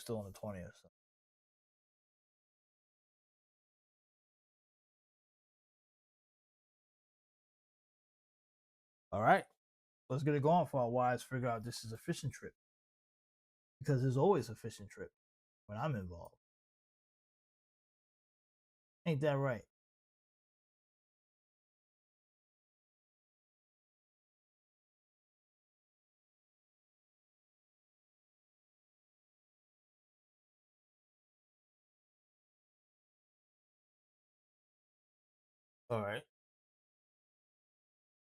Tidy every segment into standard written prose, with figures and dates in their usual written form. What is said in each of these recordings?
still on the 20th. So. All right, let's get it going for our wives. Figure out this is a fishing trip because there's always a fishing trip when I'm involved. Ain't that right? All right.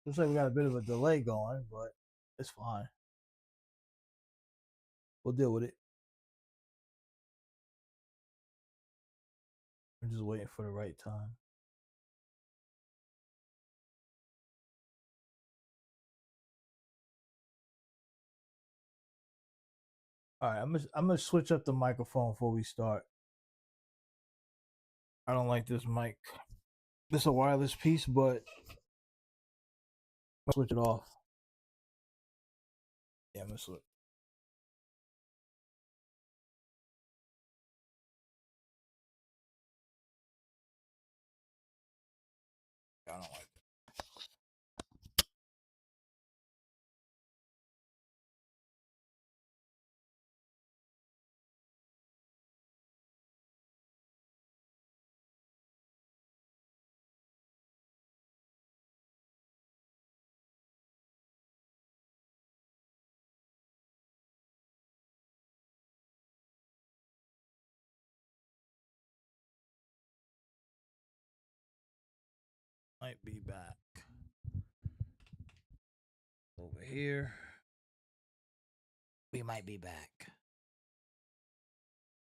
Looks like we got a bit of a delay going, but it's fine. We'll deal with it. We're just waiting for the right time. All right, I'm gonna switch up the microphone before we start. I don't like this mic. This is a wireless piece, but I'll switch it off. Yeah, I'm gonna switch. I don't like it. Might be back over here. We might be back.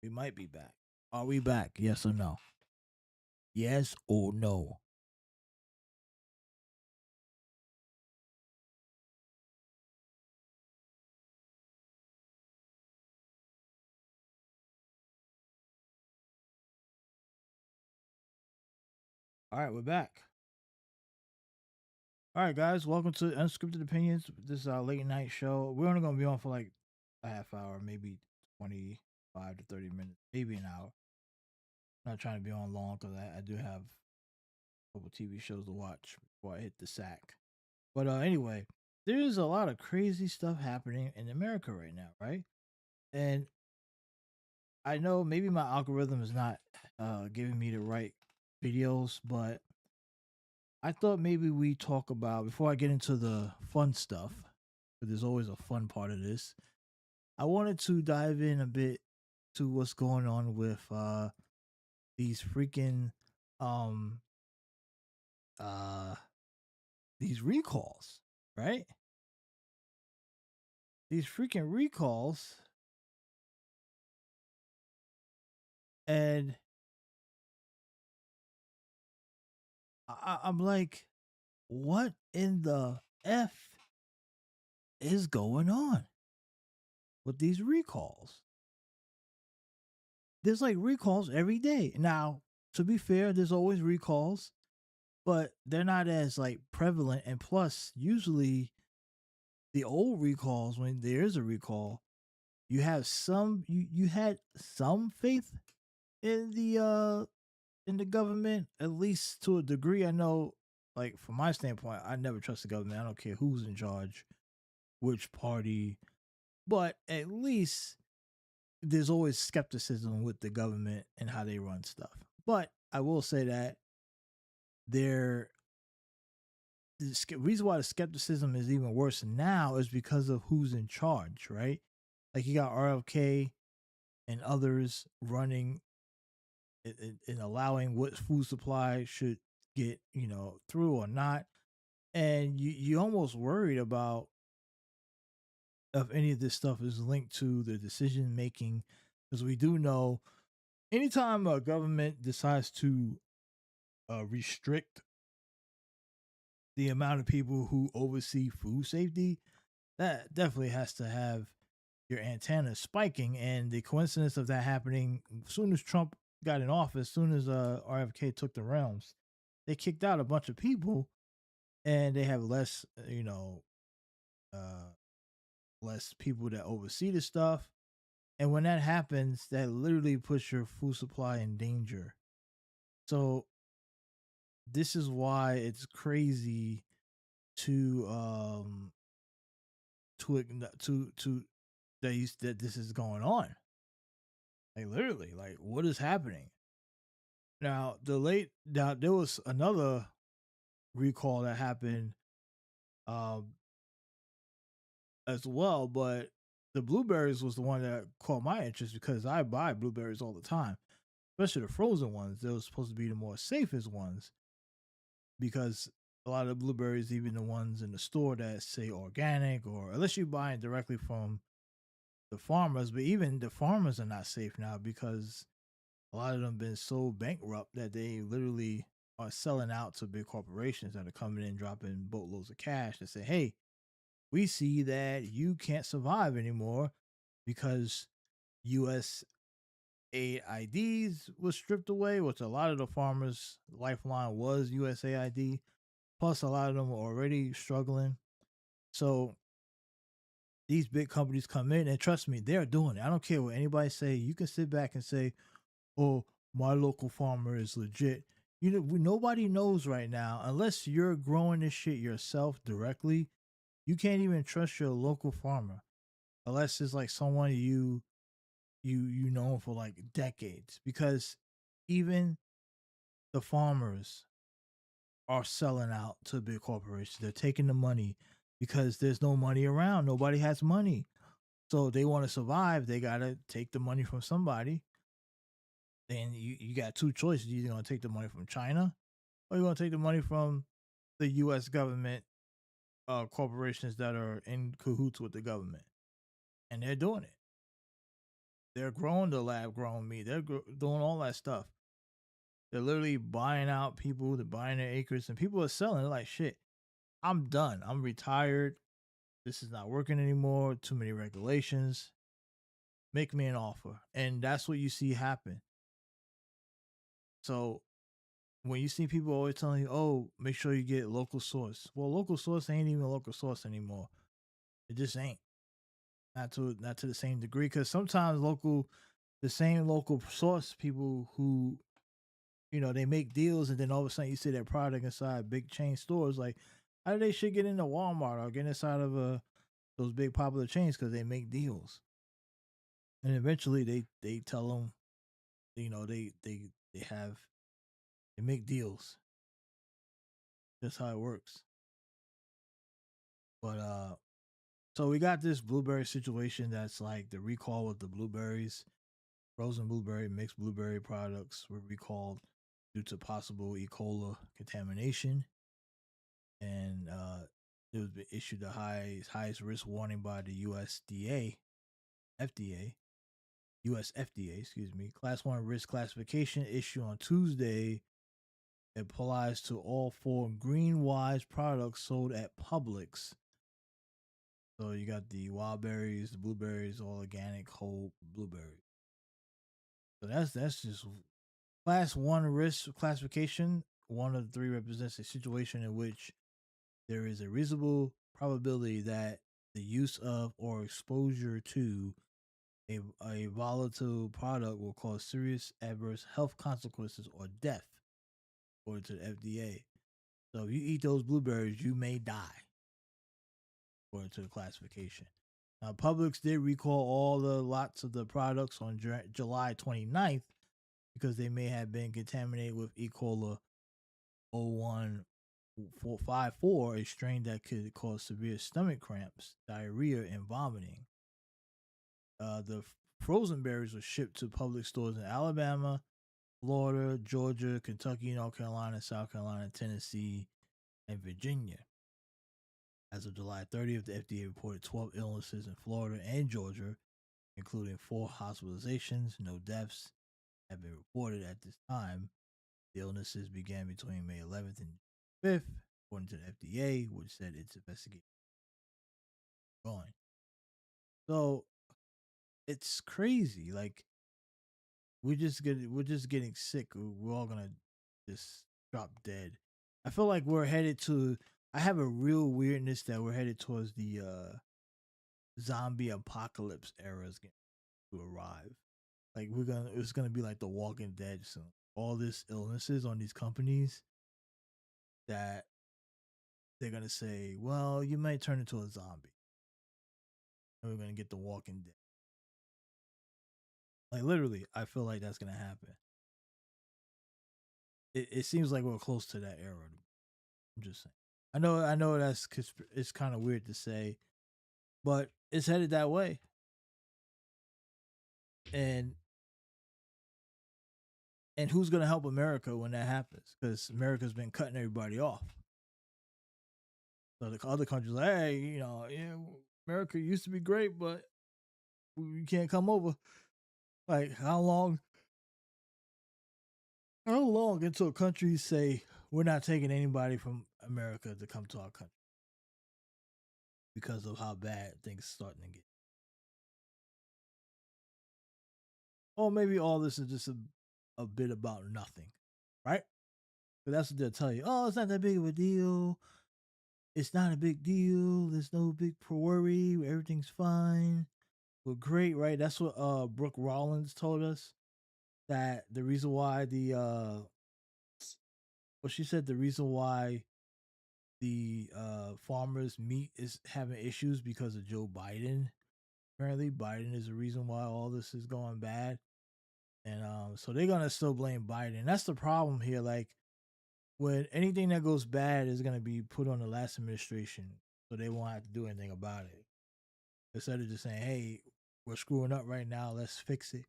We might be back. Are we back? Yes or no? Yes or no? All right, we're back. All right, guys, welcome to Unscripted Opinions. This is our late night show. We're only gonna be on for like a half hour, maybe 25 to 30 minutes, maybe an hour. Not trying to be on long because I do have a couple TV shows to watch before I hit the sack. But anyway, there's a lot of crazy stuff happening in America right now, right? And I know maybe my algorithm is not giving me the right videos, but I thought maybe we talk about before I get into the fun stuff. But there's always a fun part of this. I wanted to dive in a bit to what's going on with these freaking um uh these recalls, right? These freaking recalls, and I'm like, what in the f is going on with these recalls? There's like recalls every day. Now, to be fair, there's always recalls, but they're not as like prevalent. And plus, usually the old recalls, when there is a recall, you have you had some faith in the government, at least to a degree. I know, like from my standpoint, I never trust the government. I don't care who's in charge, which party, but at least there's always skepticism with the government and how they run stuff. But I will say that there the reason why the skepticism is even worse now is because of who's in charge, right? Like you got RFK and others running and allowing what food supply should get, through or not. And you almost worried about if any of this stuff is linked to the decision making, because we do know anytime a government decides to restrict the amount of people who oversee food safety, that definitely has to have your antennas spiking. And the coincidence of that happening as soon as Trump got in office, as soon as RFK took the realms, they kicked out a bunch of people, and they have less, uh, less people that oversee the stuff. And when that happens, that literally puts your food supply in danger. So this is why it's crazy to to that this is going on. Like literally, like what is happening? Now there was another recall that happened um as well, but the blueberries was the one that caught my interest because I buy blueberries all the time, especially the frozen ones. They were supposed to be the more safest ones because a lot of the blueberries, even the ones in the store that say organic, or unless you buy it directly from the farmers, but even the farmers are not safe now because a lot of them been so bankrupt that they literally are selling out to big corporations that are coming in dropping boatloads of cash and say, "Hey, we see that you can't survive anymore because U.S. AIDs was stripped away, which a lot of the farmers' lifeline was USAID. Plus, a lot of them were already struggling. So these big companies come in, and trust me, they're doing it. I don't care what anybody say. You can sit back and say, "Oh, my local farmer is legit." You know, nobody knows right now unless you're growing this shit yourself directly. You can't even trust your local farmer unless it's like someone you know for like decades, because even the farmers are selling out to big corporations. They're taking the money because there's no money around. Nobody has money. So they want to survive. They got to take the money from somebody. And you got two choices. You're either going to take the money from China or you're going to take the money from the U.S. government corporations that are in cahoots with the government. And they're doing it. They're growing the lab grown meat. They're doing all that stuff. They're literally buying out people. They're buying their acres, and people are selling. They're like, shit, I'm done. I'm retired. This is not working anymore. Too many regulations. Make me an offer. And that's what you see happen. So when you see people always telling you, oh, make sure you get local source. Well, local source ain't even local source anymore. It just ain't. Not to the same degree. Because sometimes the same local source people who, they make deals, and then all of a sudden you see their product inside big chain stores. Like, how do they shit get into Walmart or get inside of those big popular chains? Because they make deals, and eventually they tell them, they have they make deals. That's how it works. But so we got this blueberry situation that's like the recall of the blueberries, frozen blueberry, mixed blueberry products were recalled due to possible E. coli contamination, and it was issued the highest risk warning by the FDA, US FDA, excuse me. Class 1 risk classification issued on Tuesday. It applies to all four Greenwise products sold at Publix. So you got the wild berries, the blueberries, all organic whole blueberries. So that's just class 1 risk classification. One of the three represents a situation in which there is a reasonable probability that the use of or exposure to a volatile product will cause serious adverse health consequences or death, according to the FDA. So if you eat those blueberries, you may die, according to the classification. Now, Publix did recall all the lots of the products on July 29th because they may have been contaminated with E. coli 01454, a strain that could cause severe stomach cramps, diarrhea, and vomiting. The frozen berries were shipped to public stores in Alabama, Florida, Georgia, Kentucky, North Carolina, South Carolina, Tennessee, and Virginia. As of July 30th, the FDA reported 12 illnesses in Florida and Georgia, including 4 hospitalizations. No deaths have been reported at this time. The illnesses began between May 11th and 5th, according to the FDA, which said its investigation is going. So it's crazy. Like, we're just getting sick. We're all gonna just drop dead. I feel like we're headed to. I have a real weirdness that we're headed towards the zombie apocalypse era. to arrive. Like it's gonna be like The Walking Dead soon. All this illnesses on these companies that they're gonna say, well, you might turn into a zombie, and we're gonna get The Walking Dead. Like literally, I feel like that's gonna happen. It seems like we're close to that era. I'm just saying. I know it's kind of weird to say, but it's headed that way. And who's gonna help America when that happens? Because America's been cutting everybody off. So the other countries like, hey, yeah, America used to be great, but you can't come over. Like how long until countries say we're not taking anybody from America to come to our country because of how bad things starting to get? Or maybe all this is just a bit about nothing, right? But that's what they'll tell you. Oh, it's not that big of a deal. It's not a big deal. There's no big worry. Everything's fine. We're great, right? That's what Brooke Rollins told us. That the reason why she said the reason why the farmers meat is having issues because of Joe Biden. Apparently, Biden is the reason why all this is going bad. And so they're gonna still blame Biden. That's the problem here. Like when anything that goes bad is gonna be put on the last administration, so they won't have to do anything about it. Instead of just saying, "Hey, we're screwing up right now. Let's fix it."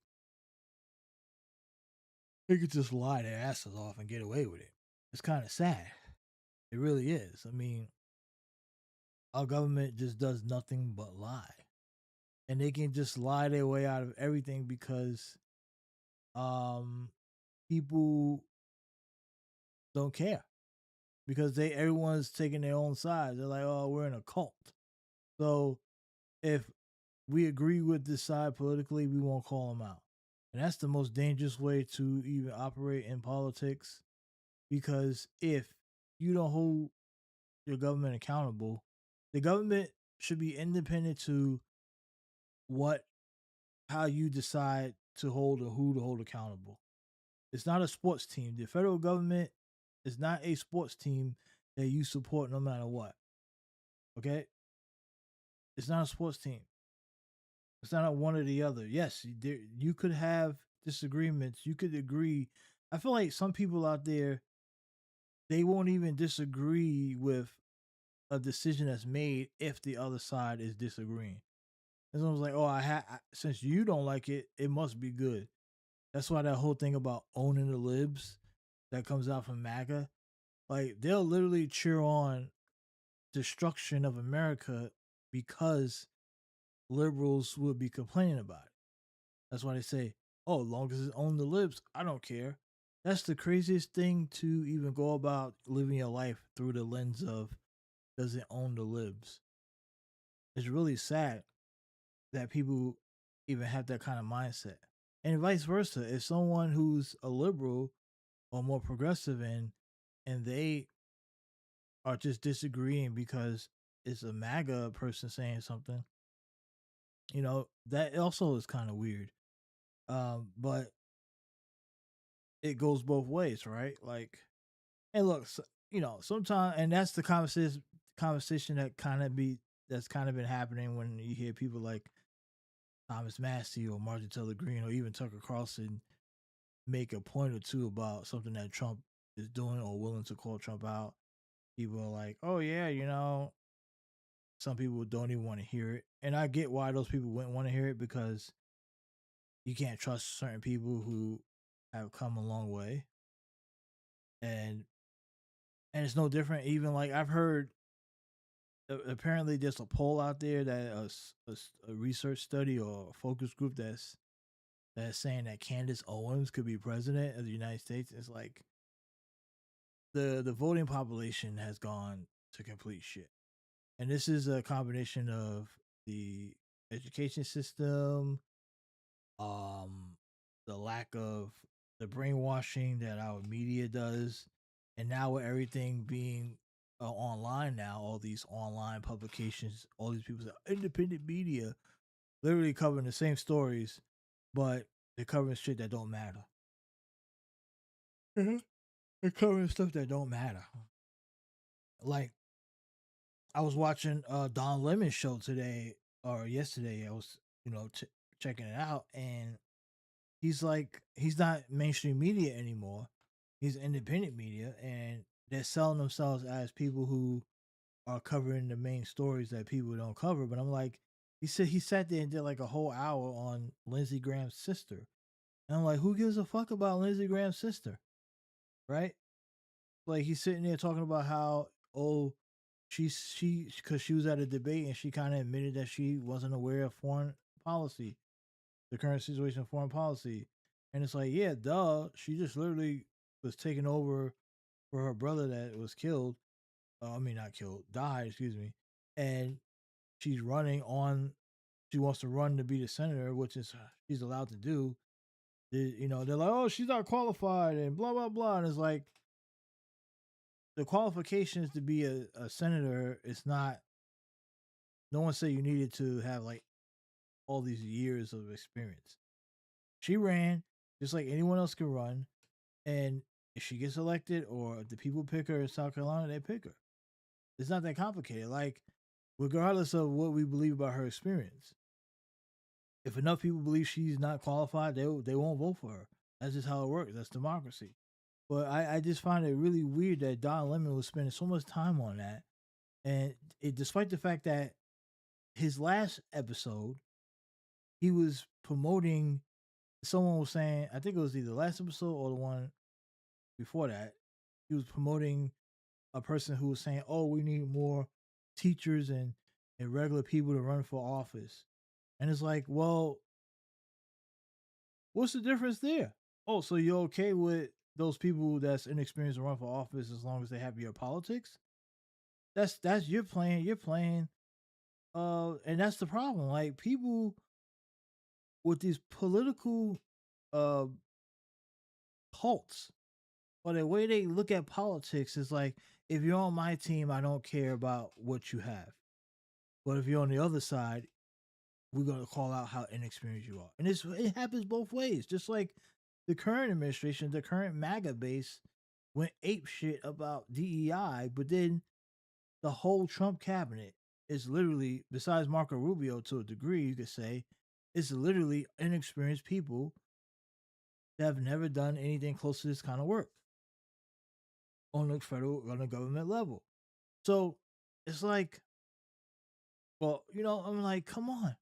They could just lie their asses off and get away with it. It's kind of sad. It really is. I mean, our government just does nothing but lie, and they can just lie their way out of everything because um people don't care because everyone's taking their own sides. They're like, oh, we're in a cult. So if we agree with this side politically, we won't call them out. And that's the most dangerous way to even operate in politics because if you don't hold your government accountable, the government should be independent to what how you decide to hold or who to hold accountable. It's not a sports team. The federal government is not a sports team that you support no matter what. Okay? It's not a sports team. It's not a one or the other. Yes, you could have disagreements. You could agree. I feel like some people out there, they won't even disagree with a decision that's made if the other side is disagreeing. It's almost like, oh, since you don't like it, it must be good. That's why that whole thing about owning the libs that comes out from MAGA, like they'll literally cheer on destruction of America because liberals would be complaining about it. That's why they say, oh, as long as it's own the libs, I don't care. That's the craziest thing to even go about living your life through the lens of does it own the libs? It's really sad that people even have that kind of mindset. And vice versa. If someone who's a liberal or more progressive and they are just disagreeing because it's a MAGA person saying something, that also is kind of weird. But it goes both ways, right? Like, and look, sometimes, and that's the conversation that's kind of been happening when you hear people like Thomas Massey or Martin Taylor Greene or even Tucker Carlson make a point or two about something that Trump is doing or willing to call Trump out. People are like, oh yeah, some people don't even want to hear it. And I get why those people wouldn't want to hear it because you can't trust certain people who have come a long way. And it's no different. Even like I've heard, apparently there's a poll out there that a research study or a focus group that's saying that Candace Owens could be president of the United States. It's like the voting population has gone to complete shit. And this is a combination of the education system, um, the lack of the brainwashing that our media does, and now with everything being online now, all these online publications, all these people say independent media, literally covering the same stories. but they're covering shit that don't matter. Mhm. They're covering stuff that don't matter. Like I was watching Don Lemon's show today or yesterday. I was checking it out, and he's like he's not mainstream media anymore. He's independent media, and they're selling themselves as people who are covering the main stories that people don't cover. But I'm like, he sat there and did like a whole hour on Lindsey Graham's sister, and I'm like, who gives a fuck about Lindsey Graham's sister, right? Like he's sitting there talking about how she because she was at a debate and she kind of admitted that she wasn't aware of foreign policy, the current situation of foreign policy, and it's like, yeah, duh, she just literally was taking over for her brother that was killed. I mean, not killed, died, excuse me, and she's running on. She wants to run to be the senator, which is she's allowed to do. They're like, oh, she's not qualified, and blah blah blah, and it's like the qualifications to be a senator. It's not. No one said you needed to have like all these years of experience. She ran just like anyone else can run, and if she gets elected or if the people pick her in South Carolina, they pick her. It's not that complicated. Like, regardless of what we believe about her experience, if enough people believe she's not qualified, they won't vote for her. That's just how it works. That's democracy. But I just find it really weird that Don Lemon was spending so much time on that, and despite the fact that his last episode he was promoting. Someone was saying, I think it was either the last episode or the one before that. He was promoting a person who was saying, "Oh, we need more teachers and regular people to run for office." And it's like, well, what's the difference there? Oh, so you're okay with those people that's inexperienced to run for office as long as they have your politics? That's you're playing and that's the problem. Like people with these political uh cults or the way they look at politics is like, if you're on my team, I don't care about what you have. But if you're on the other side, we're gonna call out how inexperienced you are. And it happens both ways. Just like the current administration, the current MAGA base went ape shit about DEI, but then the whole Trump cabinet is literally, besides Marco Rubio to a degree, you could say, it's literally inexperienced people that have never done anything close to this kind of work on the government level. So it's like, well, I'm like, come on.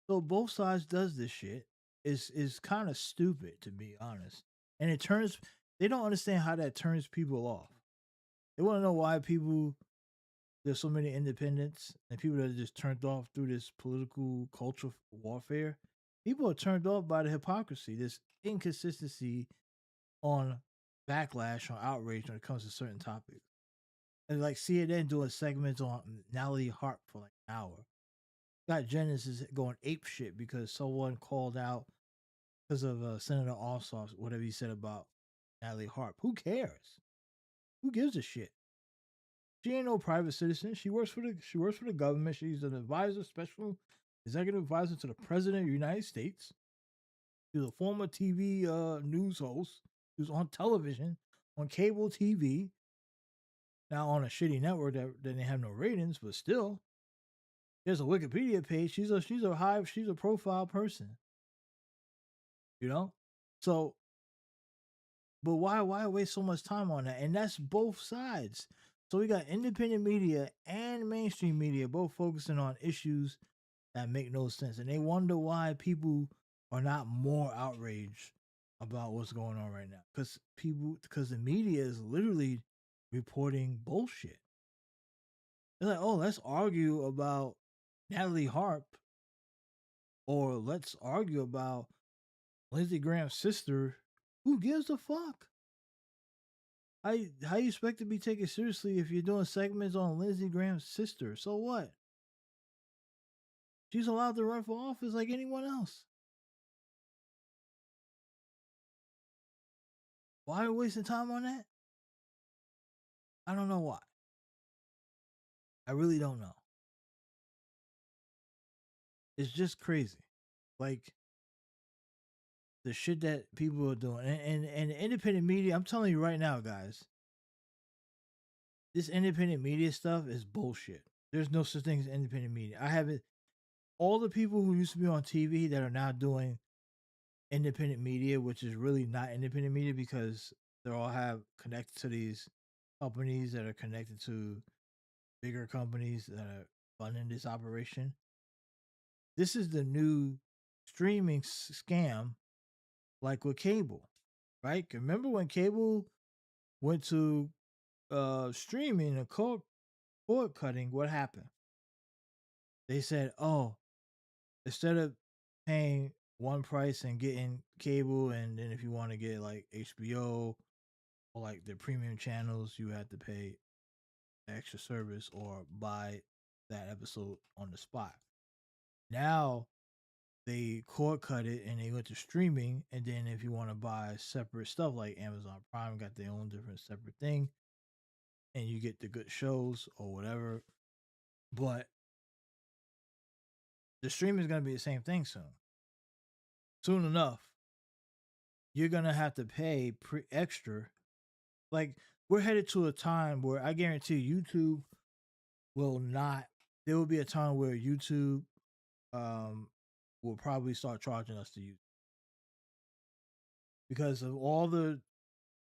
So both sides does this shit. Is kind of stupid to be honest, and it turns. They don't understand how that turns people off. They want to know why people there's so many independents and people that are just turned off through this political culture warfare. People are turned off by the hypocrisy, this inconsistency on backlash, on outrage when it comes to certain topics. And like CNN doing segments on Natalie Hart for like an hour. Scott Jennings is going ape shit because someone called out because of Senator Ossoff's whatever he said about Natalie Hart. Who cares? Who gives a shit? She ain't no private citizen. She works for the government. She's an advisor, special executive advisor to the president of the United States. She's a former TV news host. She was on television, on cable TV. Now on a shitty network that didn't have no ratings, but still, there's a Wikipedia page. She's a profile person. You know, so but why waste so much time on that? And that's both sides. So we got independent media and mainstream media both focusing on issues that make no sense, and they wonder why people are not more outraged about what's going on right now. Because the media is literally reporting bullshit. They're like, oh, let's argue about Natalie Harp, or let's argue about Lindsey Graham's sister. Who gives a fuck? How you expect to be taken seriously if you're doing segments on Lindsey Graham's sister? So what? She's allowed to run for office like anyone else. Why are we wasting time on that? I don't know why. I really don't know. It's just crazy. Like the shit that people are doing, and independent media. I'm telling you right now, guys, this independent media stuff is bullshit. There's no such thing as independent media. I haven't. All the people who used to be on TV that are now doing independent media, which is really not independent media because they all have connected to these companies that are connected to bigger companies that are funding this operation. This is the new streaming scam, like with cable, right? Remember when cable went to streaming and cord cutting? What happened? They said, "Oh, instead of paying one price and getting cable, and then if you want to get like HBO or like the premium channels, you have to pay extra service or buy that episode on the spot." Now they cord cut it and they went to streaming, and then if you want to buy separate stuff like Amazon Prime got their own different separate thing, and you get the good shows or whatever. But the streaming is gonna be the same thing soon. Soon enough, you're gonna have to pay extra. Like we're headed to a time where I guarantee YouTube will not. There will be a time where YouTube um will probably start charging us to use because of all the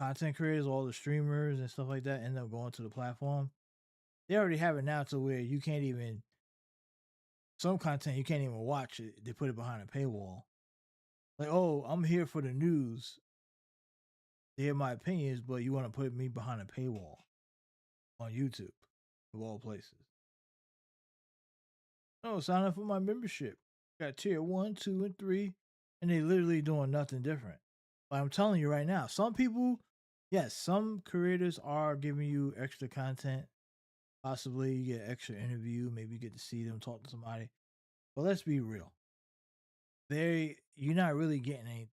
content creators, all the streamers and stuff like that end up going to the platform. They already have it now to where you can't even some content you can't even watch it. They put it behind a paywall. Like, oh, I'm here for the news. They hear my opinions, but you want to put me behind a paywall on YouTube, of all places. No, sign up for my membership. Got tier 1, 2, and 3, and they literally doing nothing different. But I'm telling you right now, some people, yes, some creators are giving you extra content. Possibly you get extra interview, maybe you get to see them talk to somebody. But let's be real. You're not really getting anything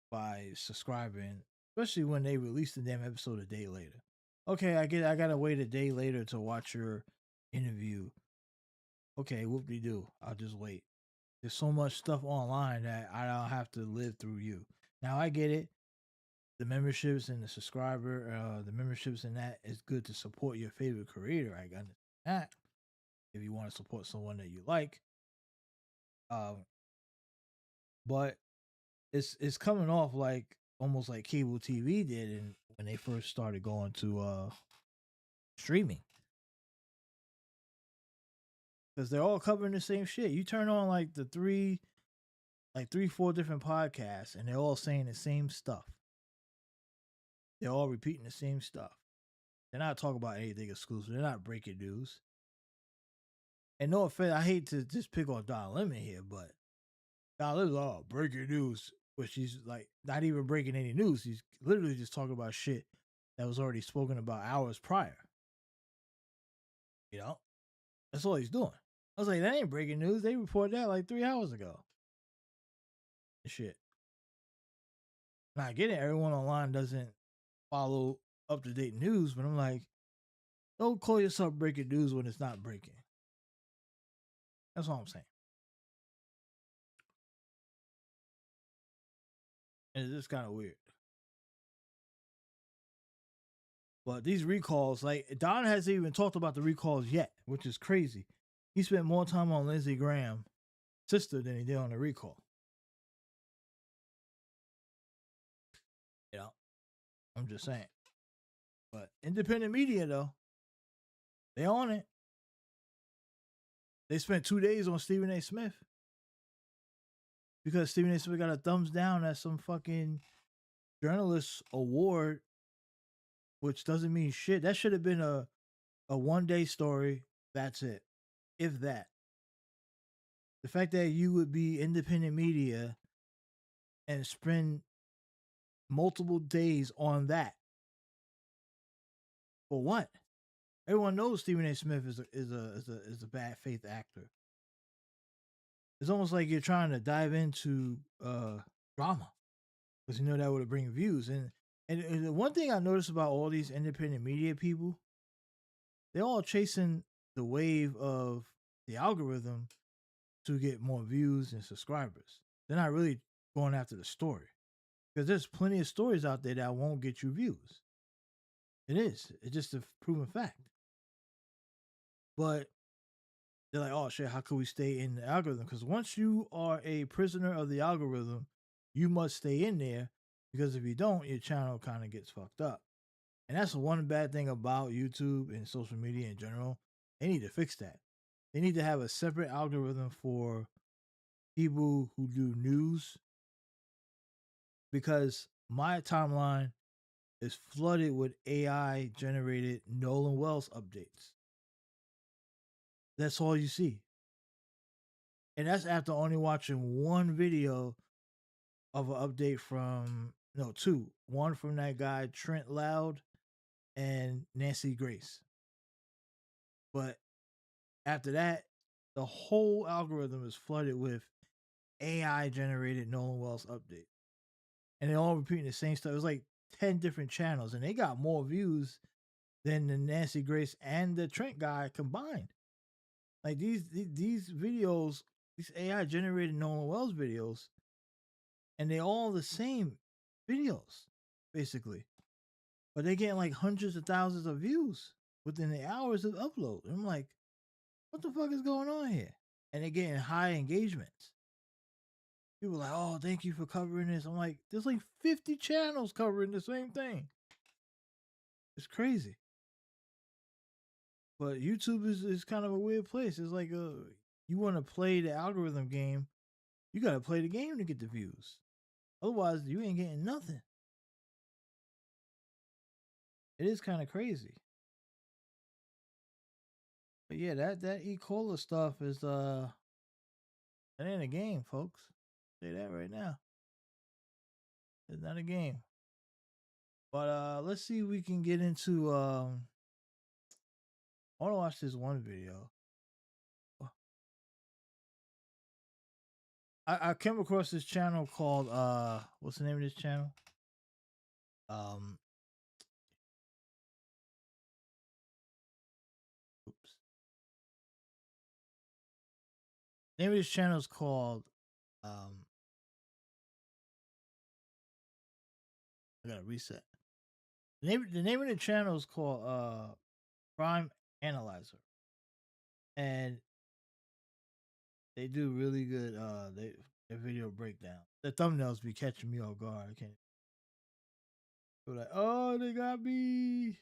by subscribing, especially when they release the damn episode a day later. Okay, I gotta wait a day later to watch your interview. Okay, whoop de doo. I'll just wait. There's so much stuff online that I don't have to live through you. Now I get it. The memberships and the memberships and that is good to support your favorite creator. I got that. If you want to support someone that you like, um, but it's coming off like almost like cable TV did, and when they first started going to streaming, because they're all covering the same shit. You turn on like like three, four different podcasts, and they're all saying the same stuff. They're all repeating the same stuff. They're not talking about anything exclusive. They're not breaking news. And no offense, I hate to just pick on Don Lemon here, but Don Lemon's all breaking news, which he's like not even breaking any news. He's literally just talking about shit that was already spoken about hours prior. You know, that's all he's doing. I was like, that ain't breaking news. They reported that like 3 hours ago. Shit. Now I get it. Everyone online doesn't follow up to date news, but I'm like, don't call yourself breaking news when it's not breaking. That's all I'm saying. And it's just kind of weird. But these recalls, like Don hasn't even talked about the recalls yet, which is crazy. He spent more time on Lindsey Graham's sister than he did on the recall. You know, I'm just saying. But independent media, though, they on it. They spent 2 days on Stephen A. Smith because Stephen A. Smith got a thumbs down at some fucking journalist award, which doesn't mean shit. That should have been a 1 day story. That's it. If that. The fact that you would be independent media and spend multiple days on that. For what? Everyone knows Stephen A. Smith is a bad faith actor. It's almost like you're trying to dive into drama because you know that would bring views. And the one thing I noticed about all these independent media people, they're all chasing the wave of the algorithm to get more views and subscribers. They're not really going after the story. Because there's plenty of stories out there that won't get you views. It is. It's just a proven fact. But they're like, oh shit, how could we stay in the algorithm? Because once you are a prisoner of the algorithm, you must stay in there. Because if you don't, your channel kind of gets fucked up. And that's one bad thing about YouTube and social media in general. They need to fix that. They need to have a separate algorithm for people who do news, because my timeline is flooded with AI generated Nolan Wells updates. That's all you see. And that's after only watching one video of an update from, no, two. One from that guy, Trent Loud, and Nancy Grace. But after that, the whole algorithm is flooded with AI generated Nolan Wells updates. And they're all repeating the same stuff. It was like 10 different channels, and they got more views than the Nancy Grace and the Trent guy combined. Like these videos, these AI generated Nolan Wells videos, and they're all the same videos, basically. But they're getting like hundreds of thousands of views within the hours of upload. And I'm like, what the fuck is going on here? And they're getting high engagements. People are like, oh, thank you for covering this. I'm like, there's like 50 channels covering the same thing. It's crazy. But YouTube is kind of a weird place. It's like you want to play the algorithm game, you got to play the game to get the views. Otherwise, you ain't getting nothing. It is kind of crazy. But yeah, that E. Cola stuff is it ain't a game, folks. I'll say that right now. It's not a game. But let's see if we can get into I want to watch this one video. I came across this channel called what's the name of this channel? Um oops. The name of this channel is called um I gotta reset. The name of the channel is called Crime Analyzer. And they do really good their video breakdown. The thumbnails be catching me off guard. I can't. They're like, oh, they got me.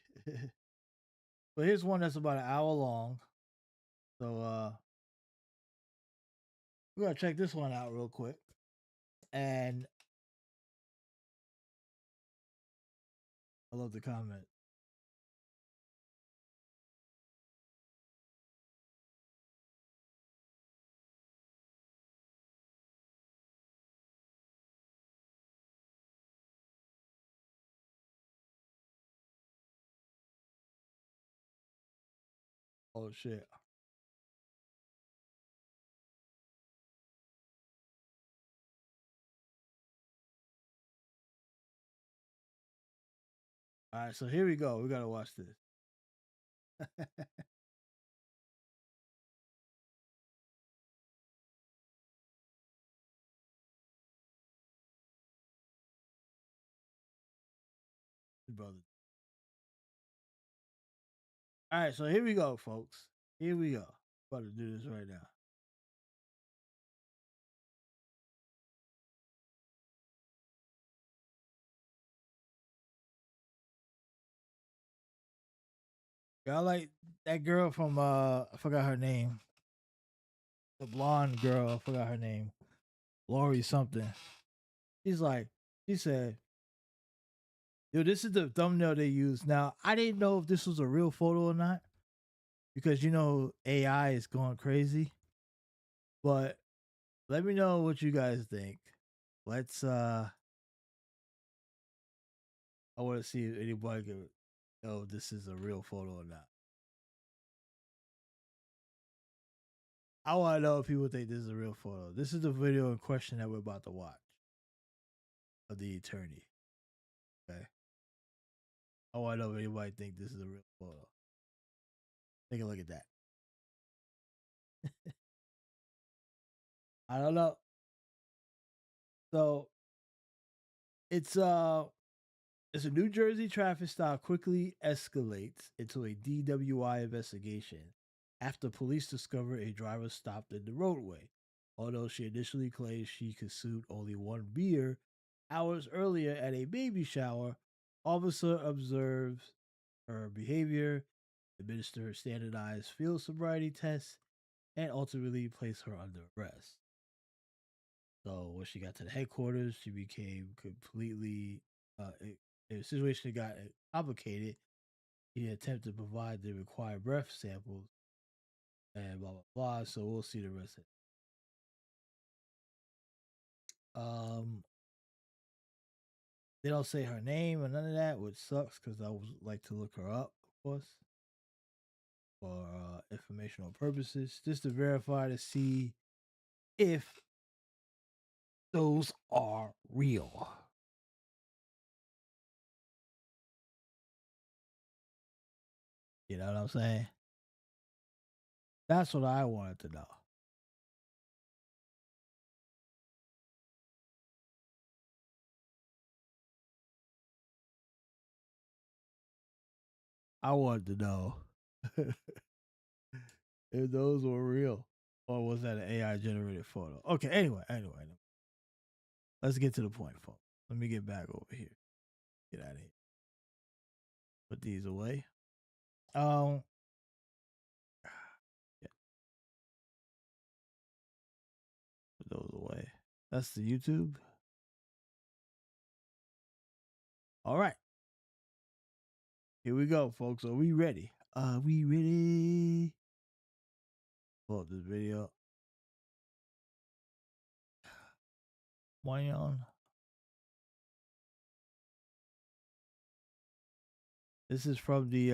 But here's one that's about an hour long. So we're gonna check this one out real quick. And I love the comment. Oh shit. All right, so here we go. We gotta watch this. Brother. All right, so here we go, folks. Here we go. About to do this right now. I like that girl from I forgot her name. The blonde girl, I forgot her name. Lori something. She's like, she said, yo, this is the thumbnail they use. Now, I didn't know if this was a real photo or not, because you know AI is going crazy. But let me know what you guys think. Let's I want to see if anybody can know if this is a real photo or not. I want to know if people think this is a real photo. This is the video in question that we're about to watch of the attorney. Okay. I want to know if anybody think this is a real photo. Take a look at that. I don't know. So it's a New Jersey traffic stop quickly escalates into a DWI investigation after police discover a driver stopped in the roadway. Although she initially claimed she consumed only one beer hours earlier at a baby shower, officer observes her behavior, administer her standardized field sobriety test, and ultimately place her under arrest. So when she got to the headquarters, she became completely the situation got complicated. He attempted to provide the required breath samples and blah blah blah. So we'll see the rest of it. They don't say her name or none of that, which sucks because I would like to look her up, of course, for informational purposes, just to verify to see if those are real. You know what I'm saying? That's what I wanted to know. I wanted to know if those were real or was that an AI generated photo. Okay, anyway. Let's get to the point, folks. Let me get back over here. Get out of here. Put these away. Yeah. Put those away. That's the YouTube. All right. Here we go, folks. Are we ready? Are we ready? Pull up this video. On. This is from the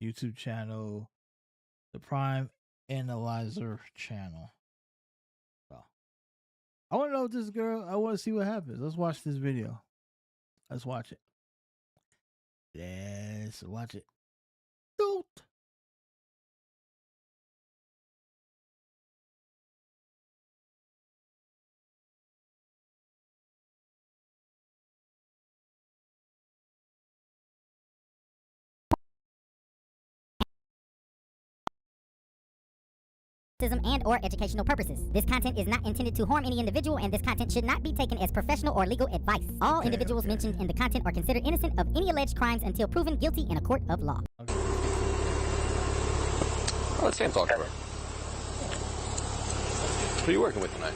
YouTube channel, the Prime Analyzer channel. So, I want to know if this girl, I want to see what happens. Let's watch this video. Let's watch it. Let's watch it. Don't. And or educational purposes. This content is not intended to harm any individual, and this content should not be taken as professional or legal advice. All individuals mentioned in the content are considered innocent of any alleged crimes until proven guilty in a court of law. Oh, it's Sam talking about. Who are you working with tonight?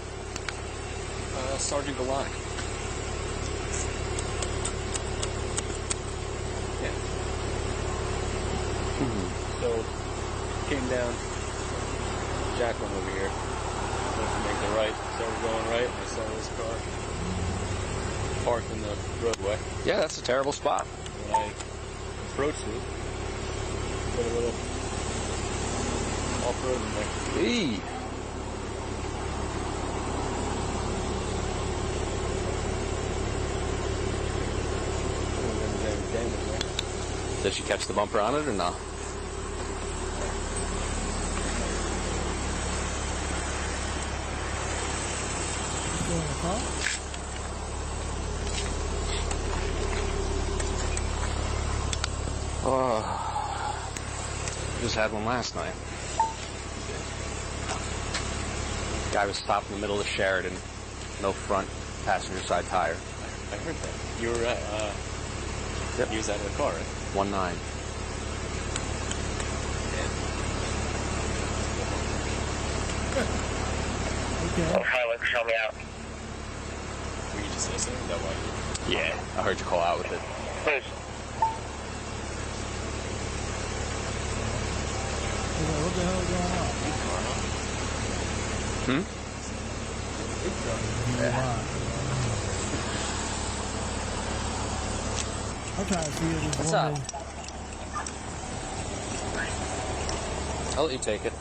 Sergeant Galani. Yeah. So, came down. Jacqueline over here. Went to make the right. So we're going right, and I saw this car parked in the roadway. Yeah, that's a terrible spot. When I approached it, put a little off-road in there. Hey. Did she catch the bumper on it or no? Just had one last night. Guy was stopped in the middle of Sheridan, no front passenger side tire. I heard that. You were at, Yep. You was out of the car, right? 1-9. Okay. Oh, Highlander, help me out. Were you just listening? Is that why? Yeah, I heard you call out with it. Please. What the hell is going on? I'm trying to see if this What's woman... up? I'll let you take it.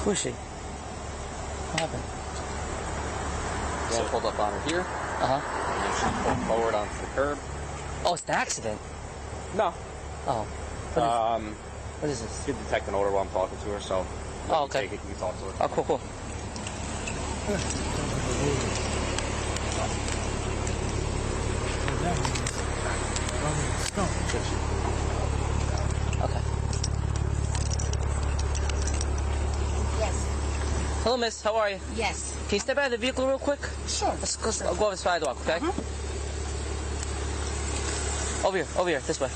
Who is she? What happened? So pulled up on her here, Uh-huh. and then she pulled forward onto the curb. Oh, it's the accident. No. Oh. What is this? You can detect an odor while I'm talking to her, so Oh, okay. take it, you can talk to her. Oh, cool. that means rubbing the skunk. Okay. Yes. Hello, miss. How are you? Yes. Can you step out of the vehicle real quick? Sure. I'll go over the sidewalk, okay? Over here, this way.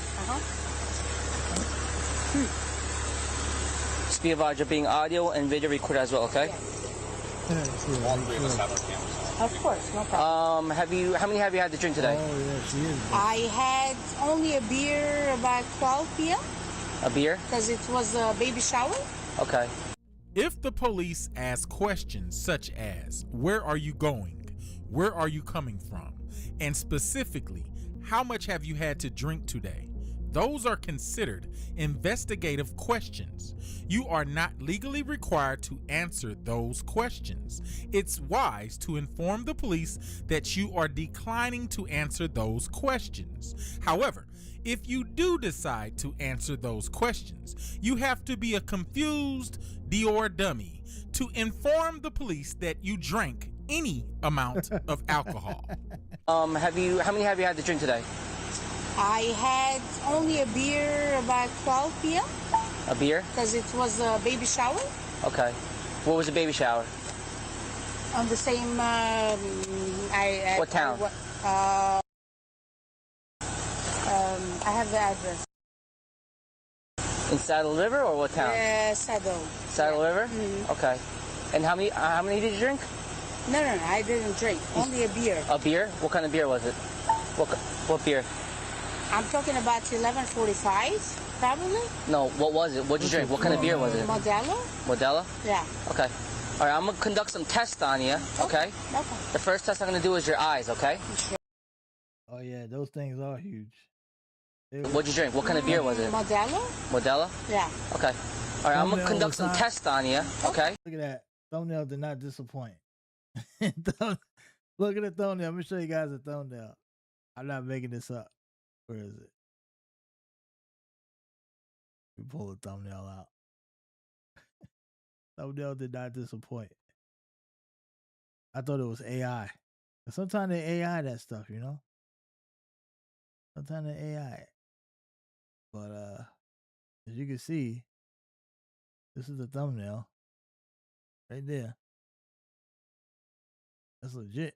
Speed of audio being audio and video recorded as well, okay? All three of us have our cameras on. Of course, no problem. How many have you had to drink today? Oh, yeah, she is. I had only a beer about 12 p.m. A beer? because it was a baby shower. Okay. If the police ask questions such as, where are you going? Where are you coming from? And specifically, how much have you had to drink today? Those are considered investigative questions. You are not legally required to answer those questions. It's wise to inform the police that you are declining to answer those questions. However, if you do decide to answer those questions, you have to be a confused Dior dummy to inform the police that you drank any amount of alcohol. How many have you had to drink today? I had only a beer about 12 p.m. A beer? because it was a baby shower. Okay. What was the baby shower? On the same. What town? I have the address. In Saddle River or what town? Saddle. Saddle River? Mhm. Okay. And how many did you drink? No, I didn't drink. Only a beer. A beer? What kind of beer was it? What beer? I'm talking about 11:45, probably. No, what was it? What'd you drink? What kind of beer was it? Modelo. Modelo? Yeah. Okay. All right, I'm gonna conduct some tests on you, okay? Okay. The first test I'm gonna do is your eyes, okay? Oh, yeah, those things are huge. What'd you drink? What kind of beer was it? Modelo. Modelo? Yeah. Okay. All right, I'm gonna Thumbnail conduct some was tests on you, okay? Look at that. Thumbnail did not disappoint. Look at the thumbnail. Let me show you guys the thumbnail. I'm not making this up. Where is it? We pull the thumbnail out. Thumbnail did not disappoint. I thought it was AI. Sometimes they AI that stuff, you know? Sometimes they AI it. But as you can see, this is the thumbnail. Right there. That's legit.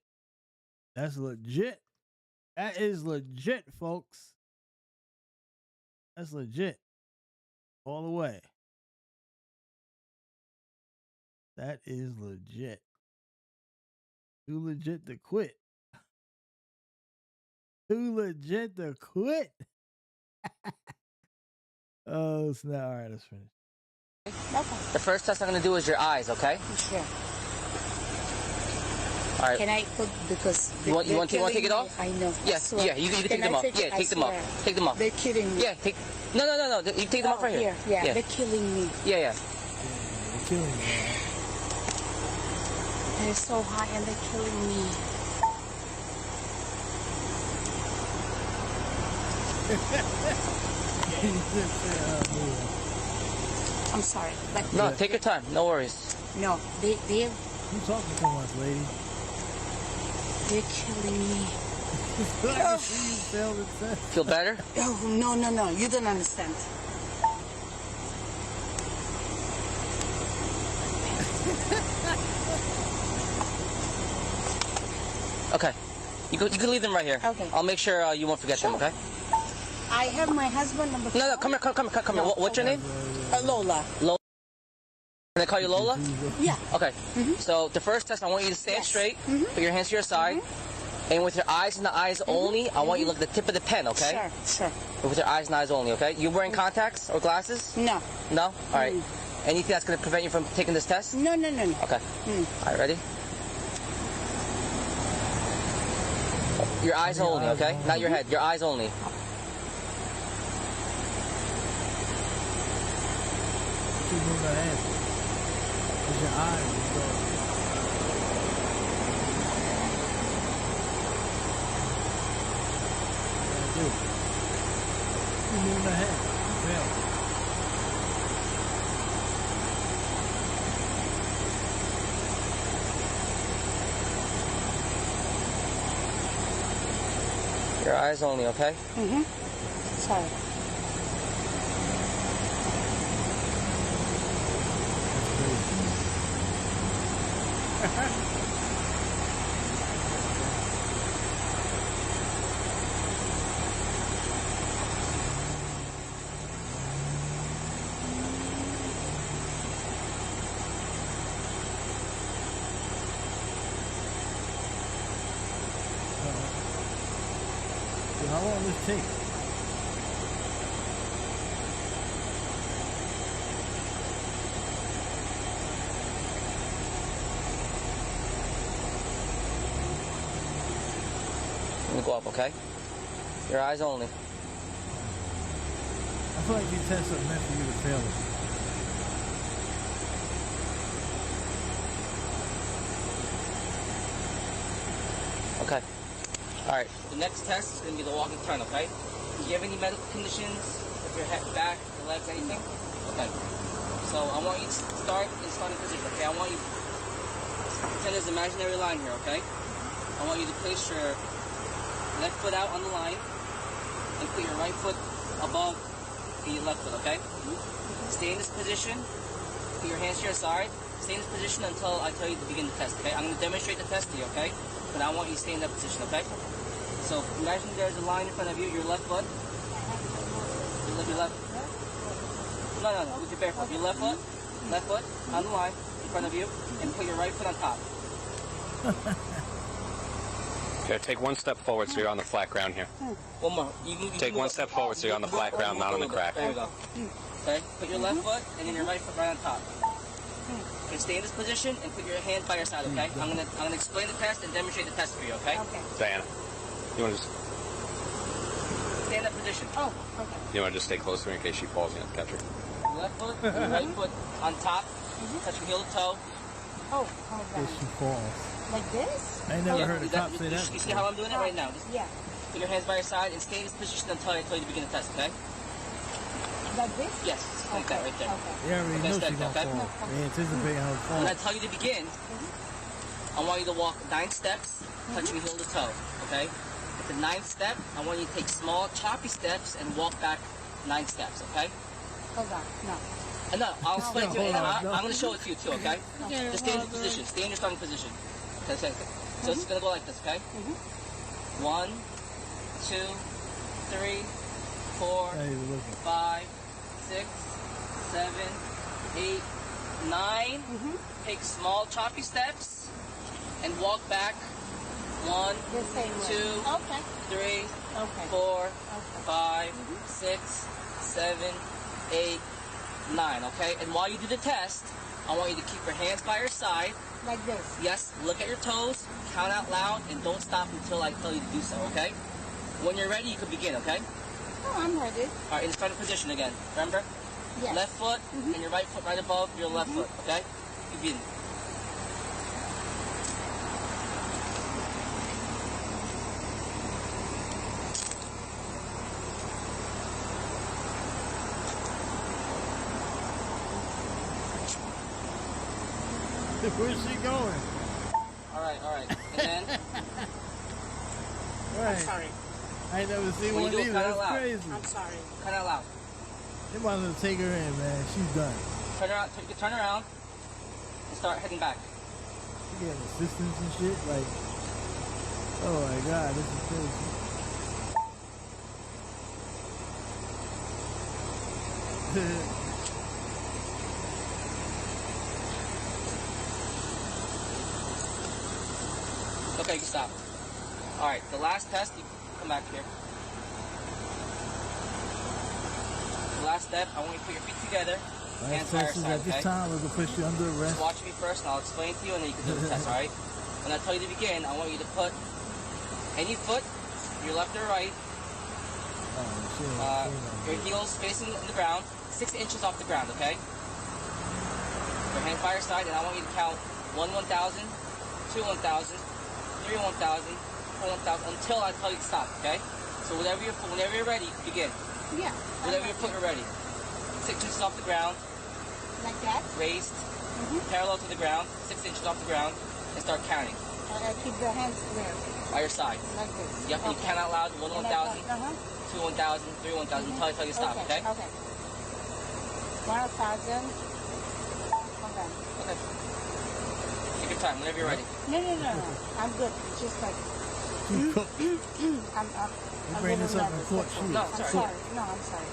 That's legit. That is legit, folks. That's legit. All the way. That is legit. Too legit to quit. Too legit to quit. Oh, snap. All right, let's finish. Okay. The first test I'm gonna do is your eyes, okay? Sure. All right. Can I put because You want to take it off? I know. Yes, I swear. yeah, you can Can take them I off. Yeah, I take them off. swear. Take them off. They're kidding me. Yeah, take. No. You take them off right here. Yeah, Yeah. they're killing me. Yeah. Yeah, they're killing me, man. They're so high and they're killing me. I'm sorry, but No, take your time. No worries. no, they're You talking so much, lady. killing me. I see you failed the test. Feel better? Oh no, you don't understand. Okay. You can leave them right here. Okay. I'll make sure you won't forget them. Okay. I have my husband number. No, come here. No, What's your name? Lola. Lola. Can I call you Lola? Yeah. Okay. So the first test, I want you to stand Yes. straight. Put your hands to your side. And with your eyes and the eyes only, I want you to look at the tip of the pen, okay? Sure. With your eyes and eyes only, okay? You wearing contacts or glasses? No. No? All right. Anything that's going to prevent you from taking this test? No. Okay. All right, ready? Your eyes only, okay? Not your head. Your eyes only. Keep moving your head. It's your eyes. Keep moving your head. You failed. Your eyes only, okay? Sorry. How long will this take? Let me go up, okay? Your eyes only. I feel like these tests are meant for you to fail it. Okay. Alright, the next test is going to be the walk and turn, okay? Do you have any medical conditions with your head, back, your legs, anything? Okay. So I want you to start in starting position, okay? I want you to pretend there's an imaginary line here, okay? I want you to place your left foot out on the line and put your right foot above your left foot, okay? Stay in this position. Put your hands to your side. Stay in this position until I tell you to begin the test, okay? I'm going to demonstrate the test to you, okay? But I want you to stay in that position, okay? So imagine there's a line in front of you, your left foot. Your left. No, with your bare foot. Your left foot on the line in front of you, and put your right foot on top. Okay, take one step forward so you're on the flat ground here. One more. Take one step forward so you're on the flat ground, not on the crack. There you go. Okay, put your left foot and then your right foot right on top. Okay, stay in this position and put your hands by your side, okay? I'm gonna explain the test and demonstrate the test for you, okay? Okay. Diana, you want to just Stay in that position. Oh, okay. you want to just stay close to her in case she falls and you have to catch her. Left foot, your right foot on top, touching heel to toe. Oh, hold on. If she falls. Like this? I ain't never heard a cop say that. You see how I'm doing it right now? Just Yeah. put your hands by your side and stay in this position until I tell you to begin the test, okay? Like this? Yes, like that right there. Okay. They already Okay, know step, she's gonna okay? fall. They anticipate her When I fall. tell you to begin, I want you to walk 9 steps, touching heel to toe, okay? At the 9th step, I want you to take small, choppy steps and walk back 9 steps, okay? Hold on. No. No, I'll explain to you. hold on, no. I'm going to show it to you too, okay? Just stay in this position. Stay in your starting position. Okay, so it's going to go like this, okay? 1, 2, 3, 4, Hey, looking. 5, 6, 7, 8, 9. Take small, choppy steps and walk back. 1, The same way. 2, Okay. 3, Okay. 4, Okay. 5, 6, 7, 8, 9, okay? And while you do the test, I want you to keep your hands by your side. Like this. Yes, look at your toes, count out loud, and don't stop until I tell you to do so, okay? When you're ready, you can begin, okay? Oh, I'm ready. All right, in starting position again, remember? Yes. Left foot and your right foot right above your left foot, okay? Begin. Where's she going? All right. And then, Right. Sorry. I ain't never seen When one you do it, either. cut it That's out. crazy. I'm sorry. cut out loud. They might as well take her in, man. She's done. Turn around and start heading back. She getting assistance and shit. Like, oh my god, this is crazy. Okay, you stop. All right, the last test, you come back here. The last step, I want you to put your feet together. Hands by your Last test is side, at this okay? time. We're gonna put you under Just arrest. watch me first, and I'll explain to you, and then you can do the test, all right? When I tell you to begin, I want you to put any foot, your left or right, Oh, shit. your heels facing the ground, 6 inches off the ground, okay? Your hands by your side, and I want you to count 1 1,000, 2 1,000, 3 1,000, 4 1,000, until I tell you to stop, okay? So whenever you're ready, you can begin. Yeah. Whenever your foot are ready. 6 inches off the ground, Like that. raised, parallel to the ground, 6 inches off the ground, and start counting. I keep the hands there. by your side. Like this. Yep, and you count out loud, 1 1,000, Uh-huh. 2 1,000, 3 1,000, until you stop, okay? Okay. 1,000. Okay. Okay. Take your time, whenever you're ready. No. I'm good. It's just like, You cook. I'm You bring this up in court, shoot. No, I'm sorry. sorry. No, I'm sorry.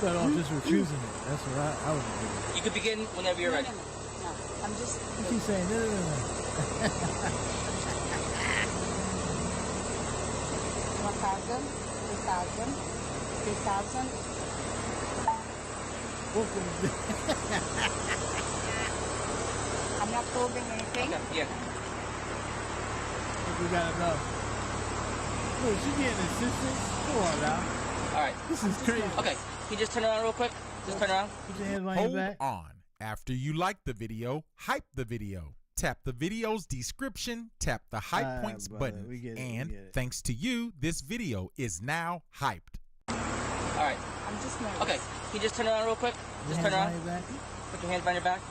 But I'm just refusing it. That's what I would do. You can begin whenever you're ready. No. I'm just. You keep saying no. 1,000, 2,000, 3,000. I'm not holding anything. Okay, yeah. We got enough. Look, she getting assistance. Come on now. All right. This is crazy. Okay, can you just turn around real quick? Just turn around. Put your hands behind Hold your back. on. After you like the video, hype the video. Tap the video's description, tap the hype points brother, button, we get it, and we get it. thanks to you, this video is now hyped. All right. I'm just nervous. Okay, can you just turn around real quick? Your Just hands turn around. behind your back. Put your hands behind your back.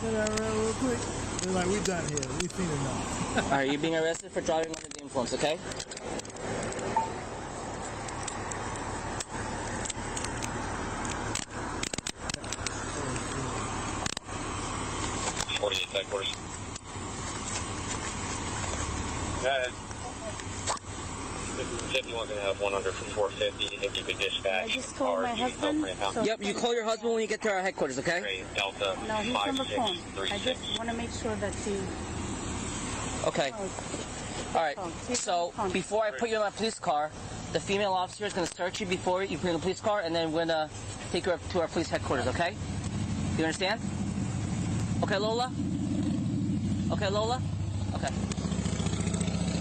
Turn around real quick. We're like, we done here. We've seen enough. All right, you're being arrested for driving under the influence, okay? Headquarters. Yeah. 51 gonna have 100 for 450. If you could dispatch. I just called my husband. So Yep, you call your husband when you get to our headquarters, okay? Delta. No, he's on the phone. I 5636. just want to make sure that she. Okay. Oh, All right. So before I put you in my police car, the female officer is going to search you before you put in the police car, and then we're going to take you up to our police headquarters, okay? You understand? Okay, Lola? Okay, Lola? Okay.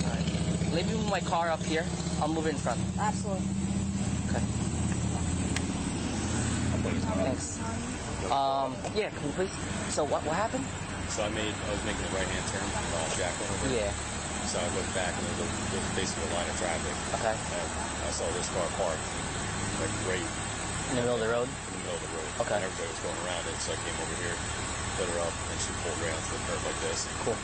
All right. Let me move my car up here. I'll move it in front. Absolutely. Okay. Thanks. Yeah, can you please? So what happened? So I was making a right-hand turn while Jacqueline over there. Yeah. So I looked back and there was basically a line of traffic. Okay. And I saw this car parked, like right In the middle of the road? in the middle of the road. Okay. And everybody was going around it, so I came over here, put her up, and she pulled around to the curb like this. Cool.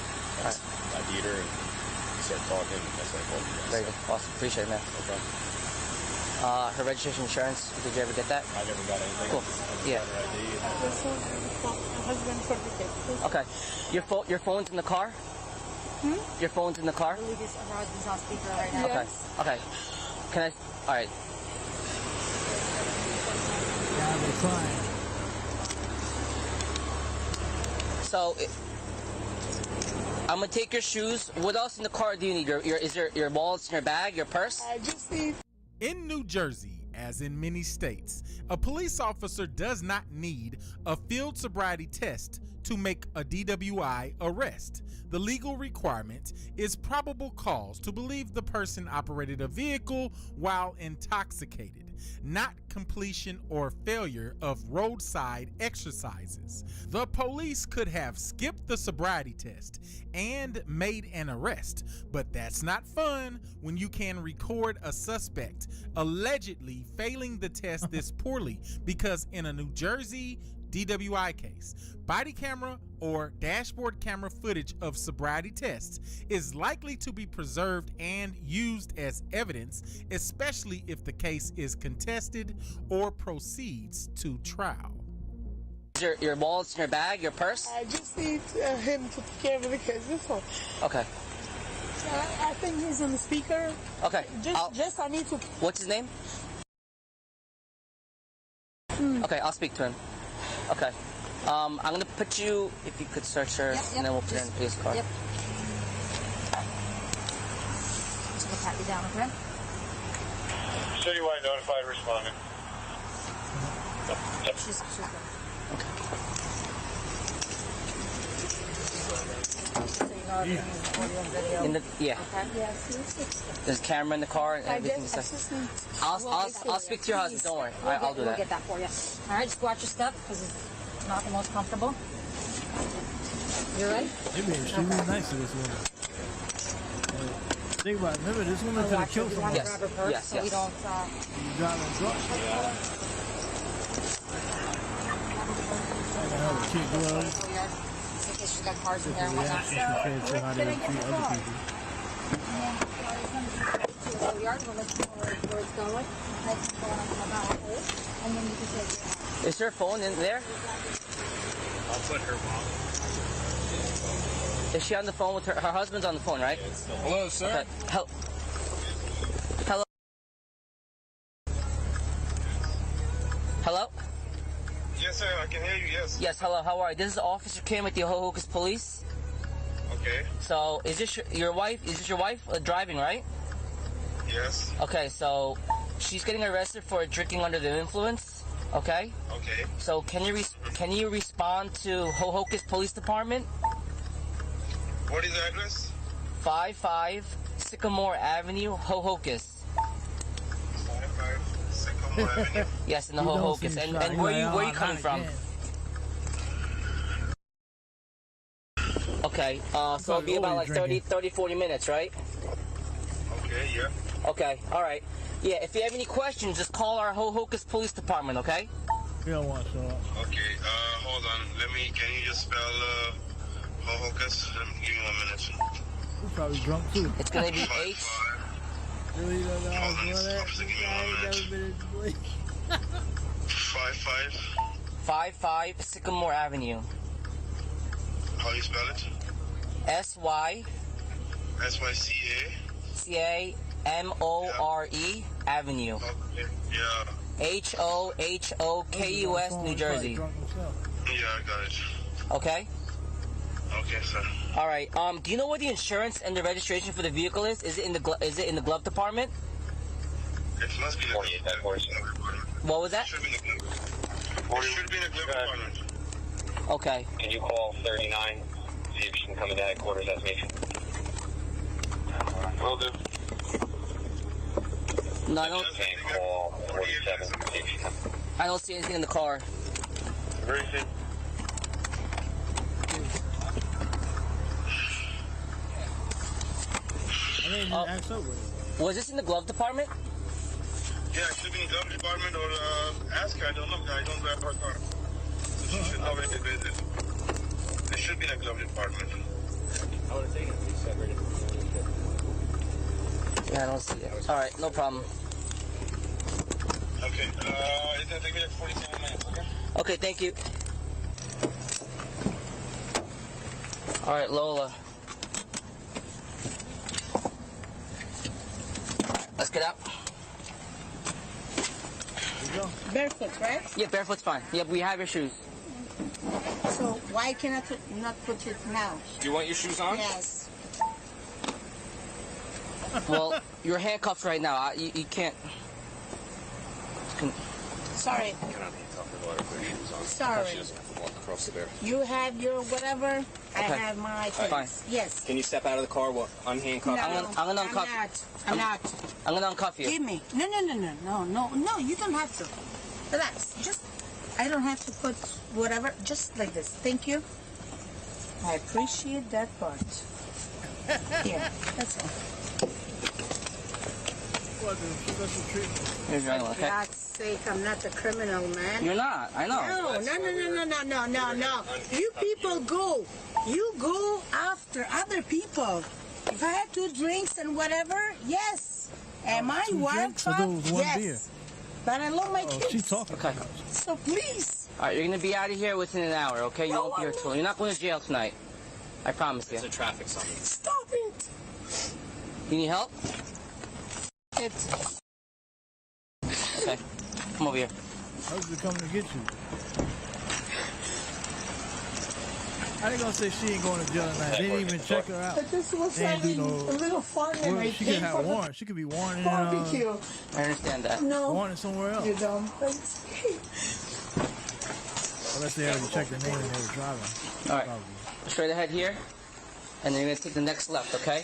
I beat her and we started talking, and that's when I called you guys. Very good. Awesome. Appreciate it, man. No problem. Her registration insurance, did you ever get that? I never got anything. Cool. Yeah. Her ID. This is my husband certificate. Okay. Your phone's in the car? Your phone's in the car? I believe his husband's on speaker right now. Okay. Okay. Can I? All right. Now they're crying. So, I'm gonna take your shoes. What else in the car do you need? Is your wallets in your bag? Your purse? I just need. In New Jersey, as in many states, a police officer does not need a field sobriety test to make a DWI arrest. The legal requirement is probable cause to believe the person operated a vehicle while intoxicated, not completion or failure of roadside exercises. The police could have skipped the sobriety test and made an arrest, but that's not fun when you can record a suspect allegedly failing the test this poorly, because in a New Jersey DWI case, body camera or dashboard camera footage of sobriety tests is likely to be preserved and used as evidence, especially if the case is contested or proceeds to trial. Your wallets in your bag? Your purse? I just need him to take care of it because this one. Okay. I think he's on the speaker. Okay. Just I need to. What's his name? Okay, I'll speak to him. Okay. I'm gonna put you, if you could search her, and then we'll put her in the police car. Yep. Just gonna pat you down, okay? Citywide notified responding. She's good. So you know everything is audio and video. Yeah. Okay. Yes. There's a camera in the car and everything. I'll speak to your husband. Don't worry. I'll do We'll that. get that for you. All right, just watch your step because it's not the most comfortable. You ready? She really nice to this woman. Think about it. Remember, this woman could have killed someone. Yes. Grab her purse Yes, so yes. we don't. You driving a truck. Like another kid gloves. Take his she's got cars in there and whatnot. Reactions compared to how they treat other people. So we are going to listen to where it's going. Let's go on about it. And then you can take it out. Is her phone in there? I'll put her mom. Is she on the phone with her? Her husband's on the phone, right? Hello, sir. Okay. Hello? Hello? Yes, sir. I can hear you. Yes. Yes, hello. How are you? This is Officer Kim with the Hohokus Police. Okay. So, is this your wife? Is this your wife driving, right? Yes. Okay, so she's getting arrested for drinking under the influence. Okay. Okay. So can you respond to Hohokus Police Department? What is the address? 55 Sycamore Avenue, Hohokus. 55 Sycamore Avenue. Yes, in the You don't Hohokus. seem And shy. where You're you like, coming not from? again. Okay. So it'll be about like 30, 40 minutes, right? Okay. Yeah. Okay. All right. Yeah. If you have any questions, just call our Hohokus Police Department. Okay. You don't want to show up. Okay. Hold on. Can you just spell Hohokus? Give me 1 minute. You're probably drunk too. It's gonna be H. Really don't know how Hold on, to do that? officer, give me I 1 ain't minute. never been in police. 55. 55 Sycamore Avenue. How you spell it? SY SYCA. CAMORE Avenue. Okay. Yeah. HOHOKUS, New Jersey. Drunk himself. Yeah, I got it. Okay. Okay, sir. All right. Do you know where the insurance and the registration for the vehicle is? Is it in the glove department? It must be in the glove department. What was that? It should be in the glove. It should be in the glove department. Okay. Can you call 39? See if you can come into headquarters as mentioned. Will do. No, I don't. And call 47. See if you can. I don't see anything in the car. Where is it? I didn't even ask up with it. Was this in the glove department? Yeah, it should be in the glove department or ask her. I don't know. I don't drive her car. So she should know where it is. It should be in the glove department. I would have taken it. We separated. Yeah, I don't see it. All right, no problem. Okay. It's gonna take me like 47 minutes. Okay. Okay, thank you. All right, Lola. Let's get out. Barefoot, right? Yeah, barefoot's fine. Yeah, we have your shoes. So why cannot not put it now? Do you want your shoes on? Yes. Well, you're handcuffed right now. You can't. Sorry. Cannot handcuff her daughter with her shoes on. Sorry. She doesn't have to walk across the bear. You have your whatever. I Okay. have my Fine. things. Yes. Can you step out of the car while unhandcuffed? No, I'm gonna uncuff- I'm not. I'm gonna uncuff you. Give me. No. You don't have to. Relax. Just. I don't have to put whatever. Just like this. Thank you. I appreciate that part. Yeah. That's all. What, the special treatment? Here's your For okay? God's sake, I'm not a criminal, man. You're not. I know. No. You people go. You go after other people. If I had 2 drinks and whatever, yes. And my 2 wife, drinks or there was 1 yes. beer? But I love my Oh, kids. she talking. Okay. So please. All right, you're gonna be out of here within an hour, okay? You won't be here too long. You're not going to jail tonight. I promise you. It's a traffic summons. Stop it. You need help? It's Okay. Come over here. How's it coming to get you? I ain't gonna say she ain't going to jail tonight. They didn't even check her out. I just was They ain't do having no- a little fun and Well, I she could paid have for the warrant. She could be warranted barbecue. I understand that. No, warranted somewhere else. you don't. Thanks. Unless they already checked her name and they were driving. All right. Probably. Straight ahead here, and then you're gonna take the next left, okay?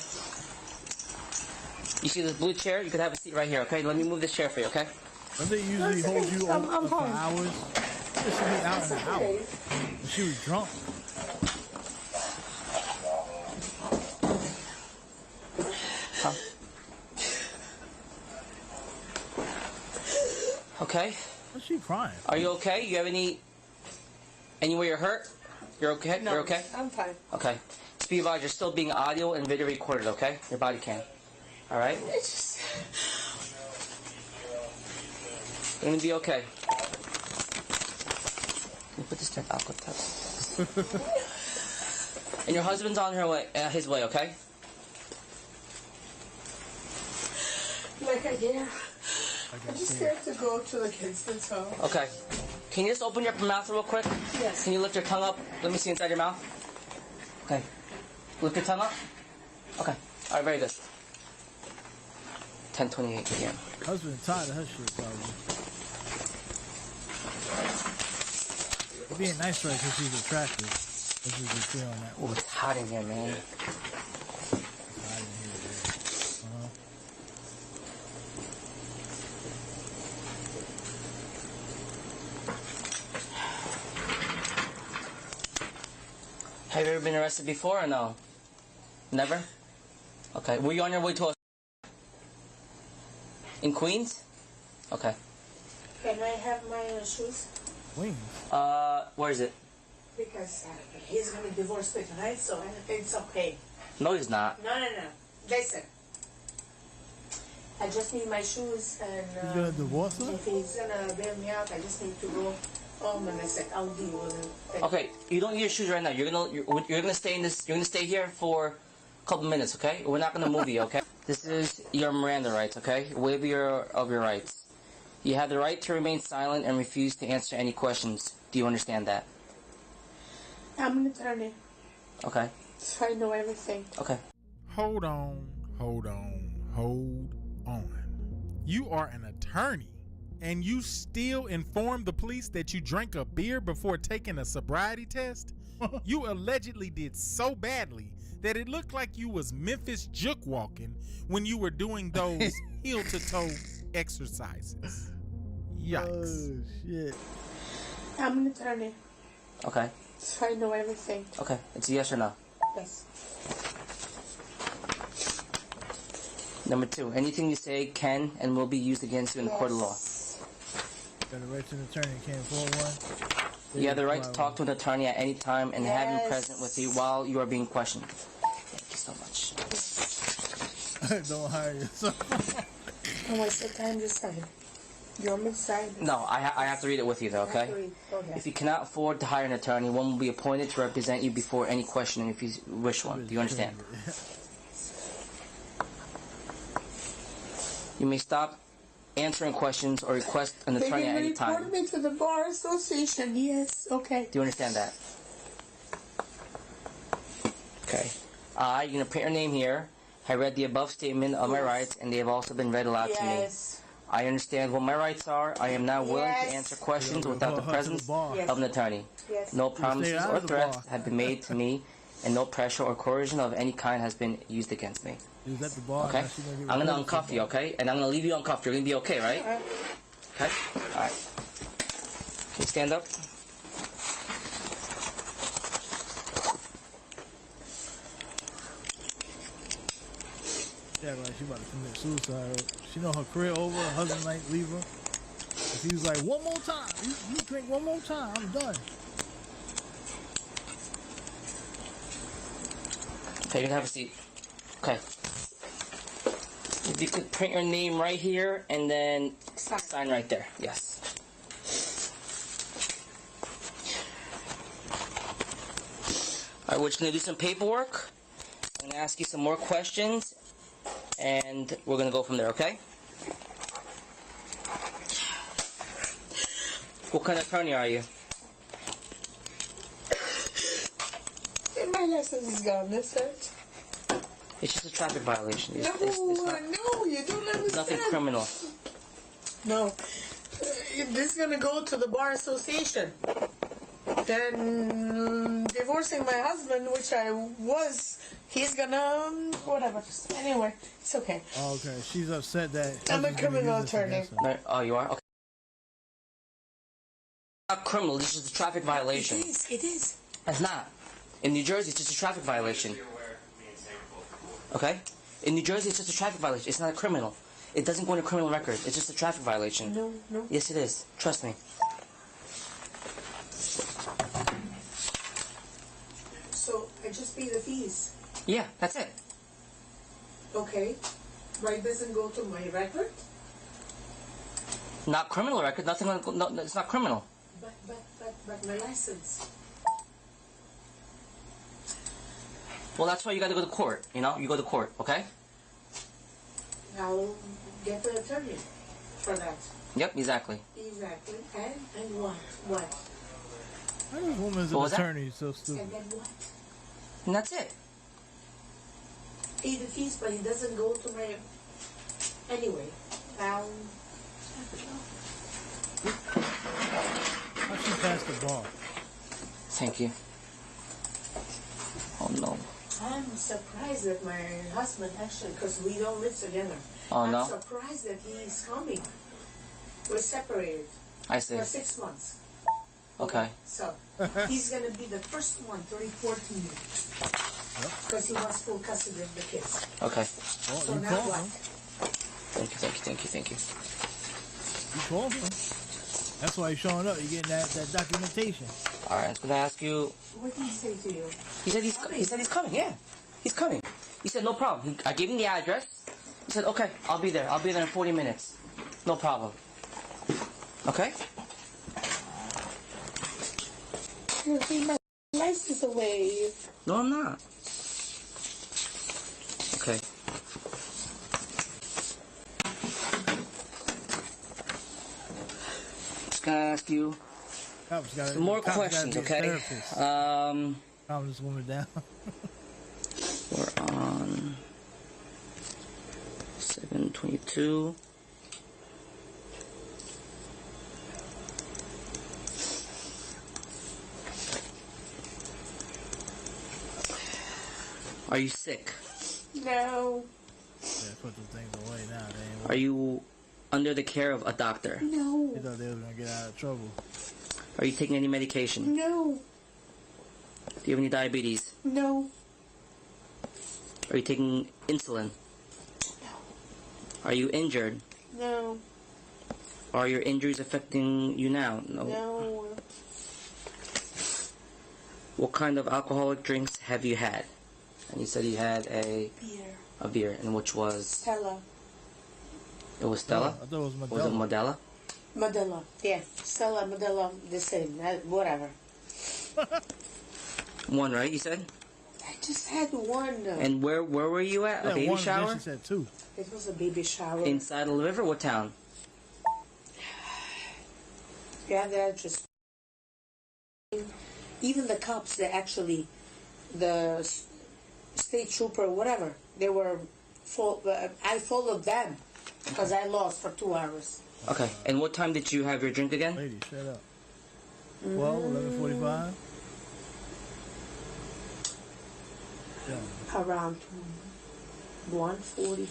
You see this blue chair? You could have a seat right here, okay? Let me move this chair for you, okay? Don't they usually hold you I'm up for fine. hours? This should be out in an hour. She was drunk. Huh? Okay. What's she crying? Are you okay? You have anywhere you're hurt? You're okay? No, You're okay? I'm fine. Okay. Just be advised, you're still being audio and video recorded, okay? Your body cam. Alright? It's just... You're gonna be okay. Can you put this in alcohol test? And your husband's on his way, okay? Like I just have to go to the kids' home. Okay. Can you just open your mouth real quick? Yes. Can you lift your tongue up? Let me see inside your mouth. Okay. Lift your tongue up. Okay. Alright, very good. 10:28 p.m. Husband tired of her shit, probably. It'd be nice for her because she's attractive. This is the feel on that. Oh, it's hot in here, man. It's hot in here, yeah. Have you ever been arrested before or no? Never? Okay. Were you on your way to a... in Queens? Okay. Can I have my shoes? Wings. Where is it? Because he's going to divorce me tonight, so it's okay. No, he's not. No. Listen. I just need my shoes, and He's gonna divorce her? if he's going to bail me out, I just need to go home, and I said, I'll deal with it. Okay, you don't need your shoes right now. You're gonna stay in this. You're gonna stay here for a couple minutes, okay? We're not gonna move you, okay? This is your Miranda rights, okay? Waiver of your rights. You have the right to remain silent and refuse to answer any questions. Do you understand that? I'm an attorney, Okay. so I know everything. Okay. Hold on. You are an attorney, and you still inform the police that you drank a beer before taking a sobriety test? You allegedly did so badly that it looked like you was Memphis juke walking when you were doing those heel-to-toe exercises. Yikes. Oh, shit. I'm an attorney, Okay. so I know everything. Okay. It's a yes or no. Yes. Number 2. Anything you say can and will be used against you in the court of law. Got a right to an attorney, can't afford one. You have the right to talk to an attorney at any time and have him present with you while you are being questioned. Thank you so much. Don't hire yourself. I want to time to sign. You want me to sign? No, I have to read it with you, though, okay? Okay. If you cannot afford to hire an attorney, one will be appointed to represent you before any questioning if you wish one. Do you understand? You may stop answering questions or request an attorney at any They time. report me to the bar association. Yes. Okay. Do you understand that? Okay. You're going to print your name here. I read the above statement of my rights, and they have also been read aloud to me. Yes. I understand what my rights are. I am now willing Yes. to answer questions without the presence Yes. of an attorney. Yes. No promises out or of the threats bar. have been made to me, and no pressure or coercion of any kind has been used against me. He was at the bar. Okay? now she gonna get I'm going to reported uncuff you, okay? And I'm going to leave you uncuffed. You're going to be okay, right? Okay? Alright. Can you stand up? Yeah, like she about to commit suicide. She know her career over. Her husband might leave her. If he was like, one more time, you drink one more time, I'm done. Okay, you can have a seat. Okay. If you could print your name right here and then sign right there. Yes. Alright, we're just going to do some paperwork. I'm going to ask you some more questions. And we're going to go from there, okay? What kind of attorney are you? My license is gone. That's it. It's just a traffic violation. It's, No, it's not, no, you don't understand. nothing criminal. No. This is gonna go to the bar association. Then divorcing my husband, which I was, he's gonna whatever. Anyway, it's okay. Oh, okay, she's upset that I'm a husband's gonna criminal use this attorney. against her. Right. Oh, you are? Okay. It's not criminal. This is a traffic violation. It is. It is. It's not. In New Jersey, it's just a traffic violation. Okay? In New Jersey, it's just a traffic violation. It's not a criminal. It doesn't go in a criminal record. It's just a traffic violation. No, no. Yes, it is. Trust me. just pay the fees. Yeah, that's it. Okay. Why doesn't go to my record? Not criminal record. Nothing. No, it's not criminal. But my license. Well, that's why you got to go to court. You know, you go to court. Okay. I'll get an attorney for that. Yep. Exactly. Exactly. And what? What? Why is this woman's an What was that? attorney so stupid? And then what? And that's it. Pay the fees, but it doesn't go to my. Anyway, How she passed the bar? Thank you. Oh no. I'm surprised that my husband actually, because we don't live together. Oh no. I'm surprised that he's coming. We're separated I see. for 6 months. Okay. So he's gonna be the first one to report to me because he wants full custody of the kids. Okay. Well, So you now called what? him. Thank you. You called him. That's why he's showing up. You're getting that documentation. All right. I was gonna ask you. What did he say to you? He said he's coming. Yeah, he's coming. He said no problem. I gave him the address. He said okay, I'll be there. I'll be there in 40 minutes. No problem. Okay. You're taking my license away. No, I'm not. Okay. Just gonna ask you some more questions, okay? Calm this woman down. We're on 7/22. Are you sick? No. Yeah, put the things away now. They ain't Are you under the care of a doctor? No. They thought they was gonna get out of trouble. Are you taking any medication? No. Do you have any diabetes? No. Are you taking insulin? No. Are you injured? No. Are your injuries affecting you now? No. No. What kind of alcoholic drinks have you had? And you said you had Beer. a beer, and which was? Stella. It was Stella? I thought it was Modelo. Was it Modella? Modelo. Yeah. Stella, Modelo, the same. Whatever. One, right? You said. I just had one. And where were you at? A Yeah, baby one, shower? then she said two. It was a baby shower. Inside of the river? What town? Yeah, they're just. Even the cops, they actually, the state trooper, whatever, they were. I followed them because I lost for 2 hours. Okay. And what time did you have your drink again? Lady, shut up. 11:45. Yeah. Around 1:40,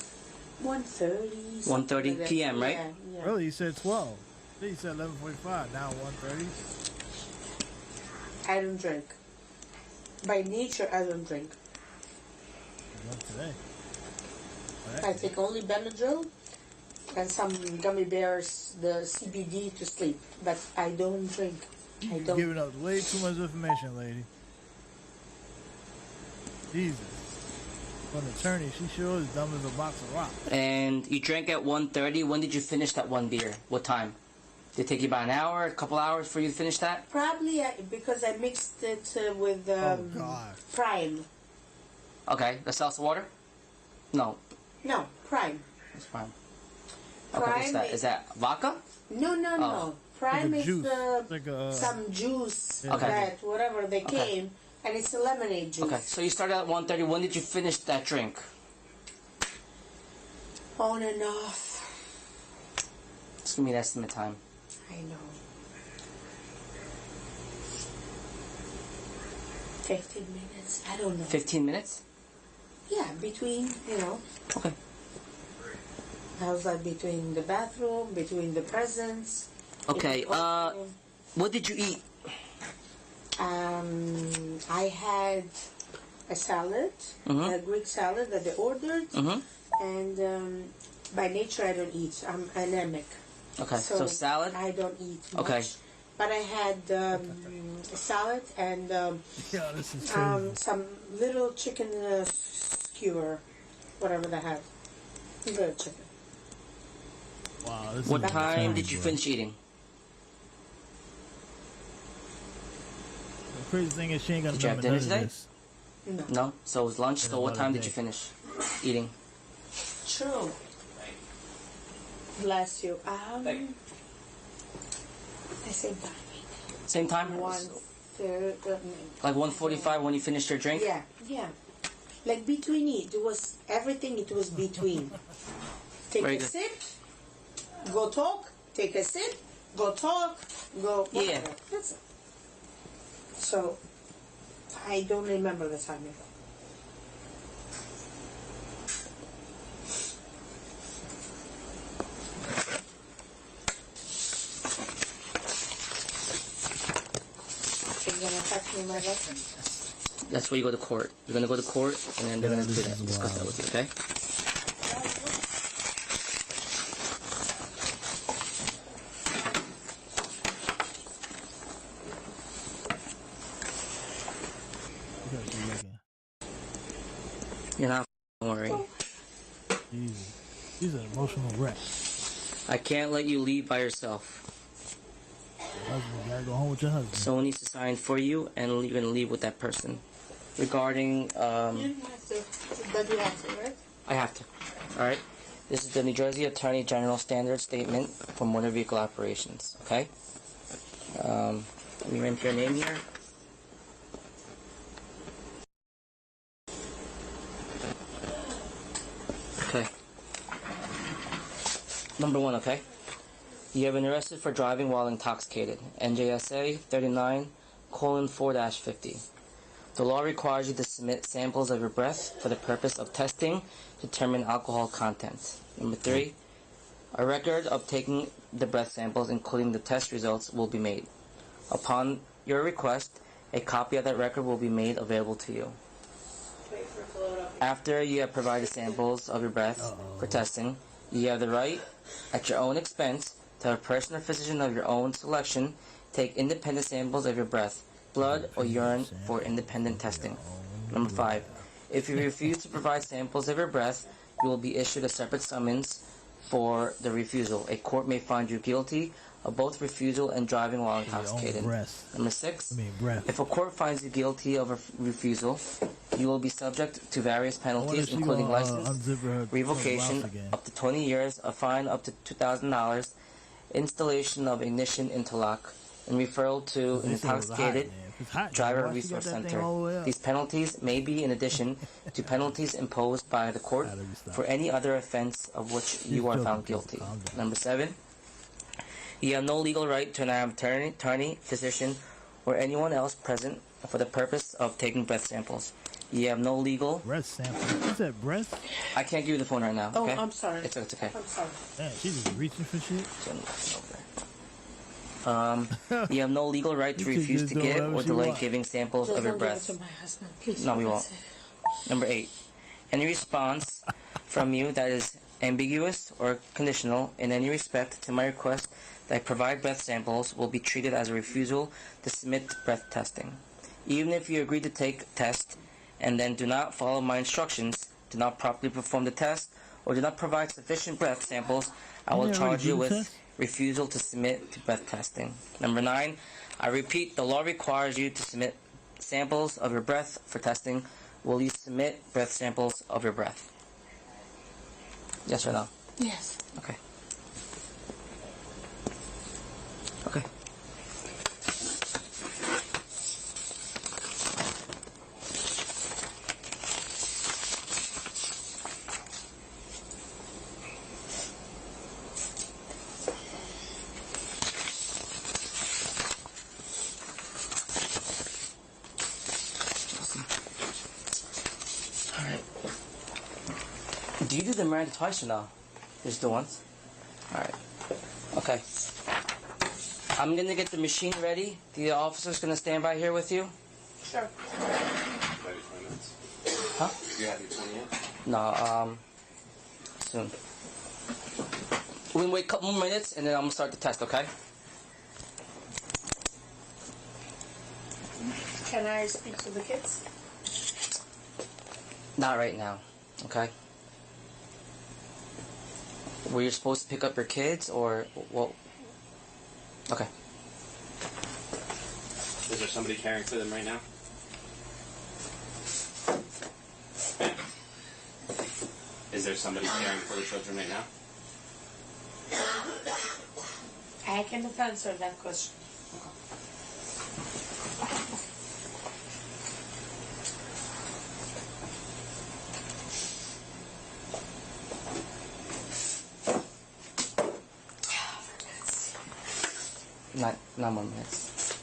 1:30. 1:30 p.m., right? Yeah. Really, you said 12. Then you said 11:45. Now 1:30. I don't drink. By nature, I don't drink. Not today. I take only Benadryl and some gummy bears, the CBD to sleep. But I don't drink. I You're don't. giving up way too much information, lady. Jesus. For an attorney, she sure is dumb as a box of rocks. And you drank at 1:30. When did you finish that one beer? What time? Did it take you about an hour, a couple hours for you to finish that? Probably because I mixed it with Oh, God. Prime. Okay. The salsa water? No. No, Prime. It's Prime. Okay, Prime what's that? Is that vodka? No, no, no. Prime Like a is juice. Like a, some juice Yeah. Okay. that whatever they Okay. came, and it's a lemonade juice. Okay, so you started at 1:30. When did you finish that drink? On and off. Just give me an estimate time. I know. 15 minutes. I don't know. 15 minutes? Yeah, between, Okay. I was like between the bathroom, between the presents. Okay, what did you eat? I had a salad, a Greek salad that they ordered, and by nature I don't eat. I'm anemic. Okay, so salad? I don't eat much. Okay. but I had salad and Yeah, this is crazy. some little chicken skewer, whatever they have. Little chicken. Wow, this What is time insane, did you bro. finish eating? The crazy thing is she ain't gonna Did you have remember dinner none of today? this. No. No? So it was lunch. So what about a time did day. you finish eating? True. Bless you. The same time. Same time? 1:30. Like 1:45 when you finished your drink? Yeah, yeah. Like between it was everything. It was between. Take Very a good. sip, go talk. Take a sip, go talk, go. Whatever. Yeah. That's it. So I don't remember the time. You're gonna text me my lesson. That's where you go to court. You're gonna go to court, and then they're Yeah, gonna this is discuss that wild. with you. Okay? Look at you looking. You're not. Don't worry. Jesus. She's an emotional wreck. I can't let you leave by yourself. Your husband, you gotta go home with your husband. Someone needs to sign for you, and you're gonna leave with that person. Regarding, You don't have to, but you have to, right? I have to. All right. This is the New Jersey Attorney General Standard Statement for Motor Vehicle Operations. Okay. Let me enter your name here. Okay. Number 1, okay? You have been arrested for driving while intoxicated. NJSA 39:4-50. The law requires you to submit samples of your breath for the purpose of testing to determine alcohol content. Number 3, a record of taking the breath samples, including the test results, will be made. Upon your request, a copy of that record will be made available to you. After you have provided samples of your breath for testing, you have the right, at your own expense, to have a person or physician of your own selection take independent samples of your breath, blood, or urine for independent testing. Number 5, if you refuse to provide samples of your breath, you will be issued a separate summons for the refusal. A court may find you guilty of both refusal and driving while intoxicated. Number 6, if a court finds you guilty of a refusal, you will be subject to various penalties, including license revocation, up to 20 years, a fine up to $2,000, installation of ignition interlock, and referral to an intoxicated driver resource center. These penalties may be in addition to penalties imposed by the court for any other offense of which you are found guilty. Number 7, you have no legal right to an attorney, physician, or anyone else present for the purpose of taking breath samples. You have no legal... Breath sample? Is that breath? I can't give you the phone right now, okay? Oh, I'm sorry. It's okay. I'm sorry. Man, she's just reaching for shit. You have no legal right to You can refuse just to do give whatever or she delay want. giving samples of your Don't give it breath. to my husband, please. No, we won't. Number 8, any response from you that is ambiguous or conditional in any respect to my request that I provide breath samples will be treated as a refusal to submit to breath testing. Even if you agree to take test and then do not follow my instructions, do not properly perform the test, or do not provide sufficient breath samples, I will charge you with refusal to submit to breath testing. Number 9, I repeat, the law requires you to submit samples of your breath for testing. Will you submit breath samples of your breath? Yes or no? Yes. Okay. Okay. Alright. Do you do the Miranda twice or no? Just the once? Alright. Okay. I'm gonna get the machine ready. The officer's gonna stand by here with you. Sure. Huh? You have your 20 yet? No, soon. We're gonna wait a couple more minutes and then I'm gonna start the test, okay? Can I speak to the kids? Not right now, okay? Were you supposed to pick up your kids, or what? Okay. Is there somebody caring for them right now? Is there somebody caring for the children right now? I cannot answer that question. Not more minutes.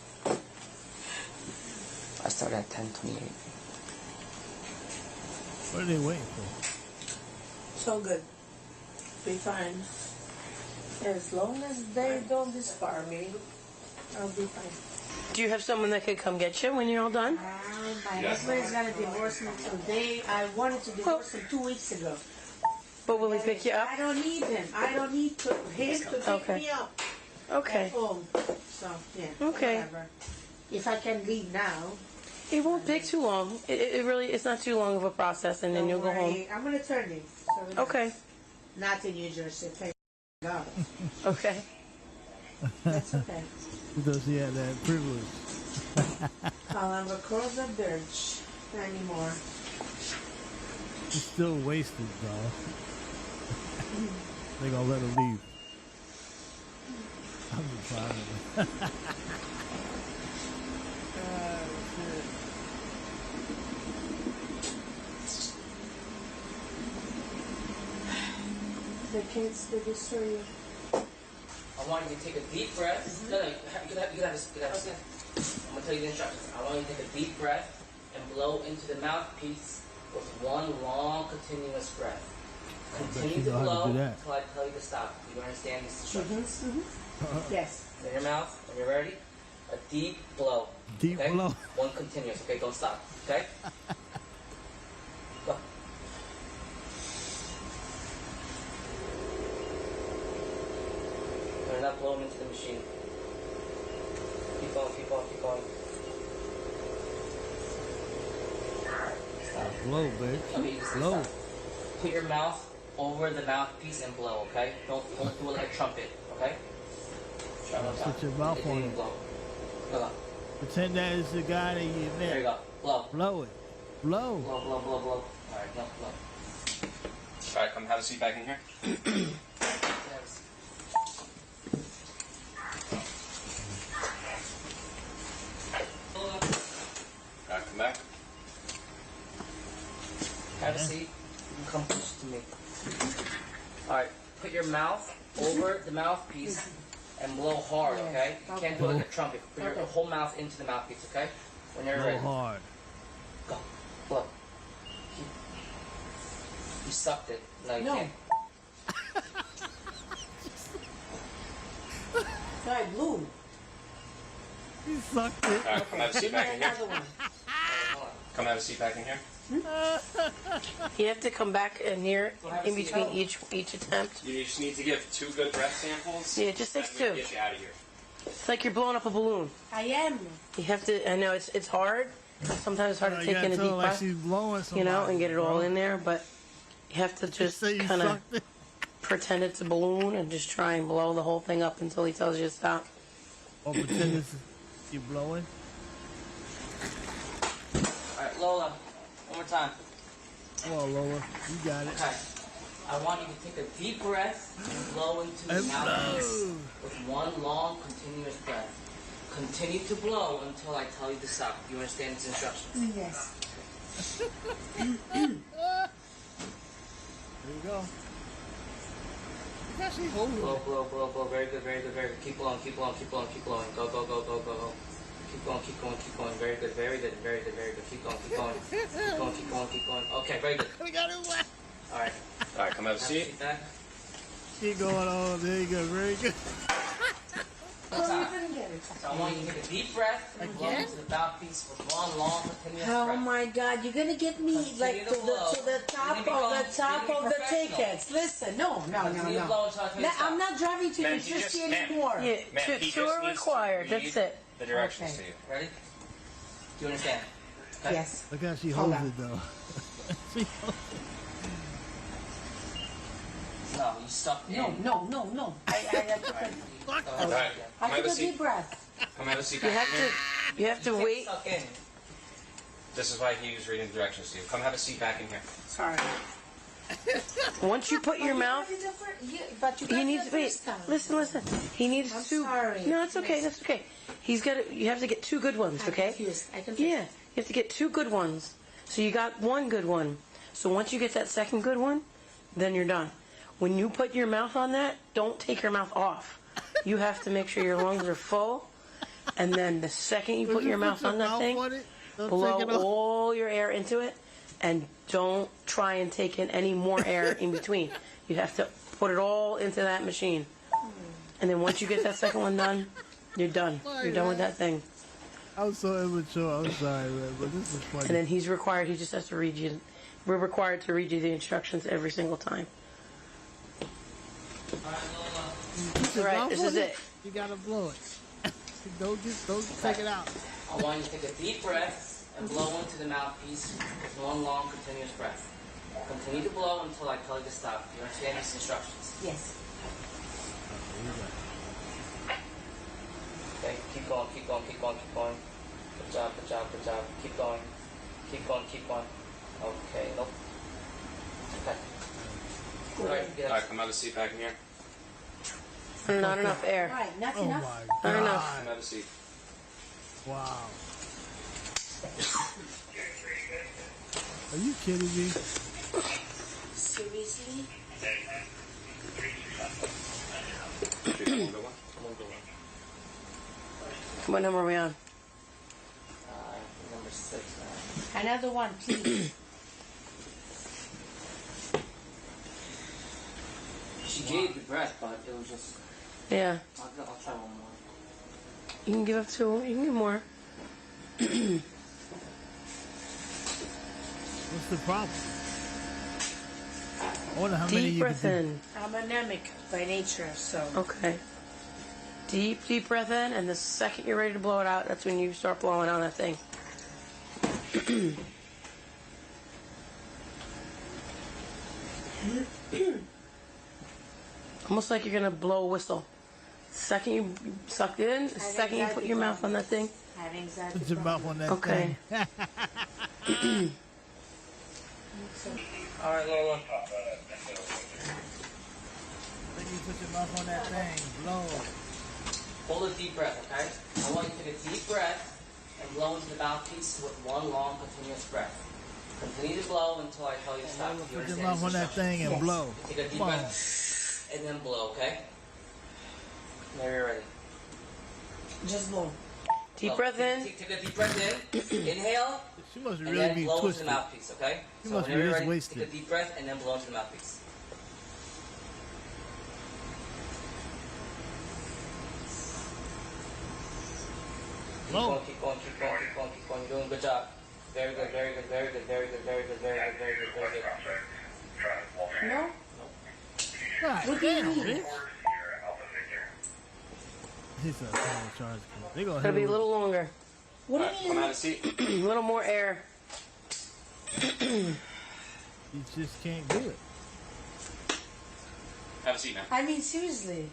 I started at 10:28. What are they waiting for? So good. Be fine. As long as they don't disbar me, I'll be fine. Do you have someone that could come get you when you're all done? My husband is gonna divorce me today. I wanted to divorce him 2 weeks ago. But will he pick you up? I don't need him. I don't need him to pick Okay. me up Okay. at home. So, yeah. Okay. Whatever. If I can leave now. It won't take too long. It really, it's not too long of a process, and then you'll go home. I'm an attorney. So Okay. Not in New Jersey. Thank God. Okay. That's okay. Because he had that privilege. I'll never cross the bridge anymore. He's still wasted, though. They gonna let him leave. I'm just trying. The kids, they destroy you. I want you to take a deep breath. No, you can have a seat. I'm going to tell you the instructions. I want you to take a deep breath and blow into the mouthpiece with one long, continuous breath. Continue to blow until I tell you to stop. You understand these instructions? Yes. In your mouth, when you're ready, a deep blow. Deep okay? blow. One continuous. Okay, don't stop. Okay? Go. Turn that blow into the machine. Keep going, keep going, keep going. Stop. Blow, bitch. Okay, you can Blow. stop. Put your mouth over the mouthpiece and blow, okay? Don't do it like a trumpet, okay? Put your mouth on it. Blow. Go on. Pretend that is the guy that you met. There you go. Blow. Blow it. Blow. Blow, blow, blow, blow. Alright, no, blow. Alright, come have a seat back in here. Yes. Alright, come back. Have a seat. You can come close to me. Alright, put your mouth over the mouthpiece and blow hard, okay? You can't do it like a trumpet. Put your whole mouth into the mouthpiece, okay? When you're Blow ready. hard. Go. Blow. You sucked it. No, you can't. No, I blew. He sucked it. Alright, come have a seat back in here. Another one. Come have a seat back in here. You have to come back in here in between each attempt. You just need to give 2 good breath samples. Yeah, it just takes and we can 2. Get you out of here. It's like you're blowing up a balloon. I am. You have to. I know it's hard. Sometimes it's hard to You take gotta in a tell deep her like breath, she's blowing you know, somebody, and get it all bro. in there. But you have to just Say you kind of sucked it. pretend it's a balloon and just try and blow the whole thing up until he tells you to stop. Or pretend it's you blowing. Alright, Lola. One more time. Come on, Lola. You got it. Okay. I want you to take a deep breath and blow into the And mouthpiece blow. with one long, continuous breath. Continue to blow until I tell you to stop. You understand these instructions? Yes. There you go. It's actually holding Blow, it. blow, blow, blow. Very good, very good, very good. Keep blowing, keep blowing, keep blowing, keep blowing. Go, go, go, go, go, go. Keep going, keep going, keep going. Very good, very good, very good, very good. Keep going, keep going. Keep going, keep going, keep going. Okay, very good. We got it wet. Alright. Alright, come have a Have a seat. seat back. Keep going on. There you go. Very good. Stop. So I want you to take a deep breath and blow into the mouthpiece with one long, continuous Oh breath. my God, you're gonna get me like to the top of the tickets. Listen, no. Continue to blow until I tell you to I'm stop. not driving to Ma'am, New you just- Jersey ma'am. anymore. Yeah, Ma'am, he two just are needs to required. read That's it. The directions Okay. to you. Ready? Do you understand? Okay? Yes. Look how she Hold holds on. it though. She holds No, you stuck in. No. I took a, All right. Come I have took a a deep seat. breath. Come have a seat You back have in here. to, you have to Get wait. stuck in. This is why he was reading directions to you. Come have a seat back in here. Sorry. Once you put your mouth, But you he got needs the wait. first time. Listen. He needs I'm two. sorry. No, it's okay. That's okay. He's got to. You have to get two good ones. I'm Okay. confused. I confused. Yeah, you have to get two good ones. So you got one good one. So once you get that second good one, then you're done. When you put your mouth on that, don't take your mouth off. You have to make sure your lungs are full. And then the second you put your mouth on that thing, blow all your air into it. And don't try and take in any more air in between. You have to put it all into that machine. And then once you get that second one done, you're done. You're done with that thing. I'm so immature. I'm sorry, man, but this is funny. And then he just has to read you. We're required to read you the instructions every single time. Right, this is it. You gotta blow it. don't take it out. I want you to take a deep breath and blow into the mouthpiece with one long, continuous breath. Continue to blow until I tell you to stop. Do you understand these instructions? Yes. Okay, keep going. Good job. Keep going. Okay, nope. Okay. Alright, get All up. right, come have a seat back in here. Not enough air. Right, not Oh enough. my Not god. enough. Come have a seat. Wow. Are you kidding me? Seriously? What number are we on? Number 6 now. Another one, please. She gave the breath, but it was just. Yeah. I'll try one more. You can give up two. You can give more. What's the problem? I wonder how many Deep you breath can do. in. I'm anemic by nature, so. Okay. Deep breath in, and the second you're ready to blow it out, that's when you start blowing on that thing. Almost like you're gonna blow a whistle. Second you suck it in, the second you put your mouth on that thing. I have anxiety. Put your mouth on that Okay. thing. Alright, Lola. Then you put your mouth on that thing. Blow. Hold a deep breath, okay? I want you to take a deep breath and blow into the mouthpiece with one long, continuous breath. Continue to blow until I tell you to stop. Do you Put your understand mouth on these that thing and Yes. blow. Take a deep Come on. breath and then blow, okay? Now you're ready. Just blow. Deep So, breath in. Take a deep breath in. Inhale. She must And really then be blow into twisted. the mouthpiece, okay? She So must be whenever you're this ready, wasted. take a deep breath and then blow into the mouthpiece. Blow. Keep going. You're doing a good job. Very good. No? God What do you damn, mean? bitch. He's a phone charge. They gonna It'll hit be a him. little longer. What do Come you mean? have a seat. A little more air. You just can't do it. Have a seat now. I mean, seriously.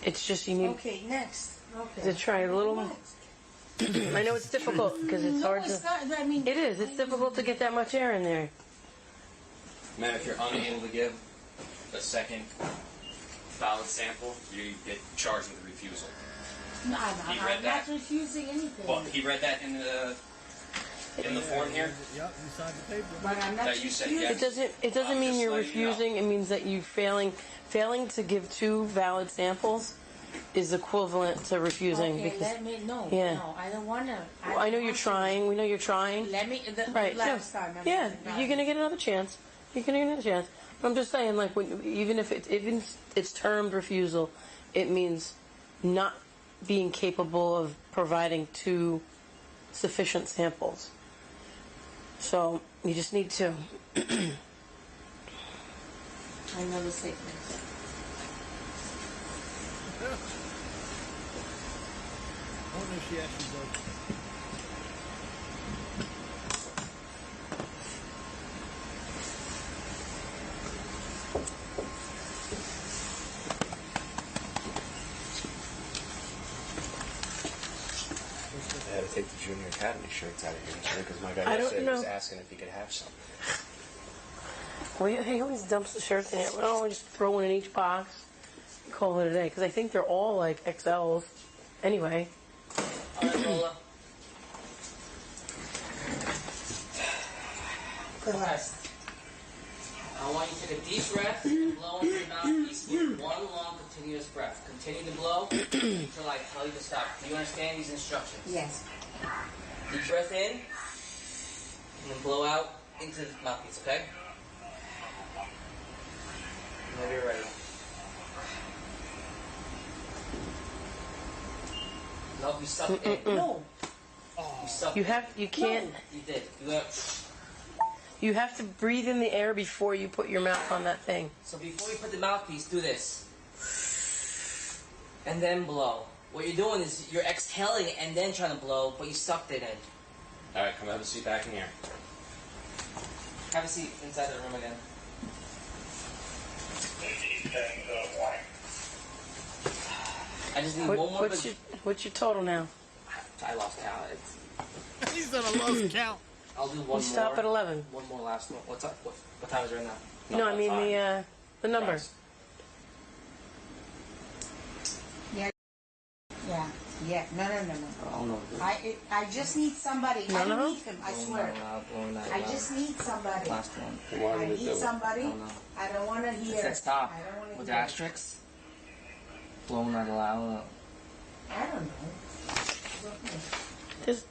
It's just you need Okay, next. Okay. to try a little. I know it's difficult because it's No, hard it's to. not. I mean, It is. It's difficult to get that much air in there. Ma'am, if you're unable to give a second valid sample, you get charged with refusal. No, He I'm read not that. refusing anything. Well, he read that in the form here. Yep, you signed the paper. But I'm not That you said refusing. yes. It doesn't I'm mean just you're letting you know. refusing. It means that you failing to give two valid samples is equivalent to refusing. Okay, because let me know. Yeah. No, I don't wanna. Well, I know you're trying. We know you're trying. Let me. The Right. last yeah. time. I Yeah. mean, You're gonna get another chance. You're gonna get another chance. I'm just saying, like, even if it's termed refusal, it means not being capable of providing two sufficient samples. So you just need to. I know the statement. On wonder if she actually does. I had to take the Junior Academy shirts out of here because my guy I don't yesterday was know. asking if he could have some. Well, he always dumps the shirts in here. Why don't we just throw one in each box and call it a day? Because I think they're all like XLs anyway. All right, Lola. First, I want you to take a deep breath and blow into your mouthpiece with one long continuous breath. Continue to blow until I tell you to stop. Do you understand these instructions? Yes. Deep breath in, and then blow out into the mouthpiece, okay? Whenever you're ready. No, you sucked it in. No. You sucked You it. have, you can't, You did. you have to breathe in the air before you put your mouth on that thing. So before you put the mouthpiece, do this. And then blow. What you're doing is you're exhaling and then trying to blow, but you sucked it in. Alright, come have a seat back in here. Have a seat inside the room again. I just need one more What's your total now? I lost count. It's, He's on a lost count. I'll do one You more. stop at 11. One more last one. What's up? What time is it right now? No, I mean time. the number. Nice. Yeah. No. Oh, no. I just need somebody. I No. don't need him. I swear. I just need somebody. Last one. Why I would it do need it? somebody. Oh, no. I don't want to It hear. said stop I don't want to with hear. asterisks. Blow not allowed. I don't know. It's okay. This,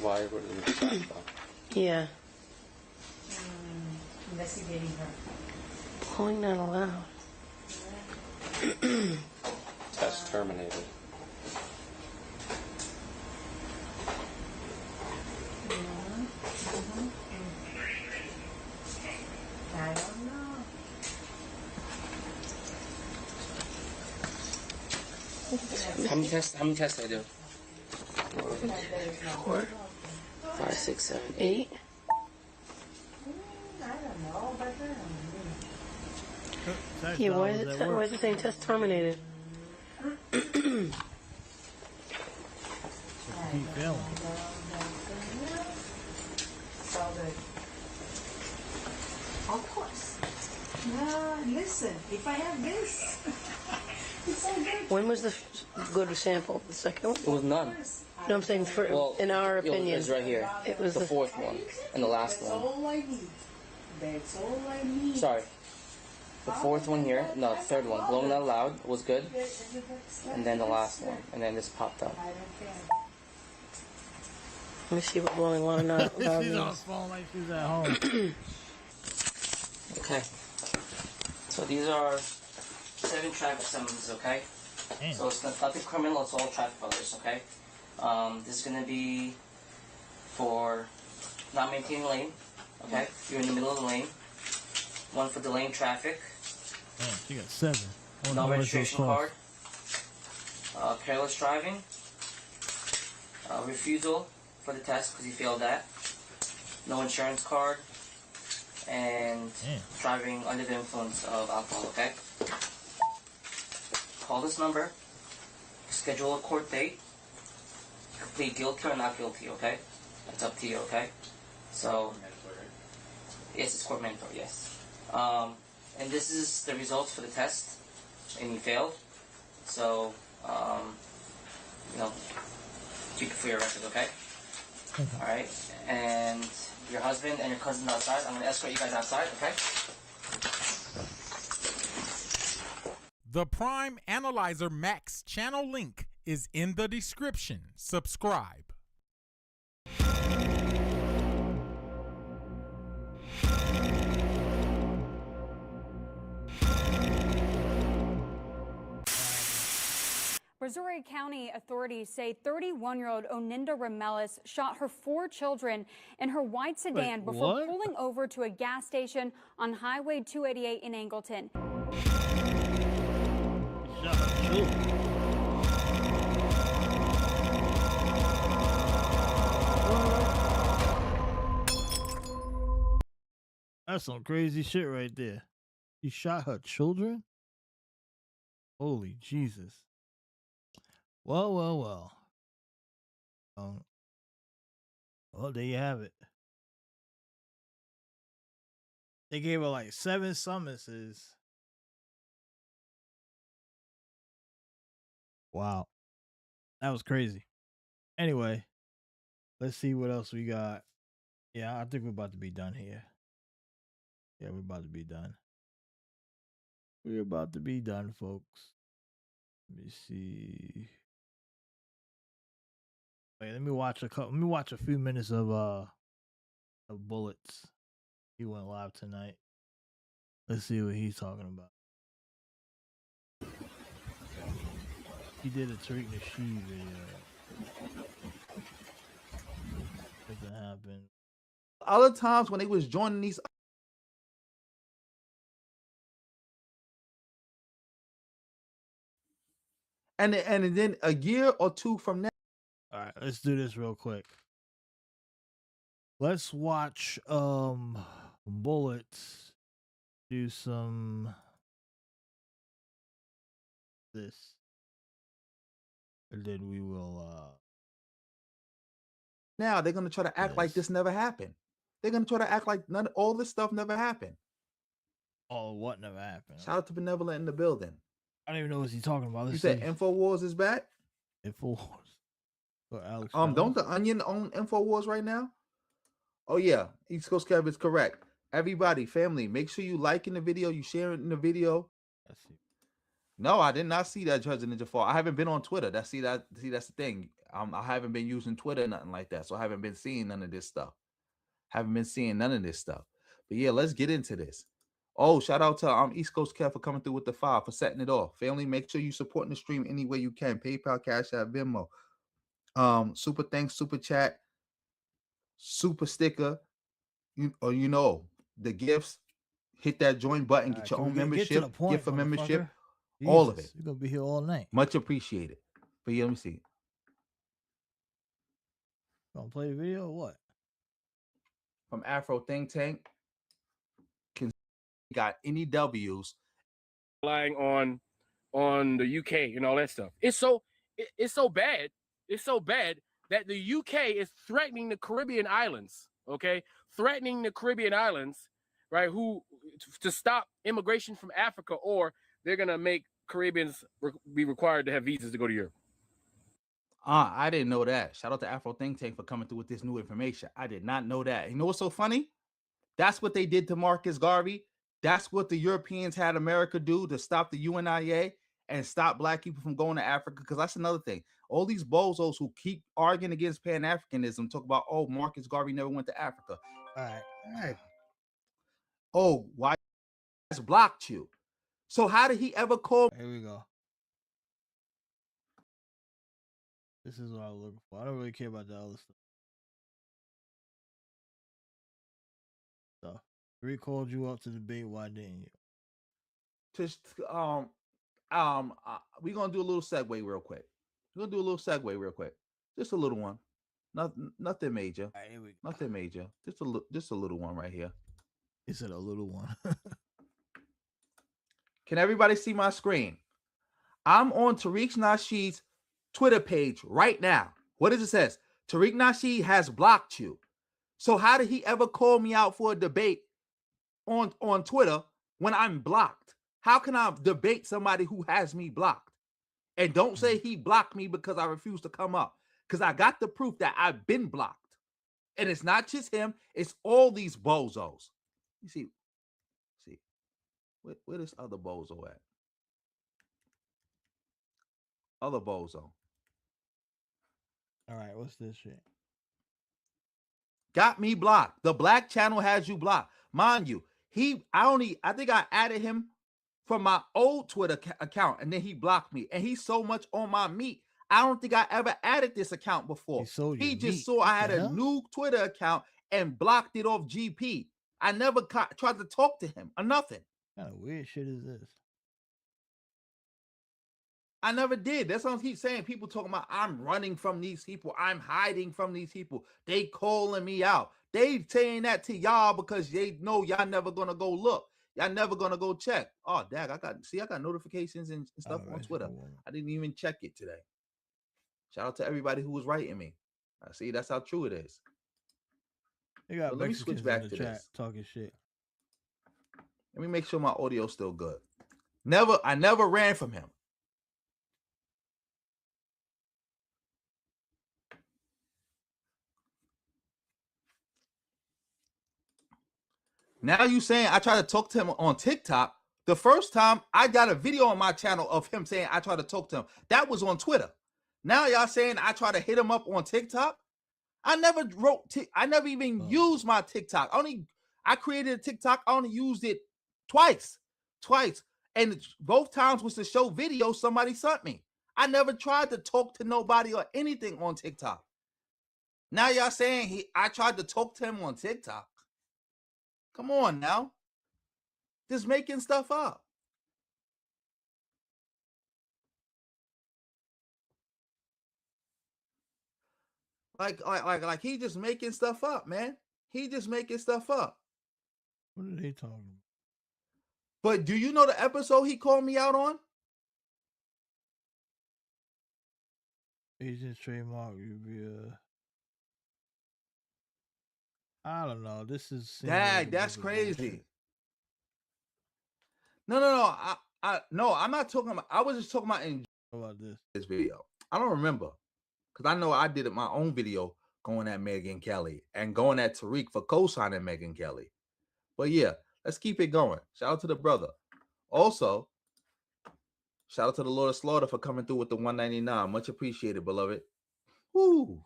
Why would it stop though? yeah. Investigating her. Blowing not allowed. Test terminated. I don't know. How many tests did I do? 4, 5, 6, 7, 8. I don't know, but Yeah, why is it saying test terminated? Keep failing. it's all good. Of course. Listen, if I have this, it's all good. When was the good sample? The second one? It was none. No, I'm saying for, Well, in our opinion. It's right here. It was the the fourth one and the last That's one. all I need. That's all I need. Sorry. The fourth one here, no, the third one, blowing out loud was good, and then the last one, and then this popped up. I don't care. Let me see what blowing loud not She's loud on the means. phone like she's at home. Okay. So these are 7 traffic summonses, okay? Damn. So it's nothing criminal, it's all traffic violations, okay? This is going to be for not maintaining lane, okay? You're in the middle of the lane. 1 for delaying traffic. Damn, she got 7. No registration card. Careless driving. Refusal for the test because you failed that. No insurance card. And Damn. driving under the influence of alcohol, okay? Call this number. Schedule a court date. Plead guilty or not guilty, okay? That's up to you, okay? So, yes, it's court mandatory, yes. And this is the results for the test, and you failed. So, you know, keep it for your record, okay? All right. And your husband and your cousin outside. I'm gonna escort you guys outside, okay? The Prime Analyzer Max channel link is in the description. Subscribe. Missouri County authorities say 31-year-old Oninda Ramelis shot her 4 children in her white sedan before pulling over to a gas station on Highway 288 in Angleton. Shot her children. That's some crazy shit right there. She shot her children? Holy Jesus. Well. Well, there you have it. They gave her like 7 summonses. Wow. That was crazy. Anyway, let's see what else we got. Yeah, I think we're about to be done here. Yeah, we're about to be done. We're about to be done, folks. Let me see. Wait, let me watch a few minutes of Bullets. He went live tonight. Let's see what he's talking about. He did a Tariq Nasheed video. Nothing happened. Other times when they was joining these, and then a year or two from now. All right, let's do this real quick. Let's watch Bullets do some this. And then we will Now they're gonna try to act like this never happened. They're gonna try to act like all this stuff never happened. All what never happened? Shout out to Benevolent in the building. I don't even know what he's talking about. You said InfoWars is back? InfoWars. Or Alex don't the Onion own InfoWars right now? Oh yeah, East Coast Kev is correct. Everybody, family, make sure you liking the video, you sharing the video. Let's see. No, I did not see that Judge Ninja Fall. I haven't been on Twitter. That's the thing. I haven't been using Twitter, nothing like that. So I haven't been seeing none of this stuff. But yeah, let's get into this. Oh, shout out to East Coast Kev for coming through with the 5 for setting it off. Family, make sure you supporting the stream any way you can. PayPal, Cash App, Venmo. Super thanks, super chat, super sticker. The gifts. Hit that join button, get your own membership, gift a membership. Jesus, all of it. You're gonna be here all night. Much appreciated. But yeah, let me see. Gonna play the video or what? From Afro Think Tank. Got any W's? Relying on the UK and all that stuff. It's so bad. It's so bad that the UK is threatening the Caribbean islands. Okay, threatening the Caribbean islands, right? To stop immigration from Africa, or they're gonna make Caribbeans be required to have visas to go to Europe. I didn't know that. Shout out to Afro Think Tank for coming through with this new information. I did not know that. You know what's so funny? That's what they did to Marcus Garvey. That's what the Europeans had America do to stop the UNIA and stop black people from going to Africa. Because that's another thing. All these bozos who keep arguing against Pan-Africanism talk about, oh, Marcus Garvey never went to Africa. All right. Oh, why has blocked you? So how did he ever call? Here we go. This is what I was looking for. I don't really care about the other stuff. So, Tariq called you up to debate. Why didn't you? Just we're gonna do a little segue real quick. Just a little one. Nothing major. All right, here we go. Nothing major. Just a little one right here. Is it a little one? Can everybody see my screen? I'm on Tariq Nasheed's Twitter page right now. What does it say? Tariq Nasheed has blocked you. So how did he ever call me out for a debate on Twitter when I'm blocked? How can I debate somebody who has me blocked? And don't say he blocked me because I refuse to come up. Because I got the proof that I've been blocked. And it's not just him, it's all these bozos. You see, where this other bozo at? Other bozo. All right, what's this shit? Got me blocked. The black channel has you blocked. Mind you, I think I added him from my old Twitter account, and then he blocked me. And he's so much on my meat. I don't think I ever added this account before. He just saw I had a new Twitter account and blocked it off GP. I never tried to talk to him or nothing. What kind of weird shit is this? I never did. That's what I keep saying. People talking about I'm running from these people. I'm hiding from these people. They calling me out. They saying that to y'all because they know y'all never gonna go look. Y'all never gonna go check. Oh, dag, I got notifications and stuff on Twitter. I didn't even check it today. Shout out to everybody who was writing me. I see that's how true it is. They got But let me switch back to chat this. talking shit. Let me make sure my audio's still good. I never ran from him. Now you saying I tried to talk to him on TikTok. The first time I got a video on my channel of him saying I tried to talk to him. That was on Twitter. Now y'all saying I try to hit him up on TikTok. I never I never even used my TikTok. I created a TikTok. I only used it twice. And both times was to show video somebody sent me. I never tried to talk to nobody or anything on TikTok. Now y'all saying I tried to talk to him on TikTok. Come on now. Just making stuff up. Like he just making stuff up, man. He just making stuff up. What are they talking about? But do you know the episode he called me out on? Agent trademark I don't know. This is Dang, that's crazy. No. I'm not talking about. I was just talking about this video. I don't remember because I know I did my own video going at Megyn Kelly and going at Tariq for co-signing Megyn Kelly. But yeah, let's keep it going. Shout out to the brother. Also, shout out to the Lord of Slaughter for coming through with the 199. Much appreciated, beloved. Woo!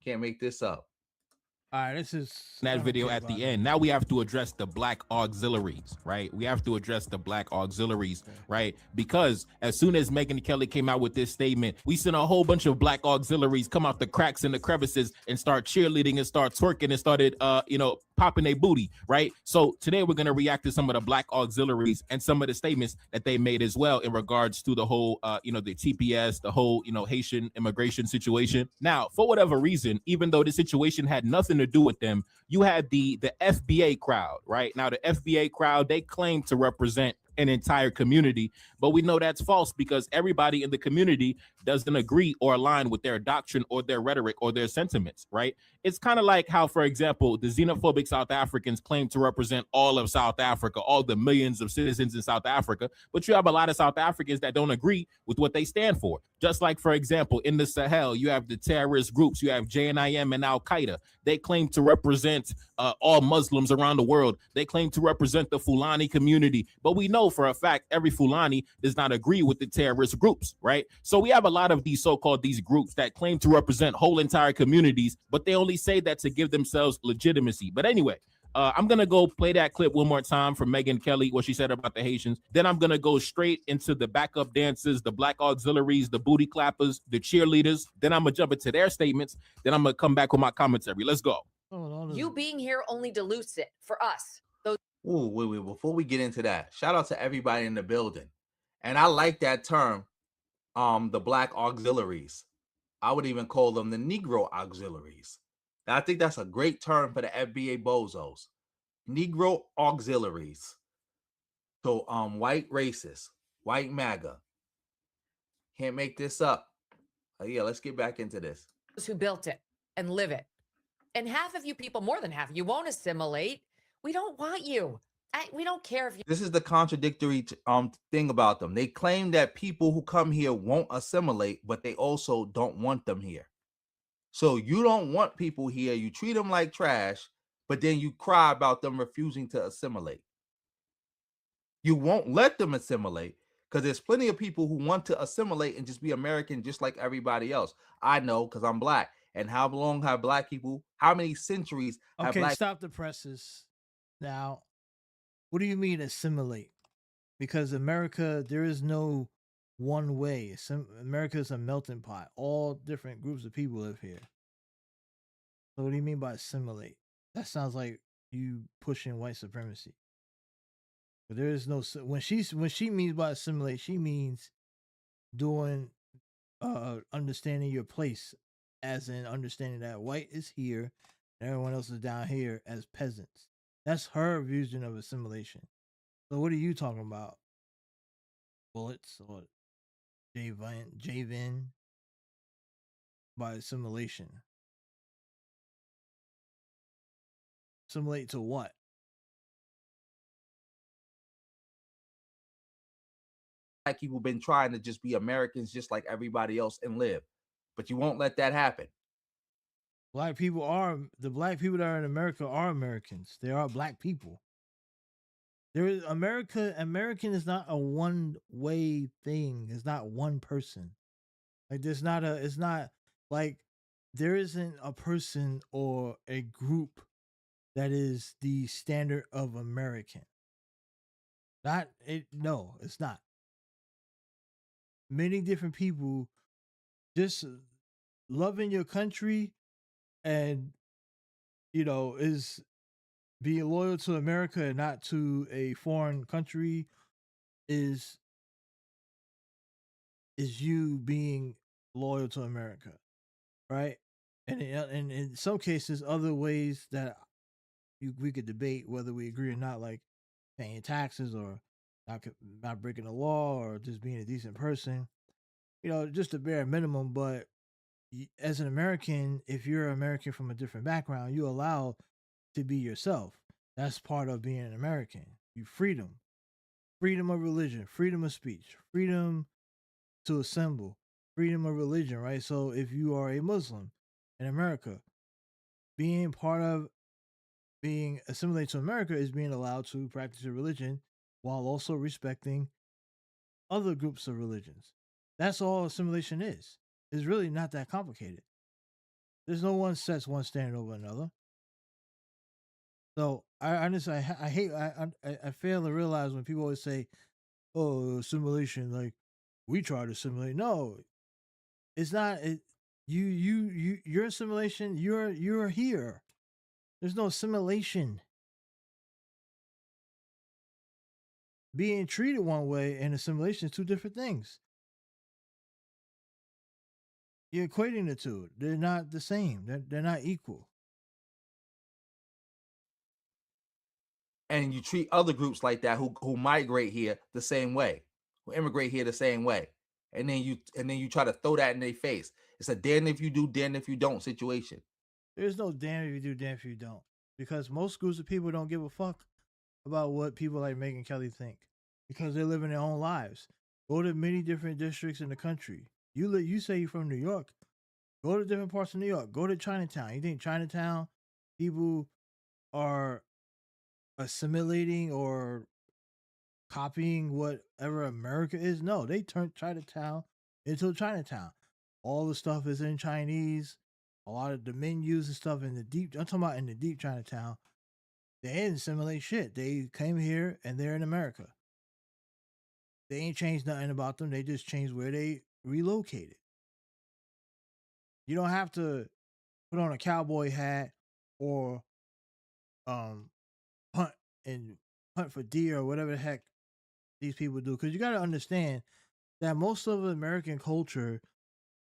Can't make this up. All right, this is that video at the end. Now we have to address the black auxiliaries, right? We have to address the black auxiliaries, right? Because as soon as Megyn Kelly came out with this statement, we seen a whole bunch of black auxiliaries come out the cracks and the crevices and start cheerleading and start twerking and started, popping their booty, right? So today we're going to react to some of the black auxiliaries and some of the statements that they made as well in regards to the whole, the TPS, the whole, Haitian immigration situation. Now, for whatever reason, even though the situation had nothing to do with them, you had the FBA crowd, right? Now, the FBA crowd, they claim to represent an entire community, but we know that's false because everybody in the community doesn't agree or align with their doctrine or their rhetoric or their sentiments, right? It's kind of like how, for example, the xenophobic South Africans claim to represent all of South Africa, all the millions of citizens in South Africa, but you have a lot of South Africans that don't agree with what they stand for. Just like, for example, in the Sahel, you have the terrorist groups, you have JNIM and Al-Qaeda. They claim to represent all Muslims around the world. They claim to represent the Fulani community, but we know for a fact every Fulani does not agree with the terrorist groups, right? So we have a lot of these so-called these groups that claim to represent whole entire communities, but they only say that to give themselves legitimacy. But anyway, I'm going to go play that clip one more time from Megyn Kelly, what she said about the Haitians. Then I'm going to go straight into the backup dancers, the black auxiliaries, the booty clappers, the cheerleaders. Then I'm going to jump into their statements. Then I'm going to come back with my commentary. Let's go. You being here only dilutes it for us. Ooh, wait. Before we get into that, shout out to everybody in the building. And I like that term, the black auxiliaries. I would even call them the Negro auxiliaries. And I think that's a great term for the FBA bozos. Negro auxiliaries. So white racists, white MAGA. Can't make this up. Yeah, let's get back into this. Those who built it and live it. And half of you people, more than half, you won't assimilate. We don't want you. We don't care if you. This is the contradictory thing about them. They claim that people who come here won't assimilate, but they also don't want them here. So you don't want people here. You treat them like trash, but then you cry about them refusing to assimilate. You won't let them assimilate because there's plenty of people who want to assimilate and just be American just like everybody else. I know because I'm black. And how long have black people, how many centuries have black... Stop the presses. Now, what do you mean assimilate? Because America, there is no one way. America is a melting pot. All different groups of people live here. So what do you mean by assimilate? That sounds like you pushing white supremacy. But there is no... When she means by assimilate, she means doing... understanding your place, as in understanding that white is here Everyone else is down here as peasants. That's her vision of assimilation. So what are you talking about? Bullets or Javen by assimilation? Assimilate to what? Black people been trying to just be Americans just like everybody else and live, but you won't let that happen. The black people that are in America are Americans. They are black people. There is American is not a one way thing. It's not one person. Like it's not like there isn't a person or a group that is the standard of American. No, it's not. Many different people just loving your country and is being loyal to America and not to a foreign country is you being loyal to America, right? And in some cases, other ways that we could debate whether we agree or not, like paying taxes or not breaking the law or just being a decent person, just a bare minimum. But as an American, if you're American from a different background, you're allowed to be yourself. That's part of being an American. Freedom of religion, freedom of speech, freedom to assemble, freedom of religion, right? So if you are a Muslim in America, being assimilated to America is being allowed to practice your religion while also respecting other groups of religions. That's all assimilation is. It's really not that complicated. There's no one sets one standard over another. So I hate I fail to realize when people always say, "Oh, assimilation," like we try to assimilate. No, it's not. Your assimilation. You're here. There's no assimilation. Being treated one way and assimilation is two different things. You're equating the two. They're not the same. They're not equal. And you treat other groups like that who migrate here the same way, who immigrate here the same way, and then you try to throw that in their face. It's a damn if you do, damn if you don't situation. There's no damn if you do, damn if you don't, because most groups of people don't give a fuck about what people like Megyn Kelly think because they're living their own lives. Go to many different districts in the country. You say you're from New York. Go to different parts of New York. Go to Chinatown. You think Chinatown people are assimilating or copying whatever America is? No, they turned Chinatown into Chinatown. All the stuff is in Chinese. A lot of the menus and stuff in the deep. I'm talking about in the deep Chinatown. They didn't assimilate shit. They came here and they're in America. They ain't changed nothing about them. They just changed where they relocated. You don't have to put on a cowboy hat or hunt for deer or whatever the heck these people do. Because you got to understand that most of American culture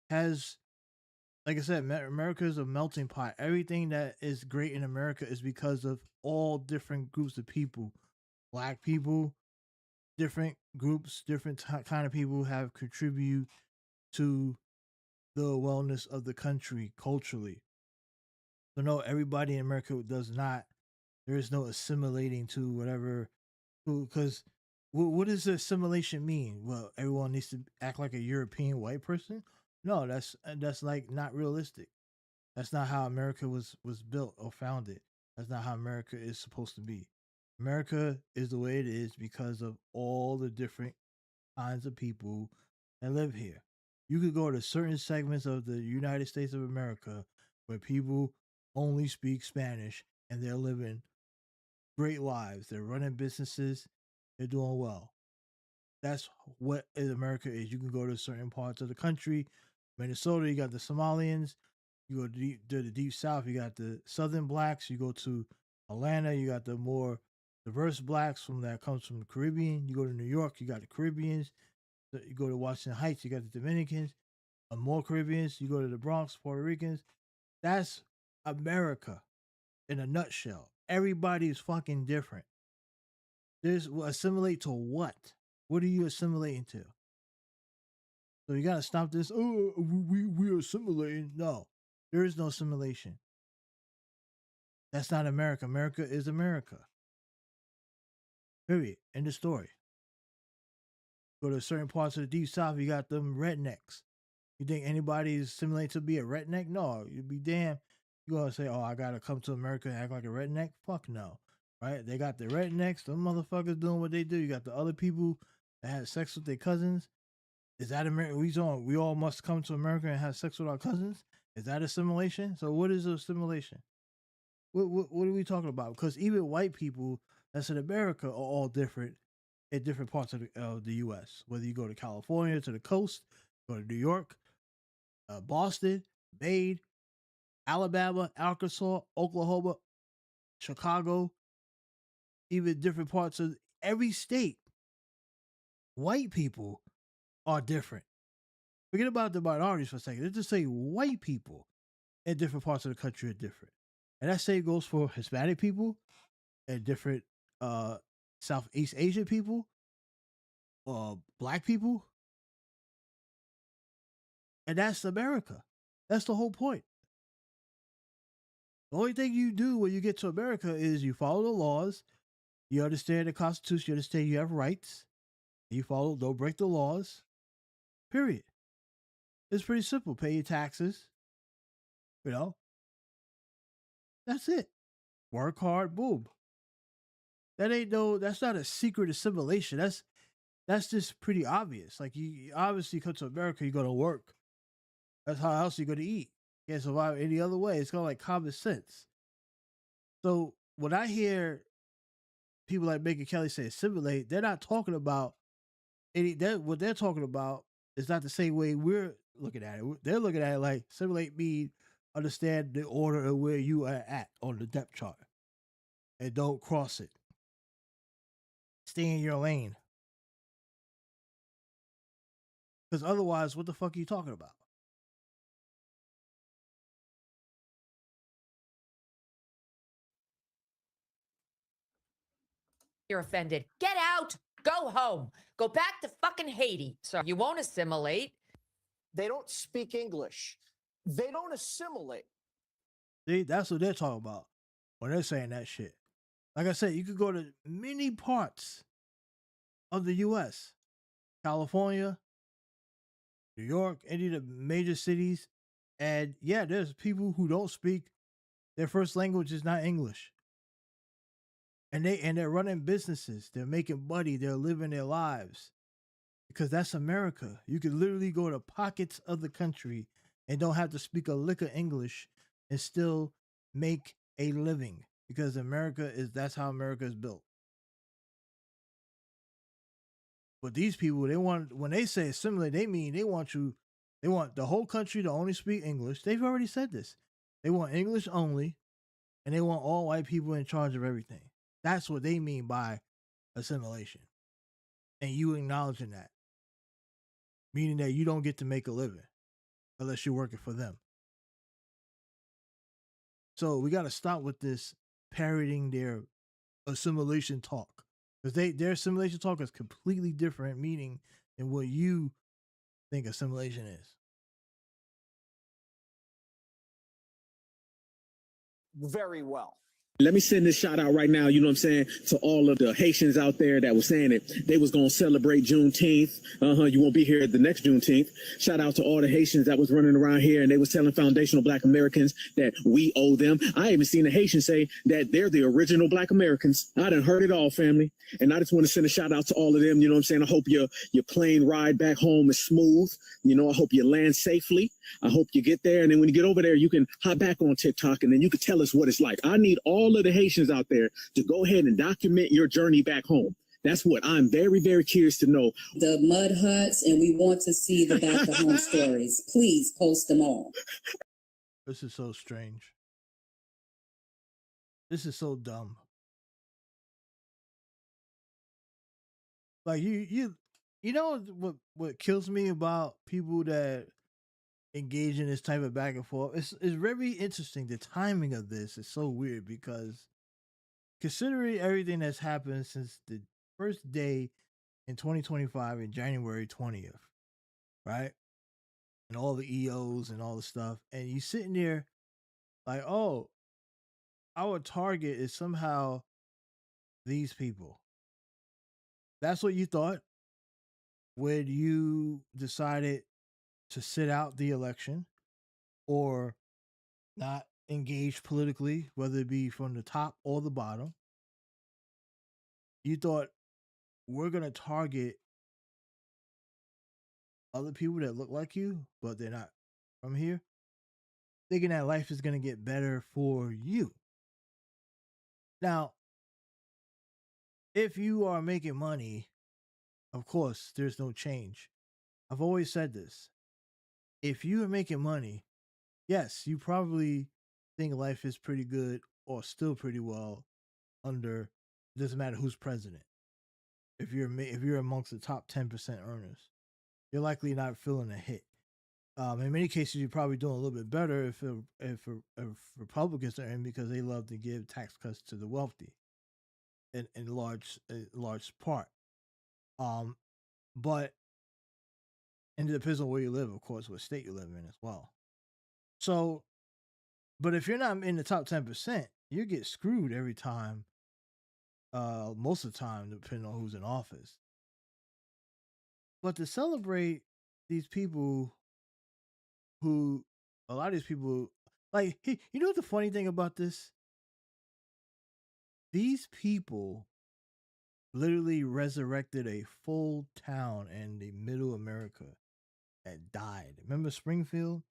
has, like I said, America is a melting pot. Everything that is great in America is because of all different groups of people. Black people, different groups, different kind of people have contributed to the wellness of the country culturally. So no, everybody in America does not. There is no assimilating to whatever. Because what does assimilation mean? Well, everyone needs to act like a European white person. No, that's like not realistic. That's not how America was built or founded. That's not how America is supposed to be. America is the way it is because of all the different kinds of people that live here. You could go to certain segments of the United States of America where people only speak Spanish and they're living great lives. They're running businesses. They're doing well. That's what America is. You can go to certain parts of the country. Minnesota, you got the Somalians. You go to the deep south, you got the southern blacks. You go to Atlanta, you got the more diverse blacks that comes from the Caribbean. You go to New York, you got the Caribbeans. You go to Washington Heights, you got the Dominicans, more Caribbeans. You go to the Bronx, Puerto Ricans. That's America. in a nutshell. Everybody's fucking different. There's assimilate to what? What are you assimilating to? So you gotta stop this. Oh, we are assimilating. No, there is no assimilation. That's not America. America is America. Period. End of story. Go to certain parts of the deep south, you got them rednecks. You think anybody is assimilated to be a redneck? No, you'd be damn. You gonna say, "Oh, I gotta come to America and act like a redneck"? Fuck no, right? They got the rednecks, them motherfuckers doing what they do. You got the other people that had sex with their cousins. Is that America? We all must come to America and have sex with our cousins. Is that assimilation? So what is assimilation? What are we talking about? Because even white people that's in America are all different in different parts of the U.S. Whether you go to California, to the coast, go to New York, Boston, Maine, Alabama, Arkansas, Oklahoma, Chicago, even different parts of every state, white people are different. Forget about the minorities for a second. Let's just say white people in different parts of the country are different. And that same goes for Hispanic people and different Southeast Asian people, black people. And that's America. That's the whole point. The only thing you do when you get to America is you follow the laws, you understand the Constitution, you understand you have rights, you follow, don't break the laws, period. It's pretty simple. Pay your taxes, you know. That's it. Work hard, boom. That's not a secret assimilation. That's just pretty obvious. Like you obviously come to America, you go to work. That's how else you going to eat. You can't survive any other way. It's kind of like common sense. So when I hear people like Megan Kelly say assimilate, they're not talking about what they're talking about is not the same way we're looking at it. They're looking at it like assimilate mean understand the order of where you are at on the depth chart. And don't cross it. Stay in your lane. Because otherwise, what the fuck are you talking about? You're offended. Get out. Go home. Go back to fucking Haiti. So you won't assimilate. They don't speak English. They don't assimilate. See, that's what they're talking about when they're saying that shit. Like I said, you could go to many parts of the U.S. California, New York, any of the major cities. And yeah, there's people who don't speak, their first language is not English. And they're running businesses, they're making money, they're living their lives. Because that's America. You could literally go to pockets of the country and don't have to speak a lick of English and still make a living. Because that's how America is built. But these people, when they say assimilate, they mean they want the whole country to only speak English. They've already said this. They want English only, and they want all white people in charge of everything. That's what they mean by assimilation. And you acknowledging that. Meaning that you don't get to make a living unless you're working for them. So we got to stop with this parroting their assimilation talk. Because their assimilation talk is completely different meaning than what you think assimilation is. Very well. Let me send this shout out right now, you know what I'm saying, to all of the Haitians out there that was saying it. They was going to celebrate Juneteenth. You won't be here at the next Juneteenth. Shout out to all the Haitians that was running around here and they was telling foundational Black Americans that we owe them. I even seen a Haitian say that they're the original Black Americans. I done heard it all, family. And I just want to send a shout out to all of them. You know what I'm saying? I hope your plane ride back home is smooth. You know, I hope you land safely. I hope you get there. And then when you get over there, you can hop back on TikTok and then you can tell us what it's like. I need all of the Haitians out there to go ahead and document your journey back home. That's what I'm very, very curious to know. The mud huts, and we want to see the back to home stories. Please post them all. This is so strange. This is so dumb. Like you know what kills me about people that engage in this type of back and forth. It's very interesting. The timing of this is so weird because considering everything that's happened since the first day in 2025 in January 20th, right? And all the EOs and all the stuff, and you sitting there like, oh, our target is somehow these people. That's what you thought when you decided to sit out the election or not engage politically, whether it be from the top or the bottom. You thought we're going to target other people that look like you, but they're not from here, thinking that life is going to get better for you. Now, if you are making money, of course, there's no change. I've always said this. If you are making money, yes, you probably think life is pretty good or still pretty well under, it doesn't matter who's president. If you're amongst the top 10% earners, you're likely not feeling a hit. In many cases, you're probably doing a little bit better if Republicans are in because they love to give tax cuts to the wealthy, in large part. But and it depends on where you live, of course, what state you live in as well. So, but if you're not in the top 10%, you get screwed every time. Most of the time, depending on who's in office. But to celebrate these people who, a lot of these people, like, you know what the funny thing about this? These people literally resurrected a full town in the middle America that died. Remember Springfield?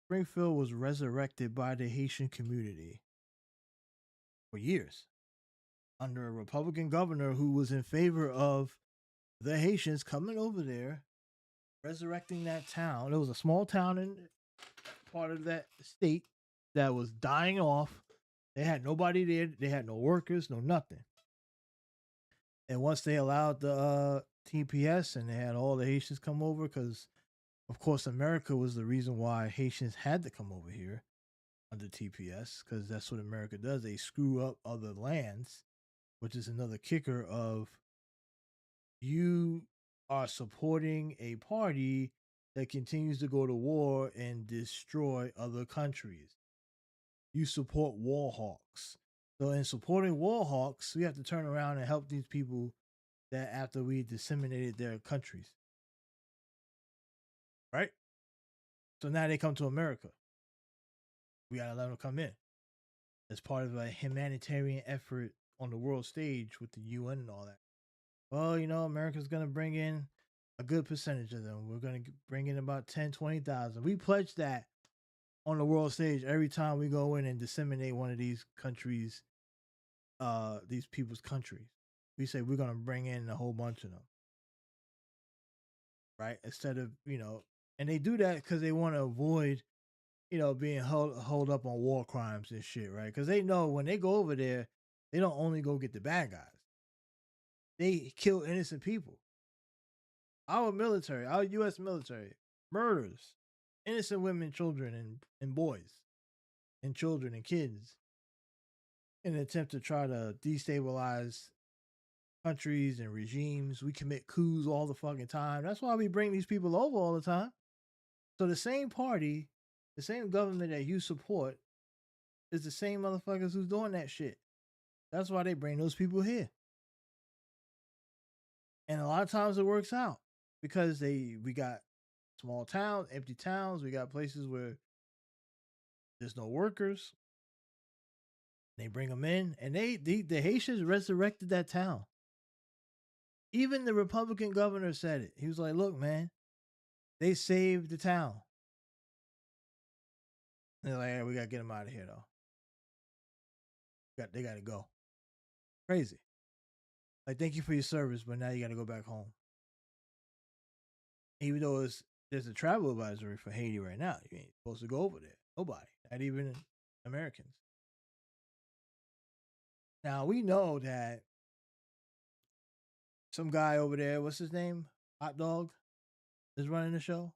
Springfield was resurrected by the Haitian community for years under a Republican governor who was in favor of the Haitians coming over there, resurrecting that town. It was a small town in part of that state that was dying off. They had nobody there. They had no workers, no nothing. And once they allowed the TPS and they had all the Haitians come over, because of course America was the reason why Haitians had to come over here under TPS, because that's what America does. They screw up other lands, which is another kicker of you are supporting a party that continues to go to war and destroy other countries. You support war hawks. So in supporting war hawks, we have to turn around and help these people that after we disseminated their countries. Right? So now they come to America. We gotta let them come in. As part of a humanitarian effort on the world stage with the UN and all that. Well, you know, America's going to bring in a good percentage of them. We're going to bring in about 10, 20,000. We pledge that on the world stage every time we go in and disseminate one of these countries, these people's countries. We say we're going to bring in a whole bunch of them. Right? Instead of, you know, and they do that because they want to avoid, you know, being held up on war crimes and shit, right? Because they know when they go over there, they don't only go get the bad guys. They kill innocent people. Our military, our U.S. military, murders innocent women, children, and boys, and children and kids in an attempt to try to destabilize countries and regimes. We commit coups all the fucking time. That's why we bring these people over all the time. So the same party, the same government that you support is the same motherfuckers who's doing that shit. That's why they bring those people here. And a lot of times it works out because we got small towns, empty towns. We got places where there's no workers. They bring them in, and the Haitians resurrected that town. Even the Republican governor said it. He was like, "Look, man, they saved the town." And they're like, "Hey, we gotta get them out of here, though. They gotta go." Crazy. Like, thank you for your service, but now you gotta go back home. Even though there's a travel advisory for Haiti right now, you ain't supposed to go over there. Nobody, not even Americans. Now we know that some guy over there, what's his name? Hot Dog is running the show.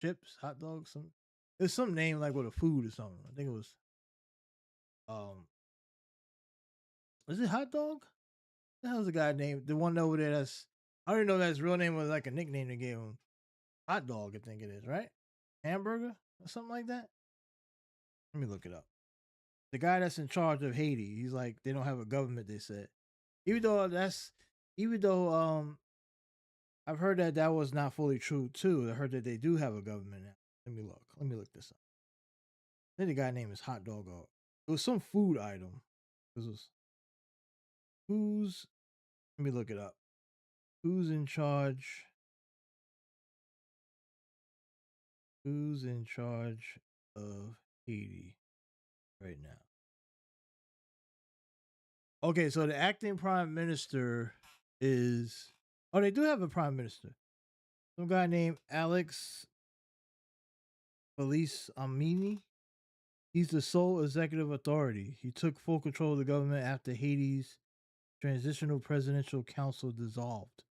chips, hot dogs. There's some name like with a food or something. I think it was is it hot dog? The hell's the guy named the one over there? That's I don't even know if that's his real name was like a nickname they gave him. Hot dog, I think it is, right? Hamburger or something like that. Let me look it up. The guy that's in charge of Haiti, he's like they don't have a government. They said, even though I've heard that was not fully true too. I heard that they do have a government now. Let me look. Let me look this up. I think the guy name is Hot Dog. It was some food item. This was who's. Let me look it up. Who's in charge? Who's in charge of Haiti right now? Okay, so the acting prime minister is. Oh, they do have a prime minister. Some guy named Alex Felice Amini. He's the sole executive authority. He took full control of the government after Haiti's Transitional Presidential Council dissolved.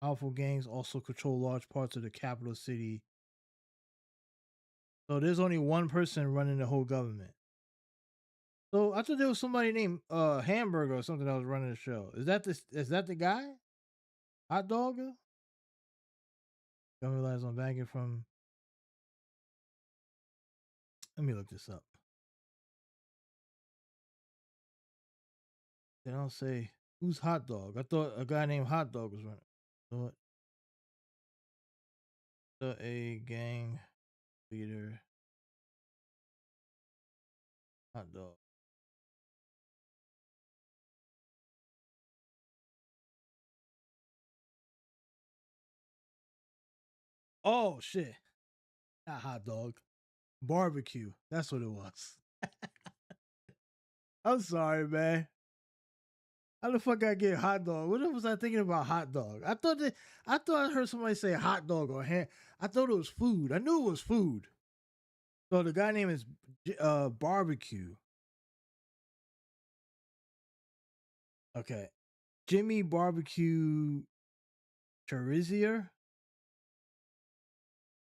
Powerful gangs also control large parts of the capital city. So there's only one person running the whole government. So I thought there was somebody named Hamburger or something that was running the show. Is that the guy? Hot dog? Government relies on banking from. Let me look this up. They don't say who's Hot Dog. I thought a guy named Hot Dog was running. So a gang leader. Hot Dog. Oh shit! Not Hot Dog. Barbecue. That's what it was. I'm sorry, man. How the fuck I get hot dog? What was I thinking about hot dog? I thought I heard somebody say hot dog or ham. I thought it was food. I knew it was food. So the guy name is Barbecue. Okay. Jimmy Barbecue Cherizier.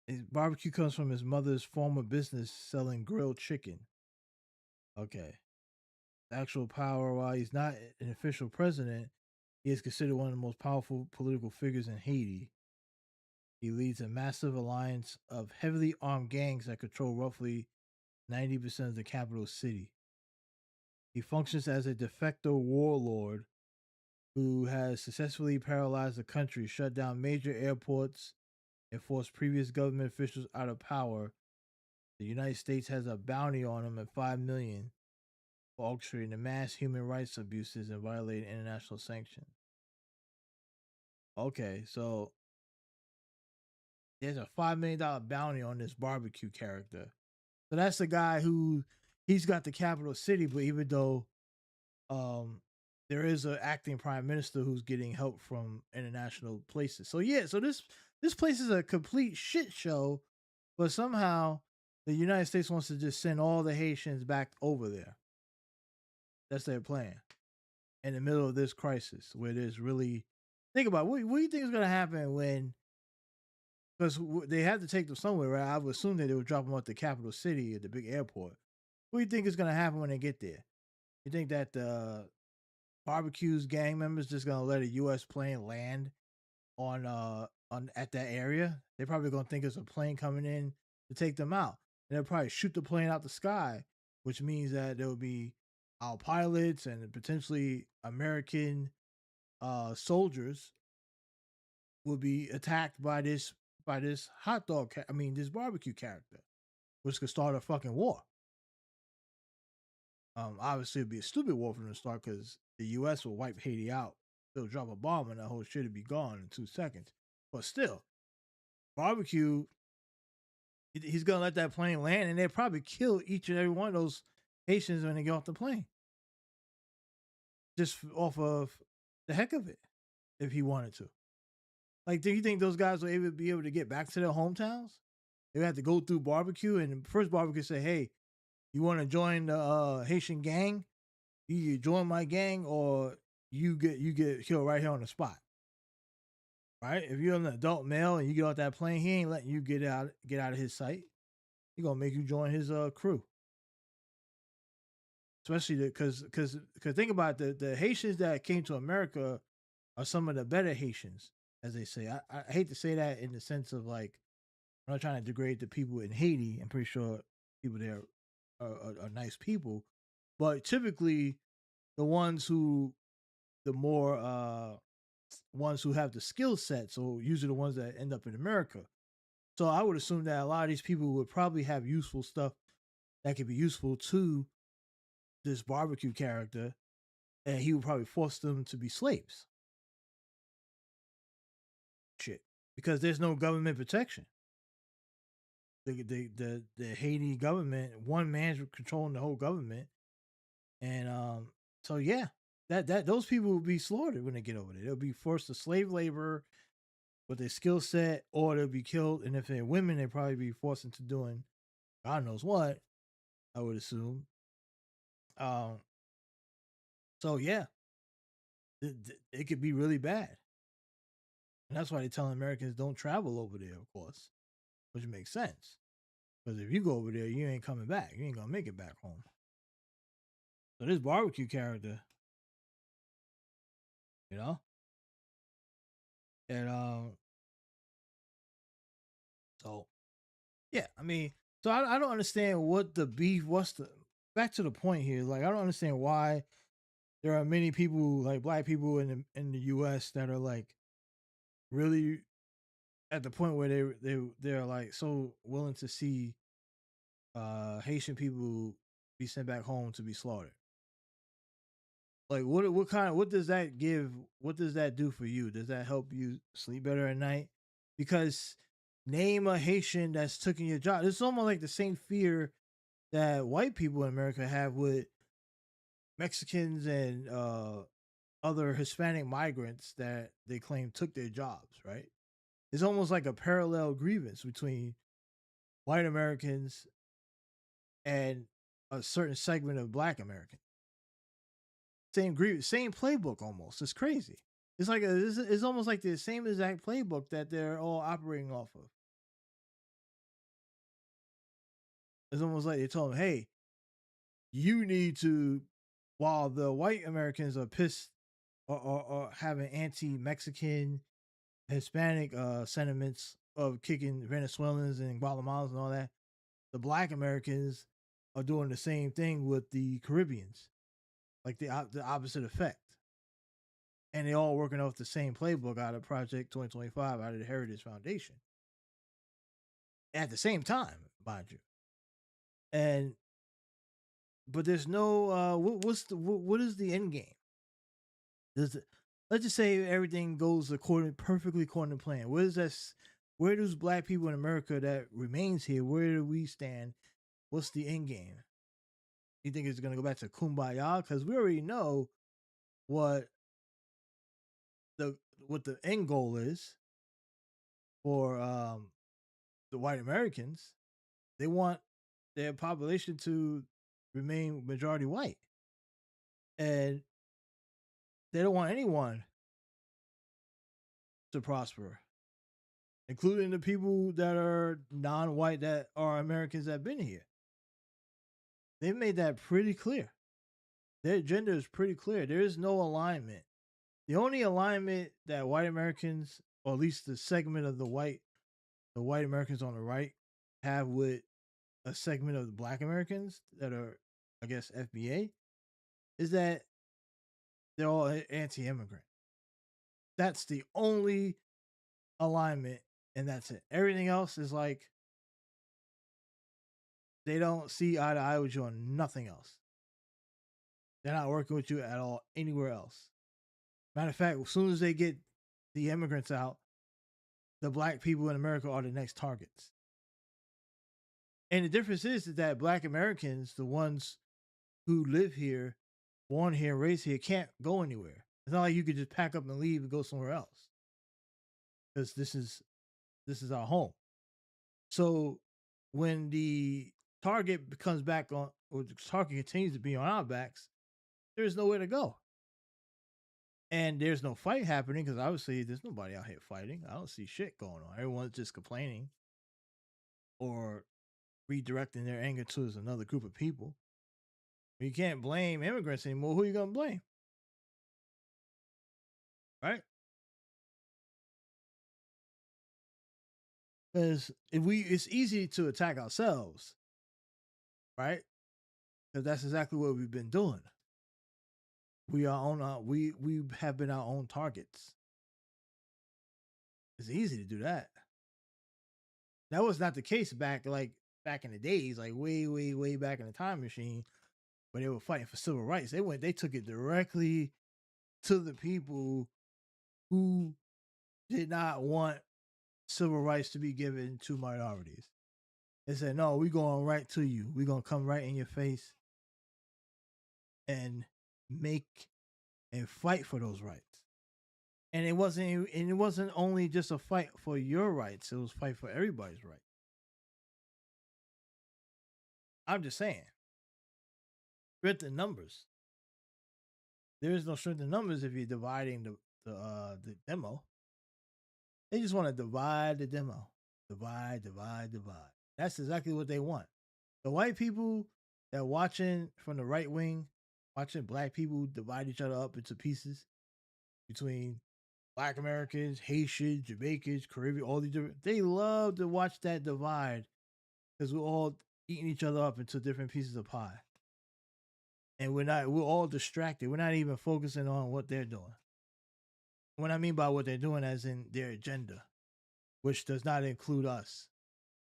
His barbecue comes from his mother's former business selling grilled chicken. Okay. Actual power, while he's not an official president, he is considered one of the most powerful political figures in Haiti. He leads a massive alliance of heavily armed gangs that control roughly 90% of the capital city. He functions as a de facto warlord who has successfully paralyzed the country, shut down major airports, and forced previous government officials out of power. The United States has a bounty on him at $5 million for orchestrating the mass human rights abuses and violating international sanctions. Okay, so there's a $5 million bounty on this barbecue character. So that's the guy who he's got the capital city, but even though there is an acting prime minister who's getting help from international places. So yeah, so this place is a complete shit show, but somehow the United States wants to just send all the Haitians back over there. That's their plan. In the middle of this crisis, where there's really think about what do you think is going to happen when? Because they have to take them somewhere, right? I would assume that they would drop them at the capital city at the big airport. What do you think is going to happen when they get there? You think that the barbecue's gang members just going to let a U.S. plane land on at that area? They're probably going to think it's a plane coming in to take them out, and they'll probably shoot the plane out the sky, which means that there will be our pilots and potentially American soldiers will be attacked by this hot dog. This barbecue character, which could start a fucking war. Obviously, it'd be a stupid war from the start because the U.S. will wipe Haiti out. They'll drop a bomb and that whole shit would be gone in 2 seconds. But still, barbecue, he's gonna let that plane land, and they'll probably kill each and every one of those Haitians when they get off the plane, just off of the heck of it, if he wanted to. Like, do you think those guys will be able to get back to their hometowns? They have to go through barbecue, and first barbecue say, "Hey, you want to join the Haitian gang? You join my gang, or you get killed right here on the spot." right? If you're an adult male and you get off that plane, he ain't letting you get out of his sight. He gonna make you join his crew. Especially because think about the Haitians that came to America are some of the better Haitians, as they say. I hate to say that in the sense of like I'm not trying to degrade the people in Haiti. I'm pretty sure people there are nice people, but typically the ones who the more ones who have the skill set, so usually the ones that end up in America. So I would assume that a lot of these people would probably have useful stuff that could be useful to this barbecue character, and he would probably force them to be slaves. Shit, because there's no government protection. The Haiti government, one man's controlling the whole government, and so yeah, that those people will be slaughtered when they get over there. They'll be forced to slave labor with their skill set, or they'll be killed. And if they're women, they'll probably be forced into doing God knows what. I would assume. Um, so yeah, it could be really bad, and that's why they tell Americans don't travel over there, of course, which makes sense. Because if you go over there, you ain't coming back. You ain't gonna make it back home. So this barbecue character, you know, and so yeah, I mean, so I don't understand what the beef. What's the back to the point here? Like, I don't understand why there are many people, like black people in the U.S. that are like really at the point where they're like so willing to see Haitian people be sent back home to be slaughtered. Like what does that give? What does that do for you? Does that help you sleep better at night? Because name a Haitian that's taking your job. It's almost like the same fear that white people in America have with Mexicans and other Hispanic migrants that they claim took their jobs, right? It's almost like a parallel grievance between white Americans and a certain segment of black Americans. Same grievance, same playbook almost. It's crazy. It's like it's almost like the same exact playbook that they're all operating off of. It's almost like they told them, hey, you need to, while the white Americans are pissed or having anti-Mexican, Hispanic sentiments of kicking Venezuelans and Guatemalans and all that, the black Americans are doing the same thing with the Caribbeans, like the opposite effect. And they all working off the same playbook out of Project 2025, out of the Heritage Foundation. At the same time, mind you. And but there's no what is the end game? Let's just say everything goes perfectly according to plan. Where does black people in America that remains here, where do we stand? What's the end game? You think it's gonna go back to Kumbaya? Because we already know what the end goal is for the white Americans. They want their population to remain majority white. And they don't want anyone to prosper, including the people that are non-white that are Americans that have been here. They've made that pretty clear. Their agenda is pretty clear. There is no alignment. The only alignment that white Americans, or at least the segment of the white Americans on the right, have with a segment of the black Americans that are, I guess, FBA, is that they're all anti-immigrant. That's the only alignment, and that's it. Everything else is like they don't see eye to eye with you on nothing else. They're not working with you at all anywhere else. Matter of fact, as soon as they get the immigrants out, the black people in America are the next targets. And the difference is that black Americans, the ones who live here, born here, raised here, can't go anywhere. It's not like you could just pack up and leave and go somewhere else, because this is our home. So when the target comes back on, or the target continues to be on our backs, there's nowhere to go. And there's no fight happening because obviously there's nobody out here fighting. I don't see shit going on. Everyone's just complaining or redirecting their anger towards another group of people. You can't blame immigrants anymore. Who are you gonna blame? Right? Because it's easy to attack ourselves, right? Because that's exactly what we've been doing. We are on we have been our own targets. It's easy to do that. That was not the case back in the days, like way back in the time machine, when they were fighting for civil rights. They took it directly to the people who did not want civil rights to be given to minorities. They said, no, we're going right to you. We're going to come right in your face and make and fight for those rights. And it wasn't only just a fight for your rights, it was a fight for everybody's rights. I'm just saying. Strength in numbers. There is no strength in numbers if you're dividing the demo. They just want to divide the demo. Divide. That's exactly what they want. The white people that watching from the right wing, watching black people divide each other up into pieces between Black Americans, Haitians, Jamaicans, Caribbean, all these different. They love to watch that divide because we're all eating each other up into different pieces of pie, and we're all distracted. We're not even focusing on what they're doing. What I mean by what they're doing, as in their agenda, which does not include us.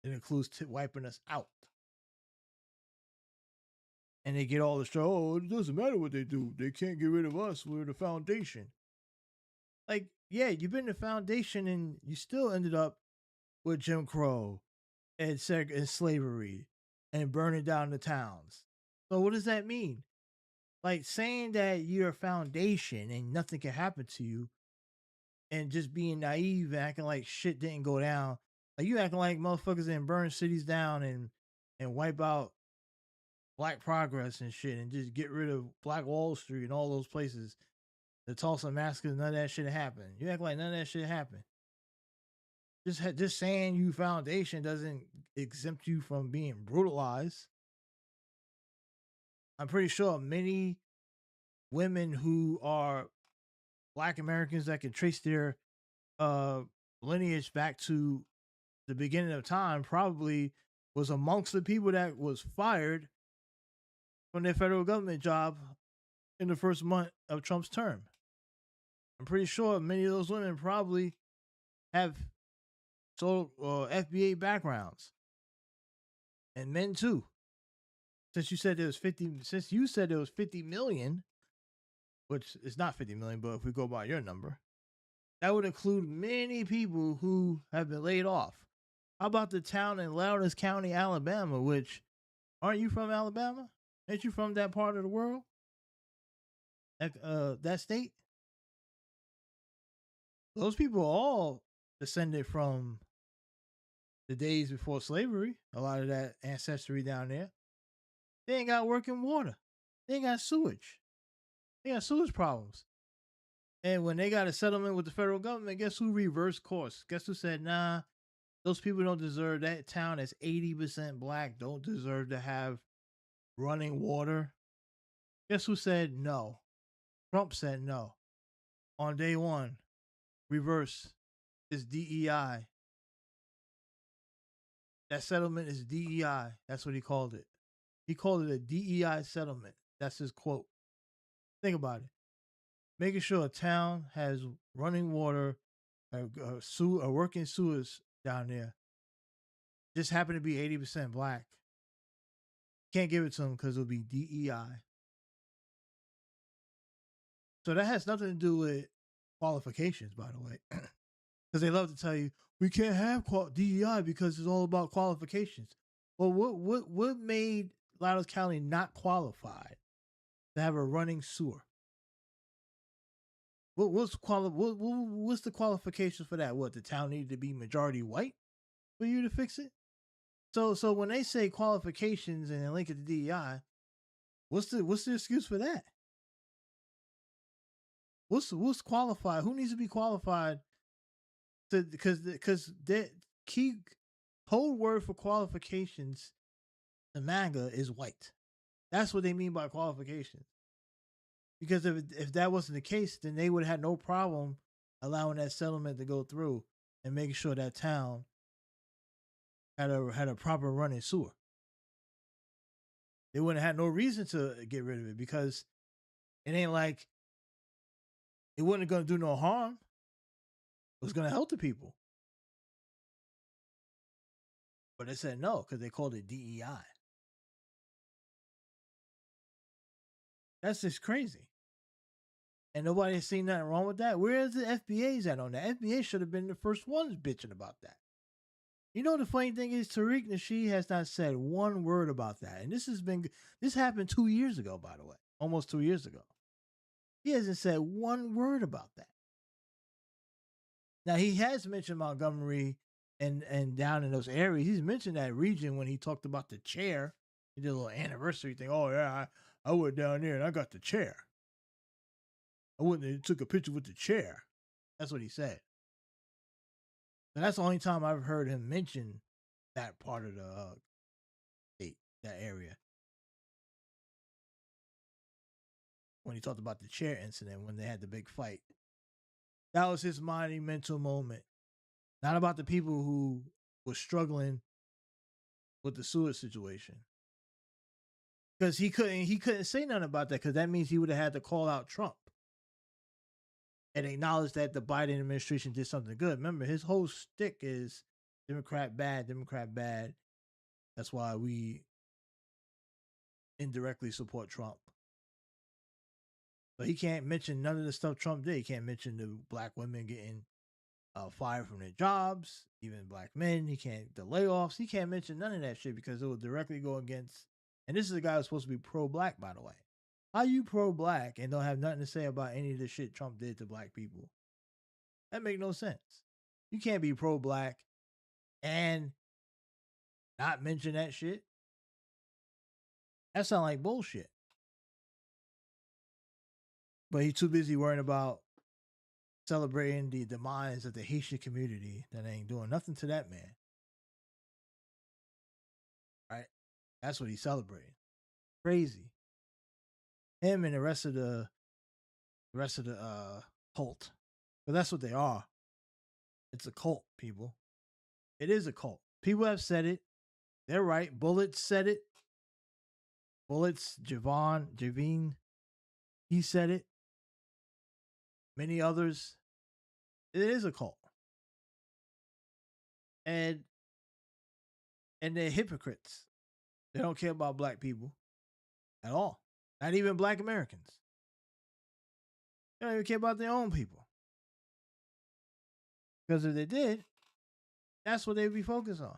It includes wiping us out. And they get all the show. Oh, it doesn't matter what they do. They can't get rid of us. We're the foundation. Like, yeah, you've been the foundation and you still ended up with Jim Crow and slavery and burning down the towns. So what does that mean? Like, saying that you're a foundation and nothing can happen to you and just being naive and acting like shit didn't go down. Like, you acting like motherfuckers didn't burn cities down and wipe out Black Progress and shit and just get rid of Black Wall Street and all those places. The Tulsa Massacre, none of that shit happened. You act like none of that shit happened. Just saying you foundation doesn't exempt you from being brutalized. I'm pretty sure many women who are Black Americans that can trace their lineage back to the beginning of time probably was amongst the people that was fired from their federal government job in the first month of Trump's term. I'm pretty sure many of those women probably have FBA backgrounds, and men too. Since you said there was 50 million, which is not 50 million, but if we go by your number, that would include many people who have been laid off. How about the town in Lowndes County, Alabama, which, aren't you from Alabama? Ain't you from that part of the world? That state? Those people are all descended from the days before slavery. A lot of that ancestry down there. They ain't got working water. They ain't got sewage. They got sewage problems. And when they got a settlement with the federal government, guess who reversed course? Guess who said, nah, those people don't deserve, that town is 80% Black, don't deserve to have running water. Guess who said no? Trump said no. On day one, reverse is DEI. That settlement is DEI. That's what he called it. He called it a DEI settlement. That's his quote. Think about it. Making sure a town has running water, a working sewers down there. Just happen to be 80% Black. Can't give it to them because it'll be DEI. So that has nothing to do with qualifications, by the way. Because they love to tell you, we can't have DEI because it's all about qualifications. Well, what made Lowndes County not qualified to have a running sewer? What's the qualifications for that? What, the town needed to be majority white for you to fix it? So when they say qualifications and they link it to DEI, what's the excuse for that? What's qualified? Who needs to be qualified to because the key code word for qualifications in MAGA is white. That's what they mean by qualifications. Because if that wasn't the case, then they would have had no problem allowing that settlement to go through and making sure that town had a proper running sewer. They wouldn't have had no reason to get rid of it because it ain't like it wasn't going to do no harm. It was going to help the people. But they said no because they called it DEI. That's just crazy. And nobody has seen nothing wrong with that. Where's the FBA's at on that? FBA should have been the first ones bitching about that. You know the funny thing is Tariq Nasheed has not said one word about that. And this happened 2 years ago, by the way. Almost 2 years ago. He hasn't said one word about that. Now he has mentioned Montgomery and down in those areas. He's mentioned that region when he talked about the chair. He did a little anniversary thing. Oh yeah, I went down there and I got the chair. I went and took a picture with the chair. That's what he said. And that's the only time I've heard him mention that part of the state, that area. When he talked about the chair incident, when they had the big fight. That was his monumental moment. Not about the people who were struggling with the sewer situation. Because he couldn't say nothing about that because that means he would have had to call out Trump and acknowledge that the Biden administration did something good. Remember, his whole shtick is Democrat bad, Democrat bad. That's why we indirectly support Trump. But he can't mention none of the stuff Trump did. He can't mention the black women getting fired from their jobs, even black men. He can't, the layoffs. He can't mention none of that shit because it will directly go against. And this is a guy who's supposed to be pro-black, by the way. How you pro-black and don't have nothing to say about any of the shit Trump did to black people? That make no sense. You can't be pro-black and not mention that shit. That sounds like bullshit. But he's too busy worrying about celebrating the demise of the Haitian community that ain't doing nothing to that man. Right? That's what he's celebrating. Crazy. Him and the rest of the cult. But that's what they are. It's a cult, people. It is a cult. People have said it. They're right. Bullets said it. Bullets, Javine, he said it. Many others. It is a cult. And they're hypocrites. They don't care about black people at all. Not even black Americans. They don't even care about their own people. Because if they did, that's what they'd be focused on.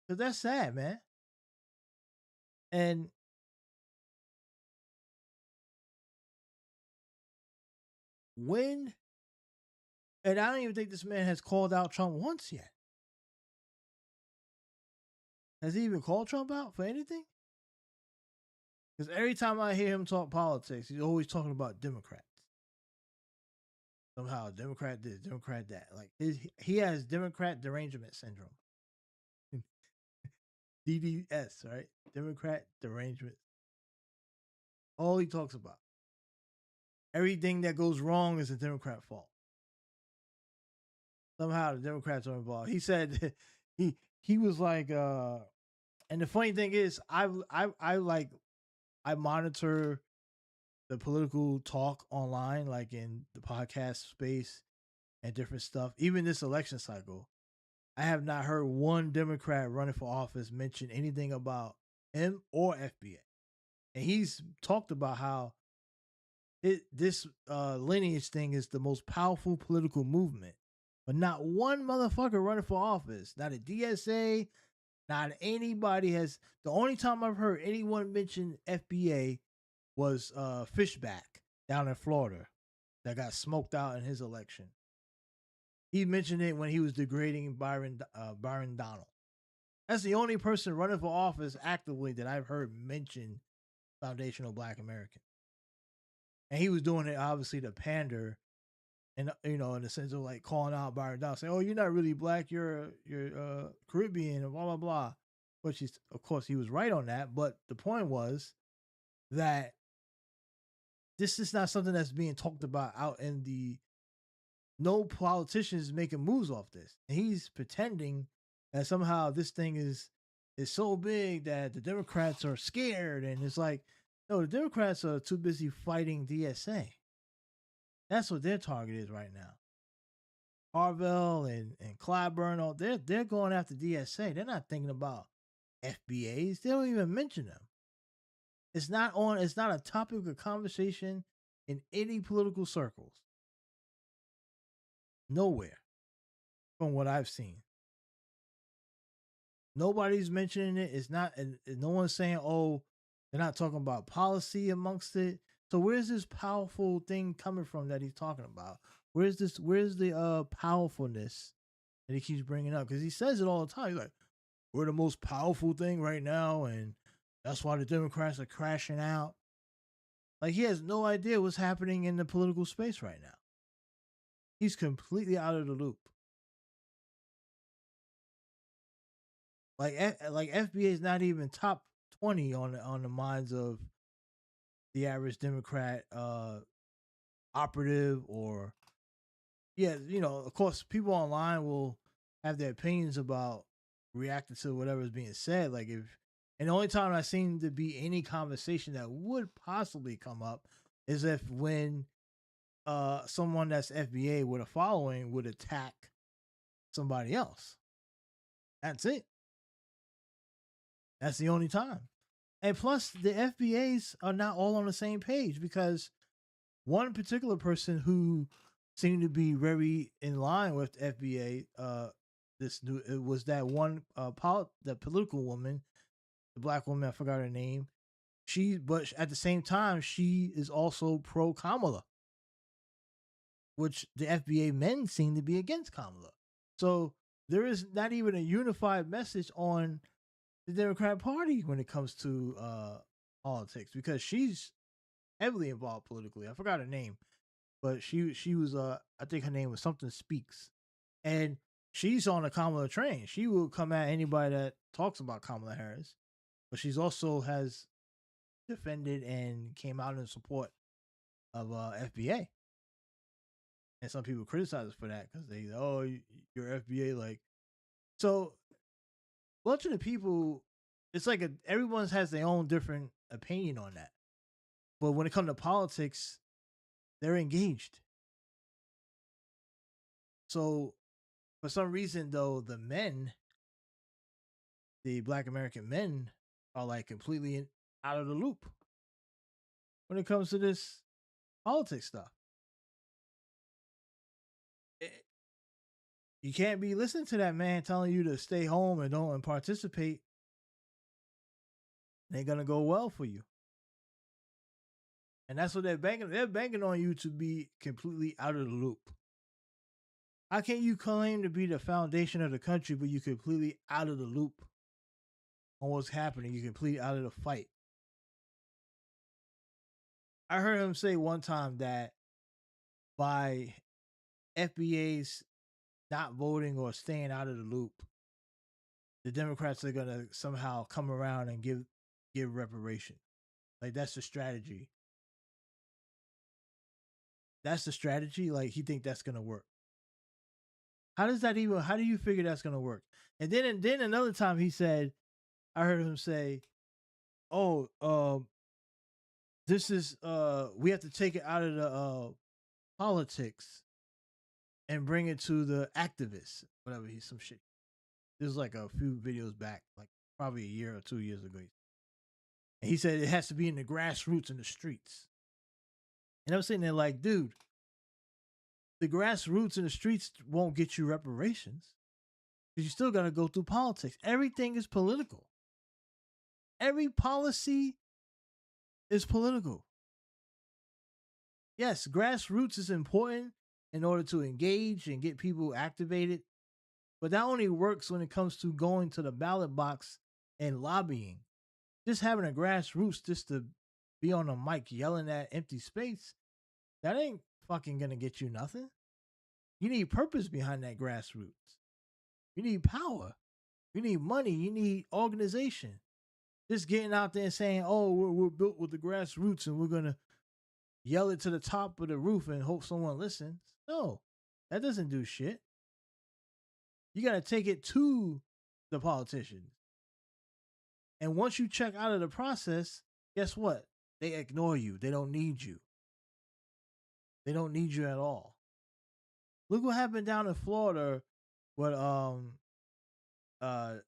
Because that's sad, man. And I don't even think this man has called out Trump once yet. Has he even called Trump out for anything? Because every time I hear him talk politics, he's always talking about Democrats. Somehow, Democrat this, Democrat that. Like he has Democrat derangement syndrome. DDS, right? Democrat derangement. All he talks about. Everything that goes wrong is a Democrat fault. Somehow the Democrats are involved. He said he was like, and the funny thing is, I monitor the political talk online, like in the podcast space and different stuff. Even this election cycle, I have not heard one Democrat running for office mention anything about him or FBA. And he's talked about how this lineage thing is the most powerful political movement. But not one motherfucker running for office. Not a DSA, not anybody has. The only time I've heard anyone mention FBA was Fishback down in Florida that got smoked out in his election. He mentioned it when he was degrading Byron Donald. That's the only person running for office actively that I've heard mention foundational Black American. And he was doing it obviously to pander, and in the sense of like calling out Byron Donalds, saying, "Oh, you're not really black. You're Caribbean," and blah blah blah. Which is, of course, he was right on that. But the point was that this is not something that's being talked about out in the. No politician is making moves off this, and he's pretending that somehow this thing is so big that the Democrats are scared, and it's like, no, the Democrats are too busy fighting DSA. That's what their target is right now. Harville and Clyburn, they're going after DSA. They're not thinking about FBAs. They don't even mention them. It's not a topic of conversation in any political circles. Nowhere, from what I've seen. Nobody's mentioning it. It's not, and no one's saying, oh, they're not talking about policy amongst it. So where's this powerful thing coming from that he's talking about? Where's the powerfulness that he keeps bringing up? Because he says it all the time. He's like, we're the most powerful thing right now, and that's why the Democrats are crashing out. Like, he has no idea what's happening in the political space right now. He's completely out of the loop. Like FBA is not even top 20 on the minds of the average Democrat operative, or of course, people online will have their opinions about reacting to whatever is being said. Like, and the only time I seem to be any conversation that would possibly come up is if when someone that's FBA with a following would attack somebody else. That's it. That's the only time. And plus, the FBAs are not all on the same page, because one particular person who seemed to be very in line with FBA, it was that one the political woman, the black woman, I forgot her name. But at the same time, she is also pro Kamala, which the FBA men seem to be against Kamala. So there is not even a unified message on the Democrat Party when it comes to politics, because she's heavily involved politically. I forgot her name, but she was I think her name was something Speaks, and she's on the Kamala train. She will come at anybody that talks about Kamala Harris, but she's also has defended and came out in support of FBA. And some people criticize us for that because they, you're FBA. Like, so a bunch of the people, it's like everyone has their own different opinion on that. But when it comes to politics, they're engaged. So for some reason, though, the Black American men, are like completely out of the loop when it comes to this politics stuff. You can't be listening to that man telling you to stay home and don't participate. It ain't gonna go well for you. And that's what they're banking. They're banking on you to be completely out of the loop. How can you claim to be the foundation of the country, but you completely out of the loop on what's happening? You're completely out of the fight. I heard him say one time that by FBA's not voting or staying out of the loop, the Democrats are gonna somehow come around and give reparation. Like, that's the strategy. That's the strategy. Like, he think that's gonna work. How do you figure that's gonna work? And then another time he said, I heard him say, this is we have to take it out of the politics and bring it to the activists, whatever, he's some shit. This was like a few videos back, like probably a year or 2 years ago. And he said it has to be in the grassroots, in the streets. And I'm sitting there like, dude, the grassroots in the streets won't get you reparations, because you still got to go through politics. Everything is political. Every policy is political. Yes, grassroots is important in order to engage and get people activated, but that only works when it comes to going to the ballot box and lobbying. Just having a grassroots just to be on a mic yelling at empty space, that ain't fucking gonna get you nothing. You need purpose behind that grassroots. You need power. You need money. You need organization. Just getting out there and saying, "Oh, we're built with the grassroots and we're gonna yell it to the top of the roof and hope someone listens." No, that doesn't do shit. You got to take it to the politicians. And once you check out of the process, guess what? They ignore you. They don't need you. They don't need you at all. Look what happened down in Florida with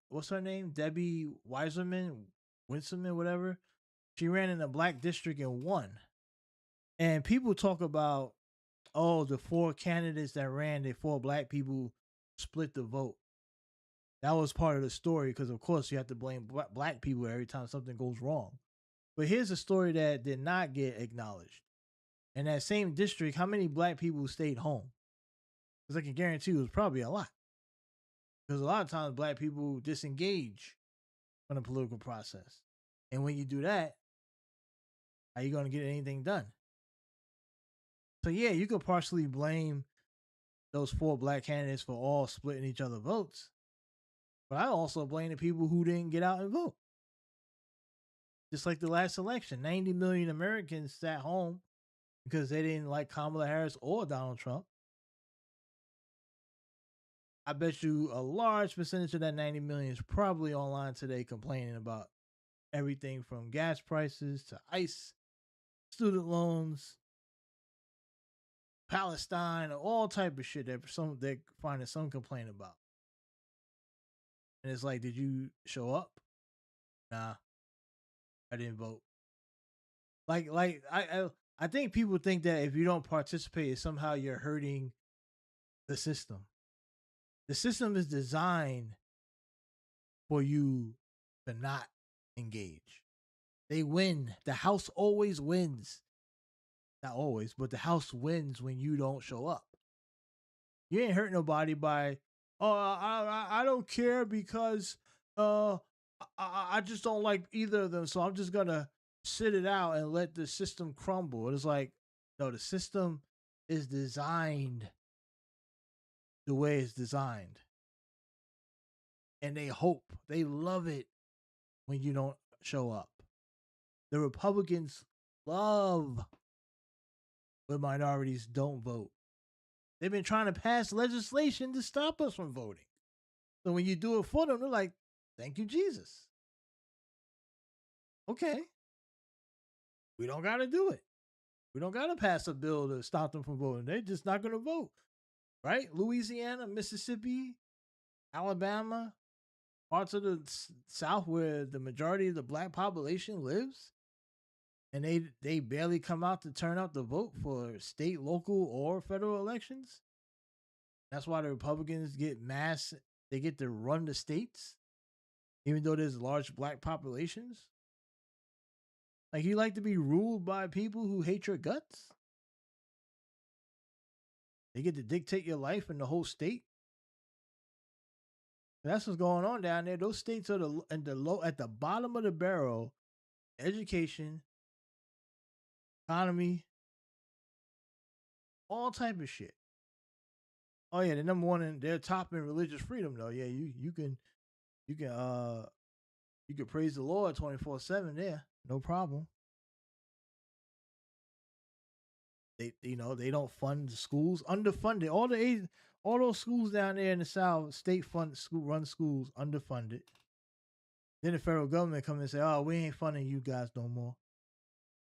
what's her name? Debbie Winsome, whatever. She ran in a black district and won. And people talk about, oh, the 4 candidates that ran, the 4 black people split the vote. That was part of the story because, of course, you have to blame black people every time something goes wrong. But here's a story that did not get acknowledged. In that same district, how many black people stayed home? Because I can guarantee you it was probably a lot. Because a lot of times black people disengage from the political process. And when you do that, how you going to get anything done? So yeah, you could partially blame those 4 black candidates for all splitting each other votes. But I also blame the people who didn't get out and vote. Just like the last election, 90 million Americans sat home because they didn't like Kamala Harris or Donald Trump. I bet you a large percentage of that 90 million is probably online today complaining about everything from gas prices to ICE, student loans, Palestine, all type of shit that they're finding some complaint about. And it's like, did you show up? Nah, I didn't vote. I think people think that if you don't participate, somehow you're hurting the system. The system is designed for you to not engage. They win. The house always wins. Not always, but the house wins when you don't show up. You ain't hurt nobody by, oh, I don't care because I just don't like either of them, so I'm just gonna sit it out and let the system crumble. It's like, no, the system is designed the way it's designed. And they love it when you don't show up. The Republicans love when minorities don't vote. They've been trying to pass legislation to stop us from voting. So when you do it for them, they're like, thank you, Jesus. Okay. We don't got to do it. We don't got to pass a bill to stop them from voting. They're just not going to vote. Right? Louisiana, Mississippi, Alabama, parts of the South where the majority of the black population lives. And they barely come out to turn out the vote for state, local, or federal elections. That's why the Republicans they get to run the states, even though there's large black populations. Like, you like to be ruled by people who hate your guts? They get to dictate your life in the whole state. That's what's going on down there. Those states are at the bottom of the barrel. Education, economy, all type of shit. Oh yeah, they're number one and they're top in religious freedom though. Yeah, you can praise the Lord 24/7 there, no problem. They don't fund the schools, underfunded. All those schools down there in the South, state run schools, underfunded. Then the federal government come and say, "Oh, we ain't funding you guys no more.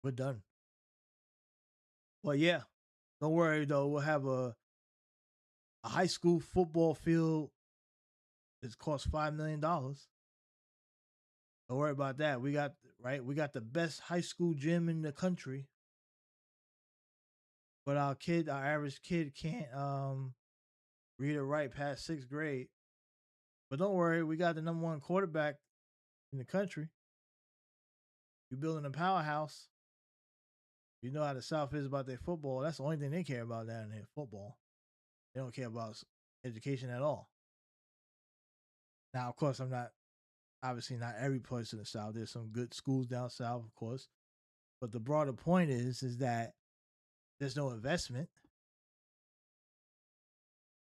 We're done." Well, yeah, don't worry though. We'll have a high school football field. It's cost $5 million. Don't worry about that. We got the best high school gym in the country. But our average kid can't read or write past 6th grade. But don't worry, we got the number 1 quarterback in the country. You're building a powerhouse. You know how the South is about their football. That's the only thing they care about down there, football. They don't care about education at all. Now, of course, obviously not every place in the South. There's some good schools down South, of course. But the broader point is that there's no investment.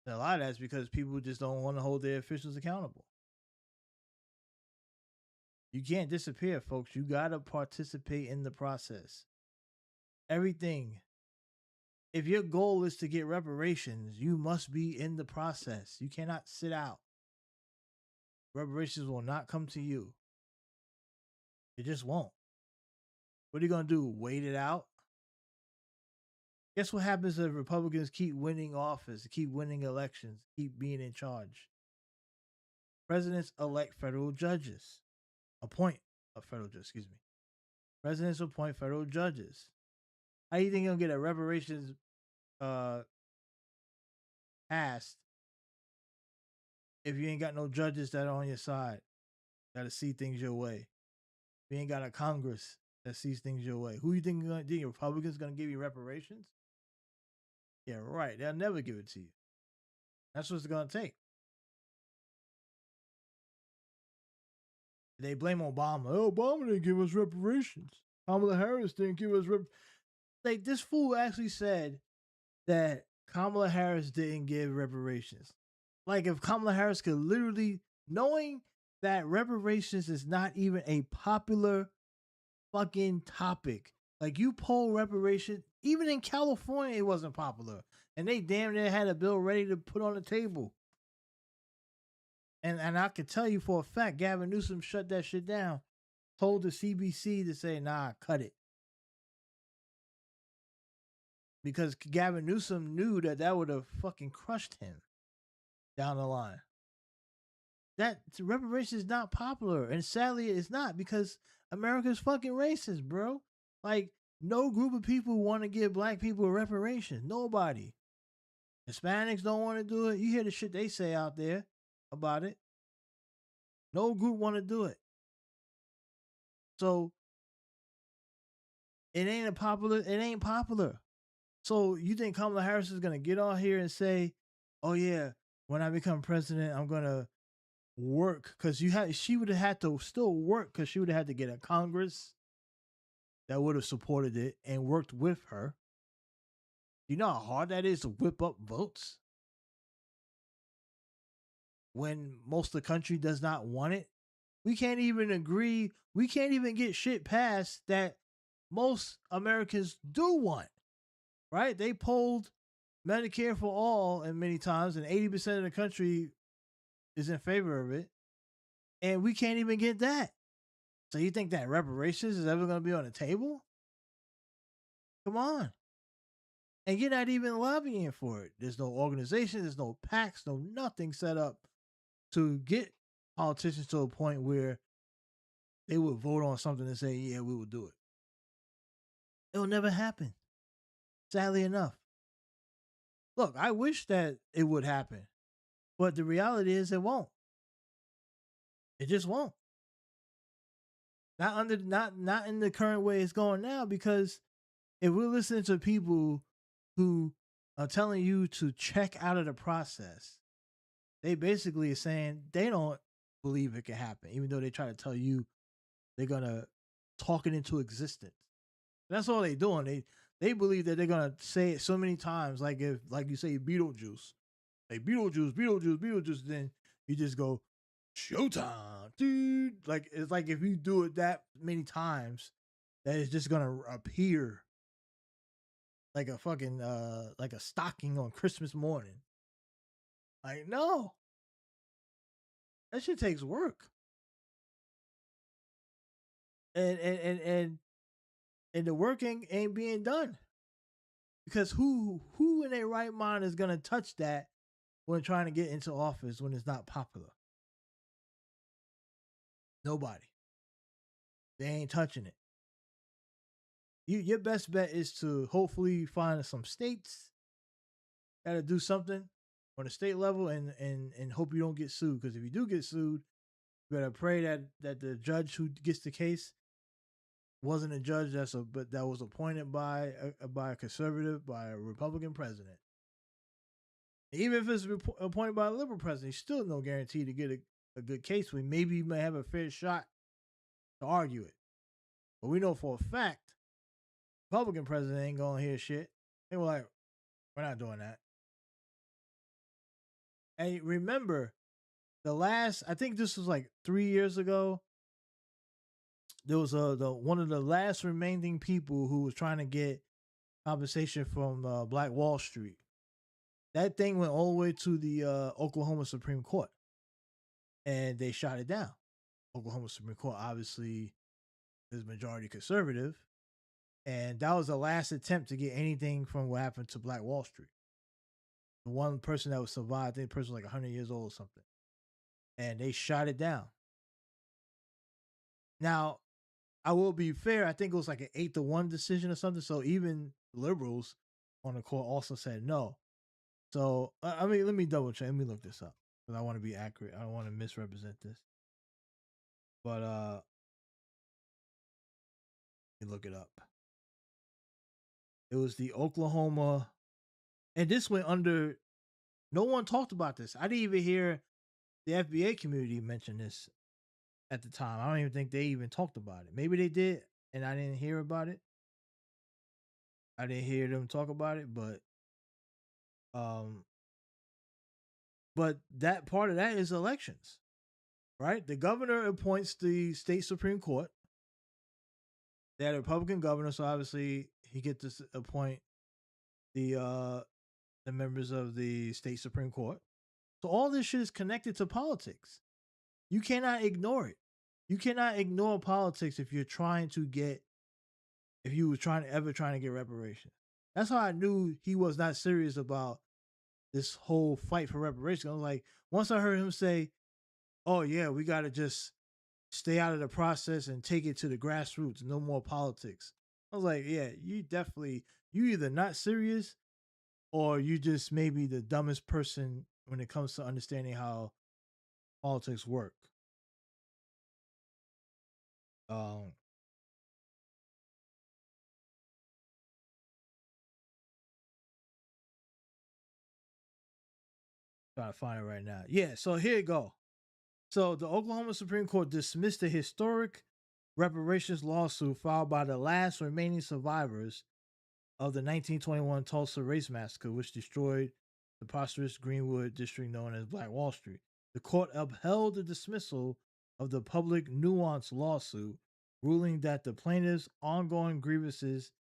And a lot of that's because people just don't want to hold their officials accountable. You can't disappear, folks. You got to participate in the process. Everything. If your goal is to get reparations, you must be in the process. You cannot sit out. Reparations will not come to you. It just won't. What are you going to do? Wait it out? Guess what happens if Republicans keep winning office, keep winning elections, keep being in charge? Presidents elect federal judges. Appoint a federal judge, excuse me. Presidents appoint federal judges. How do you think you'll get a reparations passed if you ain't got no judges that are on your side that'll see things your way? If you ain't got a Congress that sees things your way, who you think the Republicans gonna give you reparations? Yeah, right. They'll never give it to you. That's what it's gonna take. They blame Obama. Oh, Obama didn't give us reparations. Kamala Harris didn't give us like this fool actually said that Kamala Harris didn't give reparations. Like if Kamala Harris could literally, knowing that reparations is not even a popular fucking topic. Like you poll reparations, even in California, it wasn't popular. And they damn near had a bill ready to put on the table. And I can tell you for a fact, Gavin Newsom shut that shit down. Told the CBC to say, nah, cut it. Because Gavin Newsom knew that would have fucking crushed him down the line. That reparations is not popular. And sadly, it's not because America's fucking racist, bro. Like, no group of people want to give black people reparations. Nobody. Hispanics don't want to do it. You hear the shit they say out there about it. No group want to do it. So it ain't popular. So you think Kamala Harris is gonna get on here and say, "Oh yeah, when I become president, I'm gonna work," because she would have had to still work because she would have had to get a Congress that would have supported it and worked with her. You know how hard that is to whip up votes when most of the country does not want it. We can't even agree. We can't even get shit passed that most Americans do want. Right? They polled Medicare for all and many times, and 80% of the country is in favor of it. And we can't even get that. So you think that reparations is ever going to be on the table? Come on. And you're not even lobbying for it. There's no organization, there's no PACs, no nothing set up to get politicians to a point where they would vote on something and say, yeah, we will do it. It'll never happen. Sadly enough. Look, I wish that it would happen, but the reality is it won't. It just won't. Not in the current way it's going now, because if we're listening to people who are telling you to check out of the process, they basically are saying they don't believe it can happen, even though they try to tell you they're gonna talk it into existence. That's all they're doing. They believe that they're gonna say it so many times, like if, like you say, Beetlejuice, like Beetlejuice, then you just go, showtime, dude. Like it's like if you do it that many times, that it's just gonna appear like a fucking like a stocking on Christmas morning. Like no, that shit takes work, and the work ain't being done. Because who in their right mind is gonna touch that when trying to get into office when it's not popular? Nobody. They ain't touching it. Your best bet is to hopefully find some states that'll do something on the state level and hope you don't get sued. Because if you do get sued, you better pray that the judge who gets the case wasn't a judge that was appointed by a conservative, by a Republican president. Even if it's appointed by a liberal president, he's still no guarantee to get a good case. Maybe you may have a fair shot to argue it. But we know for a fact Republican president ain't gonna hear shit. They were like, we're not doing that. And remember, I think this was like 3 years ago. There was one of the last remaining people who was trying to get compensation from Black Wall Street. That thing went all the way to the Oklahoma Supreme Court, and they shot it down. Oklahoma Supreme Court obviously is majority conservative, and that was the last attempt to get anything from what happened to Black Wall Street. The one person that was survived, I think the person was like 100 years old or something, and they shot it down. Now, I will be fair. I think it was like an 8-1 decision or something. So even liberals on the court also said no. So I mean, let me double check. Let me look this up because I want to be accurate. I don't want to misrepresent this. But let me look it up. It was the Oklahoma, and this went under. No one talked about this. I didn't even hear the FBA community mention this at the time. I don't even think they even talked about it. Maybe they did, and I didn't hear about it. I didn't hear them talk about it, but that part of that is elections, right? The governor appoints the state Supreme Court. They had a Republican governor, so obviously he gets to appoint the members of the state Supreme Court. So all this shit is connected to politics. You cannot ignore it. You cannot ignore politics if you were trying to get reparations. That's how I knew he was not serious about this whole fight for reparations. I was like, once I heard him say, "Oh yeah, we got to just stay out of the process and take it to the grassroots, no more politics," I was like, "Yeah, you either not serious or you just maybe the dumbest person when it comes to understanding how politics work." Trying to find it right now. Yeah, so here you go. So the Oklahoma Supreme Court dismissed the historic reparations lawsuit filed by the last remaining survivors of the 1921 Tulsa Race Massacre, which destroyed the prosperous Greenwood district known as Black Wall Street. The court upheld the dismissal of the public nuance lawsuit, ruling that the plaintiffs' ongoing grievances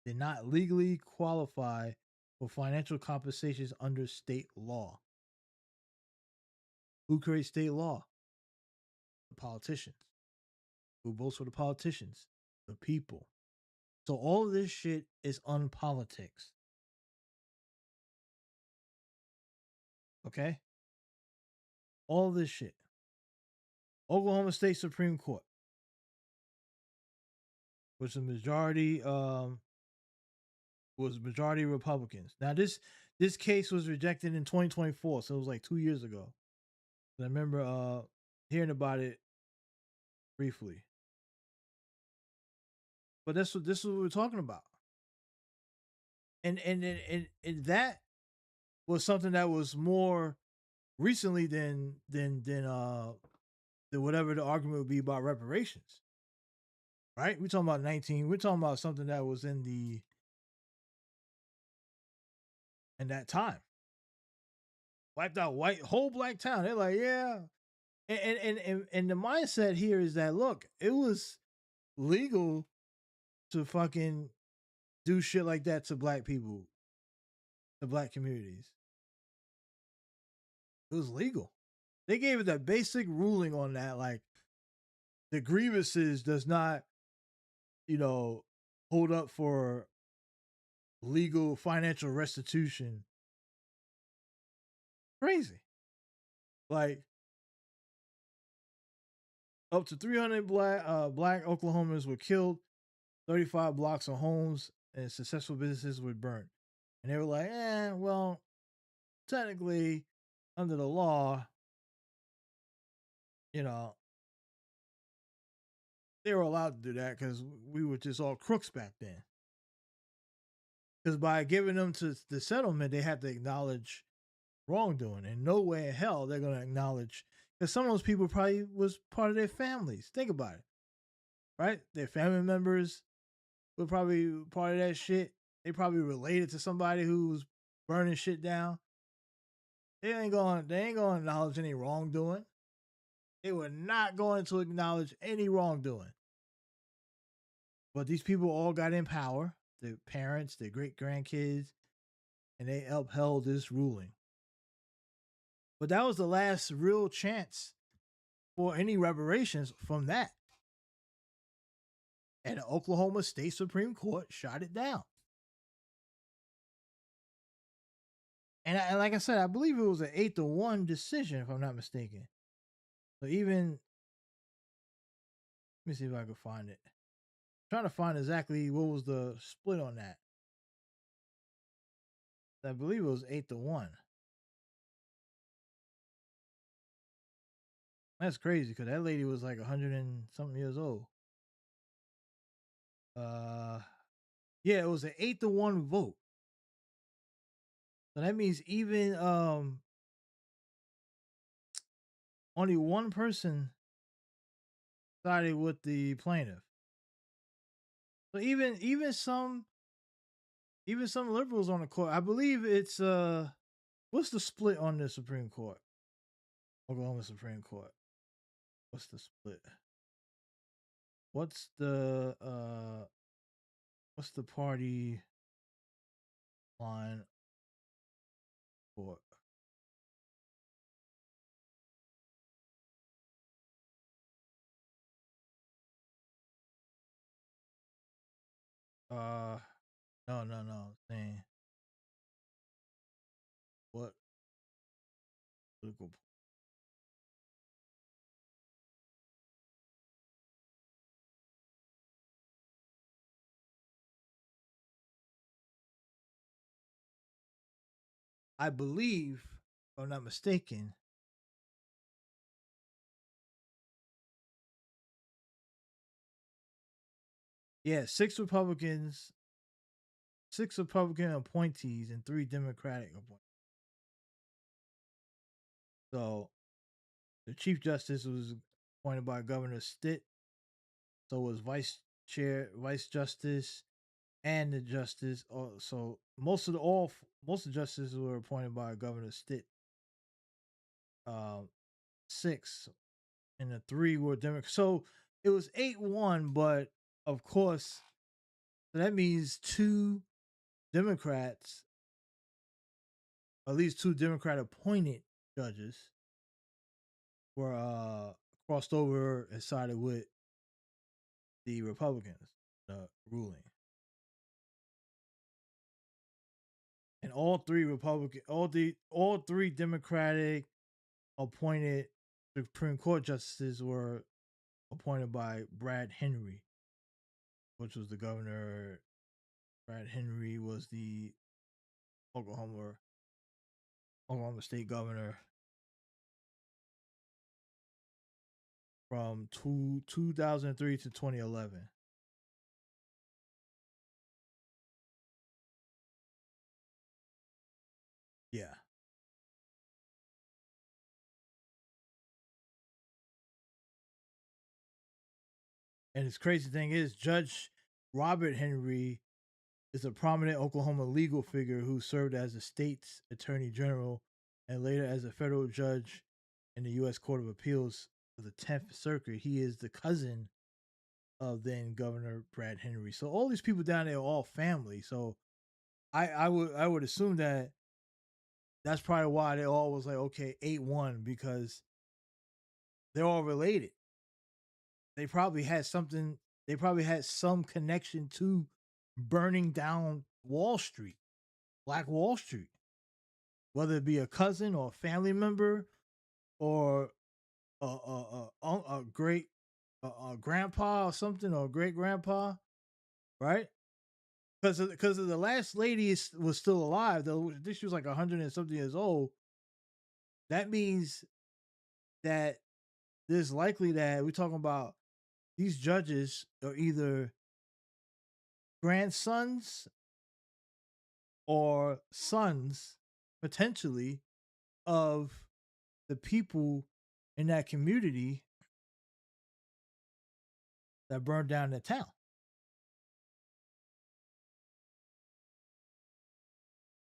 did not legally qualify for financial compensations under state law. Who creates state law? The politicians. Who votes for the politicians? The people. So all of this shit is unpolitics. Okay? All this shit. Oklahoma State Supreme Court, which the majority was majority Republicans. Now this case was rejected in 2024, so it was like 2 years ago. I remember hearing about it briefly. But this is what we're talking about. And that was something that was more recently than whatever the argument would be about reparations. Right? We're talking about something that was in that time. Wiped out whole black town. They're like, yeah. And the mindset here is that, look, it was legal to fucking do shit like that to black people, to black communities. It was legal. They gave it that basic ruling on that, like the grievances does not, hold up for legal financial restitution. Crazy. Like up to 300 black Oklahomans were killed, 35 blocks of homes and successful businesses were burnt. And they were like, well, technically, under the law, they were allowed to do that because we were just all crooks back then. Because by giving them to the settlement, they had to acknowledge wrongdoing. And no way in hell they're going to acknowledge, because some of those people probably was part of their families. Think about it, right? Their family members were probably part of that shit. They probably related to somebody who's burning shit down. They ain't going to acknowledge any wrongdoing. They were not going to acknowledge any wrongdoing. But these people all got in power, their parents, their great grandkids, and they upheld this ruling. But that was the last real chance for any reparations from that. And the Oklahoma State Supreme Court shot it down. And like I said, I believe it was an 8-1 decision, if I'm not mistaken. So even, let me see if I can find it. I'm trying to find exactly what was the split on that. I believe it was 8-1. That's crazy because that lady was like 100 and something years old. Yeah, it was an 8-1 vote. So that means even only one person sided with the plaintiff. So even some liberals on the court, I believe it's what's the split on the Supreme Court? Oklahoma Supreme Court. What's the split? What's the party line for? No. Saying what political? I believe, if I'm not mistaken, yeah, 6 Republican appointees and 3 Democratic appointees. So the Chief Justice was appointed by Governor Stitt. So was Vice Justice, and the Justice. So most of the justices were appointed by Governor Stitt. 6 and the 3 were Democrats. So it was 8-1, but of course, so that means 2 Democrats, at least 2 Democrat appointed judges, were crossed over and sided with the Republicans, the ruling. And all 3 Democratic appointed Supreme Court justices were appointed by Brad Henry, which was the governor. Brad Henry was the Oklahoma State governor from 2003 to 2011. Yeah. And this crazy thing is, Judge Robert Henry is a prominent Oklahoma legal figure who served as the state's attorney general and later as a federal judge in the U.S. Court of Appeals of the 10th Circuit. He is the cousin of then Governor Brad Henry. So all these people down there are all family. So I would assume that that's probably why they all was like, okay, 8-1, because they're all related. They probably had something. They probably had some connection to burning down Wall Street, Black Wall Street, whether it be a cousin or a family member or a great grandpa or something, or great grandpa, right? Because of the last lady was still alive, though. She was like 100 and something years old. That means that there's likely that we're talking about these judges are either grandsons or sons, potentially, of the people in that community that burned down the town.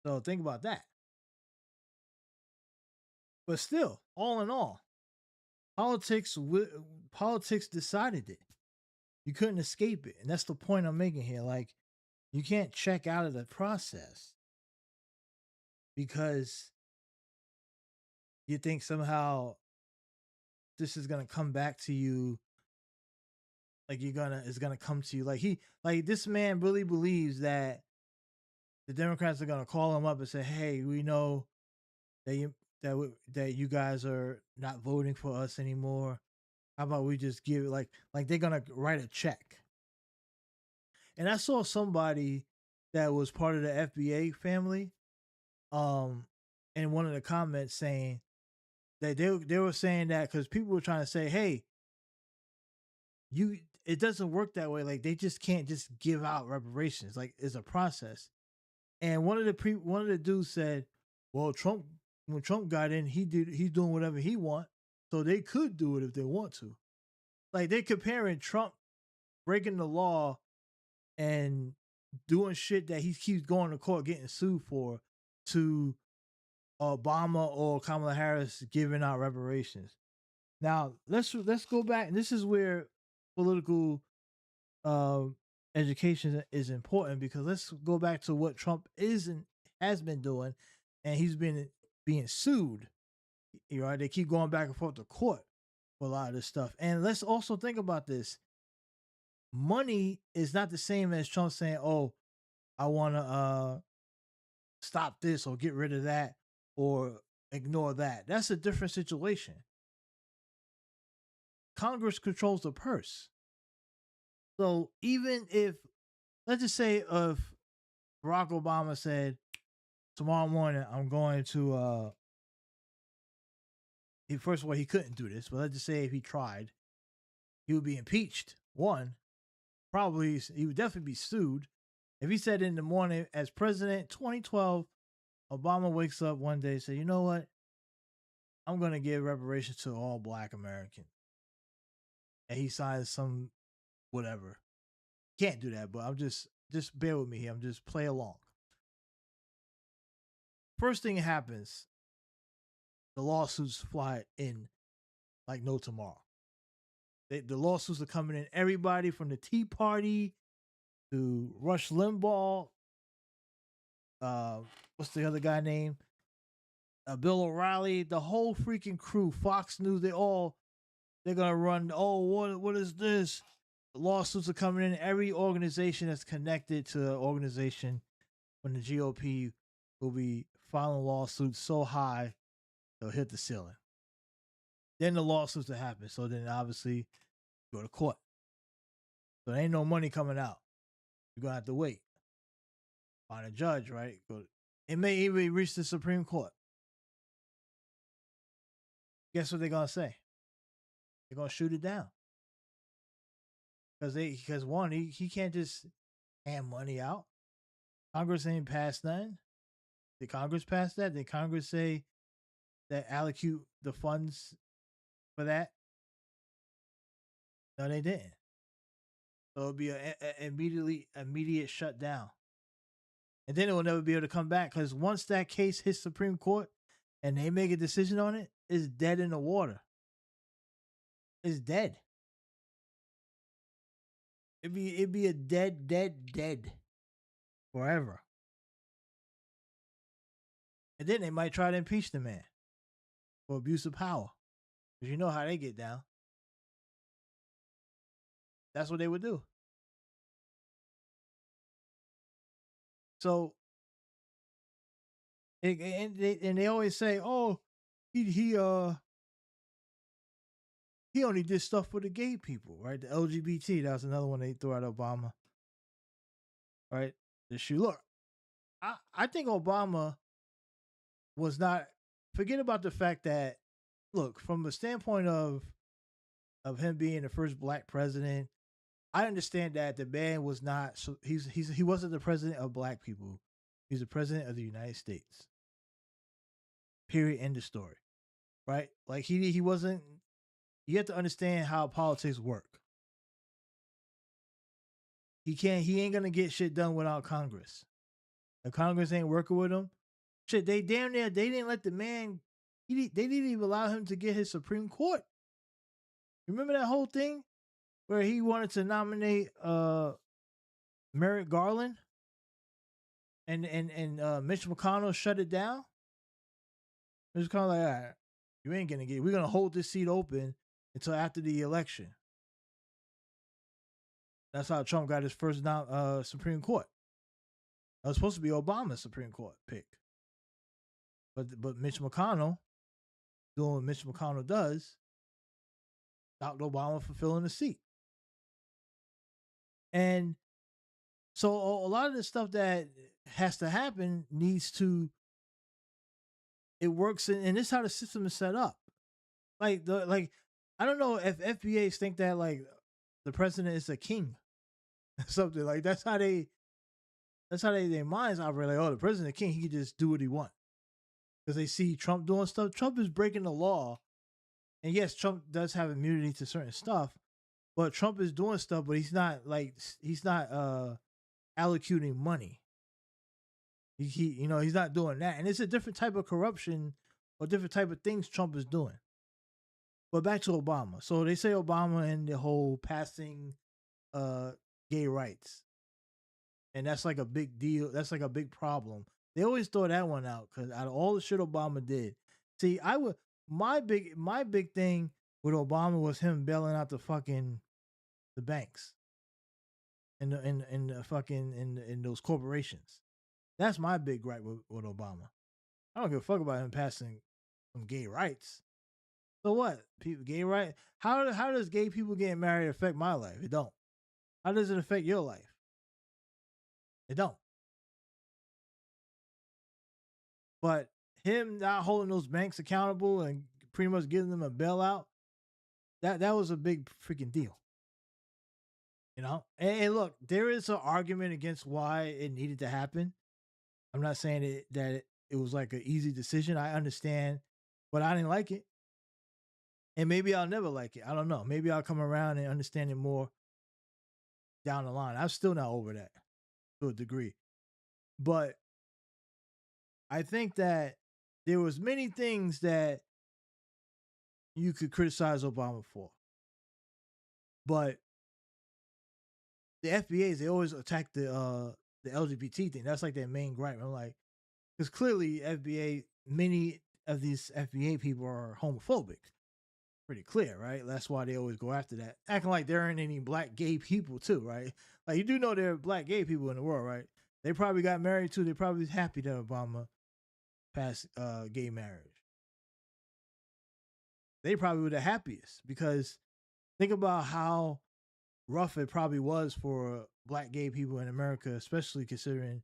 So think about that. But still, all in all, politics decided it. You couldn't escape it, and that's the point I'm making here. Like, you can't check out of the process because you think somehow this is gonna come back to you. Like it's gonna come to you. Like this man really believes that the Democrats are gonna call him up and say, "Hey, we know that that you guys are not voting for us anymore. How about we just give it like they're gonna write a check?" And I saw somebody that was part of the FBA family, in one of the comments saying that they were saying that because people were trying to say, "Hey, it doesn't work that way. Like they just can't just give out reparations. Like it's a process." And one of the dudes said, "Well, when Trump got in, he's doing whatever he want, so they could do it if they want to." Like they're comparing Trump breaking the law and doing shit that he keeps going to court getting sued for to Obama or Kamala Harris giving out reparations. Now let's go back. This is where political education is important because let's go back to what Trump is and has been doing, and he's been being sued. You know, they keep going back and forth to court for a lot of this stuff. And let's also think about this. Money is not the same as Trump saying, "Oh, I want to stop this or get rid of that or ignore that." That's a different situation. Congress controls the purse. So even if, let's just say, if Barack Obama said, "Tomorrow morning I'm going to," first of all, he couldn't do this, but let's just say if he tried, he would be impeached. One, probably he would definitely be sued. If he said in the morning as president, 2012, Obama wakes up one day and say, "You know what? I'm going to give reparations to all Black Americans," and he signs some whatever. Can't do that, but I'm just bear with me here. I'm just play along. First thing that happens, the lawsuits fly in like no tomorrow. The lawsuits are coming in. Everybody from the Tea Party to Rush Limbaugh. What's the other guy name? Bill O'Reilly. The whole freaking crew. Fox News. They're gonna run. Oh, what is this? The lawsuits are coming in. Every organization that's connected to an organization from the GOP will be filing lawsuits so high they'll hit the ceiling. Then the lawsuits will happen. So then obviously go to court. So there ain't no money coming out. You're gonna have to wait. Find a judge, right? It may even reach the Supreme Court. Guess what they're gonna say? They're gonna shoot it down. Because one, he can't just hand money out. Congress ain't passed nothing. Did Congress pass that? Did Congress say that allocate the funds for that? No, they didn't. So it'll be an immediate shutdown. And then it will never be able to come back because once that case hits Supreme Court and they make a decision on it, it's dead in the water. It's dead. It'd be a dead forever. And then they might try to impeach the man for abuse of power. Because you know how they get down. That's what they would do. So, and they always say, "Oh, he only did stuff for the gay people, right? The LGBT." That was another one they threw at Obama, right? The shoe. Look, I think Obama was not. Forget about the fact that, look, from the standpoint of him being the first Black president, I understand that the man was not. So he wasn't the president of Black people. He's the president of the United States. Period. End of story. Right? Like he wasn't. You have to understand how politics work. He ain't gonna get shit done without Congress. The Congress ain't working with him. Shit, they damn near they didn't let the man. They didn't even allow him to get his Supreme Court. Remember that whole thing where he wanted to nominate Merrick Garland, and Mitch McConnell shut it down. It was kind of like, all right, you ain't gonna get. We're gonna hold this seat open until after the election. That's how Trump got his first Supreme Court. It was supposed to be Obama's Supreme Court pick, but Mitch McConnell, doing what Mitch McConnell does, stopped Obama from filling the seat. And so a lot of the stuff that has to happen needs to. It works, and this is how the system is set up. I don't know if FBAs think that like the president is a king, something like that's how their minds operate. Like, oh, the president, king, he can just do what he wants because they see Trump doing stuff. Trump is breaking the law, and yes, Trump does have immunity to certain stuff, but Trump is doing stuff, but he's not allocating money. He's not doing that, and it's a different type of corruption or different type of things Trump is doing. But back to Obama. So they say Obama and the whole passing gay rights, and that's like a big deal. That's like a big problem. They always throw that one out because out of all the shit Obama did, see, my big thing with Obama was him bailing out the banks and the fucking in those corporations. That's my big gripe with Obama. I don't give a fuck about him passing some gay rights. So what? People gay right? How does gay people getting married affect my life? It don't. How does it affect your life? It don't. But him not holding those banks accountable and pretty much giving them a bailout, that was a big freaking deal. You know? And look, there is an argument against why it needed to happen. I'm not saying that it was like an easy decision. I understand, but I didn't like it. And maybe I'll never like it. I don't know. Maybe I'll come around and understand it more down the line. I'm still not over that to a degree. But I think that there was many things that you could criticize Obama for. But the FBAs, they always attack the LGBT thing. That's like their main gripe. I'm like, because clearly many of these FBA people are homophobic. Pretty clear, right? That's why they always go after that. Acting like there aren't any black gay people too, right? Like you do know there are black gay people in the world, right? They probably got married too. They're probably happy that Obama passed gay marriage. They probably were the happiest because think about how rough it probably was for black gay people in America, especially considering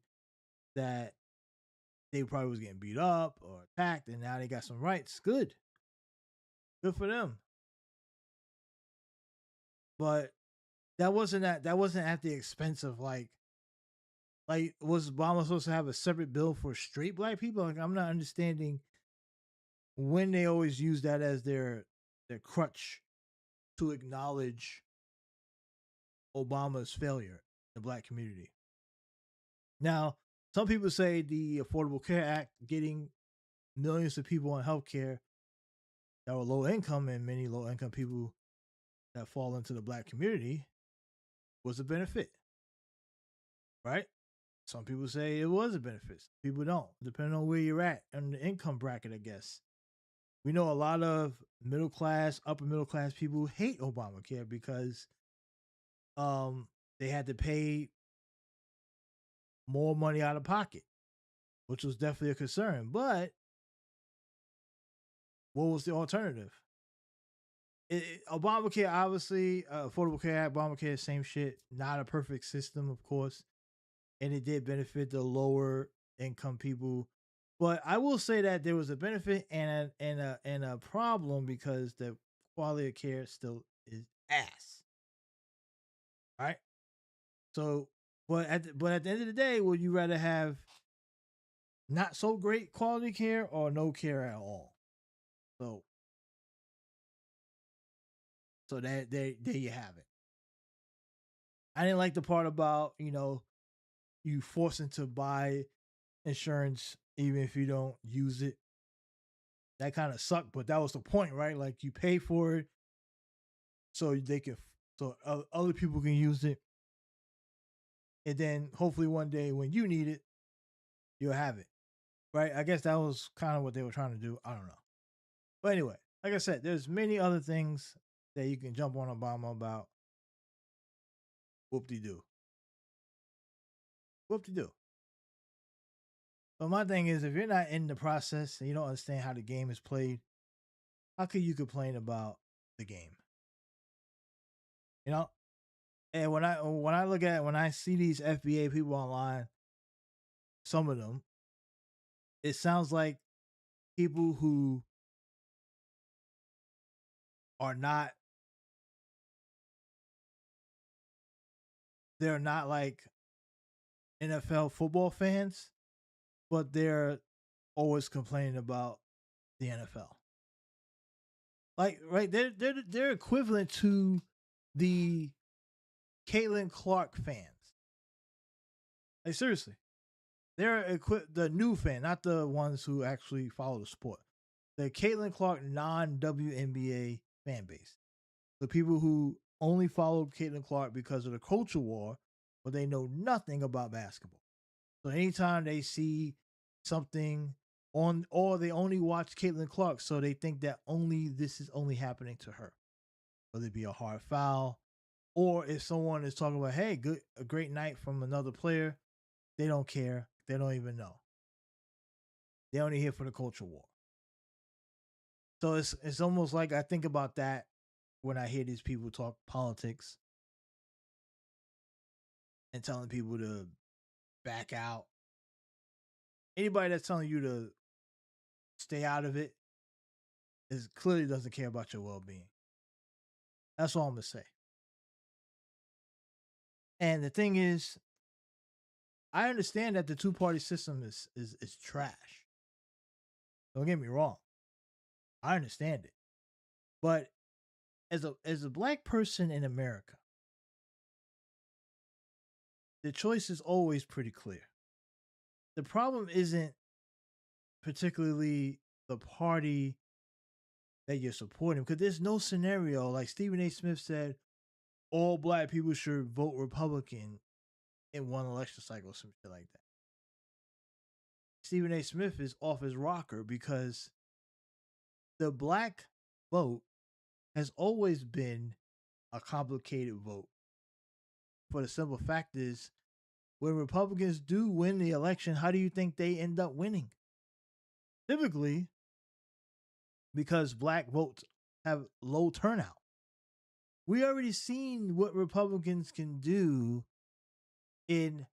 that they probably was getting beat up or attacked, and now they got some rights. Good for them. But that wasn't at the expense of like was Obama supposed to have a separate bill for straight black people? Like I'm not understanding when they always use that as their crutch to acknowledge Obama's failure in the black community. Now, some people say the Affordable Care Act getting millions of people on health care that were low income and many low income people that fall into the black community was a benefit. Right? Some people say it was a benefit. Some people don't, depending on where you're at and the income bracket, I guess. We know a lot of middle class, upper middle class people hate Obamacare because they had to pay more money out of pocket, which was definitely a concern. But what was the alternative? Obamacare, obviously, Affordable Care Act, Obamacare, same shit. Not a perfect system, of course. And it did benefit the lower income people. But I will say that there was a benefit and a problem because the quality of care still is ass. All right. So, but at the end of the day, would you rather have not so great quality care or no care at all? So that there you have it. I didn't like the part about you forcing to buy insurance even if you don't use it. That kind of sucked, but that was the point, right? Like you pay for it so they can, so other people can use it, and then hopefully one day when you need it, you'll have it, right? I guess that was kind of what they were trying to do. I don't know, but anyway, like I said, there's many other things that you can jump on Obama about. Whoop-de-doo. Whoop-de-doo. But my thing is, if you're not in the process and you don't understand how the game is played, how could you complain about the game? You know? And when I look at when I see these FBA people online, some of them, it sounds like people who are not, they're not like NFL football fans, but they're always complaining about the NFL. Like, right, they're equivalent to the Caitlin Clark fans. Like, seriously, they're the new fan, not the ones who actually follow the sport. The Caitlin Clark non-WNBA fan base, the people who only follow Caitlin Clark because of the culture war, but they know nothing about basketball. So anytime they see something on, or they only watch Caitlin Clark, so they think that this is only happening to her, whether it be a hard foul, or if someone is talking about, hey, a great night from another player, they don't care. They don't even know. They're only here for the culture war. So it's almost like I think about that when I hear these people talk politics and telling people to back out. Anybody that's telling you to stay out of it clearly doesn't care about your well-being. That's all I'm gonna say. And the thing is, I understand that the two-party system is trash. Don't get me wrong. I understand it. But as a black person in America, the choice is always pretty clear. The problem isn't particularly the party that you're supporting, because there's no scenario like Stephen A. Smith said, all black people should vote Republican in one election cycle, some shit like that. Stephen A. Smith is off his rocker because the black vote has always been a complicated vote. For the simple fact is, when Republicans do win the election, how do you think they end up winning? Typically, because black votes have low turnout. We already seen what Republicans can do in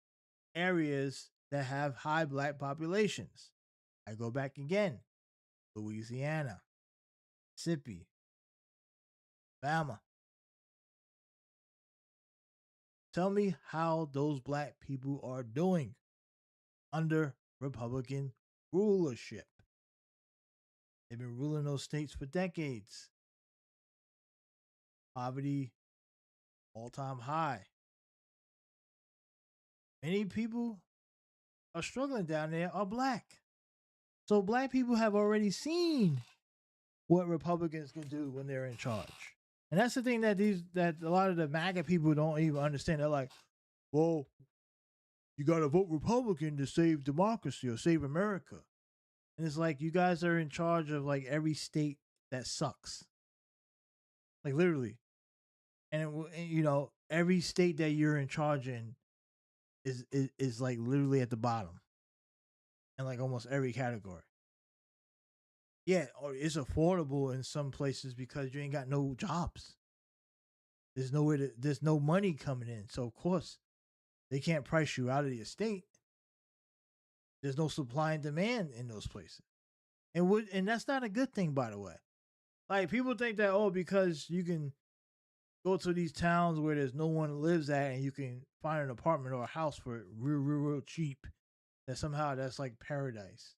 areas that have high black populations. I go back again. Louisiana, Mississippi, Alabama. Tell me how those black people are doing under Republican rulership. They've been ruling those states for decades. Poverty, all-time high. Many people are struggling down there are black. So black people have already seen what Republicans can do when they're in charge. And that's the thing that a lot of the MAGA people don't even understand. They're like, well, you got to vote Republican to save democracy or save America. And it's like, you guys are in charge of like every state that sucks. Like literally. And you know, every state that you're in charge in is like literally at the bottom. In like almost every category. Yeah, or it's affordable in some places because you ain't got no jobs. There's no money coming in. So of course, they can't price you out of the estate. There's no supply and demand in those places. And that's not a good thing, by the way. Like people think that, because you can go to these towns where there's no one lives at and you can find an apartment or a house for real cheap, that somehow that's like paradise.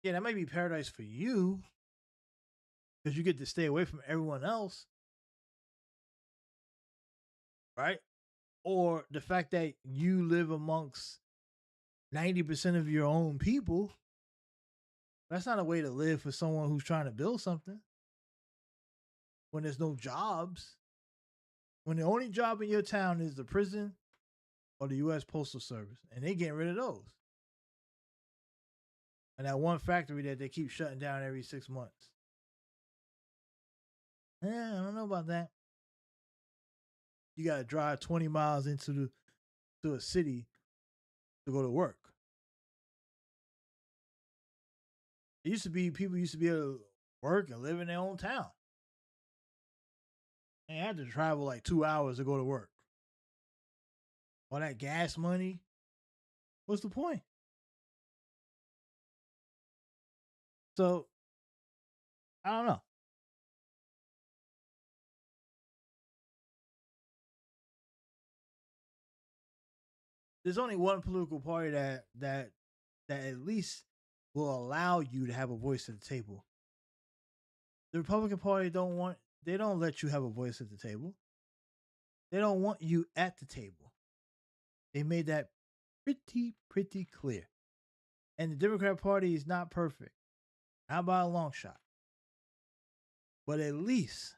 Yeah, that might be paradise for you because you get to stay away from everyone else, right? Or the fact that you live amongst 90% of your own people. That's not a way to live for someone who's trying to build something. When there's no jobs, when the only job in your town is the prison or the U.S. Postal Service, and they getting rid of those. And that one factory that they keep shutting down every 6 months. Yeah, I don't know about that. You got to drive 20 miles to a city to go to work. It used to be people used to be able to work and live in their own town. They had to travel like 2 hours to go to work. All that gas money. What's the point? So, I don't know. There's only one political party that at least will allow you to have a voice at the table. The Republican Party they don't let you have a voice at the table. They don't want you at the table. They made that pretty clear. And the Democrat Party is not perfect. Not by a long shot. But at least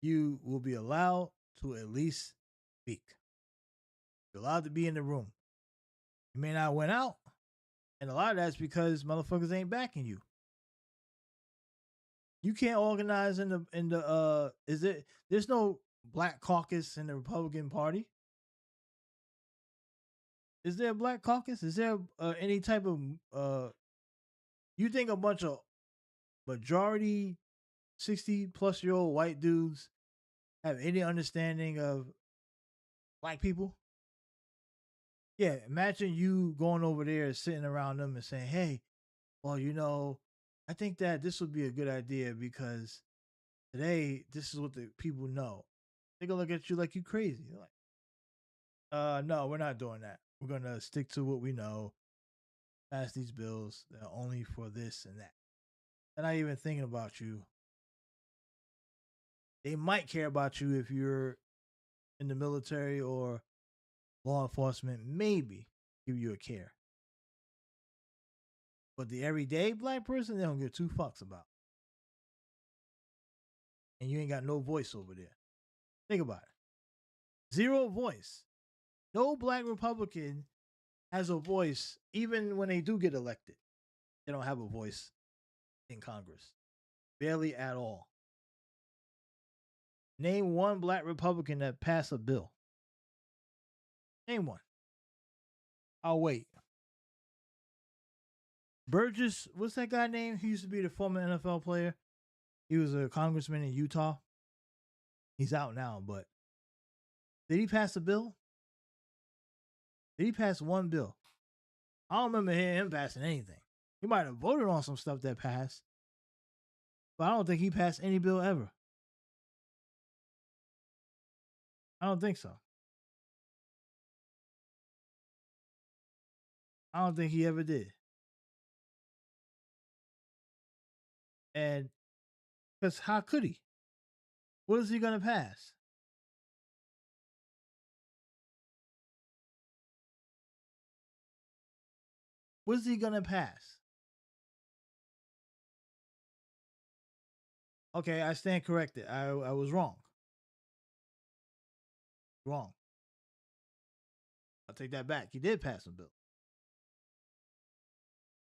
you will be allowed to at least speak. You're allowed to be in the room. You may not win out. And a lot of that's because motherfuckers ain't backing you. You can't organize there's no black caucus in the Republican Party. Is there a black caucus? Is there any type of you think a bunch of majority 60-plus-year-old white dudes have any understanding of black people? Yeah, imagine you going over there and sitting around them and saying, hey, well, I think that this would be a good idea because today this is what the people know. They're going to look at you like you crazy. They're like, no, we're not doing that. We're going to stick to what we know. Pass these bills. They're only for this and that. They're not even thinking about you. They might care about you if you're in the military or law enforcement, maybe give you a care. But the everyday black person, they don't give 2 fucks about. And you ain't got no voice over there. Think about it. 0 voice. No black Republican has a voice, even when they do get elected. They don't have a voice in Congress. Barely at all. Name one black Republican that passed a bill. Name one. I'll wait. Burgess, what's that guy name? He used to be the former NFL player. He was a congressman in Utah. He's out now, but did he pass a bill? Did he pass one bill? I don't remember hearing him passing anything. He might have voted on some stuff that passed, but I don't think he passed any bill ever. I don't think so. I don't think he ever did. And because how could he? What is he going to pass? What is he going to pass? Okay, I stand corrected. I was wrong. Wrong. I'll take that back. He did pass a bill.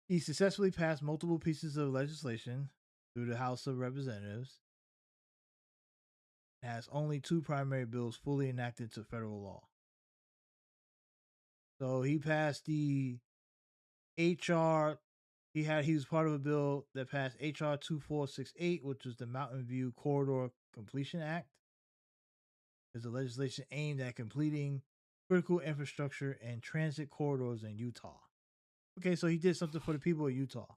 He successfully passed multiple pieces of legislation through the House of Representatives. It has only 2 primary bills fully enacted to federal law. So he passed the HR. He was part of a bill that passed HR 2468, which was the Mountain View Corridor Completion Act. It's a legislation aimed at completing critical infrastructure and transit corridors in Utah. Okay, so he did something for the people of Utah.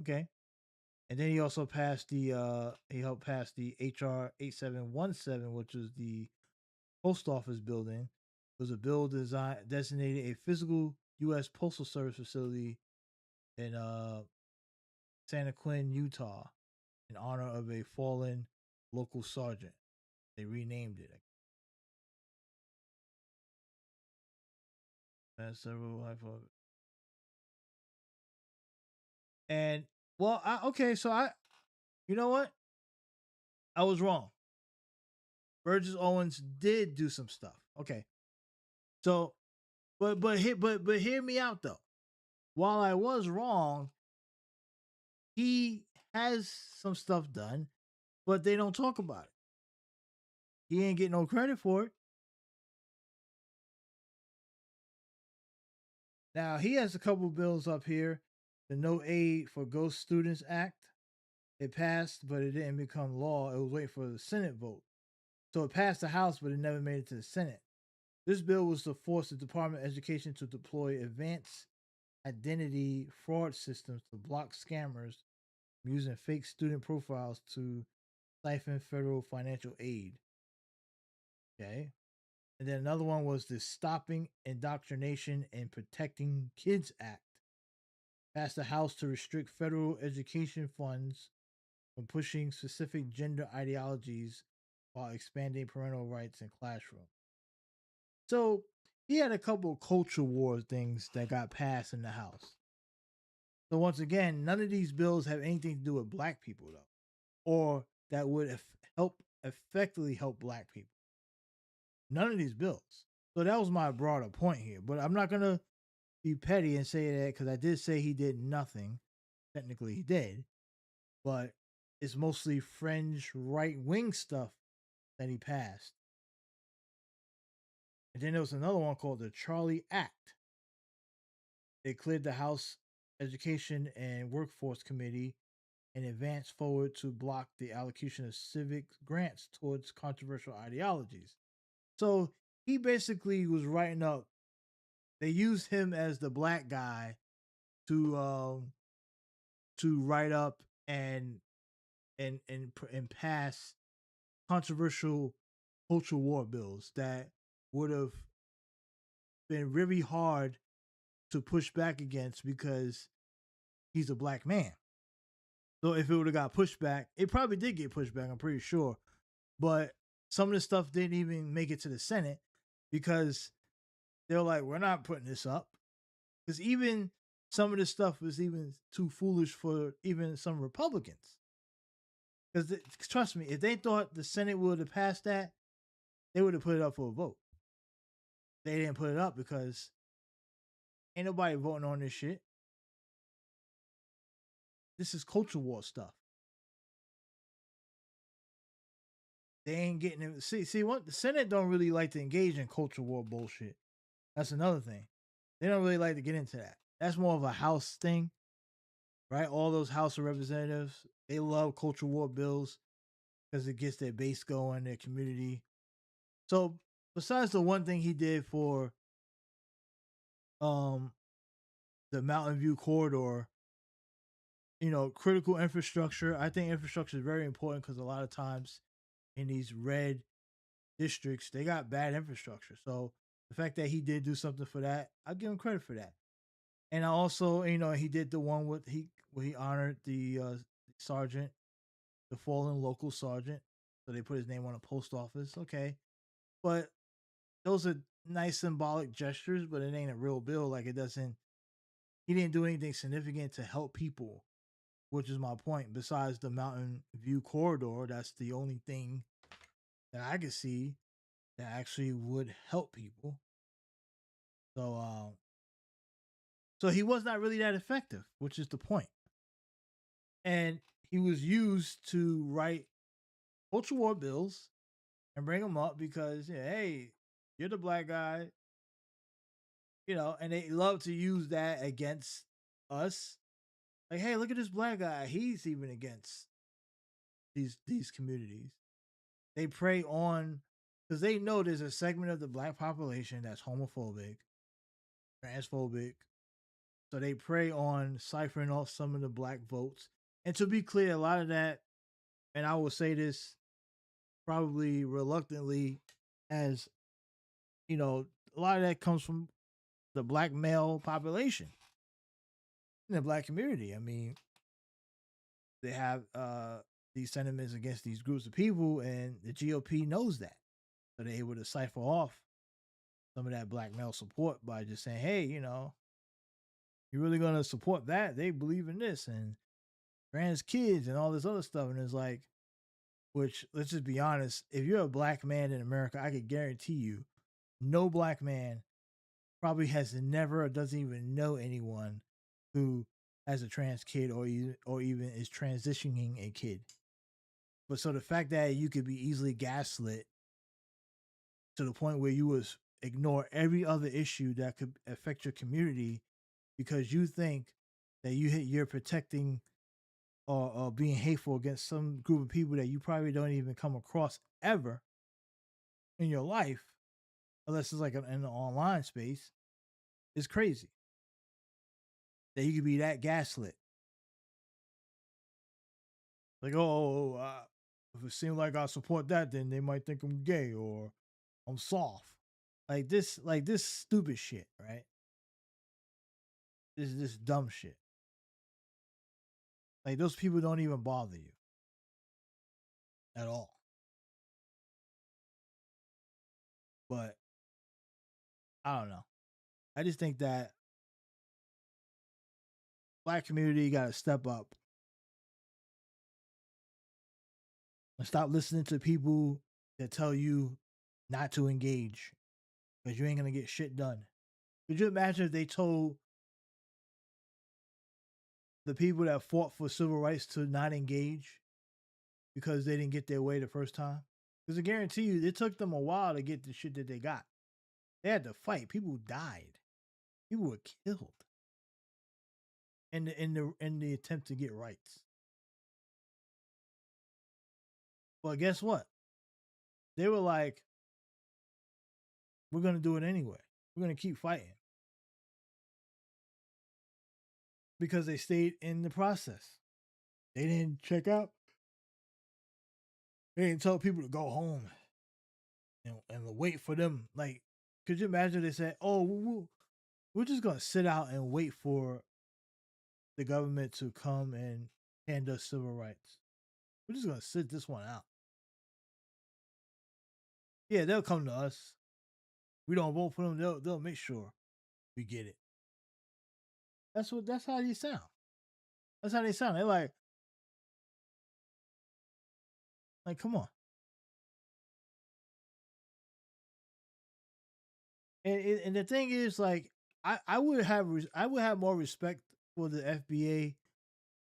Okay. And then he also passed he helped pass the HR 8717, which was the post office building. It was a bill designated a physical U.S. Postal Service facility in Santa Quinn, Utah, in honor of a fallen local sergeant. They renamed it. several life of it. And well, you know what? I was wrong. Burgess Owens did do some stuff. Okay, so, but hear me out though. While I was wrong, he has some stuff done, but they don't talk about it. He ain't getting no credit for it. Now he has a couple bills up here. The No Aid for Ghost Students Act. It passed, but it didn't become law. It was waiting for the Senate vote. So it passed the House, but it never made it to the Senate. This bill was to force the Department of Education to deploy advanced identity fraud systems to block scammers using fake student profiles to siphon federal financial aid. Okay. And then another one was the Stopping Indoctrination and Protecting Kids Act. Passed the House to restrict federal education funds from pushing specific gender ideologies while expanding parental rights in classrooms. So he had a couple of culture war things that got passed in the House. So once again, none of these bills have anything to do with black people though, or that would effectively help black people. None of these bills. So that was my broader point here. But I'm not gonna be petty and say that because I did say he did nothing. Technically, he did, but it's mostly fringe right wing stuff that he passed. And then there was another one called the Charlie Act. They cleared the House Education and Workforce Committee and advanced forward to block the allocation of civic grants towards controversial ideologies. So he basically was writing up. They used him as the black guy to write up and pass controversial culture war bills that would have been really hard to push back against because he's a black man. So if it would have got pushed back, it probably did get pushed back, I'm pretty sure. But some of the stuff didn't even make it to the Senate because they're like, we're not putting this up. Because even some of the stuff was even too foolish for even some Republicans. Because trust me, if they thought the Senate would have passed that, they would have put it up for a vote. They didn't put it up because ain't nobody voting on this shit. This is culture war stuff. They ain't getting it. See what the Senate don't really like to engage in culture war bullshit. That's another thing. They don't really like to get into that. That's more of a House thing, right? All those House of Representatives, they love culture war bills because it gets their base going, their community. So besides the one thing he did for the Mountain View corridor, critical infrastructure. I think infrastructure is very important because a lot of times in these red districts, they got bad infrastructure. So the fact that he did do something for that, I give him credit for that. And I also, he did the one where he honored the sergeant, the fallen local sergeant. So they put his name on a post office. Okay. But those are nice symbolic gestures, but it ain't a real bill. Like he didn't do anything significant to help people, which is my point. Besides the Mountain View corridor, that's the only thing that I could see that actually would help people. So he was not really that effective, which is the point. And he was used to write culture war bills and bring them up because, hey, you're the black guy, and they love to use that against us. Like, hey, look at this black guy. He's even against these communities. They prey on because they know there's a segment of the black population that's homophobic, transphobic. So they prey on ciphering off some of the black votes. And to be clear, a lot of that, and I will say this probably reluctantly, as a lot of that comes from the black male population in the black community. I mean, they have these sentiments against these groups of people, and the GOP knows that. So they're able to cipher off some of that black male support by just saying, hey, you know, you're really going to support that? They believe in this and trans kids and all this other stuff. And it's like, which, let's just be honest, if you're a black man in America, I could guarantee you no black man probably has never or doesn't even know anyone who has a trans kid or even is transitioning a kid. But so the fact that you could be easily gaslit to the point where you would ignore every other issue that could affect your community because you think that you're protecting or being hateful against some group of people that you probably don't even come across ever in your life, unless it's like in the online space, is crazy. That you could be that gaslit. Like, if it seems like I support that, then they might think I'm gay or I'm soft. Like this stupid shit, right? This dumb shit. Like those people don't even bother you at all. But I don't know. I just think that black community got to step up and stop listening to people that tell you not to engage because you ain't gonna get shit done. Could you imagine if they told the people that fought for civil rights to not engage because they didn't get their way the first time? Because I guarantee you, it took them a while to get the shit that they got. They had to fight. People died. People were killed in the attempt to get rights. Well, guess what? They were like, we're gonna do it anyway. We're gonna keep fighting. Because they stayed in the process. They didn't check out. They didn't tell people to go home and wait for them. Like, could you imagine they said, oh, we're just going to sit out and wait for the government to come and hand us civil rights. We're just going to sit this one out. Yeah, they'll come to us. We don't vote for them. They'll make sure we get it. That's how they sound. That's how they sound. They're like, come on. And the thing is, like, I would have more respect for the FBA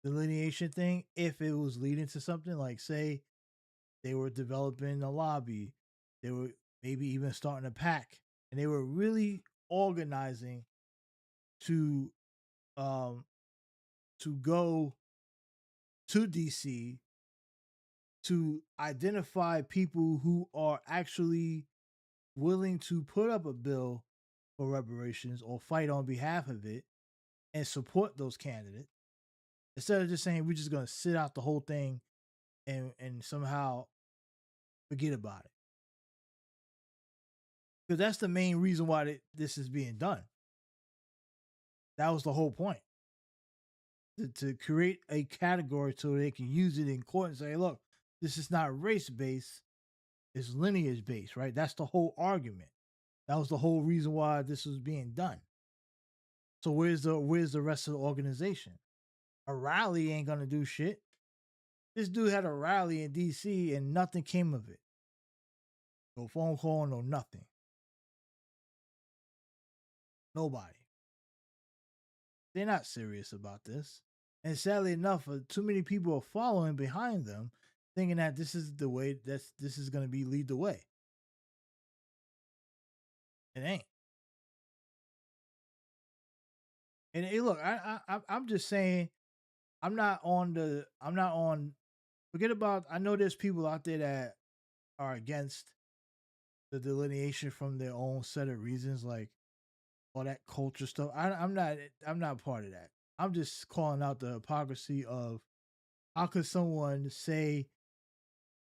delineation thing if it was leading to something. Like, say they were developing a lobby, they were maybe even starting a pack, and they were really organizing to go to DC to identify people who are actually willing to put up a bill for reparations or fight on behalf of it and support those candidates instead of just saying we're just going to sit out the whole thing and somehow forget about it. Because that's the main reason why this is being done. That was the whole point. To create a category so they can use it in court and say, look, this is not race-based, it's lineage-based, right? That's the whole argument. That was the whole reason why this was being done. So where's the rest of the organization? A rally ain't gonna do shit. This dude had a rally in DC and nothing came of it. No phone call, no nothing. Nobody. They're not serious about this. And sadly enough, too many people are following behind them, thinking that this is the way, this is gonna lead the way. It ain't. And hey, look, I'm just saying, I'm not on. Forget about. I know there's people out there that are against the delineation from their own set of reasons, like all that culture stuff. I'm not part of that. I'm just calling out the hypocrisy of how could someone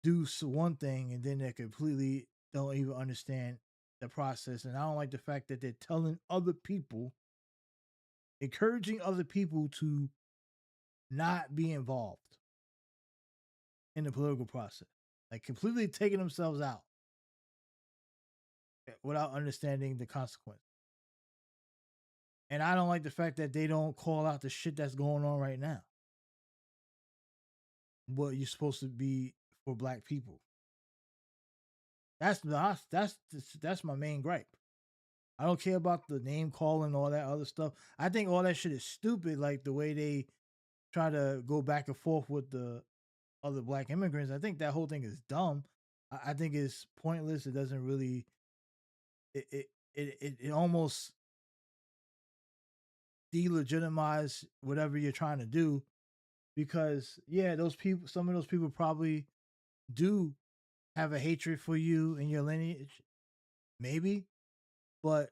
do one thing and then they completely don't even understand the process. And I don't like the fact that they're telling other people, encouraging other people to not be involved in the political process, like completely taking themselves out. without understanding the consequence. And I don't like the fact that they don't call out the shit that's going on right now. What you're supposed to be for black people. That's my main gripe. I don't care about the name calling, all that other stuff. I think all that shit is stupid. Like the way they try to go back and forth with the other black immigrants. I think that whole thing is dumb. I think it's pointless. It doesn't really. It almost delegitimize whatever you're trying to do, because those people, some of those people probably do have a hatred for you and your lineage, maybe, but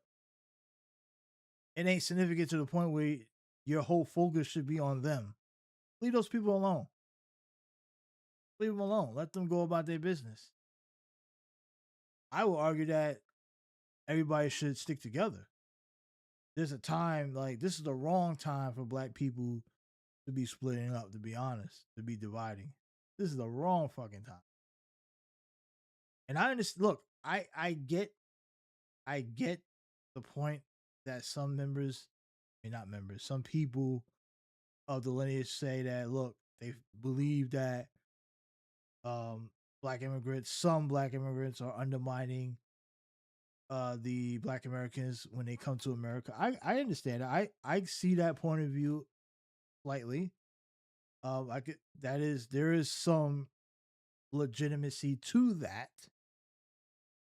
it ain't significant to the point where your whole focus should be on them. Leave those people alone. Leave them alone. Let them go about their business. I will argue that everybody should stick together. There's a time, like, this is the wrong time for black people to be splitting up, to be honest, to be dividing. This is the wrong fucking time. And I understand, look, I get the point that some some people of the lineage say that, look, they believe that some black immigrants are undermining the black Americans when they come to America. I understand it. I see that point of view slightly. There is some legitimacy to that.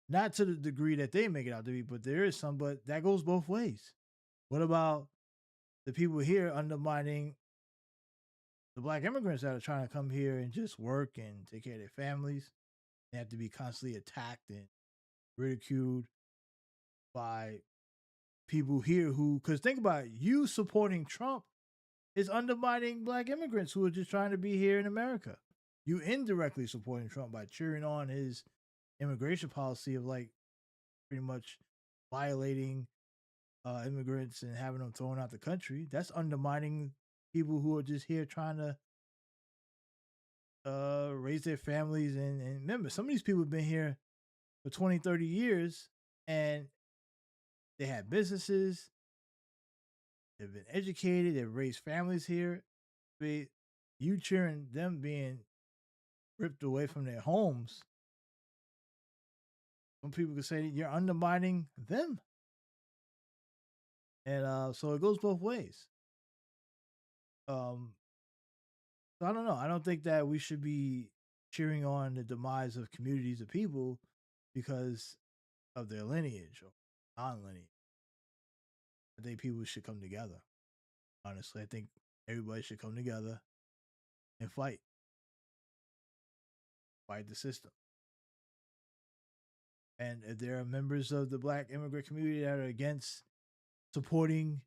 Not to the degree that they make it out to be, but there is some, but that goes both ways. What about the people here undermining the black immigrants that are trying to come here and just work and take care of their families? They have to be constantly attacked and ridiculed by people here because think about it, you supporting Trump is undermining black immigrants who are just trying to be here in America. You indirectly supporting Trump by cheering on his immigration policy of, like, pretty much violating immigrants and having them thrown out the country. That's undermining people who are just here trying to raise their families. And remember, some of these people have been here for 20, 30 years and they have businesses. They've been educated. They've raised families here. You cheering them being ripped away from their homes. Some people could say you're undermining them. And so it goes both ways. So I don't know. I don't think that we should be cheering on the demise of communities of people because of their lineage or non-lineage. I think people should come together. Honestly, I think everybody should come together and fight the system. And if there are members of the black immigrant community that are against supporting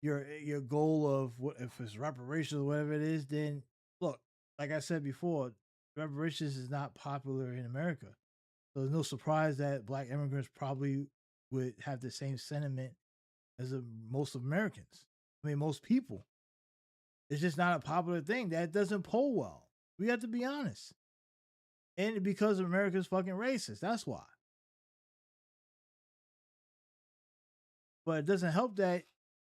your goal of what if it's reparations or whatever it is, then look, like I said before, reparations is not popular in America. So there's no surprise that black immigrants probably would have the same sentiment as most Americans. I mean, most people. It's just not a popular thing. That doesn't poll well. We have to be honest. And because America's fucking racist. That's why. But it doesn't help that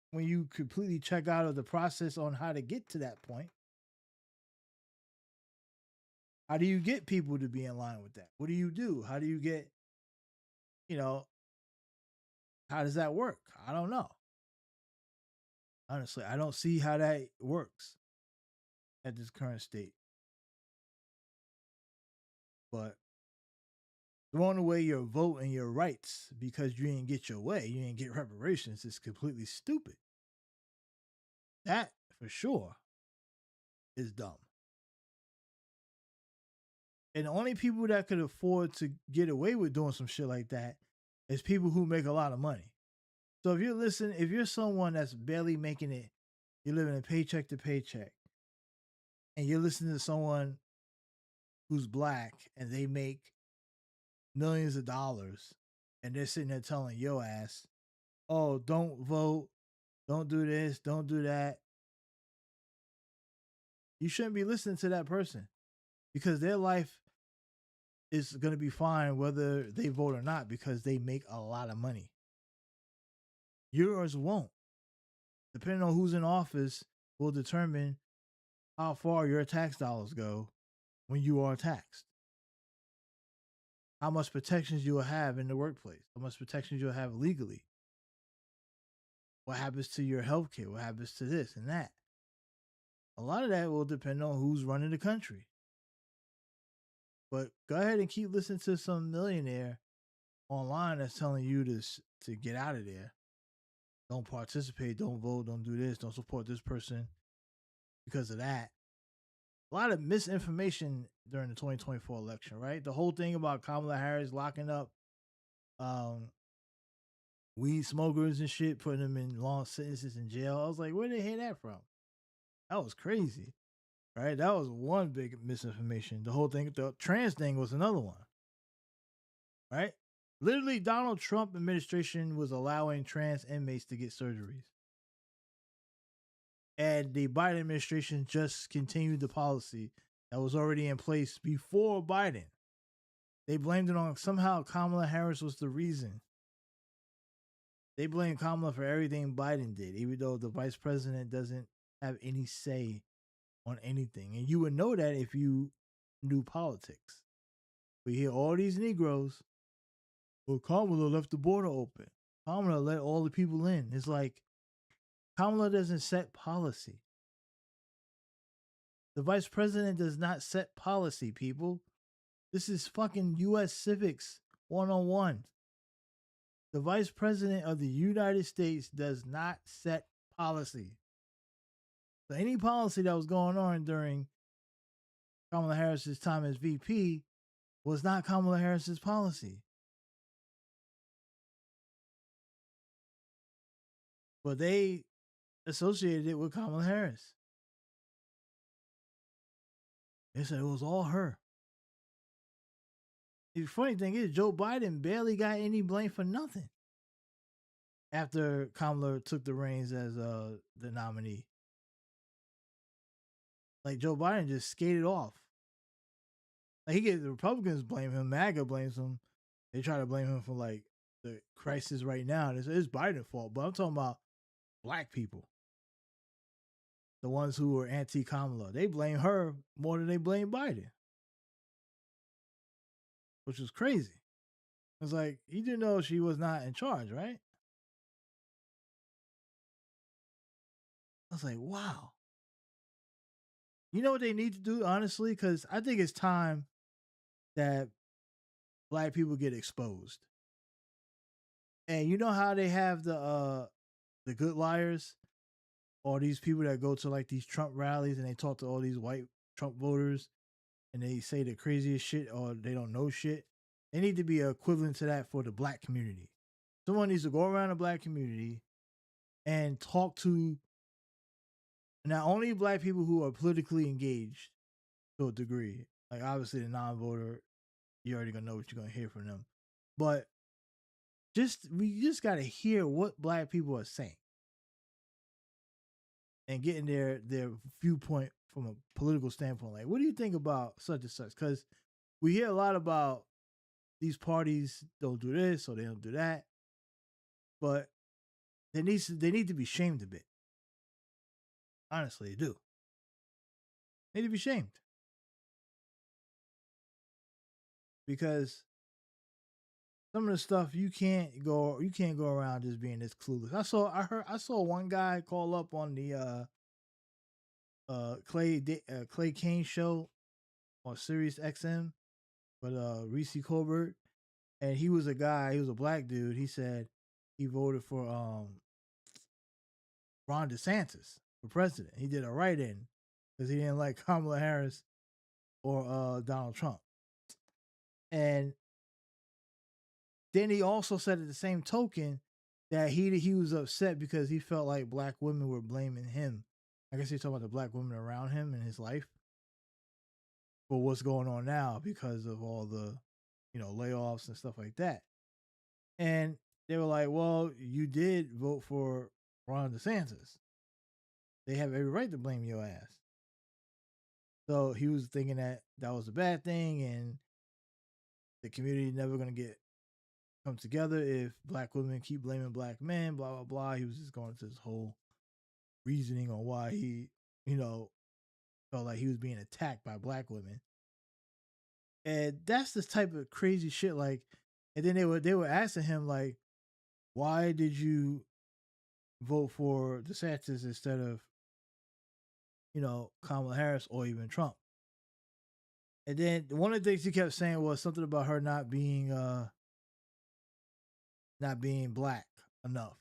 when you completely check out of the process on how to get to that point. How do you get people to be in line with that? What do you do? How do you get, how does that work? I don't know. Honestly, I don't see how that works at this current state. But throwing away your vote and your rights because you didn't get your way, you didn't get reparations, is completely stupid. That, for sure, is dumb. And the only people that could afford to get away with doing some shit like that is people who make a lot of money. So if you're someone that's barely making it, you're living a paycheck to paycheck, and you're listening to someone who's black and they make millions of dollars, and they're sitting there telling your ass, oh, don't vote, don't do this, don't do that, you shouldn't be listening to that person, because their life is going to be fine whether they vote or not because they make a lot of money. Yours won't. Depending on who's in office will determine how far your tax dollars go when you are taxed. How much protections you will have in the workplace, how much protections you'll have legally. What happens to your health care? What happens to this and that? A lot of that will depend on who's running the country. But go ahead and keep listening to some millionaire online that's telling you to get out of there. Don't participate, don't vote, don't do this, don't support this person because of that. A lot of misinformation during the 2024 election, right? The whole thing about Kamala Harris locking up weed smokers and shit, putting them in long sentences in jail. I was like, where did they hear that from? That was crazy, right? That was one big misinformation. The whole thing, the trans thing was another one, right? Literally, Donald Trump administration was allowing trans inmates to get surgeries. And the Biden administration just continued the policy that was already in place before Biden. They blamed it on somehow Kamala Harris was the reason. They blame Kamala for everything Biden did, even though the vice president doesn't have any say on anything. And you would know that if you knew politics. We hear all these Negroes, well, Kamala left the border open. Kamala let all the people in. It's like, Kamala doesn't set policy. The vice president does not set policy, people. This is fucking U.S. civics 101. The vice president of the United States does not set policy. So any policy that was going on during Kamala Harris's time as VP was not Kamala Harris's policy. But they associated it with Kamala Harris. They said it was all her. The funny thing is, Joe Biden barely got any blame for nothing after Kamala took the reins as the nominee. Like, Joe Biden just skated off. Like, the Republicans blame him, MAGA blames him. They try to blame him for like the crisis right now. It's Biden's fault, but I'm talking about black people. The ones who were anti-Kamala. They blame her more than they blame Biden. Which was crazy. It's like, you didn't know she was not in charge, right? I was like, wow. You know what they need to do, honestly? Because I think it's time that black people get exposed. And you know how they have the good liars? Or these people that go to like these Trump rallies and they talk to all these white Trump voters and they say the craziest shit or they don't know shit. They need to be equivalent to that for the black community. Someone needs to go around the black community and talk to not only black people who are politically engaged to a degree. Like, obviously the non-voter, you're already gonna know what you're gonna hear from them. But we just gotta hear what black people are saying. And getting their viewpoint from a political standpoint. Like, what do you think about such and such? Because we hear a lot about these parties don't do this or they don't do that. But they need to be shamed a bit. Honestly, they do. They need to be shamed. Because some of the stuff you can't go around just being this clueless. I saw one guy call up on the Clay Kane show on Sirius XM with Reese Colbert, and he was a black dude. He said he voted for Ron DeSantis for president. He did a write-in because he didn't like Kamala Harris or Donald Trump. And then he also said at the same token that he was upset because he felt like black women were blaming him. I guess he's talking about the black women around him in his life for what's going on now because of all the, layoffs and stuff like that. And they were like, well, you did vote for Ron DeSantis. They have every right to blame your ass. So he was thinking that was a bad thing, and the community never gonna come together if black women keep blaming black men, blah blah blah. He was just going into this whole reasoning on why he, you know, felt like he was being attacked by black women. And that's the type of crazy shit. Like, and then they were asking him like, why did you vote for DeSantis instead of, you know, Kamala Harris or even Trump? And then one of the things he kept saying was something about her not being black enough,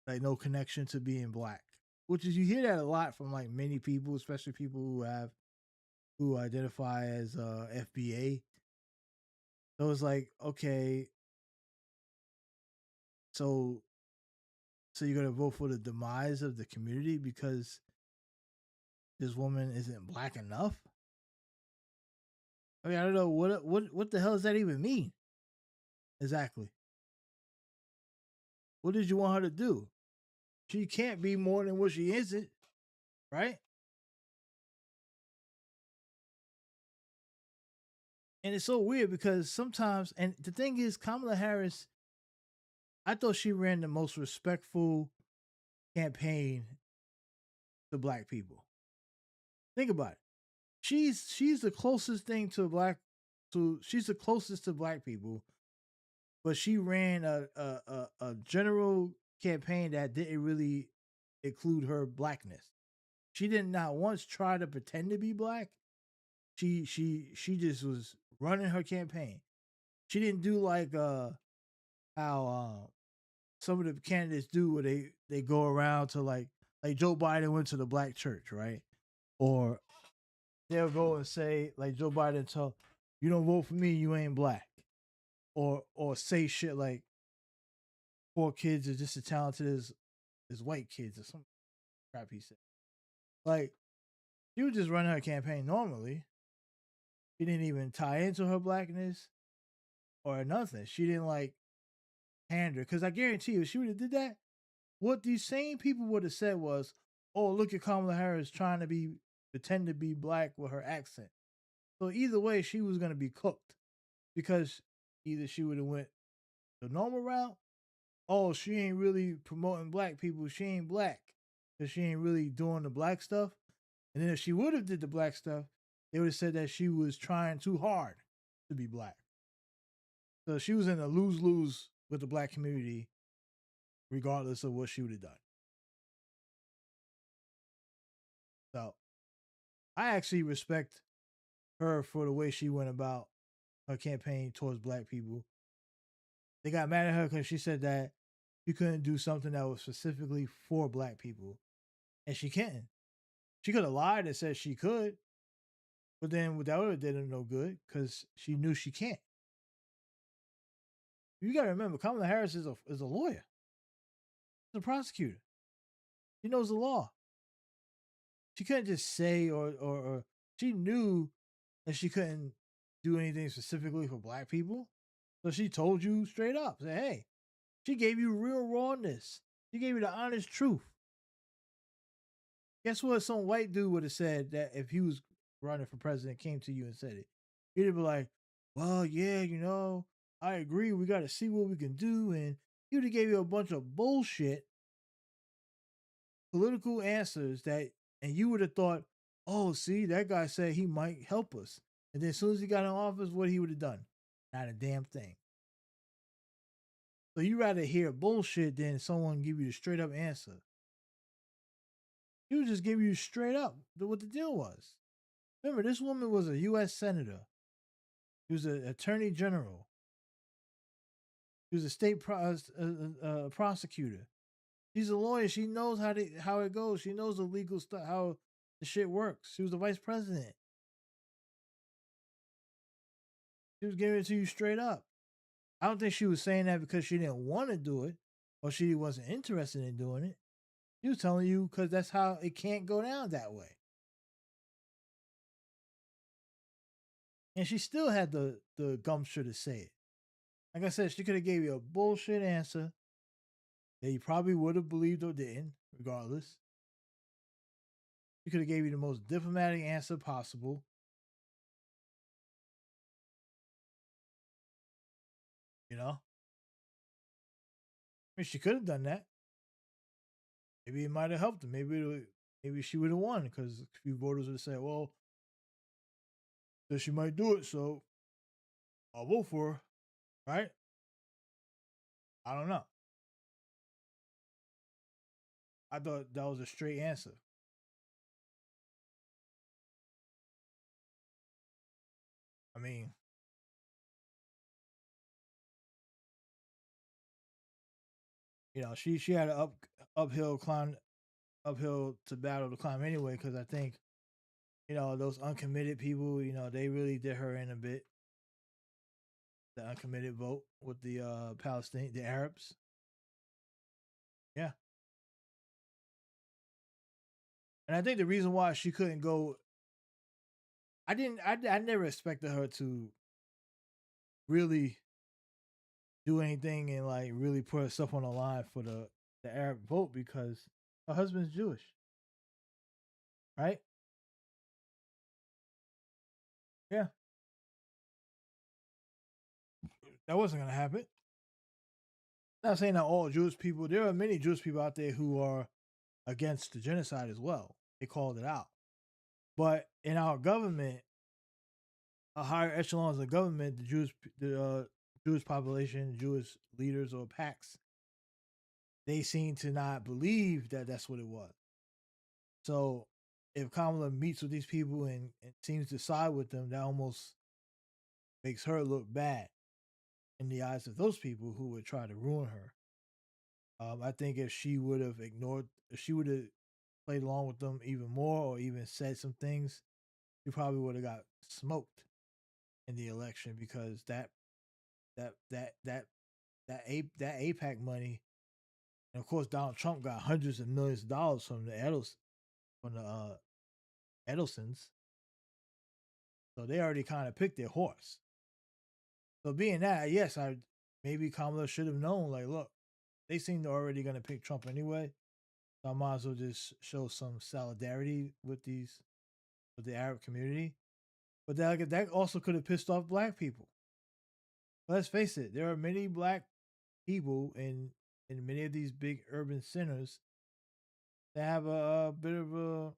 like no connection to being black. Which is, you hear that a lot from like many people, especially people who identify as FBA. So it's like, okay, so you're gonna vote for the demise of the community because this woman isn't black enough? I mean, I don't know what the hell does that even mean? Exactly. What did you want her to do? She can't be more than what she isn't, right? And it's so weird because sometimes, and the thing is, Kamala Harris, I thought she ran the most respectful campaign to black people. Think about it. She's the closest thing to she's the closest to black people, but she ran a general campaign that didn't really include her blackness. She did not once try to pretend to be black. She just was running her campaign. She didn't do like how some of the candidates do, where they go around to like Joe Biden went to the black church, right? Or they'll go and say, like, Joe Biden tell, you don't vote for me, you ain't black. Or say shit like poor kids are just as talented as white kids or some crap he said. Like, she was just running her campaign normally. She didn't even tie into her blackness or nothing. She didn't like pander. Because I guarantee you, if she would have did that, what these same people would have said was, oh, look at Kamala Harris trying to pretend to be black with her accent. So either way, she was going to be cooked. Because either she would have went the normal route, oh, she ain't really promoting black people, she ain't black, because she ain't really doing the black stuff. And then if she would have did the black stuff, they would have said that she was trying too hard to be black. So she was in a lose-lose with the black community, regardless of what she would have done. So I actually respect her for the way she went about her campaign towards black people. They got mad at her because she said that she couldn't do something that was specifically for black people. And she can't. She could have lied and said she could, but then that would have did her no good because she knew she can't. You got to remember, Kamala Harris is a lawyer. She's a prosecutor. She knows the law. She couldn't just say or she knew that she couldn't do anything specifically for black people. So she told you straight up, say, hey, she gave you real rawness. She gave you the honest truth. Guess what? Some white dude would have said that if he was running for president, came to you and said it. He'd be like, well, yeah, you know, I agree. We got to see what we can do. And he would have gave you a bunch of bullshit political answers and you would have thought, oh, see, that guy said he might help us. And then as soon as he got in office, what he would have done? Not a damn thing. So you rather hear bullshit than someone give you the straight up answer. He would just give you straight up what the deal was. Remember, this woman was a U.S. senator. She was an attorney general. She was a state prosecutor. She's a lawyer. She knows how it goes. She knows the legal stuff, how the shit works. She was the vice president. She was giving it to you straight up. I don't think she was saying that because she didn't want to do it or she wasn't interested in doing it. She was telling you because that's how it can't go down that way. And she still had the gumption to say it. Like I said, she could have gave you a bullshit answer that you probably would have believed or didn't, regardless. She could have gave you the most diplomatic answer possible. You know, I mean, she could have done that. Maybe it might have helped her. Maybe she would have won because a few voters would have said, "Well, that she might do it, so I'll vote for her." Right? I don't know. I thought that was a straight answer. I mean, she had an uphill climb, uphill to battle to climb anyway. Because I think those uncommitted people, they really did her in a bit. The uncommitted vote with the the Arabs. Yeah, and I think the reason why she couldn't go, I never expected her to really do anything and like really put herself on the line for the Arab vote because her husband's Jewish, right? Yeah, that wasn't gonna happen. Not saying that all Jewish people. There are many Jewish people out there who are against the genocide as well. They called it out, but in our government, a higher echelons of government, the Jewish population, Jewish leaders or PACs, they seem to not believe that that's what it was. So if Kamala meets with these people and seems to side with them, that almost makes her look bad in the eyes of those people who would try to ruin her. I think if she would have if she would have played along with them even more, or even said some things, she probably would have got smoked in the election because that that that that APAC money, and of course Donald Trump got hundreds of millions of dollars from the Edelsons, so they already kind of picked their horse. So being that, yes, maybe Kamala should have known. Like, look, they seem to already going to pick Trump anyway. So I might as well just show some solidarity with the Arab community. But that also could have pissed off black people. Let's face it, there are many black people in many of these big urban centers that have a bit of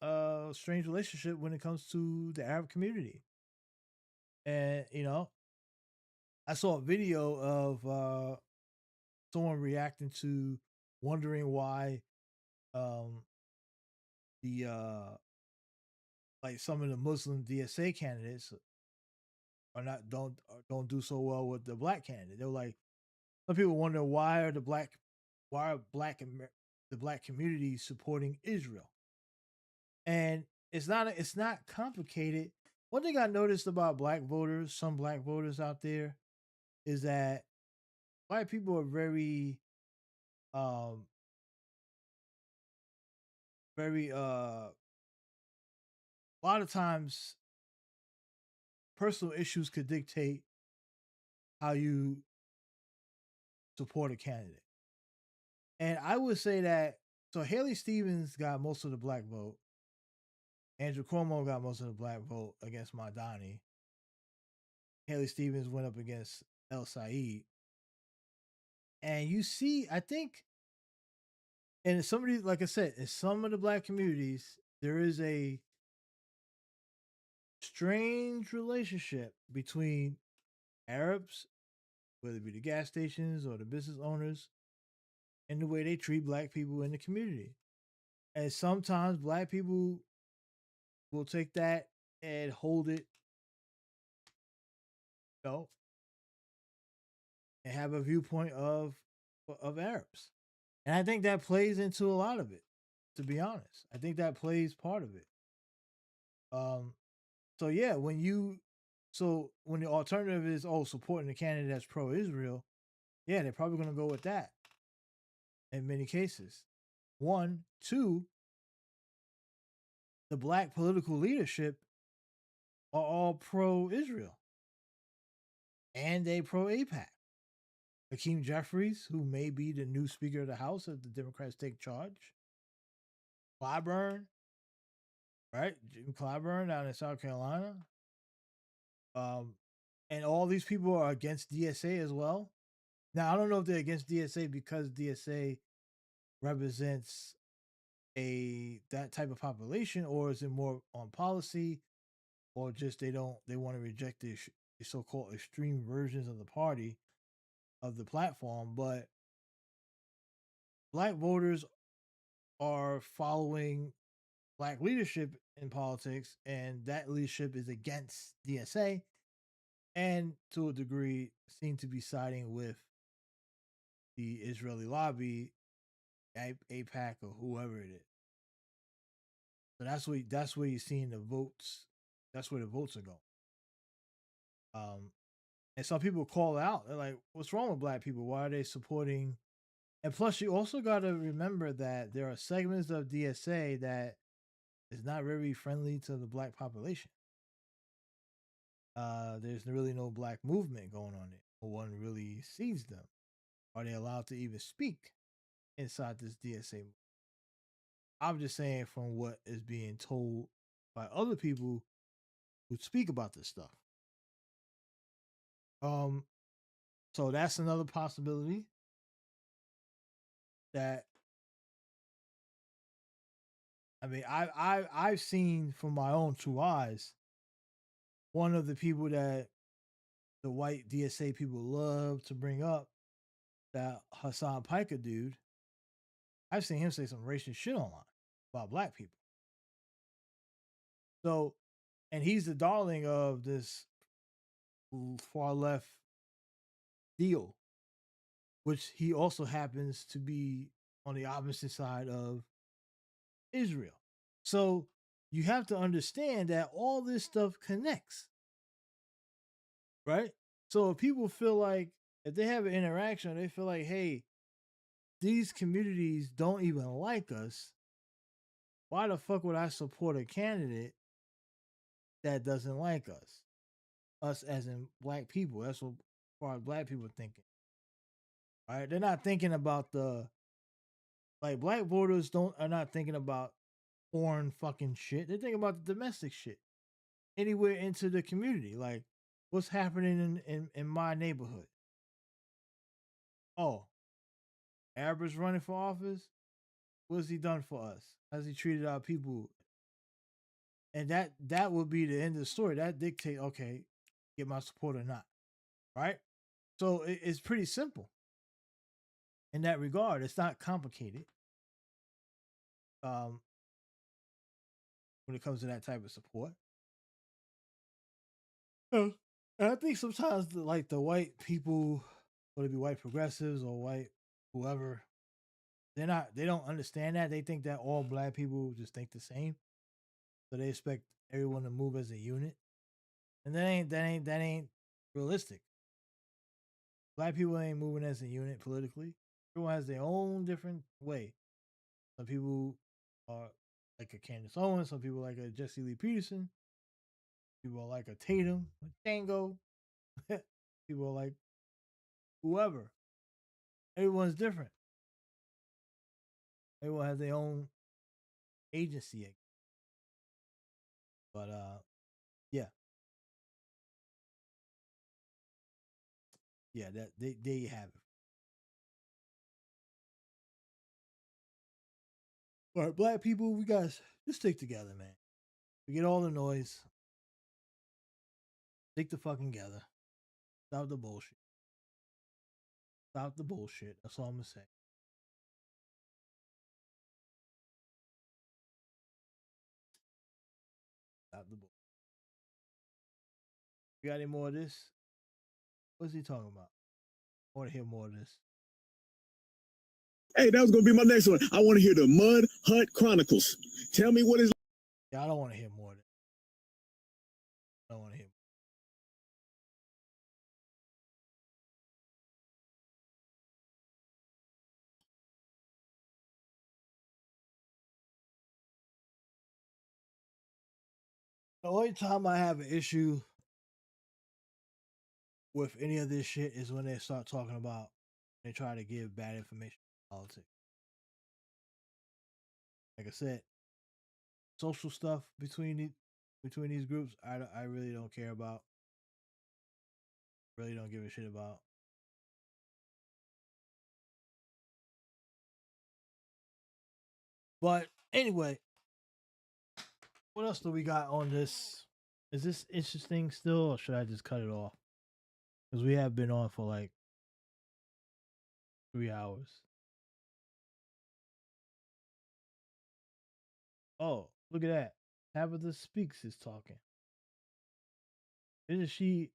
a strange relationship when it comes to the Arab community. And I saw a video of someone reacting to wondering why um, the like some of the Muslim DSA candidates are not don't do so well with the black candidate. They're like, some people wonder why are the black community supporting Israel, and it's not complicated. One thing I noticed about black voters, some black voters out there, is that white people are um very a lot of times personal issues could dictate how you support a candidate. And I would say that, so Haley Stevens got most of the black vote. Andrew Cuomo got most of the black vote against Madani. Haley Stevens went up against El Said. And you see, I think, and somebody, like I said, in some of the black communities, there is a strange relationship between Arabs, whether it be the gas stations or the business owners, and the way they treat black people in the community. And sometimes black people will take that and hold it, you know, and have a viewpoint of Arabs. And I think that plays into a lot of it, to be honest. I think that plays part of it. Um so yeah, when the alternative is supporting the candidate that's pro Israel, yeah, they're probably gonna go with that in many cases. One, two, the black political leadership are all pro Israel and they pro APAC. Hakeem Jeffries, who may be the new Speaker of the House if the Democrats take charge. Clyburn, right? Jim Clyburn down in South Carolina. Um, and all these people are against DSA as well. Now I don't know if they're against DSA because DSA represents that type of population, or is it more on policy, or just they want to reject the so-called extreme versions of the party of the platform. But black voters are following black leadership in politics, and that leadership is against DSA, and to a degree seem to be siding with the Israeli lobby, APAC, or whoever it is. So that's where you're seeing the votes. That's where the votes are going. And some people call out. They're like, "What's wrong with black people? Why are they supporting?" And plus, you also got to remember that there are segments of DSA that is not very friendly to the black population. There's really no black movement going on there. No one really sees them. Are they allowed to even speak inside this DSA? I'm just saying from what is being told by other people who speak about this stuff. So that's another possibility that I mean I've seen from my own two eyes. One of the people that the white DSA people love to bring up, that Hassan Piker dude, I've seen him say some racist shit online about black people. So, and he's the darling of this far left deal, which he also happens to be on the opposite side of Israel. So you have to understand that all this stuff connects, right? So if people feel like, if they have an interaction, they feel like, hey, these communities don't even like us, why the fuck would I support a candidate that doesn't like us? Us as in black people. That's what far as black people are thinking. Right? They're not thinking about black voters are not thinking about foreign fucking shit. They're thinking about the domestic shit. Anywhere into the community. Like, what's happening in my neighborhood? Oh, Arab's running for office? What's he done for us? How's he treated our people? And that would be the end of the story. That dictate, okay, get my support or not. Right? So it's pretty simple in that regard. It's not complicated. When it comes to that type of support. And I think sometimes the white people, whether it be white progressives or white whoever, they don't understand that. They think that all black people just think the same. So they expect everyone to move as a unit. And that ain't realistic. Black people ain't moving as a unit politically. Everyone has their own different way. Some people are like a Candace Owens, some people like a Jesse Lee Peterson, people are like a Tatum, a Django, people are like whoever. Everyone's different. Everyone has their own agency. But yeah. Yeah, there you have it. All right, black people, we guys just stick together, man. We get all the noise. Stick the fucking together. Stop the bullshit. Stop the bullshit. That's all I'm gonna say. Stop the bullshit. You got any more of this? What's he talking about? I want to hear more of this. Hey, that was gonna be my next one. I want to hear the Mud Hut Chronicles. Tell me what is. Yeah, I don't want to hear more of this. I don't want to hear. The only time I have an issue with any of this shit is when they start talking about, they try to give bad information in politics. Like I said, social stuff between these groups, I really don't care about. really don't give a shit about. But anyway, what else do we got on this? Is this interesting still, or should I just cut it off? Because we have been on for like 3 hours. Oh, look at that. Tabitha Speaks is talking. Isn't she?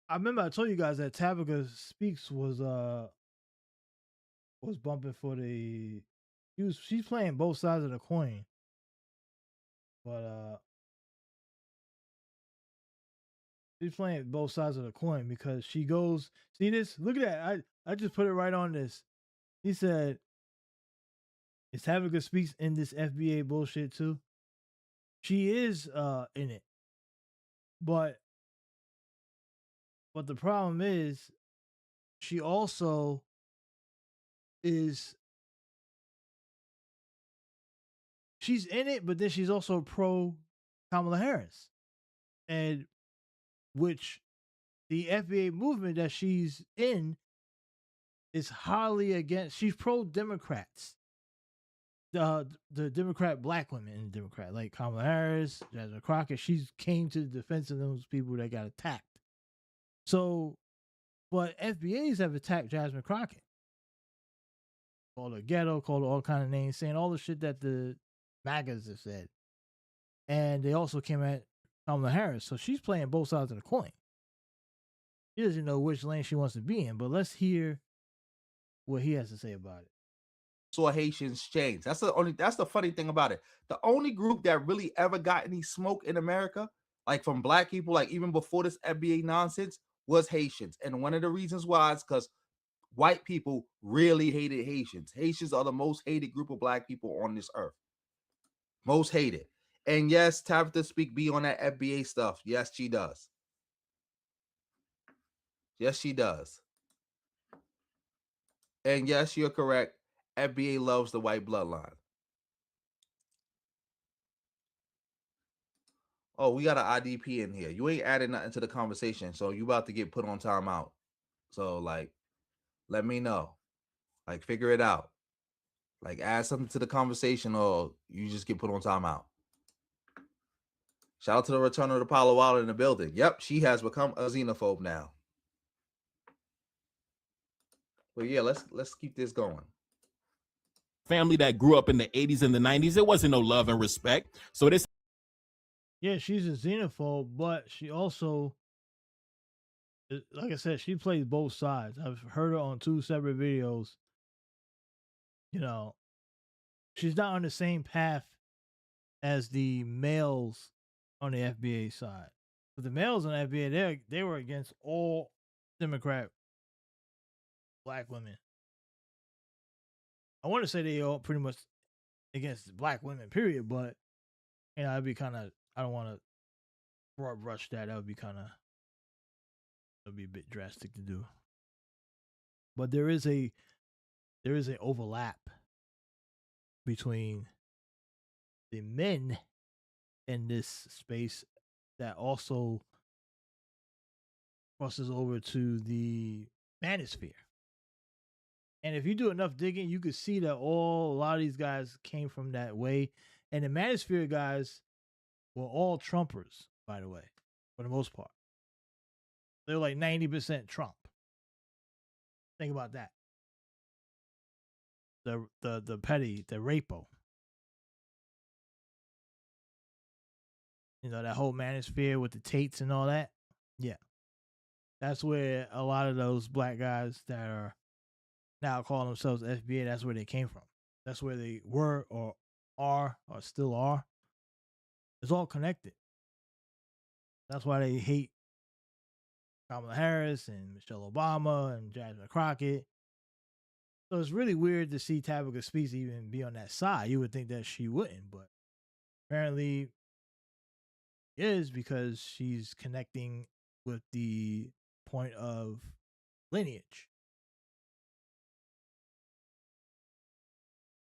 I remember I told you guys that Tabitha Speaks was bumping for the. She's playing both sides of the coin, but she's playing both sides of the coin because she goes. See this? Look at that. I just put it right on this. He said, "Is Tabitha Speaks in this FBA bullshit too?" She is in it, but the problem is, she also is. She's in it, but then she's also pro Kamala Harris, and which the FBA movement that she's in is highly against. She's pro Democrats, the Democrat black women in the Democrat, like Kamala Harris, Jasmine Crockett. She's came to the defense of those people that got attacked. So, but FBAs have attacked Jasmine Crockett, called her ghetto, called her all kind of names, saying all the shit that the MAGAs have said. And they also came at Kamala Harris. So she's playing both sides of the coin. She doesn't know which lane she wants to be in, but let's hear what he has to say about it. Saw Haitians change. That's the funny thing about it. The only group that really ever got any smoke in America, like from black people, like even before this FBA nonsense, was Haitians. And one of the reasons why is because white people really hated Haitians. Haitians are the most hated group of black people on this earth. Most hated. And yes, Tabitha Speak be on that FBA stuff. Yes, she does. Yes, she does. And yes, you're correct. FBA loves the white bloodline. Oh, we got an IDP in here. You ain't adding nothing to the conversation, so you about to get put on timeout. So, like, let me know. Like, figure it out. Like, add something to the conversation, or you just get put on timeout. Shout out to the return of the Palo Alto in the building. Yep, she has become a xenophobe now. But yeah, let's keep this going. Family that grew up in the 80s and the 90s, there wasn't no love and respect. So this. Yeah, she's a xenophobe, but she also, like I said, she plays both sides. I've heard her on 2 separate videos. You know, she's not on the same path as the males on the FBA side. But the males on the FBA, they were against all Democrat black women. I want to say they all pretty much against black women, period. But, you know, it'd be kind of, I don't want to broad brush that. That would be kind of, it would be a bit drastic to do. But there is an overlap between the men in this space that also crosses over to the manosphere. And if you do enough digging, you could see that a lot of these guys came from that way. And the manosphere guys were all Trumpers, by the way, for the most part. They were like 90% Trump. Think about that. The petty, the rapo. You know, that whole manosphere with the Tates and all that. Yeah. That's where a lot of those black guys that are now calling themselves FBA, that's where they came from. That's where they were or are or still are. It's all connected. That's why they hate Kamala Harris and Michelle Obama and Jasmine Crockett. So it's really weird to see Tabitha Speaks even be on that side. You would think that she wouldn't, but apparently is, because she's connecting with the point of lineage.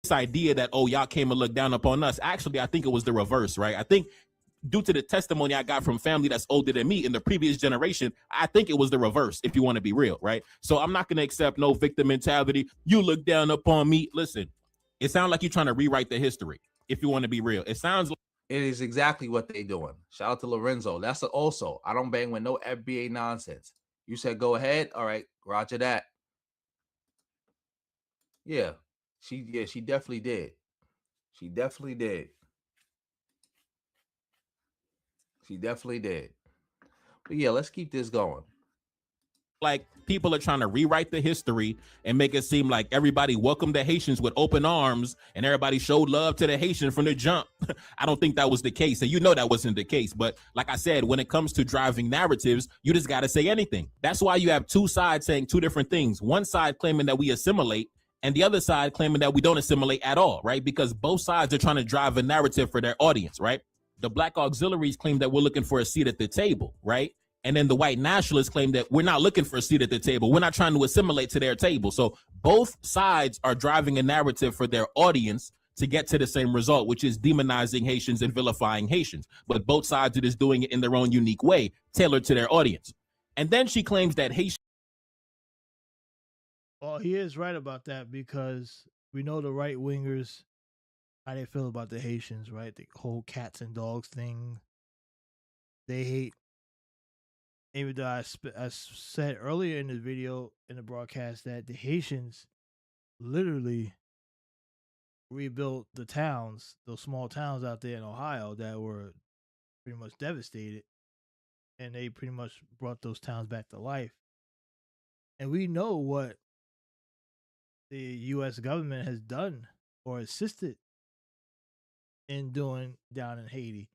This idea that, oh, y'all came and looked down upon us. Actually, I think it was the reverse, right? I think due to the testimony I got from family that's older than me in the previous generation, I think it was the reverse, if you want to be real, right? So I'm not going to accept no victim mentality. You look down upon me. Listen, it sounds like you're trying to rewrite the history, if you want to be real. It sounds like it is exactly what they doing. Shout out to Lorenzo. That's also, I don't bang with no FBA nonsense. You said go ahead. All right, roger that. Yeah, she definitely did. She definitely did. She definitely did. But yeah, let's keep this going. Like people are trying to rewrite the history and make it seem like everybody welcomed the Haitians with open arms and everybody showed love to the Haitian from the jump. I don't think that was the case. And you know that wasn't the case. But like I said, when it comes to driving narratives, you just got to say anything. That's why you have two sides saying two different things. One side claiming that we assimilate and the other side claiming that we don't assimilate at all, right? Because both sides are trying to drive a narrative for their audience, right? The black auxiliaries claim that we're looking for a seat at the table, right? And then the white nationalists claim that we're not looking for a seat at the table. We're not trying to assimilate to their table. So both sides are driving a narrative for their audience to get to the same result, which is demonizing Haitians and vilifying Haitians. But both sides are just doing it in their own unique way, tailored to their audience. And then she claims that Haitians. Well, he is right about that because we know the right wingers, how they feel about the Haitians, right? The whole cats and dogs thing. They hate. Even though I said earlier in the video, in the broadcast, that the Haitians literally rebuilt the towns, those small towns out there in Ohio that were pretty much devastated. And they pretty much brought those towns back to life. And we know what the U.S. government has done or assisted in doing down in Haiti.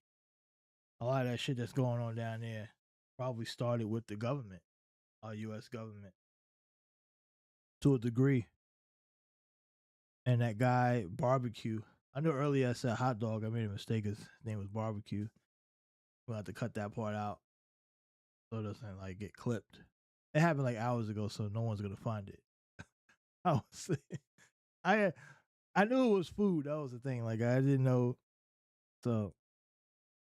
A lot of that shit that's going on down there probably started with the government, our U.S. government, to a degree. And that guy, Barbecue, I know earlier I said hot dog. I made a mistake. His name was Barbecue. We'll have to cut that part out so it doesn't like get clipped. It happened like hours ago, so no one's gonna find it. I knew it was food. That was the thing. Like I didn't know. So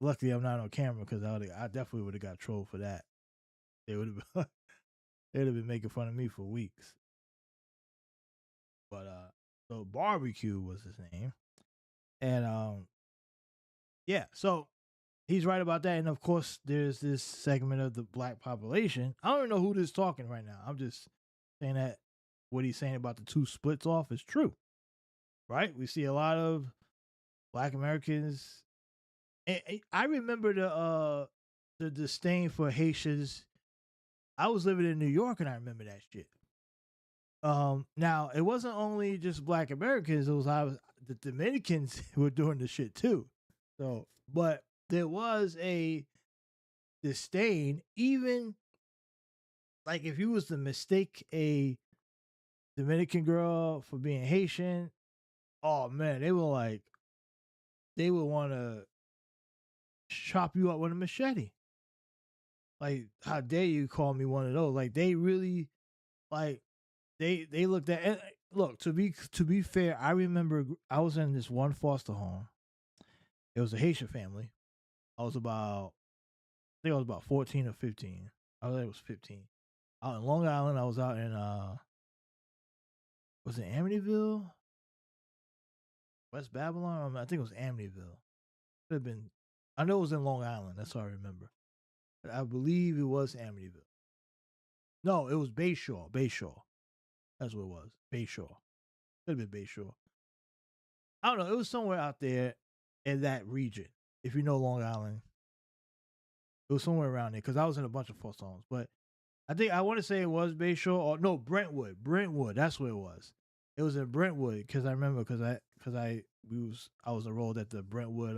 luckily I'm not on camera because I definitely would have got trolled for that. They would have they'd have been making fun of me for weeks. But so Barbecue was his name. And yeah, so he's right about that. And of course there's this segment of the black population. I don't even know who this is talking right now. I'm just saying that what he's saying about the two splits off is true. Right? We see a lot of black Americans. And I remember the disdain for Haitians. I was living in New York and I remember that shit. Now it wasn't only just black Americans, it was the Dominicans were doing the shit too. So, but there was a disdain, even like if you was to mistake a Dominican girl for being Haitian, oh man, they would want to chop you up with a machete. Like, how dare you call me one of those? Like, they really, like, they looked at. And look, to be fair, I remember I was in this one foster home. It was a Haitian family. I think I was about 14 or 15. I think it was 15. Out in Long Island, I was out in was it Amityville? West Babylon? I think it was Amityville. Could have been. I know it was in Long Island. That's all I remember. I believe it was Amityville. No, it was Bayshore. Bayshore. That's what it was. Bayshore. Could have been Bayshore. I don't know. It was somewhere out there in that region. If you know Long Island, it was somewhere around there because I was in a bunch of foster homes. But I want to say it was Bayshore or no, Brentwood. Brentwood. That's what it was. It was in Brentwood because I remember I was enrolled at the Brentwood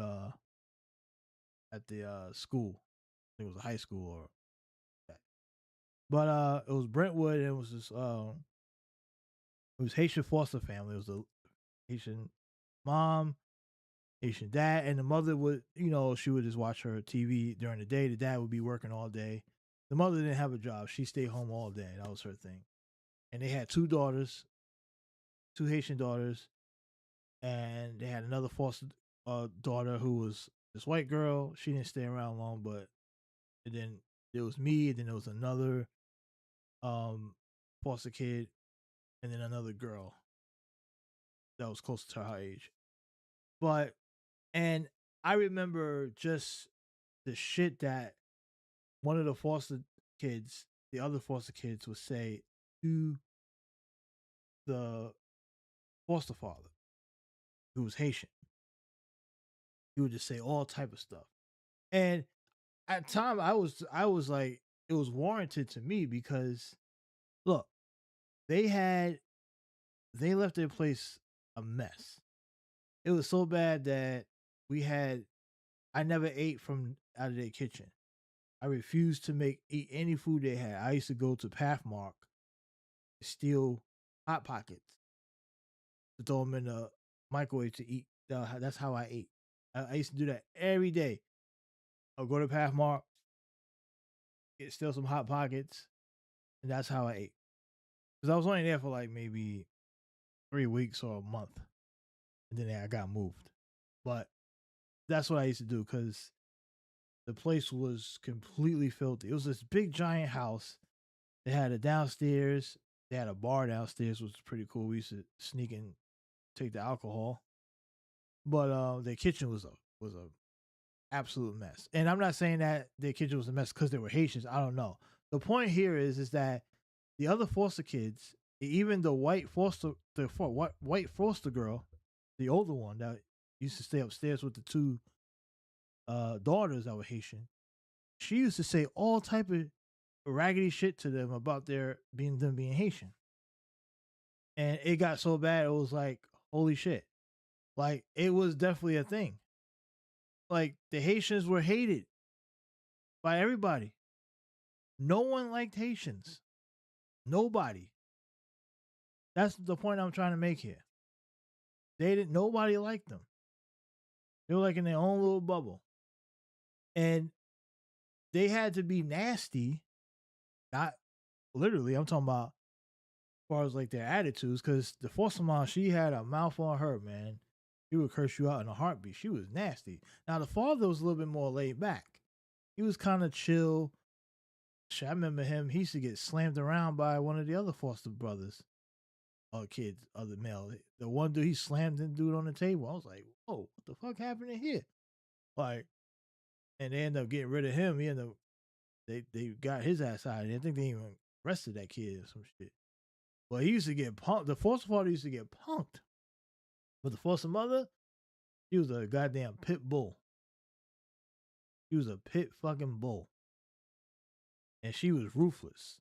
at the school. I think it was a high school or that. But it was Brentwood and it was this it was Haitian foster family. It was a Haitian mom, Haitian dad, and the mother would, she would just watch her TV during the day. The dad would be working all day. The mother didn't have a job. She stayed home all day. That was her thing. And they had two daughters, two Haitian daughters, and they had another foster daughter who was this white girl. She didn't stay around long, but and then there was me, and then there was another foster kid, and then another girl that was close to her age. But and I remember just the shit that one of the foster kids, the other foster kids, would say to the foster father, who was Haitian. He would just say all type of stuff. And at the time I was like, it was warranted to me because look, they left their place a mess. It was so bad that I never ate from out of their kitchen. I refused to eat any food they had. I used to go to Pathmark, steal Hot Pockets, to throw them in the microwave to eat. That's how I ate. I used to do that every day. I'll go to Pathmark, steal some Hot Pockets, and that's how I ate. Because I was only there for like maybe 3 weeks or a month, and then I got moved. But that's what I used to do because the place was completely filthy. It was this big giant house. They had a downstairs. They had a bar downstairs, which was pretty cool. We used to sneak and take the alcohol. But their kitchen was a absolute mess. And I'm not saying that their kitchen was a mess because they were Haitians. I don't know. The point here is that the other foster kids, even the white foster girl, the older one that used to stay upstairs with the two daughters that were Haitian, she used to say all type of raggedy shit to them about them being Haitian. And it got so bad, it was like, holy shit. Like, it was definitely a thing. Like, the Haitians were hated by everybody. No one liked Haitians. Nobody. That's the point I'm trying to make here. Nobody liked them. They were like in their own little bubble. And they had to be nasty. Not literally, I'm talking about as far as like their attitudes, because the foster mom, she had a mouth on her, man. She would curse you out in a heartbeat. She was nasty. Now, the father was a little bit more laid back. He was kind of chill. Shit, I remember him. He used to get slammed around by one of the other foster brothers. Or kids, other male. The one dude, he slammed the dude on the table. I was like, whoa, what the fuck happened in here? Like, and they ended up getting rid of him. They got his ass out of there. I think they even arrested that kid or some shit. But he used to get punked. The foster father used to get punked. But the foster mother, she was a goddamn pit bull. She was a pit fucking bull. And she was ruthless.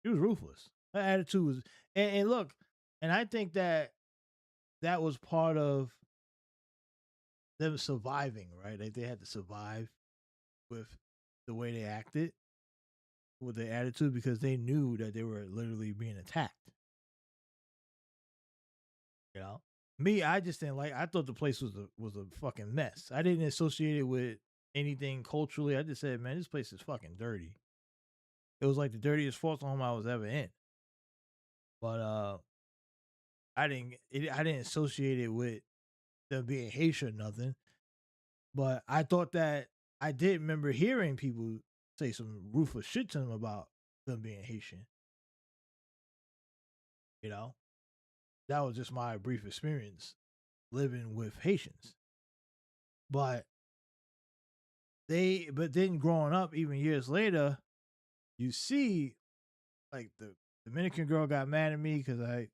She was ruthless. Her attitude was, and look, and I think that was part of them surviving, right? Like they had to survive with the way they acted, with their attitude, because they knew that they were literally being attacked. You know, me, I just didn't like. I thought the place was a fucking mess. I didn't associate it with anything culturally. I just said, man, this place is fucking dirty. It was like the dirtiest foster home I was ever in. But I didn't associate it with them being Haitian or nothing. But I thought that I did remember hearing people say some ruthless shit to them about them being Haitian. You know, that was just my brief experience living with Haitians. But then growing up, even years later, you see, like the Dominican girl got mad at me because I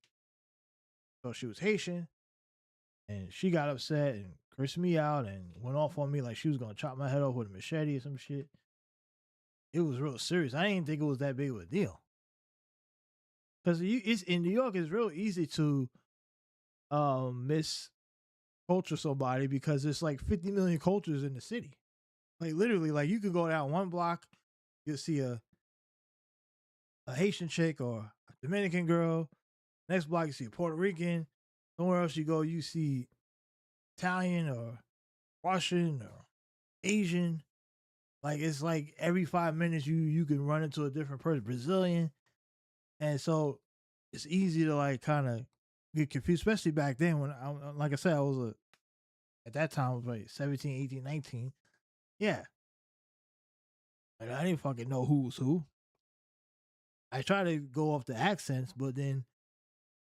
thought she was Haitian, and she got upset and cursed me out and went off on me like she was gonna chop my head off with a machete or some shit. It was real serious. I didn't think it was that big of a deal. Because it's in New York, it's real easy to misculture somebody because there's like 50 million cultures in the city. Like literally, like you could go down one block, you'll see a Haitian chick or a Dominican girl. Next block, you see a Puerto Rican. Somewhere else you go, you see Italian or Russian or Asian. Like it's like every 5 minutes you can run into a different person, Brazilian. And so it's easy to like kind of get confused, especially back then when like I said, I was At that time, it was like 17, 18, 19. Yeah. Like, I didn't fucking know who was who. I tried to go off the accents, but then,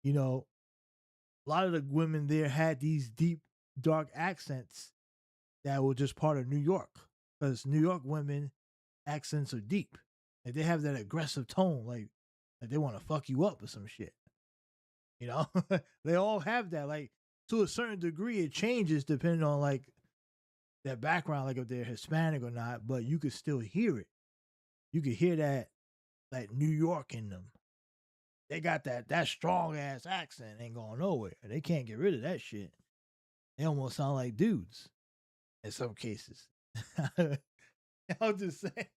you know, a lot of the women there had these deep, dark accents that were just part of New York. Because New York women accents are deep. Like they have that aggressive tone, like they want to fuck you up or some shit. You know, they all have that. Like to a certain degree, it changes depending on like their background, like if they're Hispanic or not. But you could still hear it. You could hear that New York in them. They got that strong ass accent. Ain't going nowhere. They can't get rid of that shit. They almost sound like dudes in some cases. I'll just say,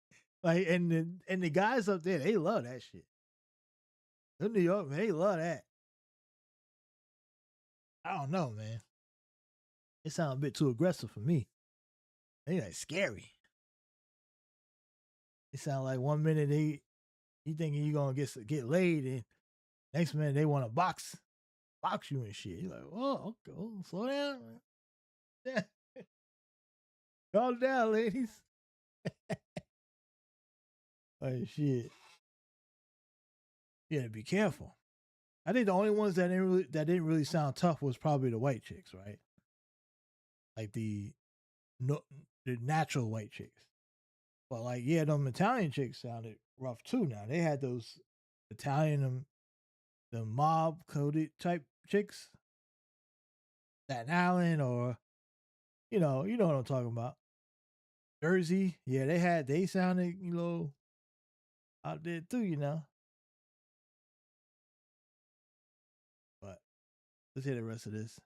like, and the guys up there, they love that shit. In New York, man, they love that. I don't know, man. It sounds a bit too aggressive for me. They like scary. It sound like 1 minute you thinking you gonna get laid, and next minute they want to box you and shit. You're like, oh, okay, slow down. Yeah. Calm down, ladies. Like shit. Yeah, be careful. I think the only ones that didn't really sound tough was probably the white chicks, right? Like the natural white chicks. But like, yeah, them Italian chicks sounded rough too. Now they had those Italian, the mob coded type chicks, Staten Island, or you know what I'm talking about. Jersey, yeah, they sounded, out there too, But let's hear the rest of this.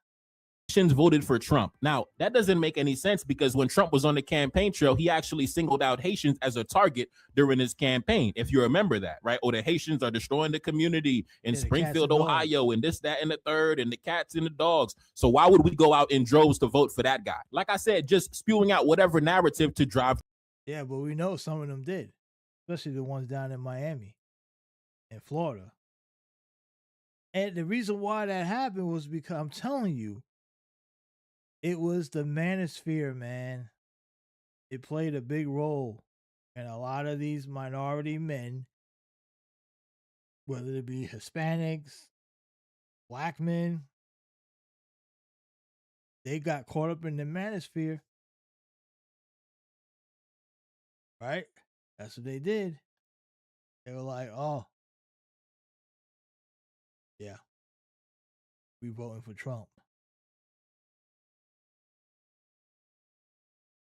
Voted for Trump. Now, that doesn't make any sense because when Trump was on the campaign trail, he actually singled out Haitians as a target during his campaign, if you remember that, right? Or the Haitians are destroying the community in Springfield, Ohio, and this, that, and the third, and the cats and the dogs. So why would we go out in droves to vote for that guy? Like I said, just spewing out whatever narrative to drive. Yeah, but we know some of them did, especially the ones down in Miami and Florida. And the reason why that happened was because I'm telling you, it was the manosphere, man. It played a big role. And a lot of these minority men, whether it be Hispanics, black men, they got caught up in the manosphere. Right? That's what they did. They were like, oh, yeah, we voting for Trump.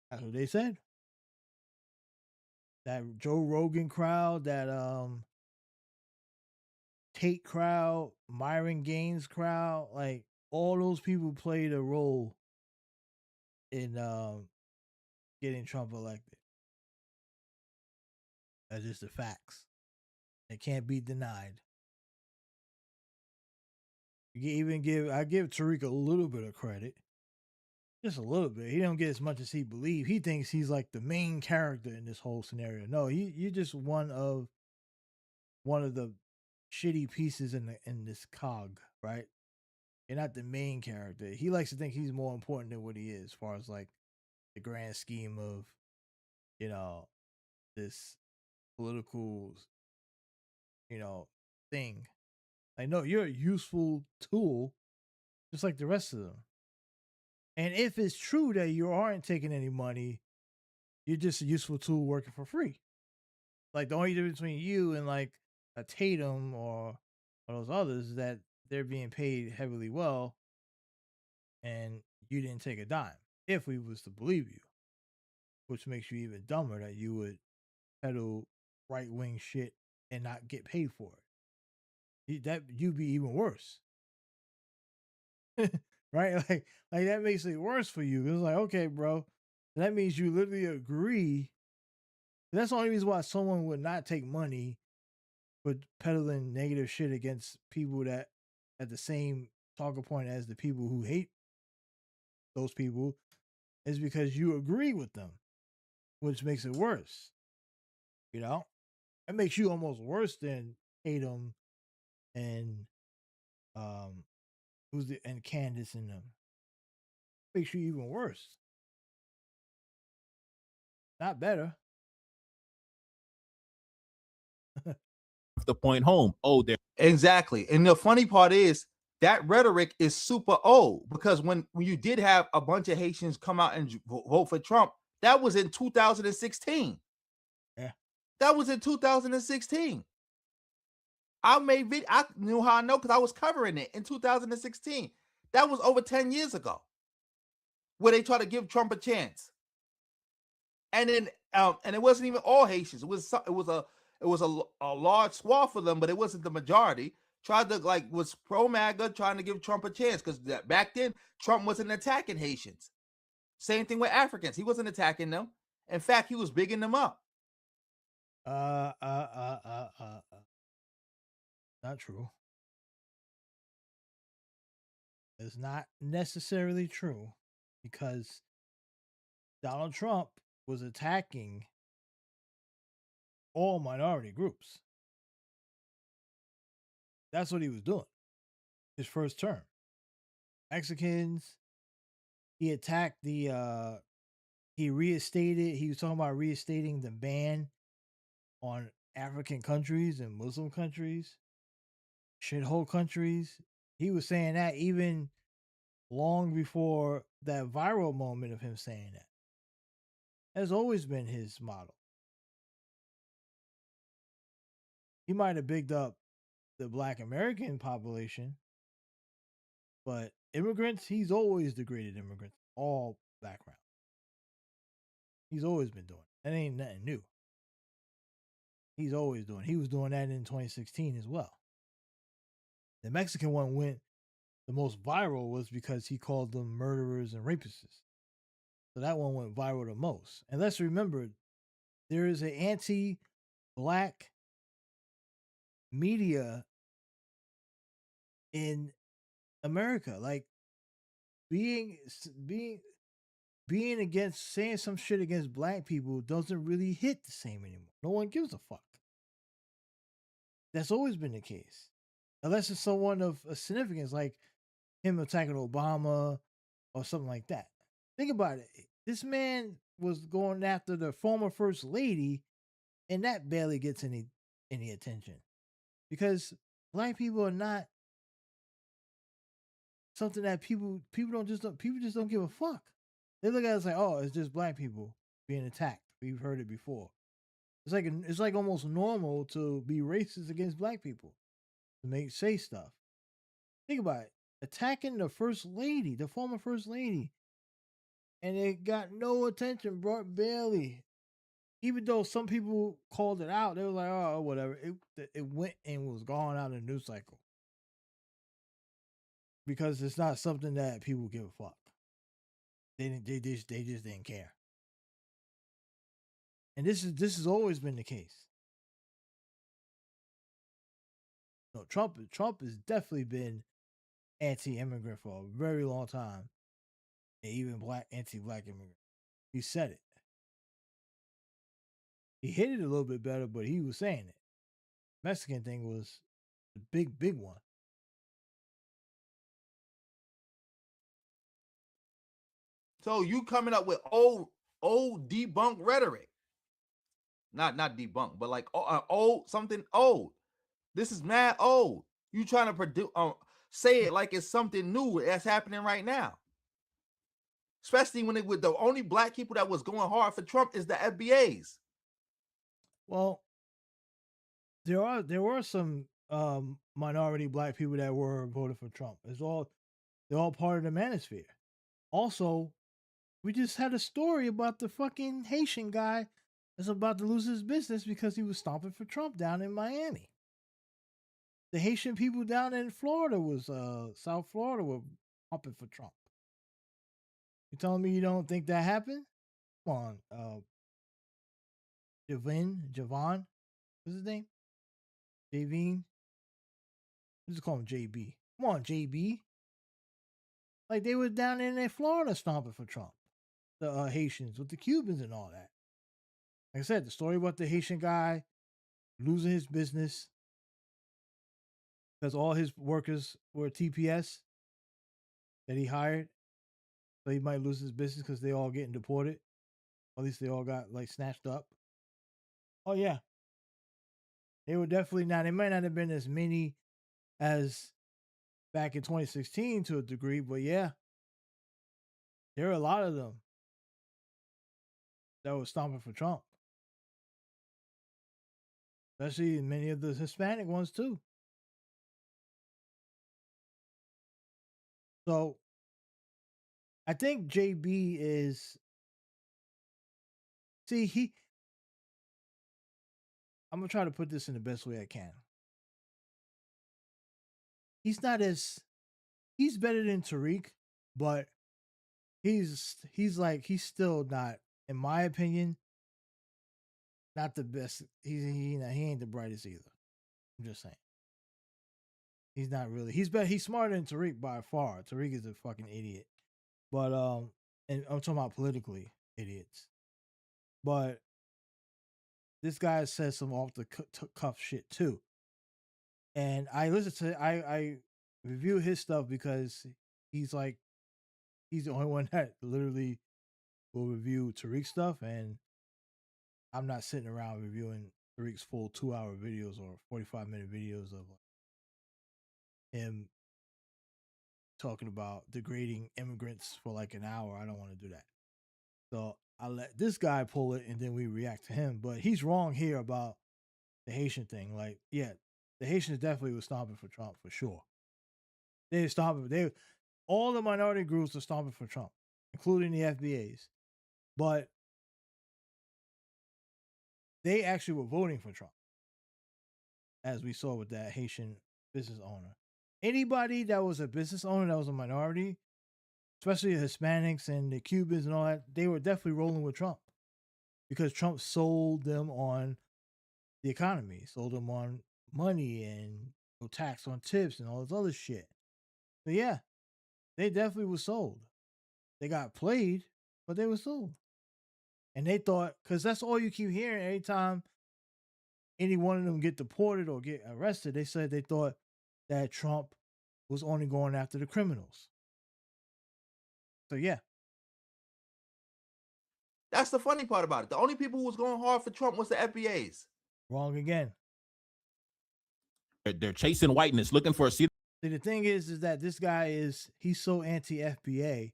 That's what they said. That Joe Rogan crowd, that Tate crowd, Myron Gaines crowd, like all those people played a role in getting Trump elected. That's just the facts. It can't be denied. I give Tariq a little bit of credit. Just a little bit. He don't get as much as he believes. He thinks he's like the main character in this whole scenario. No, you're just one of the shitty pieces in this cog, right? You're not the main character. He likes to think he's more important than what he is, as far as like the grand scheme of, this political, thing. Like, no, you're a useful tool, just like the rest of them. And if it's true that you aren't taking any money, you're just a useful tool working for free. Like the only difference between you and like a Tatum or those others is that they're being paid heavily well, and you didn't take a dime. If we was to believe you, which makes you even dumber that you would peddle right wing shit and not get paid for it. That you'd be even worse. Right? Like that makes it worse for you. It's like, okay, bro, that means you literally agree. That's the only reason why someone would not take money for peddling negative shit against people that at the same talking point as the people who hate those people, is because you agree with them, which makes it worse. It makes you almost worse than Tatum and and Candace and them. makes you even worse. Not better. The point home. Oh, there. Exactly. And the funny part is that rhetoric is super old because when you did have a bunch of Haitians come out and vote for Trump, that was in 2016. Yeah. That was in 2016. I knew how I know because I was covering it in 2016. That was over 10 years ago, where they tried to give Trump a chance. And then and it wasn't even all Haitians. It was a large swath of them, but it wasn't the majority. Tried to was pro MAGA, trying to give Trump a chance because back then Trump wasn't attacking Haitians. Same thing with Africans. He wasn't attacking them. In fact, he was bigging them up. Not true. It's not necessarily true because Donald Trump was attacking all minority groups. That's what he was doing. His first term. Mexicans. He attacked he was talking about reinstating the ban on African countries and Muslim countries, shithole countries. He was saying that even long before that viral moment of him saying that. Has always been his model. He might have bigged up the Black American population, but immigrants, he's always degraded immigrants, all backgrounds. He's always been doing it. That ain't nothing new. He's always doing it. He was doing that in 2016 as well. The Mexican one went the most viral was because he called them murderers and rapists. So that one went viral the most. And let's remember, there is an anti-Black media in America. Like being against, saying some shit against Black people doesn't really hit the same anymore. No one gives a fuck. That's always been the case. Unless it's someone of a significance, like him attacking Obama or something like that. Think about it. This man was going after the former first lady, and that barely gets any attention. Because Black people are not something that people just don't give a fuck. They look at us like, oh, it's just Black people being attacked. We've heard it before. It's like almost normal to be racist against Black people, to say stuff. Think about it. Attacking the first lady, the former first lady, and it got no attention, brought barely. Even though some people called it out, they were like, oh, whatever. It went and was gone out of the news cycle. Because it's not something that people give a fuck. They just didn't care. And this has always been the case. No, Trump has definitely been anti-immigrant for a very long time. And even anti-Black immigrant. He said it. He hit it a little bit better, but he was saying it. Mexican thing was the big one. So you coming up with old debunked rhetoric. Not debunked, but like old, something old. This is mad old. You trying to say it like it's something new that's happening right now. Especially when with the only Black people that was going hard for Trump is the FBAs. Well, there were some minority Black people that were voted for Trump. They're all part of the manosphere. Also, we just had a story about the fucking Haitian guy that's about to lose his business because he was stomping for Trump down in Miami. The Haitian people down in Florida South Florida were pumping for Trump. You telling me you don't think that happened? Come on, Javon, what's his name? Javine? Let's just call him JB. Come on, JB. Like they were down in Florida stomping for Trump. The Haitians with the Cubans and all that. Like I said, the story about the Haitian guy losing his business because all his workers were TPS that he hired. So he might lose his business because they all getting deported. At least they all got like snatched up. Oh yeah, they were definitely not. They might not have been as many as back in 2016 to a degree, but yeah, there are a lot of them that were stomping for Trump, especially many of the Hispanic ones too. So I think JB is see. I'm gonna try to put this in the best way I can. He's not as he's better than Tariq, but he's still not, in my opinion, not the best. He ain't the brightest either. I'm just saying. He's not really. He's better. He's smarter than Tariq by far. Tariq is a fucking idiot. But and I'm talking about politically idiots. But this guy says some off the cuff shit too. And I listen to I review his stuff because he's like he's the only one that literally will review Tariq stuff, and I'm not sitting around reviewing Tariq's full 2-hour videos or 45-minute videos of him talking about degrading immigrants for like an hour. I don't want to do that. So I let this guy pull it and then we react to him. But he's wrong here about the Haitian thing. Like, yeah, the Haitians definitely were stomping for Trump for sure. They stomping. All the minority groups are stomping for Trump, including the FBAs. But they actually were voting for Trump, as we saw with that Haitian business owner. Anybody that was a business owner that was a minority, especially the Hispanics and the Cubans and all that, they were definitely rolling with Trump because Trump sold them on the economy, sold them on money and tax on tips and all this other shit. So yeah, they definitely were sold. They got played, but they were sold. And they thought, because that's all you keep hearing every time any one of them get deported or get arrested, they said they thought that Trump was only going after the criminals. So yeah. That's the funny part about it. The only people who was going hard for Trump was the FBAs. Wrong again. They're chasing whiteness, looking for a seat. See, the thing is that this guy he's so anti-FBA,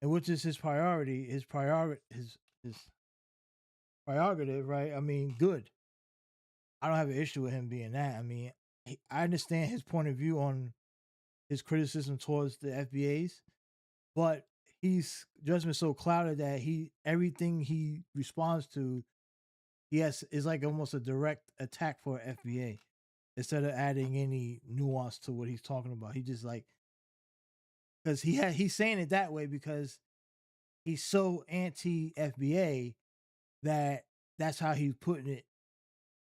and which is his priority, his prerogative, right? I mean, good. I don't have an issue with him being that. I mean, I understand his point of view on his criticism towards the FBAs, but he's judgment so clouded that everything he responds to, is like almost a direct attack for FBA instead of adding any nuance to what he's talking about. He just like, because he's saying it that way because he's so anti FBA that's how he's putting it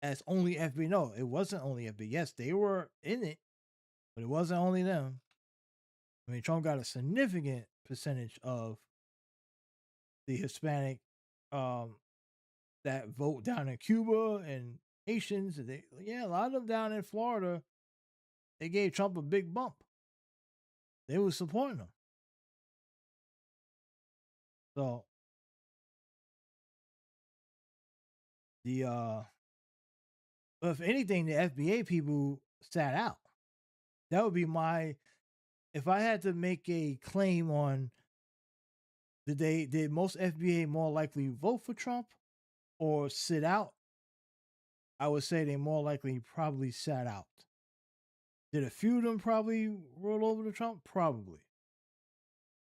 as only FBA. No, it wasn't only FBA. Yes, they were in it, but it wasn't only them. I mean, Trump got a significant percentage of the Hispanic that vote down in Cuba and Haitians. A lot of them down in Florida, they gave Trump a big bump. They were supporting him. So if anything, the FBA people sat out. That would be if I had to make a claim on did most FBA more likely vote for Trump or sit out, I would say they more likely probably sat out. Did a few of them probably roll over to Trump? Probably.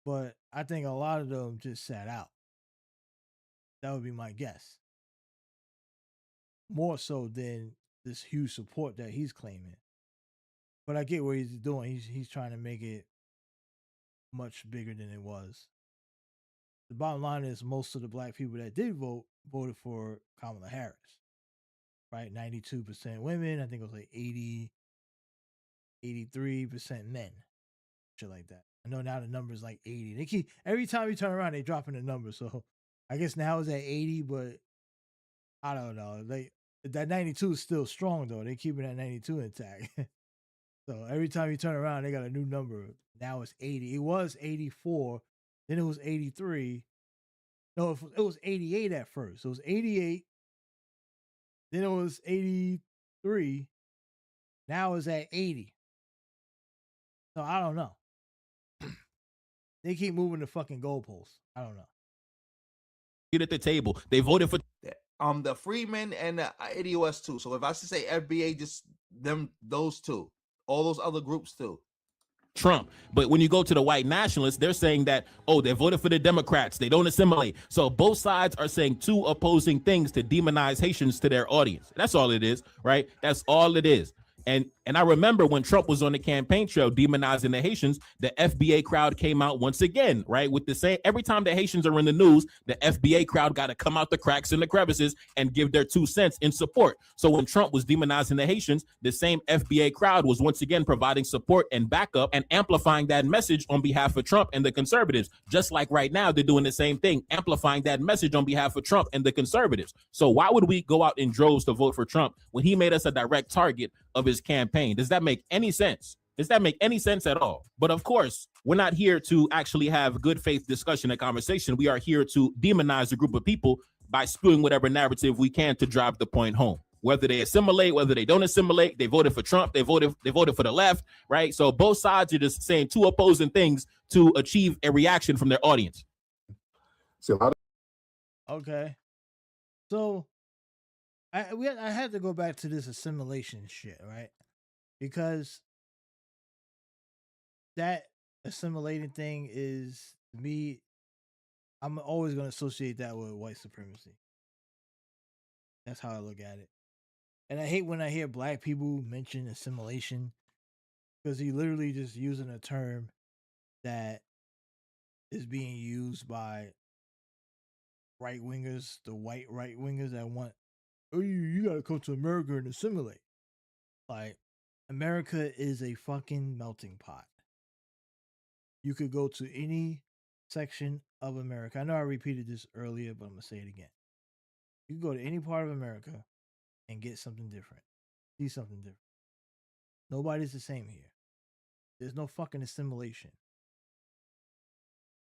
But I think a lot of them just sat out. That would be my guess. More so than this huge support that he's claiming. But I get what he's doing. He's trying to make it much bigger than it was. The bottom line is most of the black people that did vote voted for Kamala Harris. Right? 92% women. I think it was like 83% men. Shit like that. I know now the number is like 80. They keep every time you turn around, they dropping the number. So I guess now it's at 80, but I don't know. That 92 is still strong though. They keeping that 92 intact. So every time you turn around, they got a new number. Now it's 80. It was 84 Then it was 83. No, it was 88 at first. It was 88. Then it was 83. Now it's at 80. So I don't know. They keep moving the fucking goalposts. I don't know. Get at the table. They voted for the Freeman and the ADOS too. So if I should say FBA, just those two, all those other groups too. Trump. But when you go to the white nationalists, they're saying that, oh, they voted for the Democrats. They don't assimilate. So both sides are saying two opposing things to demonize Haitians to their audience. That's all it is, right? That's all it is. And I remember when Trump was on the campaign trail demonizing the Haitians, the FBA crowd came out once again, right? With the same, every time the Haitians are in the news, the FBA crowd got to come out the cracks and the crevices and give their 2 cents in support. So when Trump was demonizing the Haitians, the same FBA crowd was once again providing support and backup and amplifying that message on behalf of Trump and the conservatives. Just like right now, they're doing the same thing, amplifying that message on behalf of Trump and the conservatives. So why would we go out in droves to vote for Trump when he made us a direct target of his campaign? Does that make any sense? Does that make any sense at all? But of course, we're not here to actually have good faith discussion and conversation. We are here to demonize a group of people by spewing whatever narrative we can to drive the point home. Whether they assimilate, whether they don't assimilate, they voted for Trump, they voted for the left, right? So both sides are just saying two opposing things to achieve a reaction from their audience. Okay. So I had to go back to this assimilation shit, right? Because that assimilating thing is me. I'm always going to associate that with white supremacy. That's how I look at it. And I hate when I hear black people mention assimilation because he literally just using a term that is being used by right wingers, the white right wingers that want, oh, you got to come to America and assimilate. Like, America is a fucking melting pot. You could go to any section of America. I know I repeated this earlier, but I'm going to say it again. You can go to any part of America and get something different. See something different. Nobody's the same here. There's no fucking assimilation.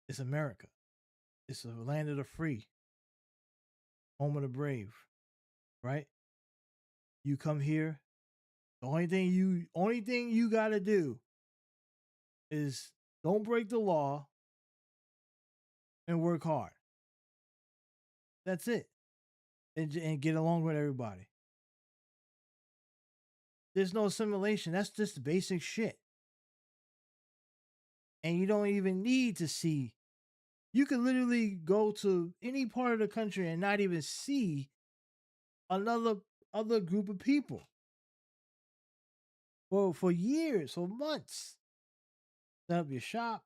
It's America. It's a land of the free. Home of the brave. Right? You come here. The only thing you gotta do is don't break the law and work hard. That's it. And get along with everybody. There's no assimilation. That's just basic shit. And you don't even need to see. You can literally go to any part of the country and not even see other group of people. For years, for months. Set up your shop,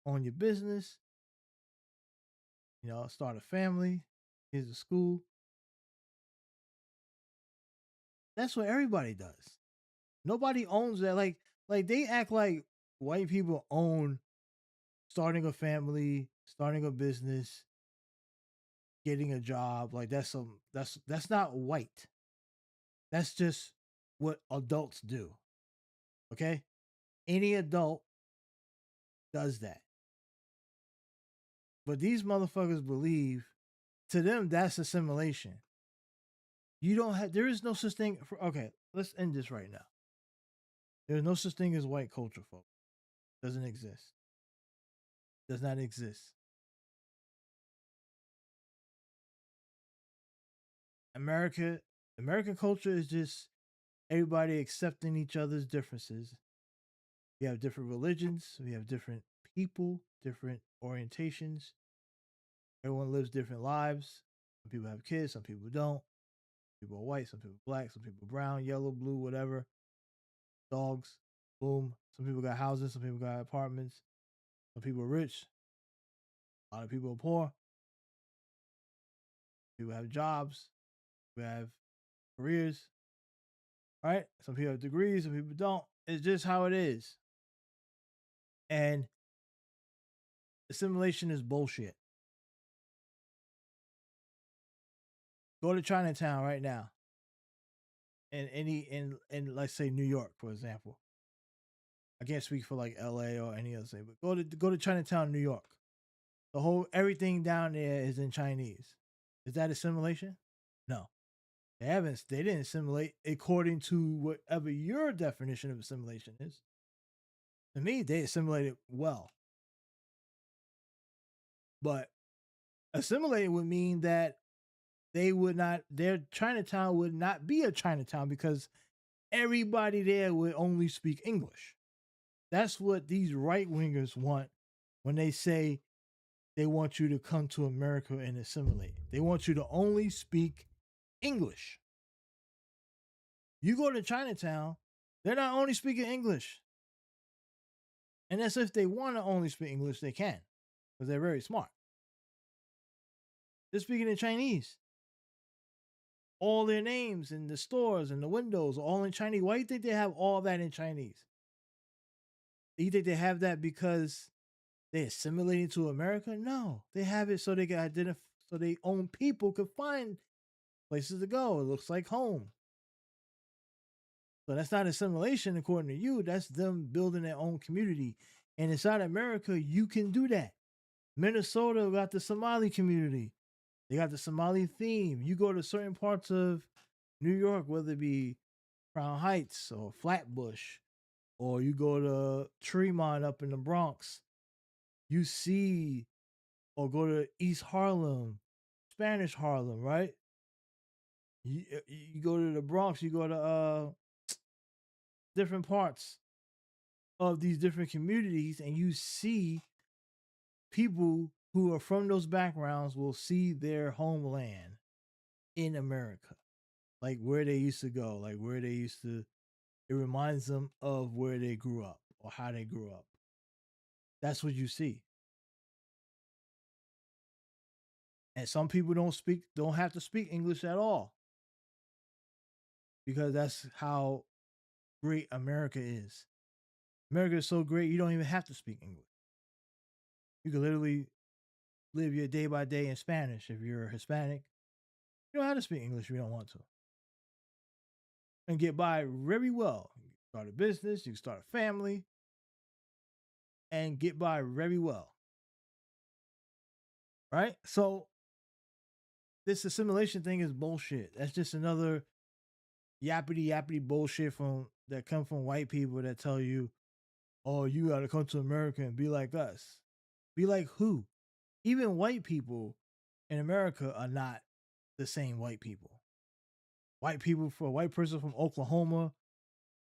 own your business, start a family, kids a school. That's what everybody does. Nobody owns that. Like they act like white people own starting a family, starting a business, getting a job. Like that's not white. That's just what adults do. Okay? Any adult does that. But these motherfuckers believe, to them, that's assimilation. There is no such thing okay, let's end this right now. There's no such thing as white culture, folks. Doesn't exist. Does not exist. American culture is just everybody accepting each other's differences. We have different religions. We have different people, different orientations. Everyone lives different lives. Some people have kids. Some people don't. Some people are white. Some people black. Some people brown, yellow, blue, whatever. Dogs. Boom. Some people got houses. Some people got apartments. Some people are rich. A lot of people are poor. People have jobs. We have careers. Right? Some people have degrees. Some people don't. It's just how it is. And assimilation is bullshit. Go to Chinatown right now. In let's say New York, for example. I can't speak for like LA or any other state, but go to Chinatown, New York. The whole everything down there is in Chinese. Is that assimilation? No. They didn't assimilate according to whatever your definition of assimilation is. To me, they assimilated well. But assimilating would mean that their Chinatown would not be a Chinatown because everybody there would only speak English. That's what these right wingers want when they say they want you to come to America and assimilate. They want you to only speak English. You go to Chinatown, they're not only speaking English. And that's if they want to only speak English, they can, because they're very smart. They're speaking in Chinese. All their names and the stores and the windows are all in Chinese. Why do you think they have all that in Chinese? Do you think they have that because they assimilating to America? No, they have it so they can identify, so their own people could find places to go. It looks like home. So that's not assimilation according to you. That's them building their own community. And inside America, you can do that. Minnesota got the Somali community. They got the Somali theme. You go to certain parts of New York, whether it be Crown Heights or Flatbush, or you go to Tremont up in the Bronx, you see, or go to East Harlem, Spanish Harlem, right? You go to the Bronx, you go to different parts of these different communities, and you see people who are from those backgrounds will see their homeland in America, like where they used to go, like where they used to. It reminds them of where they grew up or how they grew up. That's what you see. And some people don't have to speak English at all, because that's how great America is. America is so great, you don't even have to speak English. You can literally live your day by day in Spanish if you're Hispanic. You don't have to speak English if you don't want to. And get by very well. You can start a business, you can start a family, and get by very well. Right? So this assimilation thing is bullshit. That's just another yappity bullshit that come from white people that tell you, oh, you gotta come to America and be like us. Be like who? Even white people in America are not the same white people. White people, for a white person from Oklahoma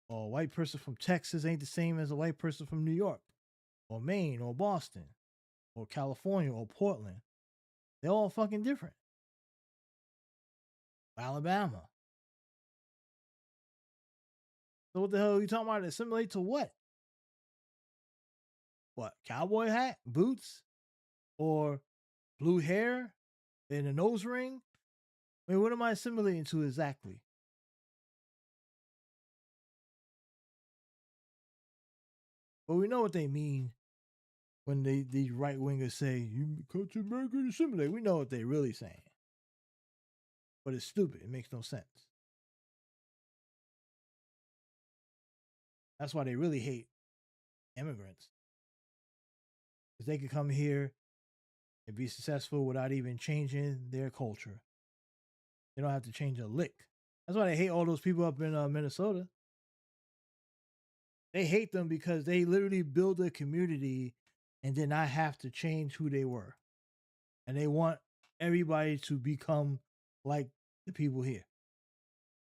or a white person from Texas ain't the same as a white person from New York or Maine or Boston or California or Portland. They're all fucking different. Alabama. So what the hell are you talking about? Assimilate to what? What? Cowboy hat? Boots? Or blue hair? And a nose ring? I mean, what am I assimilating to exactly? But we know what they mean when these right wingers say, you come to America to assimilate. We know what they're really saying. But it's stupid. It makes no sense. That's why they really hate immigrants. Because they could come here and be successful without even changing their culture. They don't have to change a lick. That's why they hate all those people up in Minnesota. They hate them because they literally build a community and did not have to change who they were. And they want everybody to become like the people here.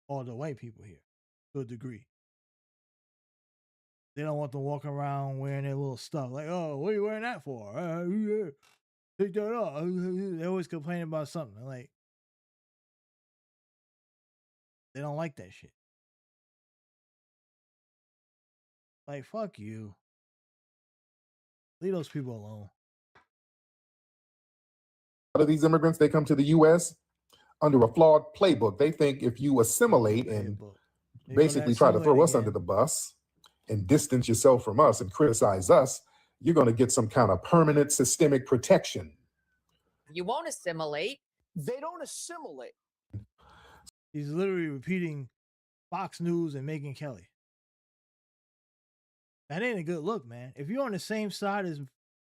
Or the white people here, to a degree. They don't want them walking around wearing their little stuff. Like, oh, what are you wearing that for? Take that off. They always complain about something. Like, they don't like that shit. Like, fuck you. Leave those people alone. A lot of these immigrants, they come to the U.S. under a flawed playbook. They think if you assimilate and basically try to throw us under the bus and distance yourself from us and criticize us, you're going to get some kind of permanent systemic protection. You won't assimilate. They don't assimilate. He's literally repeating Fox News and Megyn Kelly. That ain't a good look, man. If you're on the same side as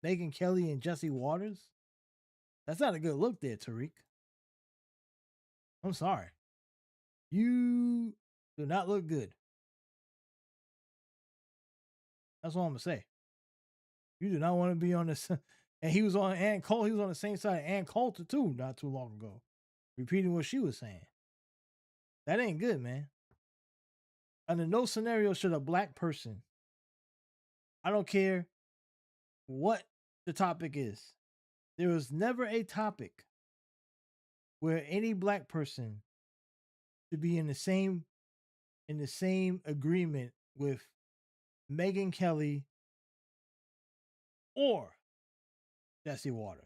Megyn Kelly and Jesse Waters, That's not a good look there, Tariq. I'm sorry. You do not look good. That's all I'm gonna say. You do not want to be on this. And he was on Ann Coulter. He was on the same side of Ann Coulter too, not too long ago, repeating what she was saying. That ain't good, man. Under no scenario should a black person, I don't care what the topic is, there was never a topic where any black person should be in the same agreement with Megyn Kelly or Jesse Waters.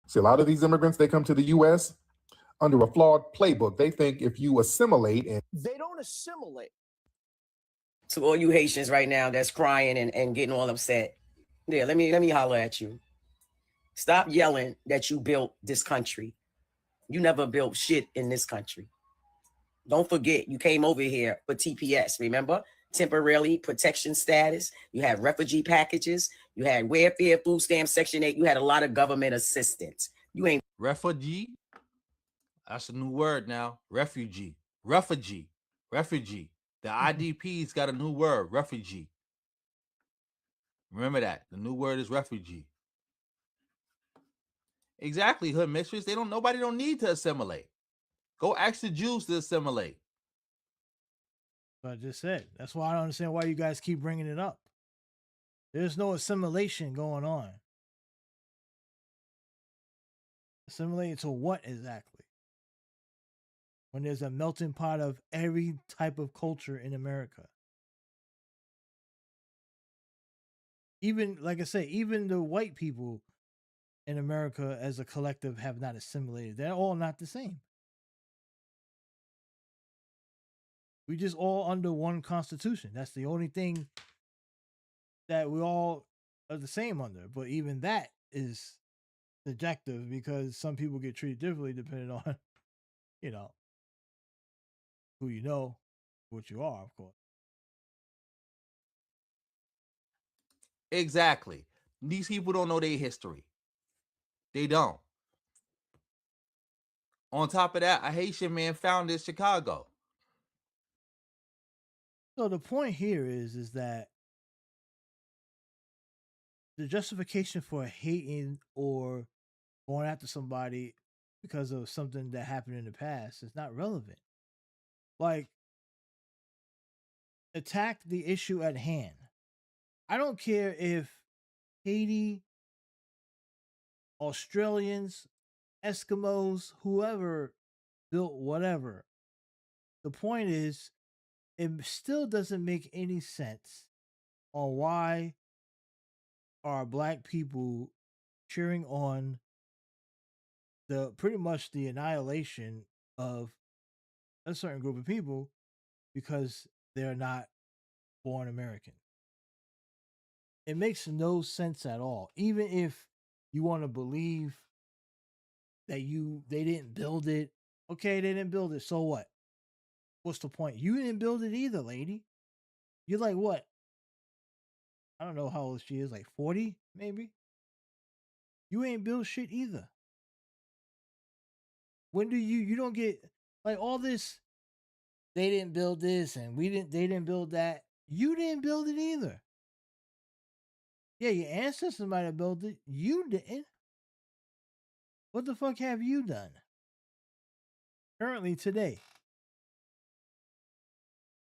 See, a lot of these immigrants, they come to the U.S. under a flawed playbook. They think if you assimilate and They don't assimilate. To all you Haitians right now that's crying and getting all upset. Yeah, let me holler at you. Stop yelling that you built this country. You never built shit in this country. Don't forget, you came over here for TPS, remember? Temporarily protection status. You had refugee packages. You had welfare, food stamps, Section 8. You had a lot of government assistance. You ain't Refugee? That's a new word now. Refugee. Refugee. Refugee. The IDP's got a new word, refugee. Remember that. The new word is refugee. Exactly, hood mistress. Nobody don't need to assimilate. Go ask the Jews to assimilate. But I just said. That's why I don't understand why you guys keep bringing it up. There's no assimilation going on. Assimilating to what exactly? When there's a melting pot of every type of culture in America. Even, like I say, even the white people in America as a collective have not assimilated. They're all not the same. We just all under one constitution. That's the only thing that we all are the same under. But even that is subjective because some people get treated differently depending on, who you know, what you are, of course. Exactly. These people don't know their history. They don't. On top of that, a Haitian man founded Chicago. So the point here is that the justification for hating or going after somebody because of something that happened in the past is not relevant. Like, attack the issue at hand. I don't care if Haiti, Australians, Eskimos, whoever built whatever. The point is, it still doesn't make any sense on why are black people cheering on the pretty much the annihilation of a certain group of people because they're not born American. It makes no sense at all. Even if you want to believe that they didn't build it. Okay, they didn't build it. So what? What's the point? You didn't build it either, lady. You're like what? I don't know how old she is, like 40, maybe? You ain't built shit either. When do you don't get like all this, they didn't build this and they didn't build that. You didn't build it either. Yeah, your ancestors might have built it. You didn't. What the fuck have you done? Currently today.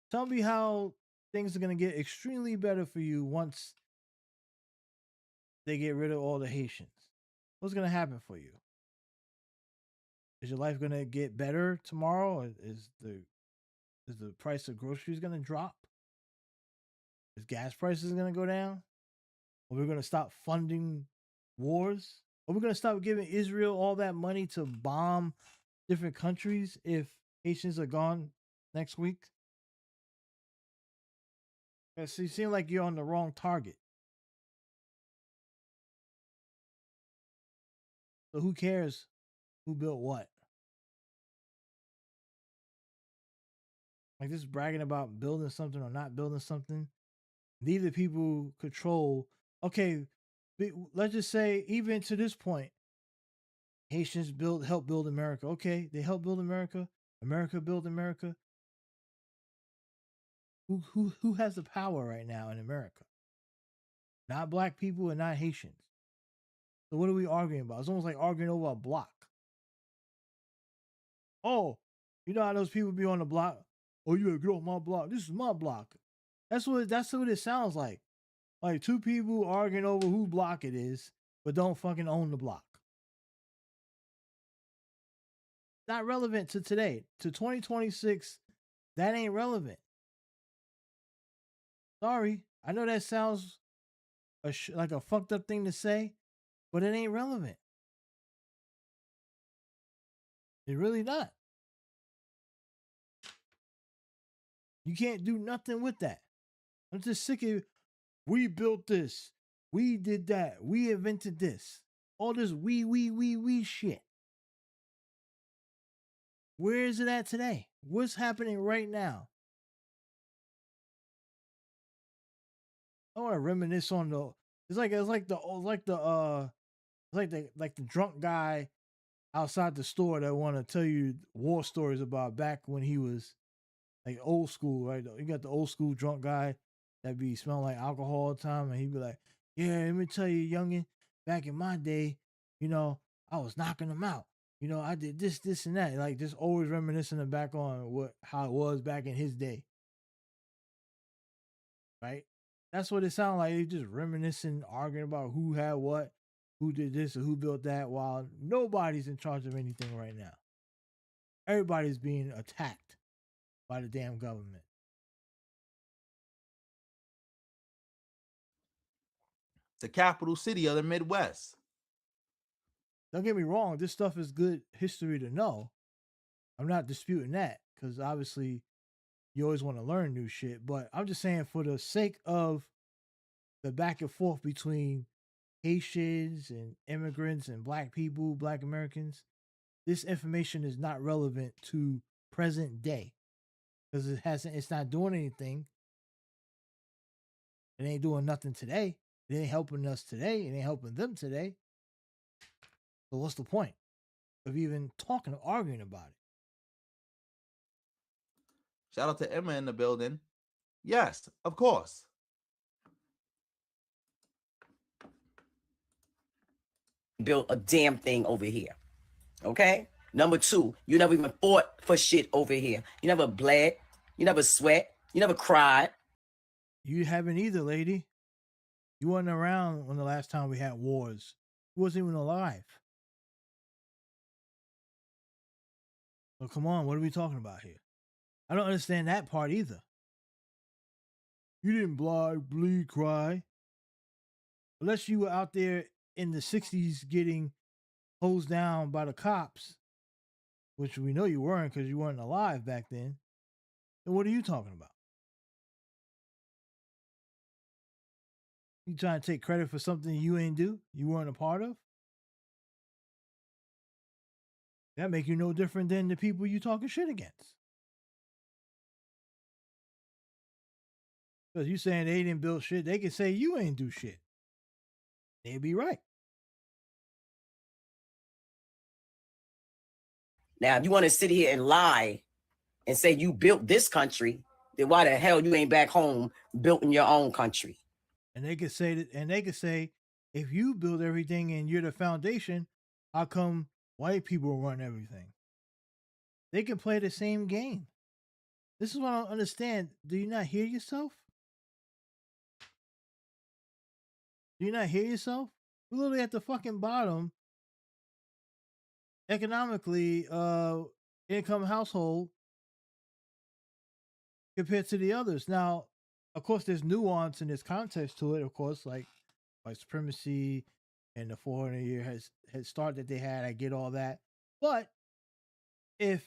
Tell me how things are going to get extremely better for you once they get rid of all the Haitians. What's going to happen for you? Is your life going to get better tomorrow? Or is the price of groceries going to drop? Is gas prices going to go down? Are we going to stop funding wars? Are we going to stop giving Israel all that money to bomb different countries if Haitians are gone next week? So you seem like you're on the wrong target. So who cares who built what? Like this bragging about building something or not building something. Neither people control Okay, let's just say even to this point, Haitians helped build America. Okay, they helped build America. America built America. Who has the power right now in America? Not black people and not Haitians. So what are we arguing about? It's almost like arguing over a block. Oh, you know how those people be on the block? Oh, you gotta get off my block. This is my block. That's what it sounds like. Like two people arguing over whose block it is, but don't fucking own the block. Not relevant to today. To 2026, that ain't relevant. Sorry. I know that sounds like a fucked up thing to say, but it ain't relevant. It really not. You can't do nothing with that. I'm just sick of, we built this. We did that. We invented this. All this we shit. Where is it at today? What's happening right now? I want to reminisce on it's like the drunk guy outside the store that want to tell you war stories about back when he was like old school, right? You got the old school drunk guy that be smelling like alcohol all the time, and he'd be like, "Yeah, let me tell you, youngin, back in my day, you know, I was knocking them out. You know, I did this, this, and that." Like just always reminiscing back on how it was back in his day, right? That's what it sounded like. They just reminiscing, arguing about who had what, who did this, or who built that, while nobody's in charge of anything right now. Everybody's being attacked by the damn government. The capital city of the Midwest. Don't get me wrong, this stuff is good history to know. I'm not disputing that because obviously you always want to learn new shit. But I'm just saying, for the sake of the back and forth between Haitians and immigrants and black people, black Americans, this information is not relevant to present day because it's not doing anything. It ain't doing nothing today. It ain't helping us today. It ain't helping them today. So what's the point of even talking or arguing about it? Shout out to Emma in the building. Yes, of course. Built a damn thing over here. Okay? Number two, you never even fought for shit over here. You never bled. You never sweat. You never cried. You haven't either, lady. You weren't around when the last time we had wars. You wasn't even alive. So come on, what are we talking about here? I don't understand that part either. You didn't bleed, cry. Unless you were out there in the 60s getting hosed down by the cops, which we know you weren't because you weren't alive back then. Then what are you talking about? You trying to take credit for something you ain't do? You weren't a part of? That make you no different than the people you talking shit against. Because you saying they didn't build shit, they can say you ain't do shit. They'd be right. Now, if you want to sit here and lie and say you built this country, then why the hell you ain't back home building your own country? And they could say that, and they could say, if you build everything and you're the foundation, how come white people run everything? They can play the same game. This is what I don't understand. Do you not hear yourself? Do you not hear yourself? We're literally at the fucking bottom economically, income household compared to the others. Now, of course, there's nuance and there's context to it, of course, like white supremacy and the 400-year head start that they had. I get all that. But if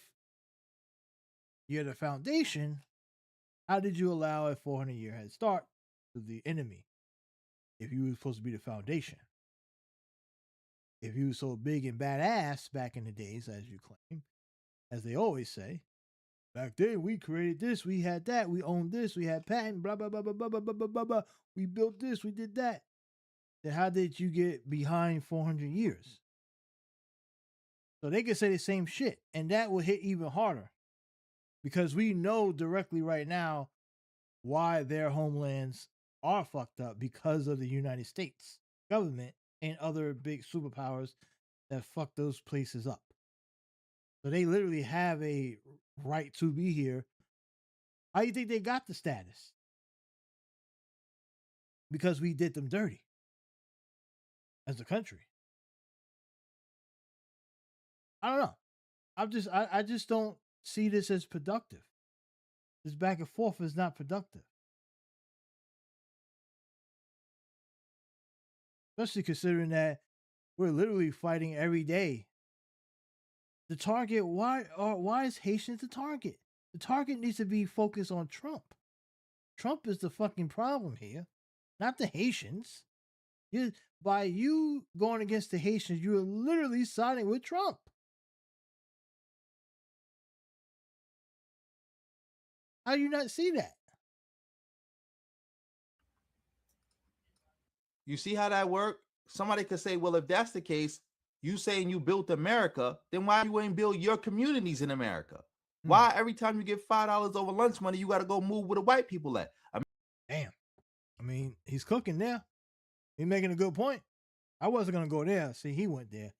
you're the foundation, how did you allow a 400-year head start to the enemy if you were supposed to be the foundation? If you were so big and badass back in the days, as you claim, as they always say, back then we created this, we had that, we owned this, we had patent, blah, blah, blah, blah, blah, blah, blah, blah, blah, blah. We built this, we did that. then how did you get behind 400 years? So they could say the same shit, and that will hit even harder because we know directly right now why their homelands are fucked up because of the United States government and other big superpowers that fuck those places up. So they literally have a right to be here. How do you think they got the status? Because we did them dirty as a country. I don't know. I just don't see this as productive. This back and forth is not productive. Especially considering that we're literally fighting every day. The target, why is Haitians the target? The target needs to be focused on Trump. Trump is the fucking problem here, not the Haitians. By you going against the Haitians, you're literally siding with Trump. How do you not see that? You see how that worked? Somebody could say, well, if that's the case, you saying you built America, then why you ain't build your communities in America? Why every time you get $5 over lunch money, you got to go move where the white people at? Damn. I mean, he's cooking there. He's making a good point. I wasn't going to go there. See, he went there.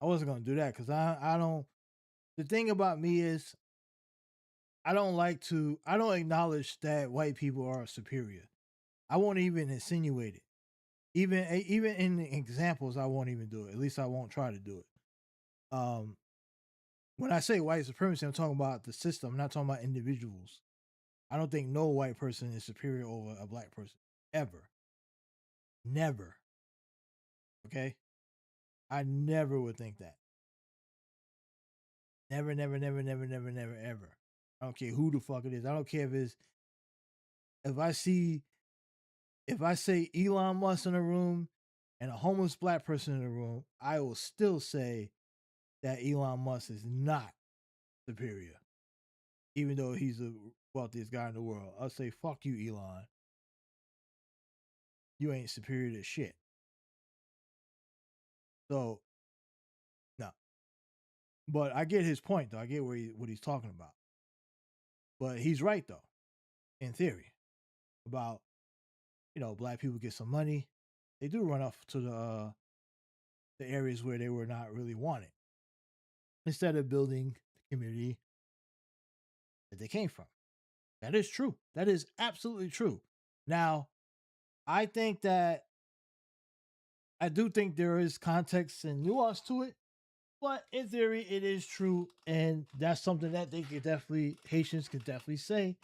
I wasn't going to do that because I don't. The thing about me is I don't acknowledge that white people are superior. I won't even insinuate it. Even in the examples, I won't even do it. At least I won't try to do it. When I say white supremacy, I'm talking about the system. I'm not talking about individuals. I don't think no white person is superior over a black person. Ever. Never. Okay? I never would think that. Never, never, never, never, never, never, ever. I don't care who the fuck it is. I don't care if it's if I say Elon Musk in a room and a homeless black person in the room, I will still say that Elon Musk is not superior. Even though he's the wealthiest guy in the world. I'll say, fuck you, Elon. You ain't superior to shit. So, no. But I get his point, though. I get what he's talking about. But he's right, though, in theory, about, black people get some money. They do run off to the areas where they were not really wanted instead of building the community that they came from. That is true. That is absolutely true. Now, I do think there is context and nuance to it, but in theory, it is true, and that's something that Haitians could definitely say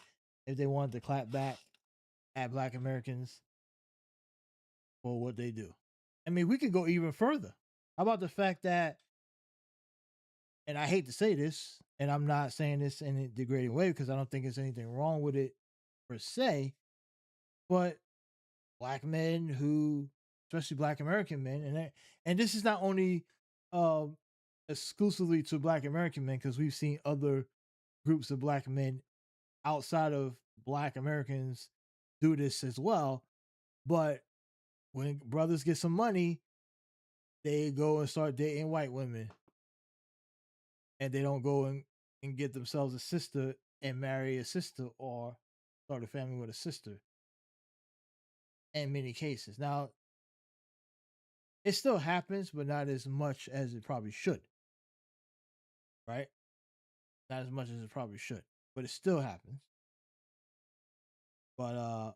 if they wanted to clap back at Black Americans for what they do. I mean, we could go even further. How about the fact that, and I hate to say this, and I'm not saying this in a degrading way because I don't think there's anything wrong with it per se, but black men especially Black American men, and this is not only exclusively to Black American men because we've seen other groups of black men outside of Black Americans do this as well. But when brothers get some money, they go and start dating white women, and they don't go and get themselves a sister and marry a sister or start a family with a sister. In many cases, now it still happens, but not as much as it probably should. Right? Not as much as it probably should, but it still happens. But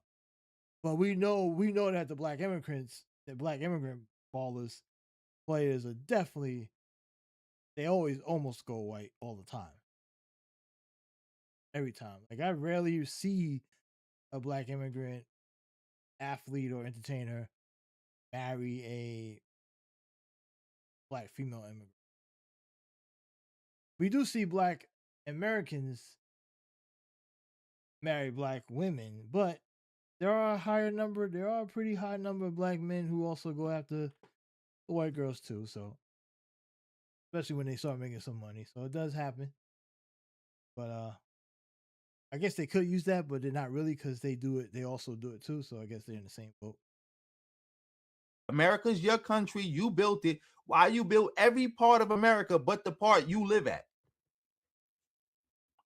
we know that the Black immigrant ballers players are definitely, they always almost go white all the time. Every time. Like I rarely see a Black immigrant athlete or entertainer marry a Black female immigrant. We do see Black Americans marry Black women, but there are a pretty high number of Black men who also go after the white girls too. So, especially when they start making some money, so it does happen. But I guess they could use that, but they're not really because they do it. They also do it too. So I guess they're in the same boat. America's your country. You built it. Why you built every part of America but the part you live at?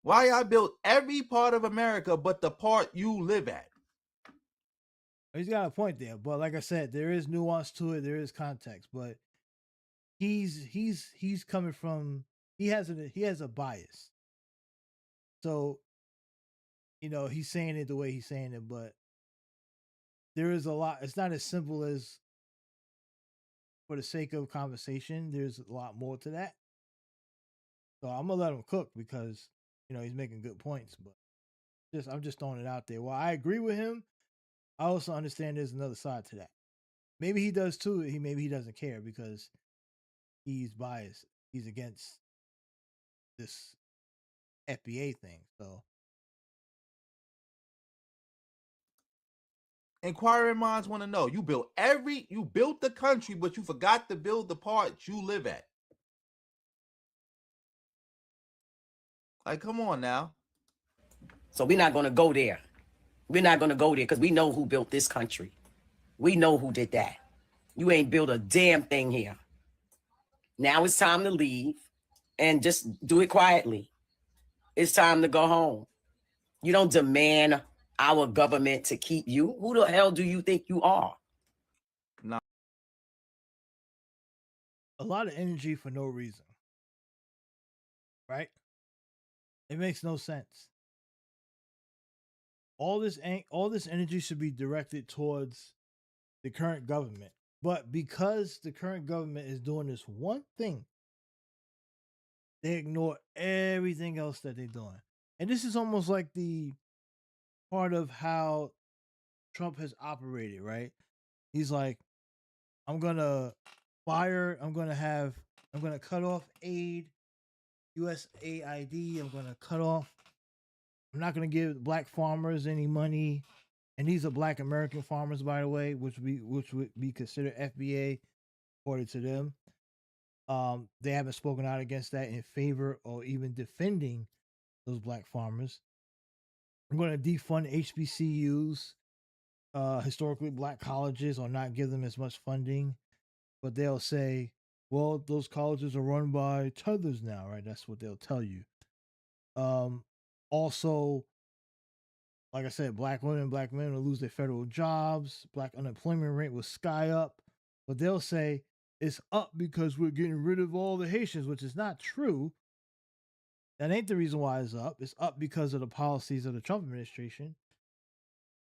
Why I built every part of America but the part you live at? He's got a point there, but like I said, there is nuance to it. There is context, but he's coming from he has a bias. So, he's saying it the way he's saying it, but there is a lot. It's not as simple as for the sake of conversation. There's a lot more to that. So I'm gonna let him cook because he's making good points, but I'm just throwing it out there. While I agree with him, I also understand there's another side to that. Maybe he does too. Maybe he doesn't care because he's biased. He's against this FBA thing. So Inquiring minds want to know. You built the country, but you forgot to build the part you live at. Like, come on now. So we're not going to go there. We're not going to go there because we know who built this country. We know who did that. You ain't built a damn thing here. Now it's time to leave and just do it quietly. It's time to go home. You don't demand our government to keep you. Who the hell do you think you are? No. A lot of energy for no reason. Right? It makes no sense. All this energy should be directed towards the current government. But because the current government is doing this one thing, they ignore everything else that they're doing. And this is almost like the part of how Trump has operated, right? He's like, I'm going to cut off aid, USAID. I'm not going to give black farmers any money. And these are black American farmers, by the way, which would be considered FBA, according to them. They haven't spoken out against that in favor or even defending those black farmers. I'm going to defund HBCUs, historically black colleges, or not give them as much funding. But they'll say, well, those colleges are run by tethers now, right? That's what they'll tell you. Also, like I said, black women, black men will lose their federal jobs. Black unemployment rate will sky up. But they'll say it's up because we're getting rid of all the Haitians, which is not true. That ain't the reason why it's up. It's up because of the policies of the Trump administration.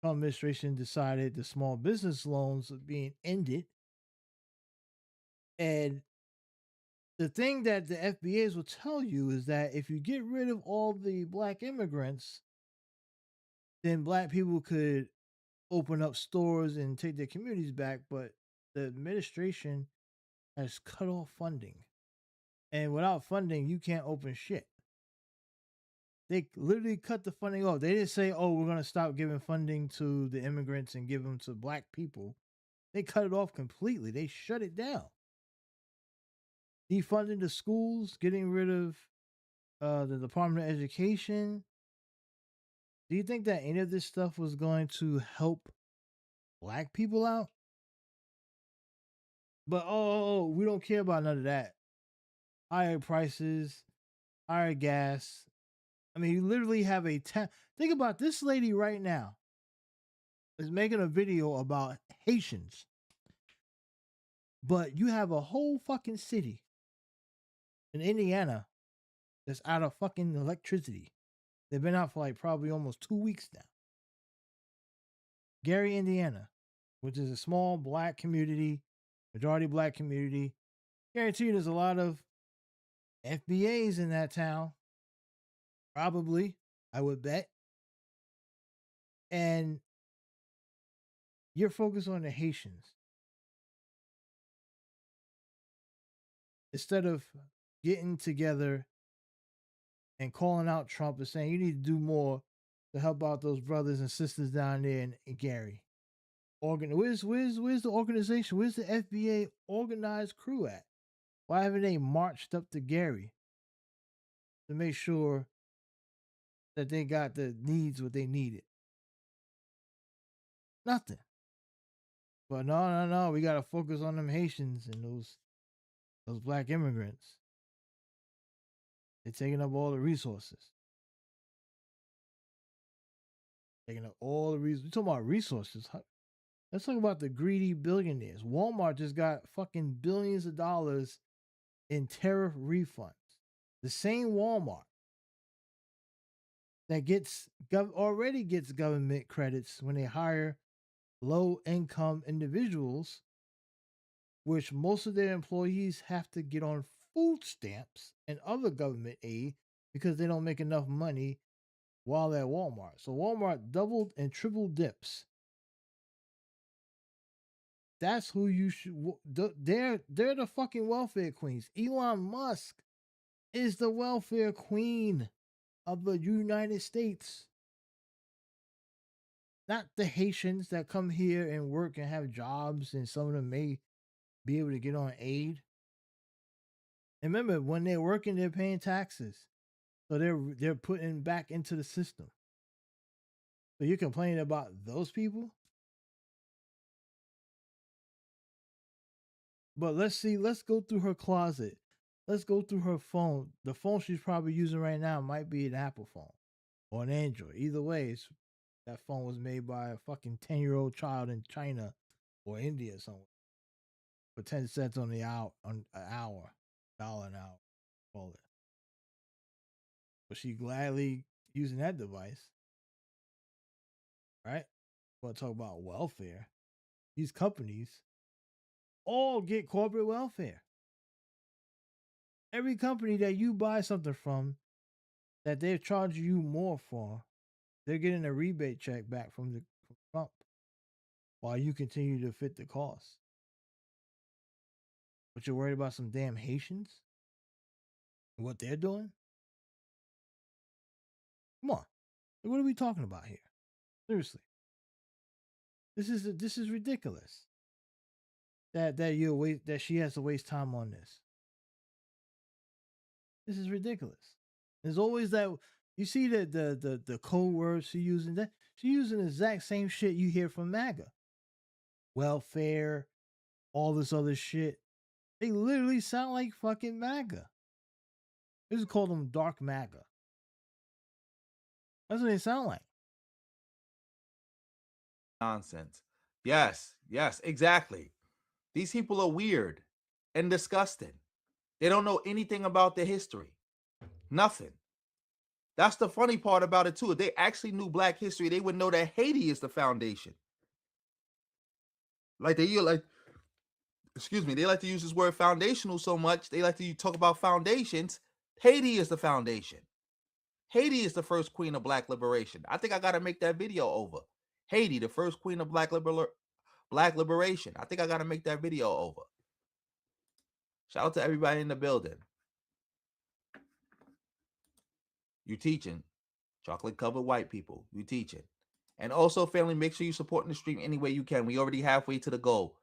Trump administration decided the small business loans are being ended. And the thing that the FBAs will tell you is that if you get rid of all the black immigrants, then black people could open up stores and take their communities back. But the administration has cut off funding. And without funding, you can't open shit. They literally cut the funding off. They didn't say, oh, we're going to stop giving funding to the immigrants and give them to black people. They cut it off completely. They shut it down. Defunding the schools, getting rid of the Department of Education. Do you think that any of this stuff was going to help black people out? But, we don't care about none of that. Higher prices, higher gas. I mean, you literally have think about this lady right now is making a video about Haitians. But you have a whole fucking city in Indiana that's out of fucking electricity. They've been out for like probably almost 2 weeks now. Gary, Indiana, which is a small black community, majority black community. Guarantee you there's a lot of FBAs in that town. Probably, I would bet. And you're focused on the Haitians. Instead of getting together and calling out Trump and saying you need to do more to help out those brothers and sisters down there in Gary. Where's the organization? Where's the FBA organized crew at? Why haven't they marched up to Gary to make sure that they got the needs what they needed? Nothing. But no. We gotta focus on them Haitians and those black immigrants. They're taking up all the resources. Taking up all the resources. We're talking about resources. Let's talk about the greedy billionaires. Walmart just got fucking billions of dollars in tariff refunds. The same Walmart that already gets government credits when they hire low-income individuals, which most of their employees have to get on food stamps and other government aid because they don't make enough money while at Walmart. So Walmart doubled and tripled dips. That's who you should. They're the fucking welfare queens. Elon Musk is the welfare queen of the United States. Not the Haitians that come here and work and have jobs, and some of them may be able to get on aid. And remember, when they're working, they're paying taxes, so they're putting back into the system. So you're complaining about those people? But let's go through her closet. Let's go through her phone. The phone she's probably using right now might be an Apple phone or an Android. Either way, that phone was made by a fucking 10-year-old child in China or India somewhere for 10 cents on an hour, $1 an hour, call it. But she gladly using that device, right? Want to talk about welfare? These companies all get corporate welfare. Every company that you buy something from that they're charging you more for, they're getting a rebate check back from Trump while you continue to fit the cost. But you're worried about some damn Haitians and what they're doing? Come on. What are we talking about here? Seriously. This is ridiculous. That she has to waste time on this. This is ridiculous. There's always that. You see the code words she's using. That she's using the exact same shit you hear from MAGA. Welfare, all this other shit. They literally sound like fucking MAGA. They just call them dark MAGA. That's what they sound like. Nonsense. Yes, exactly. These people are weird and disgusting. They don't know anything about their history. Nothing. That's the funny part about it too. If they actually knew black history, they would know that Haiti is the foundation. They like to use this word foundational so much. They like to talk about foundations. Haiti is the foundation. Haiti is the first queen of black liberation. I think I got to make that video over. Haiti, the first queen of black liberation. I think I got to make that video over. Shout out to everybody in the building. You teaching. Chocolate covered white people. You teaching. And also, family, make sure you supporting the stream any way you can. We already halfway to the goal.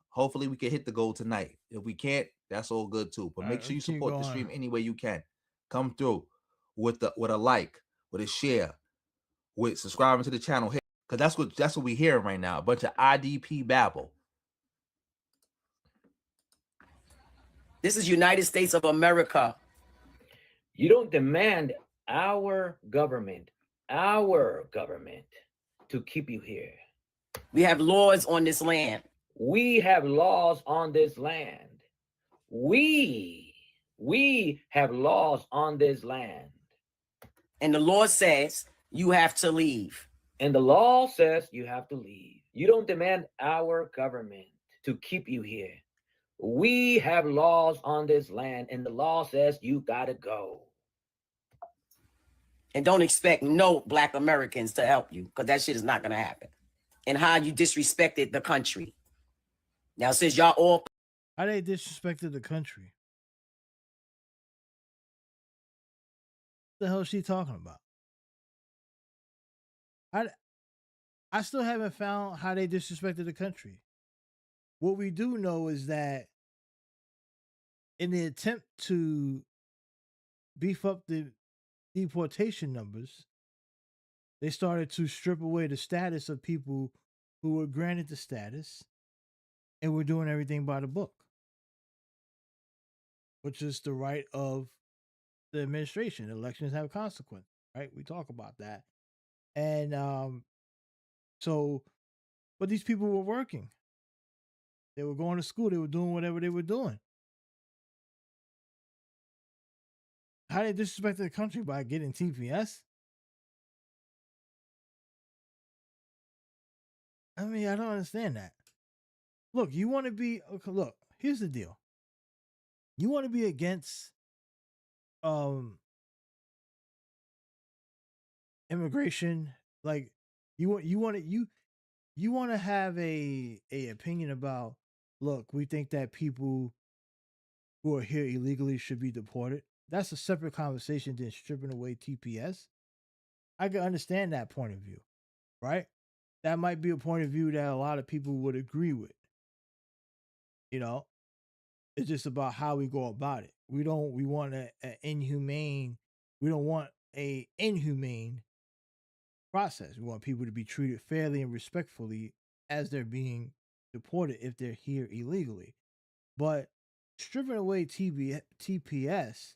Hopefully we can hit the goal tonight. If we can't, that's all good too. But make sure you support the stream any way you can. Come through with a like, with a share, with subscribing to the channel. Because that's what we hearing right now. A bunch of IDP babble. This is United States of America. You don't demand our government to keep you here. We have laws on this land. We have laws on this land. We have laws on this land. And the law says you have to leave. And the law says you have to leave. You don't demand our government to keep you here. We have laws on this land, and the law says you gotta go. And don't expect no black Americans to help you, because that shit is not gonna happen. And how you disrespected the country. Now, since y'all all... How they disrespected the country? What the hell is she talking about? I still haven't found how they disrespected the country. What we do know is that in the attempt to beef up the deportation numbers, they started to strip away the status of people who were granted the status And we're doing everything by the book, which is the right of the administration. Elections have consequences, right? We talk about that. And but these people were working. They were going to school. They were doing whatever they were doing. How they disrespect the country by getting TPS? I mean, I don't understand that. Look, you want to be okay, look, here's the deal. You want to be against immigration, like you want to have a opinion about, look, we think that people who are here illegally should be deported. That's a separate conversation than stripping away TPS. I can understand that point of view, right? That might be a point of view that a lot of people would agree with. You know, it's just about how we go about it. We want a inhumane process. We want people to be treated fairly and respectfully as they're being deported if they're here illegally. But stripping away TPS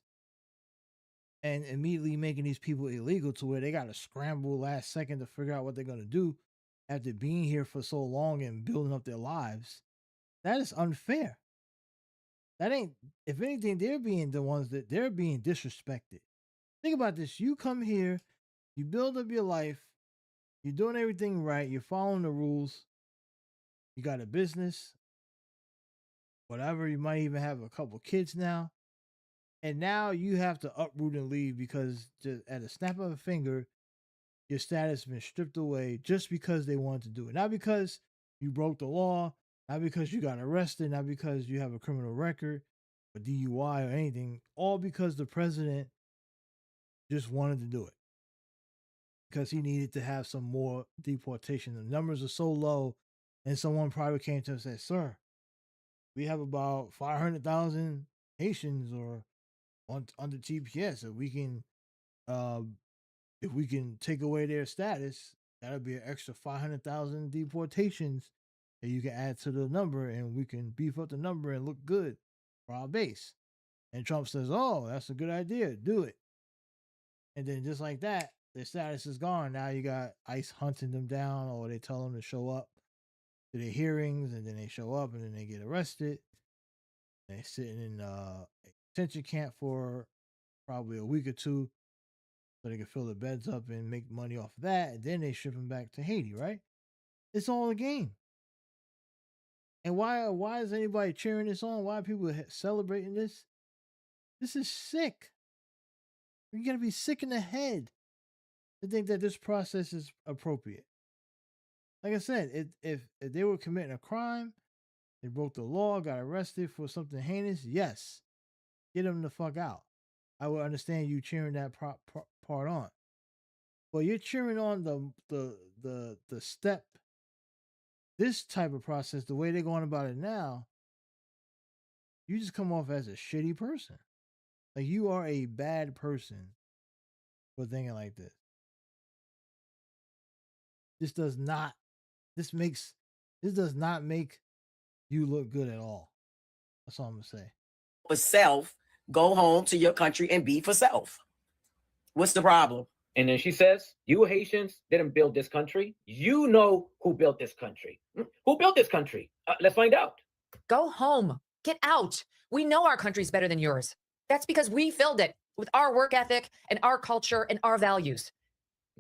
and immediately making these people illegal to where they got to scramble last second to figure out what they're going to do after being here for so long and building up their lives, that is unfair. That ain't, if anything, they're being the ones that they're being disrespected. Think about this. You come here, you build up your life, you're doing everything right, you're following the rules, you got a business, whatever, you might even have a couple kids now. And now you have to uproot and leave because just at a snap of a finger, your status has been stripped away just because they wanted to do it. Not because you broke the law, not because you got arrested, not because you have a criminal record, or DUI or anything, all because the president just wanted to do it. Because he needed to have some more deportation. The numbers are so low, and someone probably came to him and said, "Sir, we have about 500,000 Haitians or under TPS. If we can take away their status, that'll be an extra 500,000 deportations that you can add to the number, and we can beef up the number and look good for our base." And Trump says, "Oh, that's a good idea. Do it." And then just like that, their status is gone. Now you got ICE hunting them down, or they tell them to show up to their hearings, and then they show up, and then they get arrested. They're sitting in a detention camp for probably a week or two so they can fill the beds up and make money off of that, and then they ship them back to Haiti, right? It's all a game. And why is anybody cheering this on? Why are people celebrating this? This is sick. You gotta be sick in the head to think that this process is appropriate. Like I said, if they were committing a crime, they broke the law, got arrested for something heinous, yes, get them the fuck out. I would understand you cheering that part on. But you're cheering on the step, this type of process, the way they're going about it now, you just come off as a shitty person. Like, you are a bad person for thinking like this. This does not make you look good at all. That's all I'm gonna say. For self, go home to your country and be for self. What's the problem? And then she says, "You Haitians didn't build this country. You know who built this country. Who built this country? Let's find out." Go home. Get out. We know our country's better than yours. That's because we filled it with our work ethic and our culture and our values.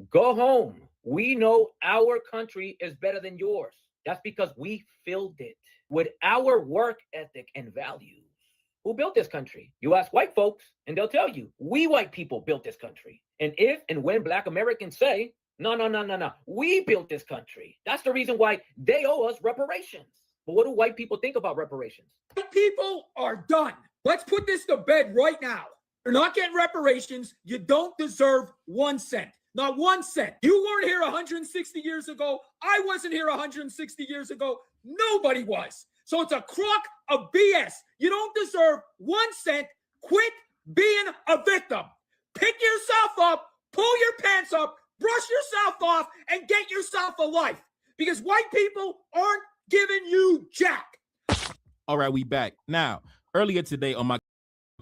Go home. We know our country is better than yours. That's because we filled it with our work ethic and values. Who built this country? You ask white folks, and they'll tell you, we white people built this country. And if and when Black Americans say, no, we built this country, that's the reason why they owe us reparations. But what do white people think about reparations? White people are done. Let's put this to bed right now. You're not getting reparations. You don't deserve 1 cent. Not 1 cent. You weren't here 160 years ago. I wasn't here 160 years ago. Nobody was. So it's a crock of BS. You don't deserve 1 cent. Quit being a victim. Pick yourself up, pull your pants up, brush yourself off, and get yourself a life. Because white people aren't giving you jack. All right, we back. Now, earlier today on my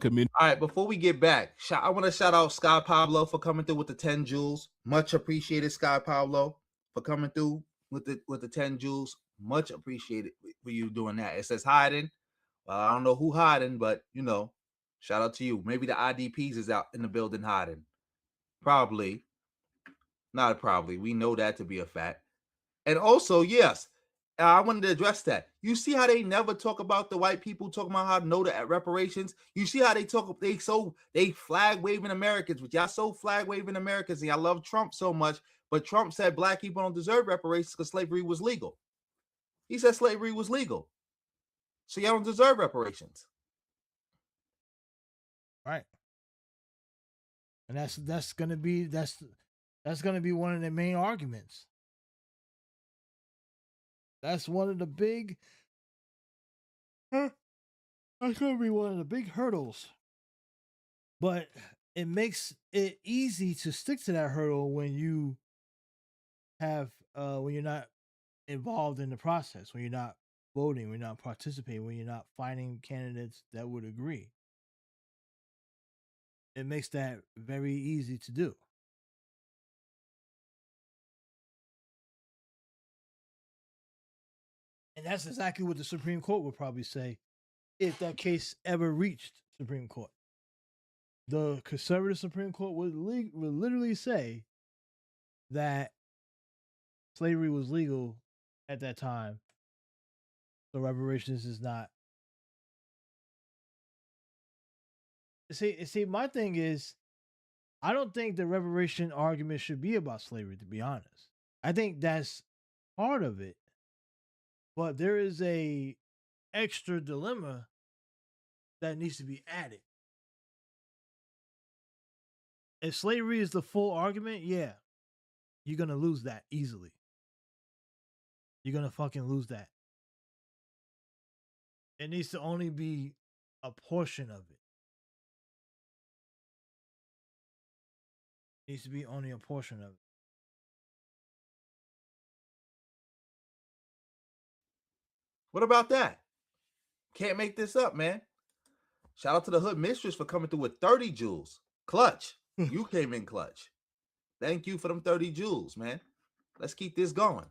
community. All right, before we get back, I want to shout out Sky Pablo for coming through with the 10 jewels. Much appreciated, Sky Pablo, for coming through with the 10 jewels. Much appreciated for you doing that. It says hiding. Well, I don't know who hiding, but you know, shout out to you. Maybe the IDPs is out in the building hiding. Probably. Not probably. We know that to be a fact. And also, yes, I wanted to address that. You see how they never talk about the white people talking about how to know the reparations? You see how they talk, they flag waving Americans, but y'all so flag waving Americans, and y'all love Trump so much, but Trump said black people don't deserve reparations because slavery was legal. He said slavery was legal. So y'all don't deserve reparations. Right. And that's gonna be one of the main arguments. That's one of the big. That's gonna be one of the big hurdles. But it makes it easy to stick to that hurdle when you have when you're not involved in the process, when you're not voting, when you're not participating, when you're not finding candidates that would agree. It makes that very easy to do. And that's exactly what the Supreme Court would probably say if that case ever reached Supreme Court. The conservative Supreme Court would literally say that slavery was legal at that time, so reparations is not. See, my thing is, I don't think the reparation argument should be about slavery, to be honest. I think that's part of it. But there is a extra dilemma that needs to be added. If slavery is the full argument, yeah, you're going to lose that easily. You're going to fucking lose that. It needs to only be a portion of it. It needs to be only a portion of it. What about that? Can't make this up, man. Shout out to the Hood Mistress for coming through with 30 jewels. Clutch. You came in clutch. Thank you for them 30 jewels, man. Let's keep this going.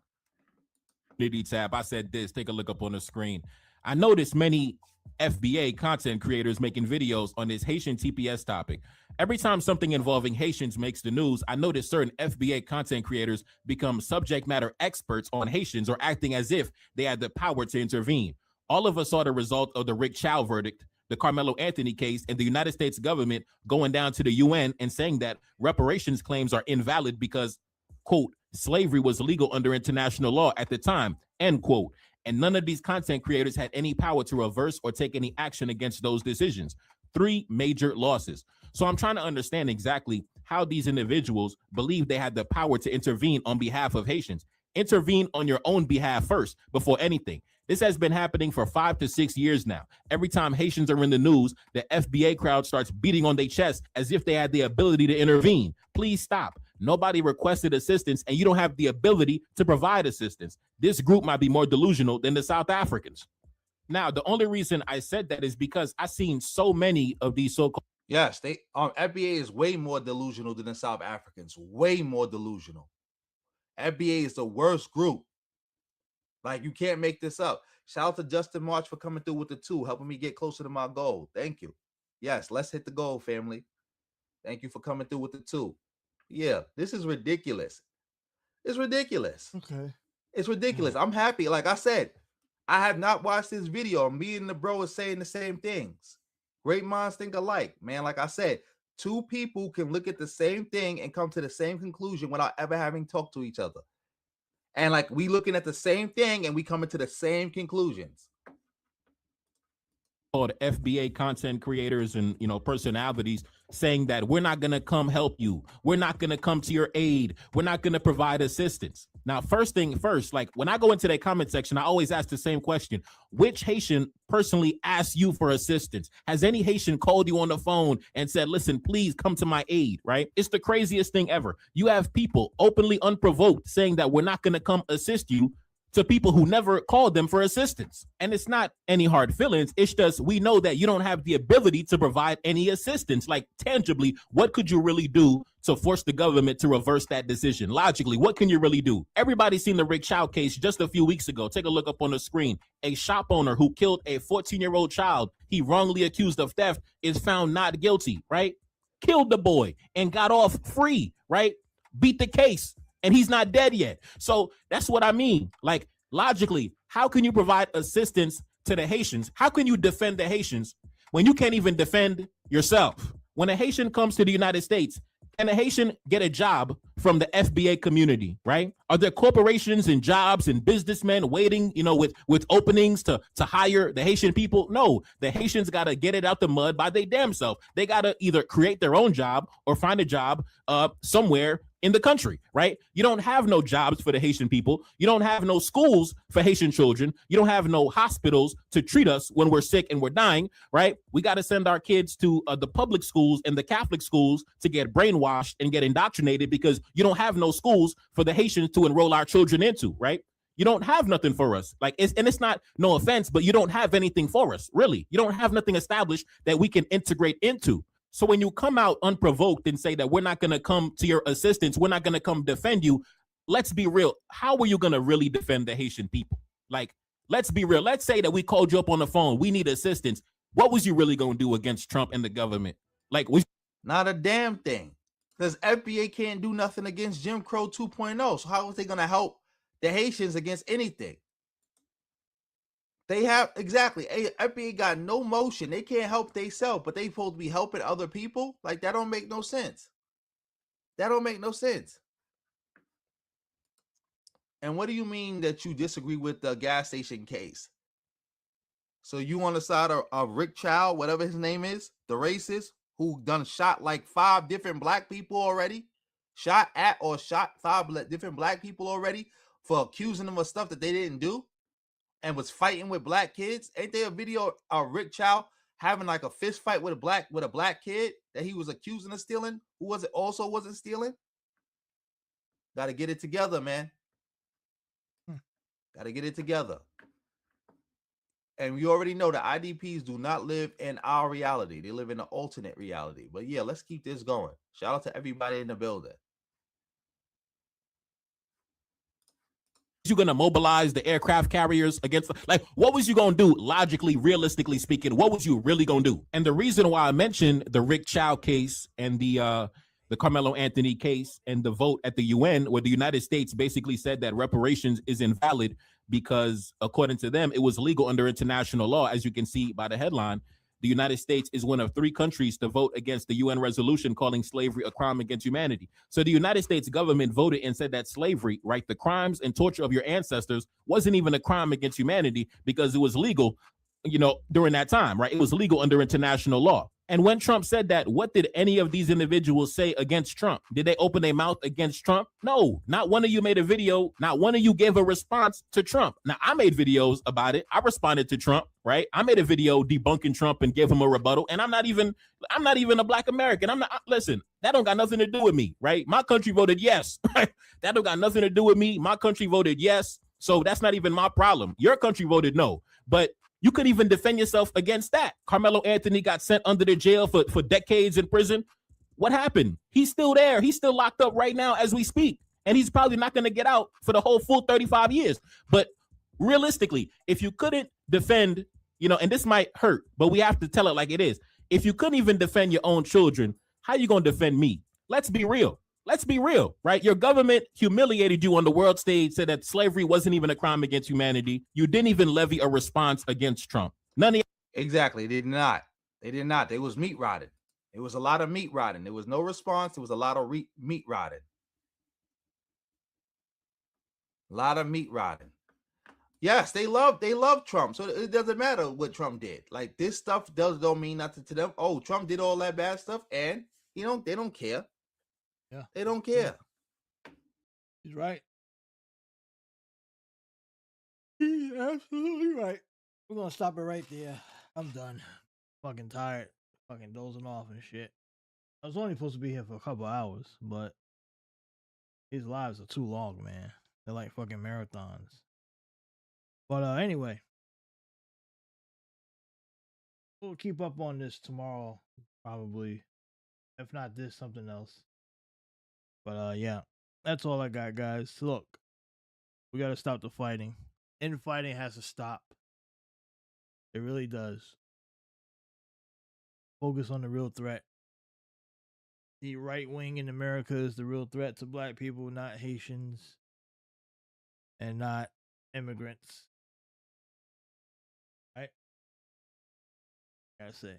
Community tab. I said this. Take a look up on the screen. I noticed many FBA content creators making videos on this Haitian TPS topic. Every time something involving Haitians makes the news, I notice certain FBA content creators become subject matter experts on Haitians or acting as if they had the power to intervene. All of us saw the result of the Rick Chow verdict, the Carmelo Anthony case, and the United States government going down to the UN and saying that reparations claims are invalid because, quote, slavery was legal under international law at the time, end quote. And none of these content creators had any power to reverse or take any action against those decisions. 3 major losses. So I'm trying to understand exactly how these individuals believe they had the power to intervene on behalf of Haitians. Intervene on your own behalf first before anything. This has been happening for 5 to 6 years now. Every time Haitians are in the news, the FBA crowd starts beating on their chest as if they had the ability to intervene. Please stop. Nobody requested assistance, and you don't have the ability to provide assistance. This group might be more delusional than the South Africans. Now, the only reason I said that is because I've seen so many of these so-called. Yes, they FBA is way more delusional than the South Africans. Way more delusional. FBA is the worst group. Like, you can't make this up. Shout out to Justin March for coming through with the 2, helping me get closer to my goal. Thank you. Yes, let's hit the goal, family. Thank you for coming through with the 2. Yeah, this is ridiculous. It's ridiculous. Okay. It's ridiculous. I'm happy. Like I said, I have not watched this video. Me and the bro is saying the same things. Great minds think alike, man. Like I said, 2 people can look at the same thing and come to the same conclusion without ever having talked to each other. And like, we looking at the same thing and we coming to the same conclusions. Called FBA content creators and, you know, personalities saying that we're not going to come help you. We're not going to come to your aid. We're not going to provide assistance. Now, first thing first, like when I go into that comment section, I always ask the same question. Which Haitian personally asked you for assistance? Has any Haitian called you on the phone and said, listen, please come to my aid, right? It's the craziest thing ever. You have people openly unprovoked saying that we're not going to come assist you to people who never called them for assistance. And it's not any hard feelings. It's just we know that you don't have the ability to provide any assistance. Like tangibly, what could you really do to force the government to reverse that decision? Logically, what can you really do? Everybody's seen the Rick Chow case just a few weeks ago. Take a look up on the screen. A shop owner who killed a 14-year-old child, he wrongly accused of theft, is found not guilty, right? Killed the boy and got off free, right? Beat the case. And he's not dead yet. So that's what I mean. Like, logically, how can you provide assistance to the Haitians? How can you defend the Haitians when you can't even defend yourself? When a Haitian comes to the United States, can a Haitian get a job from the FBA community, right? Are there corporations and jobs and businessmen waiting, with openings to hire the Haitian people? No, the Haitians got to get it out the mud by their damn self. They got to either create their own job or find a job somewhere in the country, right? You don't have no jobs for the Haitian people. You don't have no schools for Haitian children. You don't have no hospitals to treat us when we're sick and we're dying, right? We got to send our kids to the public schools and the Catholic schools to get brainwashed and get indoctrinated because you don't have no schools for the Haitians to enroll our children into, right? You don't have nothing for us. It's not, no offense, but you don't have anything for us, really. You don't have nothing established that we can integrate into. So when you come out unprovoked and say that we're not going to come to your assistance, we're not going to come defend you, let's be real. How are you going to really defend the Haitian people? Like, let's be real. Let's say that we called you up on the phone. We need assistance. What was you really going to do against Trump and the government? Like, not a damn thing. Because FBA can't do nothing against Jim Crow 2.0. So how is they going to help the Haitians against anything? They have, exactly. FBA got no motion. They can't help themselves, but they supposed to be helping other people? Like, that don't make no sense. That don't make no sense. And what do you mean that you disagree with the gas station case? So you on the side of Rick Chow, whatever his name is, the racist, who done shot like 5 different black people already? Shot 5 different black people already for accusing them of stuff that they didn't do? And was fighting with black kids? Ain't there a video of Rick Chow having like a fist fight with a black kid that he was accusing of stealing, who wasn't stealing? Got to get it together, man. Got to get it together. And we already know that IDPs do not live in our reality. They live in an alternate reality. But yeah, let's keep this going. Shout out to everybody in the building. You going to mobilize the aircraft carriers against, like, what was you going to do? Logically, realistically speaking, what was you really going to do? And the reason why I mentioned the Rick Chow case and the Carmelo Anthony case and the vote at the UN, where the United States basically said that reparations is invalid because, according to them, it was legal under international law. As you can see by the headline, the United States is one of 3 countries to vote against the UN resolution calling slavery a crime against humanity. So the United States government voted and said that slavery, right, the crimes and torture of your ancestors wasn't even a crime against humanity because it was legal, during that time, right? It was legal under international law. And when Trump said that, what did any of these individuals say against Trump? Did they open their mouth against Trump? No, not one of you made a video. Not one of you gave a response to Trump. Now, I made videos about it. I responded to Trump, right? I made a video debunking Trump and gave him a rebuttal. And I'm not even a black American. Listen, that don't got nothing to do with me, right? My country voted yes. That don't got nothing to do with me. My country voted yes. So that's not even my problem. Your country voted no. But you couldn't even defend yourself against that. Carmelo Anthony got sent under the jail for decades in prison. What happened? He's still there. He's still locked up right now as we speak. And he's probably not going to get out for the whole full 35 years. But realistically, if you couldn't defend, and this might hurt, but we have to tell it like it is. If you couldn't even defend your own children, how you going to defend me? Let's be real. Let's be real, right? Your government humiliated you on the world stage, said that slavery wasn't even a crime against humanity. You didn't even levy a response against Trump. None of Exactly. They did not. They did not. There was meat rotting. It was a lot of meat rotting. There was no response. There was a lot of meat rotting. A lot of meat rotting. Yes, they love Trump. So it doesn't matter what Trump did. Like, this stuff don't mean nothing to them. Oh, Trump did all that bad stuff, and they don't care. Yeah. They don't care. He's right. He's absolutely right. We're gonna stop it right there. I'm done. Fucking tired. Fucking dozing off and shit. I was only supposed to be here for a couple hours, but these lives are too long, man. They're like fucking marathons. But anyway, we'll keep up on this tomorrow, probably. If not this, something else. But yeah, that's all I got, guys. Look, we got to stop the fighting. Infighting has to stop. It really does. Focus on the real threat. The right wing in America is the real threat to black people, not Haitians and not immigrants. Right? Gotta say.